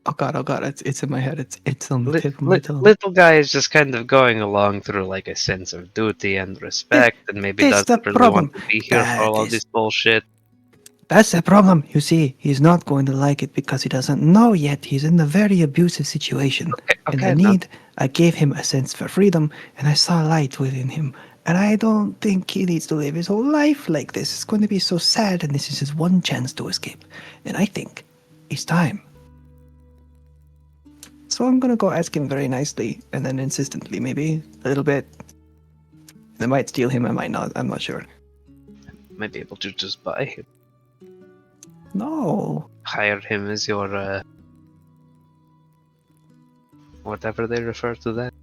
Oh god, it's in my head. It's on the tip of my tongue. Little guy is just kind of going along through like a sense of duty and respect, and maybe That's the doesn't really want problem. to be here for all of this bullshit. That's the problem. You see, he's not going to like it because he doesn't know yet. He's in a very abusive situation. And I gave him a sense for freedom, and I saw light within him. And I don't think he needs to live his whole life like this. It's going to be so sad, and this is his one chance to escape. And I think it's time. So I'm going to go ask him very nicely, and then insistently, maybe a little bit. I might steal him, I might not. I'm not sure. Might be able to just buy him. No. Hire him as your whatever they refer to that.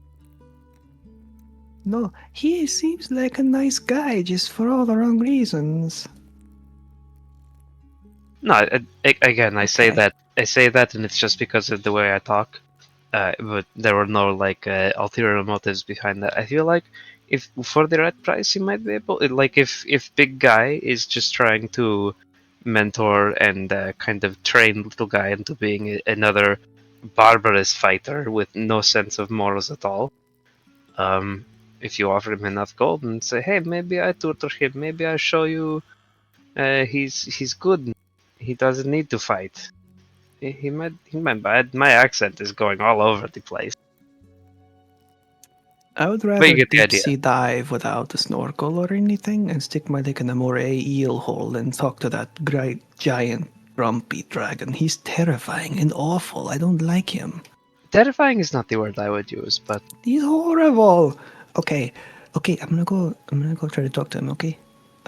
No, he seems like a nice guy, just for all the wrong reasons. No, I say that, and it's just because of the way I talk. But there were no like ulterior motives behind that. I feel like if for the right price, you might be able. Like if big guy is just trying to mentor and kind of train little guy into being another barbarous fighter with no sense of morals at all. If you offer him enough gold and say, "Hey, maybe I tutor him. Maybe I show you he's good. He doesn't need to fight." He might buy it. My accent is going all over the place. I would you rather get the deep idea. sea dive without a snorkel or anything and stick my dick in a moray eel hole and talk to that great giant grumpy dragon. He's terrifying and awful. I don't like him. Terrifying is not the word I would use, but He's horrible. Okay, I'm gonna go try to talk to him. Okay.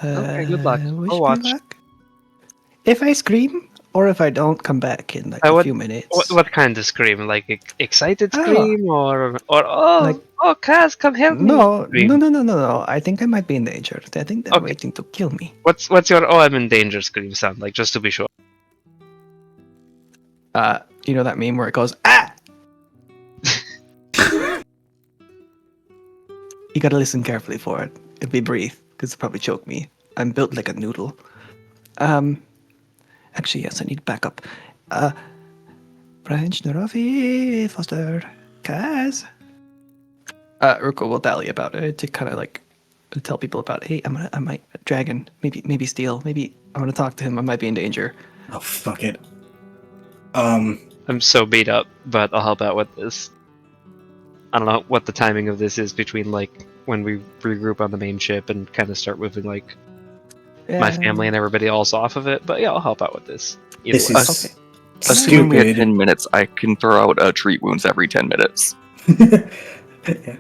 Okay, good luck. Wish I'll me watch. luck. If I scream or if I don't come back in like a few minutes. What kind of scream? Like excited Oh. scream or oh Like- Kaz, come help me. No. Scream. No. I think I might be in danger. I think they're Okay. waiting to kill me. What's your I'm in danger scream sound like? Just to be sure. You know that meme where it goes, ah! You gotta listen carefully for it. It'd be brief, because it'll probably choke me. I'm built like a noodle. Actually, yes, I need backup. Branch Narafi, Foster, Kaz. Ruko will dally about it to kind of like tell people about, hey, I might, dragon, maybe steal, maybe I want to talk to him, I might be in danger. Oh, fuck it. I'm so beat up, but I'll help out with this. I don't know what the timing of this is between like when we regroup on the main ship and kind of start moving like my family and everybody else off of it. But yeah, I'll help out with this. Either This way. is Okay. Assuming we had stupid. 10 minutes, I can throw out treat wounds every 10 minutes. Yeah.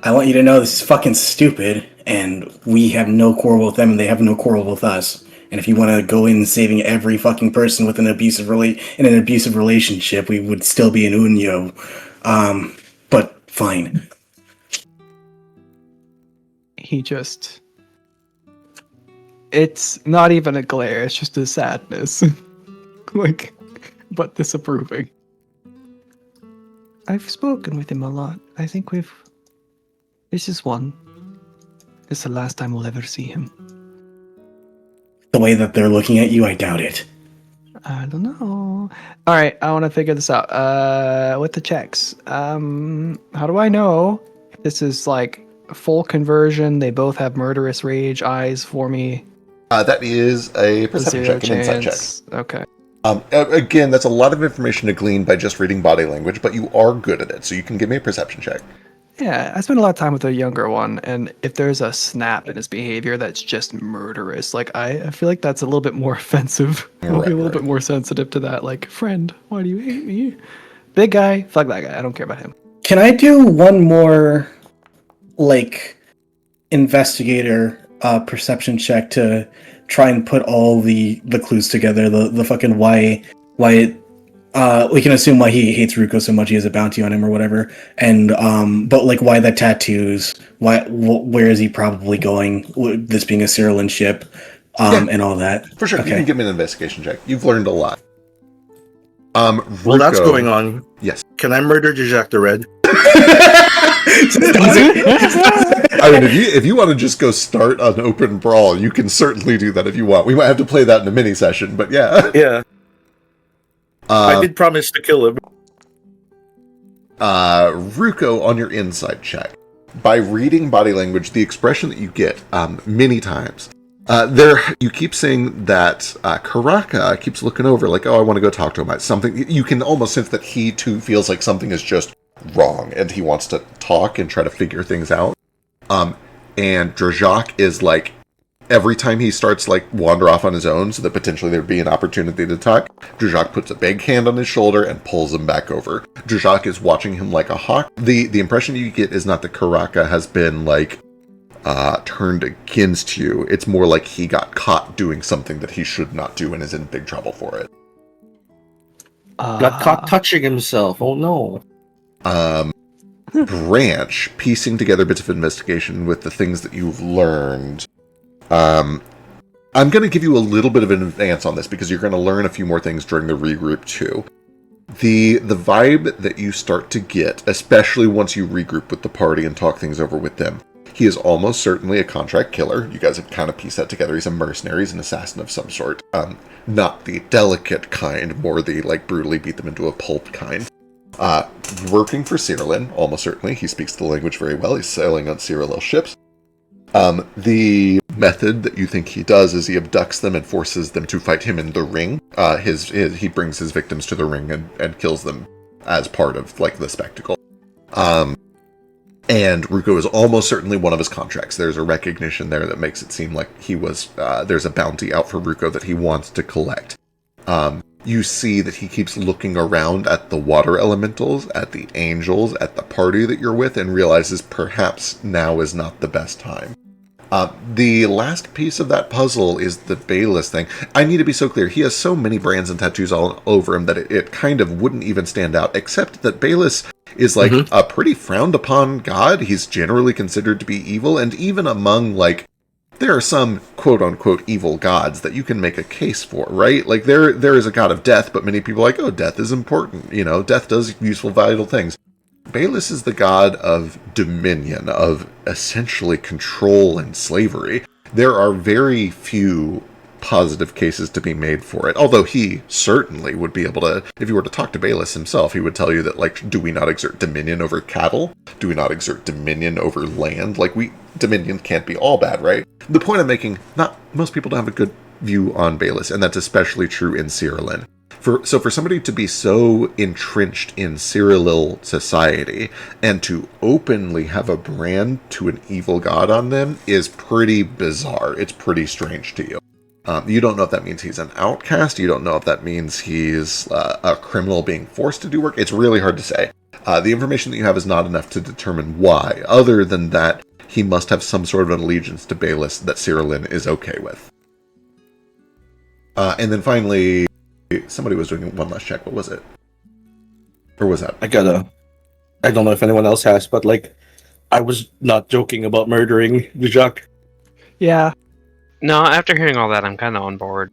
I want you to know this is fucking stupid, and we have no quarrel with them, and they have no quarrel with us. And if you want to go in saving every fucking person with an abusive relationship, we would still be in Unyo. But fine. He just... It's not even a glare, it's just a sadness. Like, but disapproving. I've spoken with him a lot. I think this is one. This is the last time we'll ever see him. The way that they're looking at you, I doubt it. I don't know. Alright, I want to figure this out. With the checks. How do I know if this is like full conversion? They both have murderous rage eyes for me. That is a perception Zero check, an insight check. chance. Okay. Again, that's a lot of information to glean by just reading body language, but you are good at it, so you can give me a perception check. Yeah, I spent a lot of time with the younger one, and if there's a snap in his behavior that's just murderous, like I feel like that's a little bit more offensive. I'll be a little bit more sensitive to that. Like, friend, why do you hate me? Big guy, fuck that guy. I don't care about him. Can I do one more, like, investigator perception check to try and put all the clues together? The fucking why we can assume why he hates Ruko so much. He has a bounty on him or whatever, and but like why the tattoos? Where is he probably going? This being a Cyrillian ship, and all that. For sure, you Okay. can give me an investigation check. You've learned a lot. While that's Ruko- going on, Yes. can I murder Jacques the Red? I mean, if you want to just go start an open brawl, you can certainly do that if you want. We might have to play that in a mini session, but yeah. Yeah. I did promise to kill him. Ruko, on your insight check, by reading body language, the expression that you get many times, you keep saying that Karaka keeps looking over, like, oh, I want to go talk to him. Something you can almost sense that he too feels like something is just wrong, and he wants to talk and try to figure things out. And Drajak is like, every time he starts like wander off on his own, so that potentially there'd be an opportunity to talk, Drajak puts a big hand on his shoulder and pulls him back over. Drajak is watching him like a hawk. The impression you get is not that Karaka has been like turned against you. It's more like he got caught doing something that he should not do and is in big trouble for it. Got caught touching himself. Oh no. Branch, piecing together bits of investigation with the things that you've learned. I'm going to give you a little bit of an advance on this because you're going to learn a few more things during the regroup too. The vibe that you start to get, especially once you regroup with the party and talk things over with them, he is almost certainly a contract killer. You guys have kind of pieced that together. He's a mercenary, he's an assassin of some sort. Not the delicate kind, more the like brutally beat them into a pulp kind. Working for Cyrillin, almost certainly. He speaks the language very well. He's sailing on Cyrillil ships. The method that you think he does is he abducts them and forces them to fight him in the ring. He brings his victims to the ring and kills them as part of like the spectacle. And Ruko is almost certainly one of his contracts. There's a recognition there that makes it seem like there's a bounty out for Ruko that he wants to collect. You see that he keeps looking around at the water elementals, at the angels, at the party that you're with, and realizes perhaps now is not the best time. The last piece of that puzzle is the Bayless thing. I need to be so clear. He has so many brands and tattoos all over him that it kind of wouldn't even stand out, except that Bayless is like a pretty frowned upon god. He's generally considered to be evil, and even among like, there are some quote-unquote evil gods that you can make a case for, right? Like, there is a god of death, but many people are like, oh, death is important. You know, death does useful, vital things. Bayless is the god of dominion, of essentially control and slavery. There are very few positive cases to be made for it, although he certainly would be able to, if you were to talk to Bayless himself, he would tell you that, like, do we not exert dominion over cattle? Do we not exert dominion over land? Like, dominion can't be all bad, right? The point I'm making, not most people don't have a good view on Bayless, and that's especially true in Cyrillin. So for somebody to be so entrenched in Cyrillil society and to openly have a brand to an evil god on them is pretty bizarre. It's pretty strange to you. You don't know if that means he's an outcast. You don't know if that means he's a criminal being forced to do work. It's really hard to say. The information that you have is not enough to determine why, other than that he must have some sort of an allegiance to Bayless that Cyrillin is okay with. And then finally, somebody was doing one last check. What was it? Or was that? I don't know if anyone else has, but like, I was not joking about murdering Vijak. Yeah. No, after hearing all that, I'm kind of on board.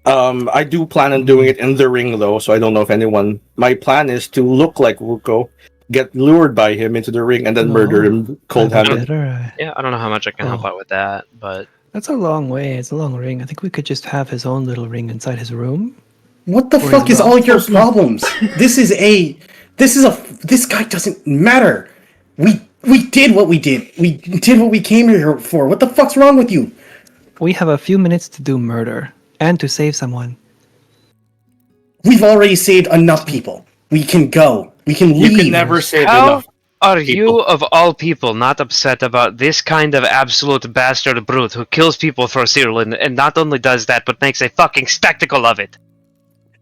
I do plan on doing it in the ring, though, so I don't know if anyone... My plan is to look like Ruko, get lured by him into the ring, and then murder him cold-handed. Yeah, I don't know how much I can help out with that, but... That's a long way. It's a long ring. I think we could just have his own little ring inside his room. What the fuck is all your problems? This guy doesn't matter. We did what we did. We did what we came here for. What the fuck's wrong with you? We have a few minutes to do murder and to save someone. We've already saved enough people. We can go. We can leave. You can never save How enough. Are people. you, of all people, not upset about this kind of absolute bastard brute who kills people for Cyrillin and not only does that, but makes a fucking spectacle of it?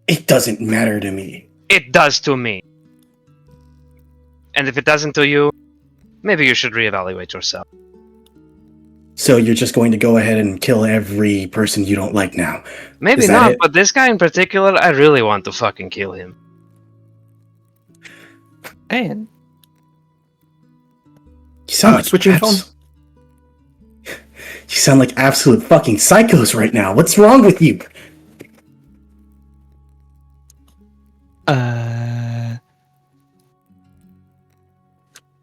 It doesn't matter to me. It does to me. And if it doesn't to you, maybe you should reevaluate yourself. So you're just going to go ahead and kill every person you don't like now? Maybe not, but this guy in particular, I really want to fucking kill him. And you sound like switching phones. You sound like absolute fucking psychos right now. What's wrong with you?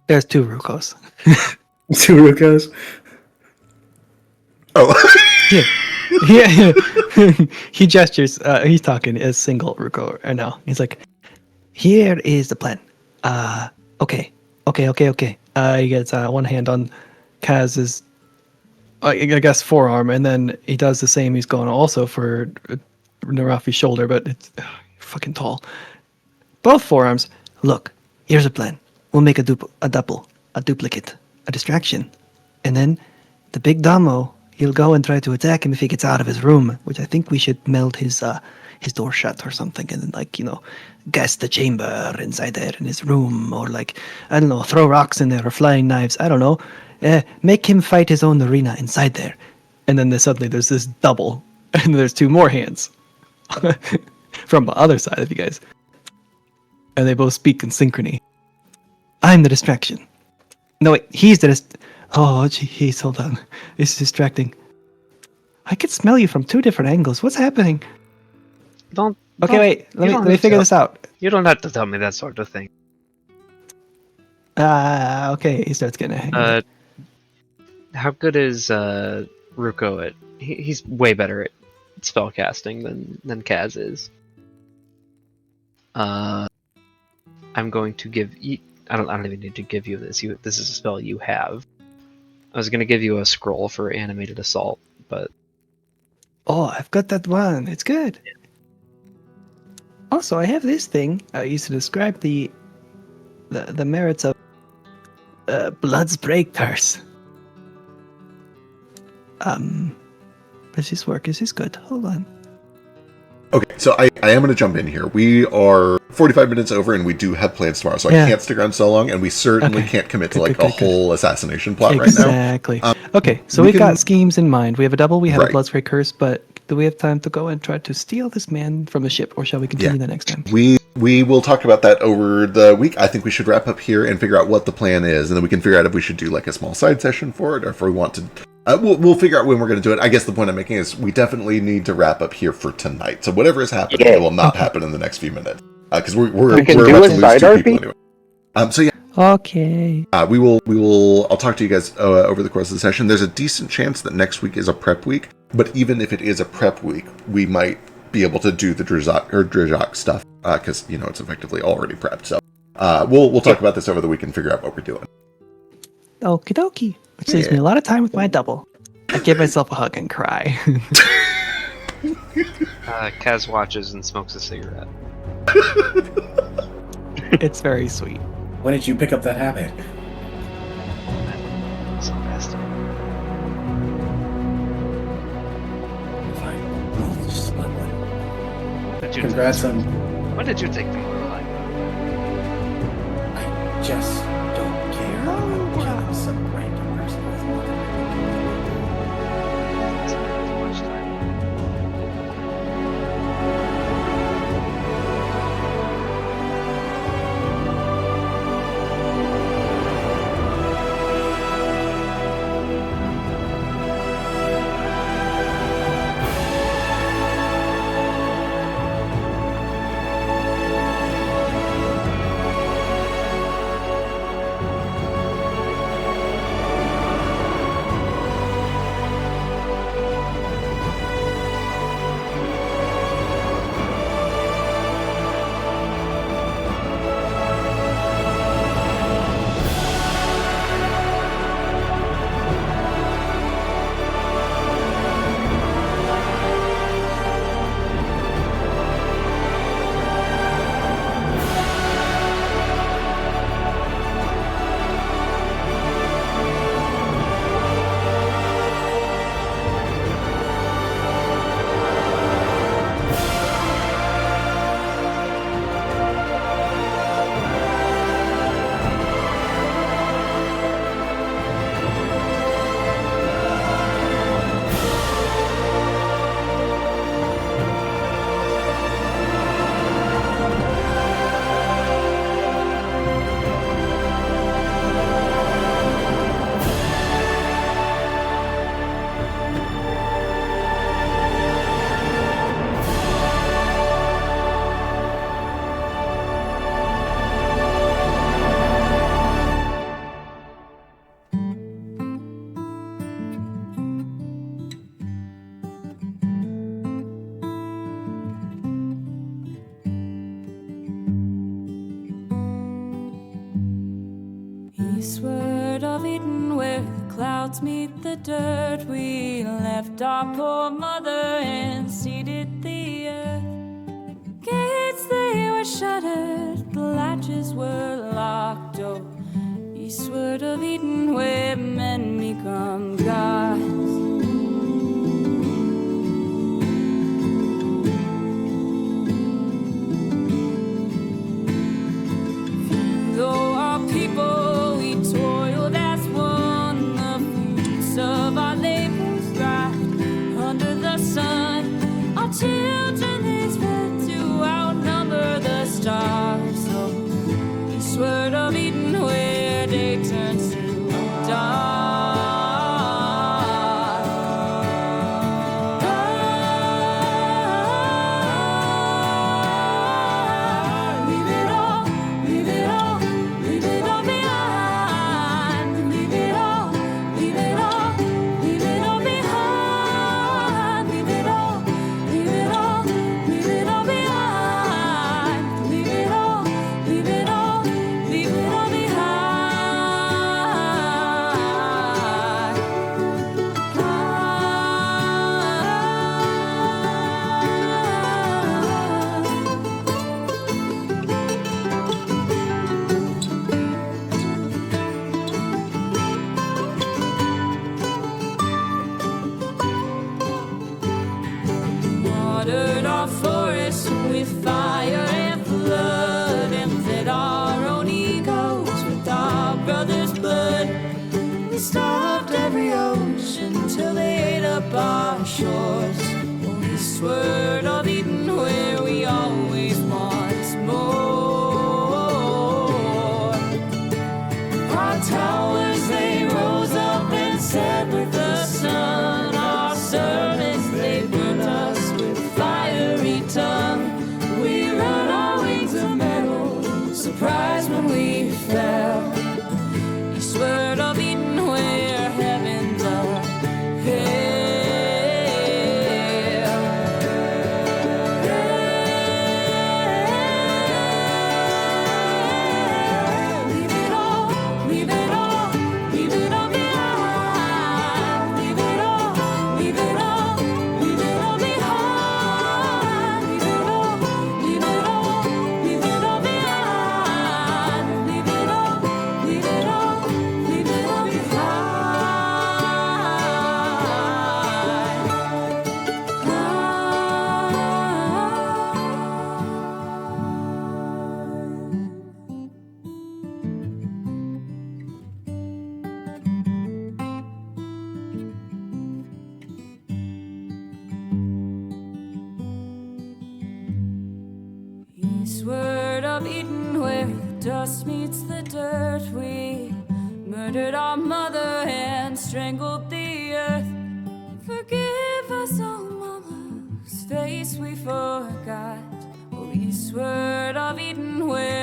There's 2 Rukos. Surukos. Oh, Yeah. Yeah. He gestures. He's talking as single Ruko. Or no. He's like, here is the plan. Okay. He gets one hand on Kaz's, I guess, forearm, and then he does the same. He's going also for Narafi's shoulder, but it's fucking tall. Both forearms. Look, here's a plan. We'll make a duplicate, a distraction, and then the big Damo. He'll go and try to attack him if he gets out of his room, which I think we should meld his door shut or something, and then gas the chamber inside there in his room, or I don't know, throw rocks in there or flying knives. I don't know. Make him fight his own arena inside there, and then suddenly there's this double, and there's 2 more hands from the other side of you guys, and they both speak in synchrony. I'm the distraction. No wait, he's the Oh, jeez, hold on. This is distracting. I can smell you from 2 different angles. What's happening? Okay, wait. Let me figure this out. You don't have to tell me that sort of thing. Okay. He starts getting a hang of it. How good is Ruko at? He's way better at spellcasting than Kaz is. I'm going to give. I don't even need to give you this. This is a spell you have. I was going to give you a scroll for animated assault, but... Oh, I've got that one. It's good. Yeah. Also, I have this thing I used to describe the merits of Blood's Break Curse. Does this work? Is this good? Hold on. okay. So I am going to jump in here. We are 45 minutes over, and we do have plans tomorrow, so I can't stick around so long, and we certainly can't commit to a whole assassination plot right now. Exactly. Okay, so we've got schemes in mind. We have a double, we have a Bloodspray Curse, but do we have time to go and try to steal this man from the ship, or shall we continue the next time? We will talk about that over the week. I think we should wrap up here and figure out what the plan is, and then we can figure out if we should do a small side session for it, or if we want to... we'll figure out when we're going to do it. I guess the point I'm making is we definitely need to wrap up here for tonight. So whatever is happening, it will not happen in the next few minutes. Because we're about to lose 2 people anyway. So yeah. Okay. We will. I'll talk to you guys over the course of the session. There's a decent chance that next week is a prep week, but even if it is a prep week, we might be able to do the Drizhak stuff because it's effectively already prepped. So we'll talk about this over the week and figure out what we're doing. Okie dokie. Which saves me a lot of time with my double. I give myself a hug and cry. Kaz watches and smokes a cigarette. It's very sweet. When did you pick up that habit? So fast. Fine. I'll just split one. Congrats on... When did you take the motorlight? I just don't care about killing some random person with nothing. Too much time. Eastward of Eden, where the clouds meet the dirt, we left our poor mother and seeded the earth. Gates they were shuttered, the latches were locked. Oh, eastward of Eden, where men become gods. Though our people we toiled as one, the fruits of our labors thrived under the sun. Our children they fed to outnumber the stars. So eastward of Eden, where day turns to dawn. Watered our forests with fire and flood, and fed our own egos with our brothers' blood. We starved every ocean till they ate up our shores. Eastward of Eden, where we always want more. Our towers they rose up and set with the sun. Our servants they burnt us with fiery tongue. We run our wings of metal, surprised when we fell. Eastward of Eden, where heavens are hell. Leave it all, leave it all, leave it all behind. Leave it all, leave it all, leave it all behind. Leave it all, leave it all, leave it all behind. Leave it all, leave it all, leave it all Eastward of Eden, where the dust meets the dirt, we murdered our mother and strangled the earth. Forgive us, oh mama, whose face we forgot. Oh, eastward of Eden, where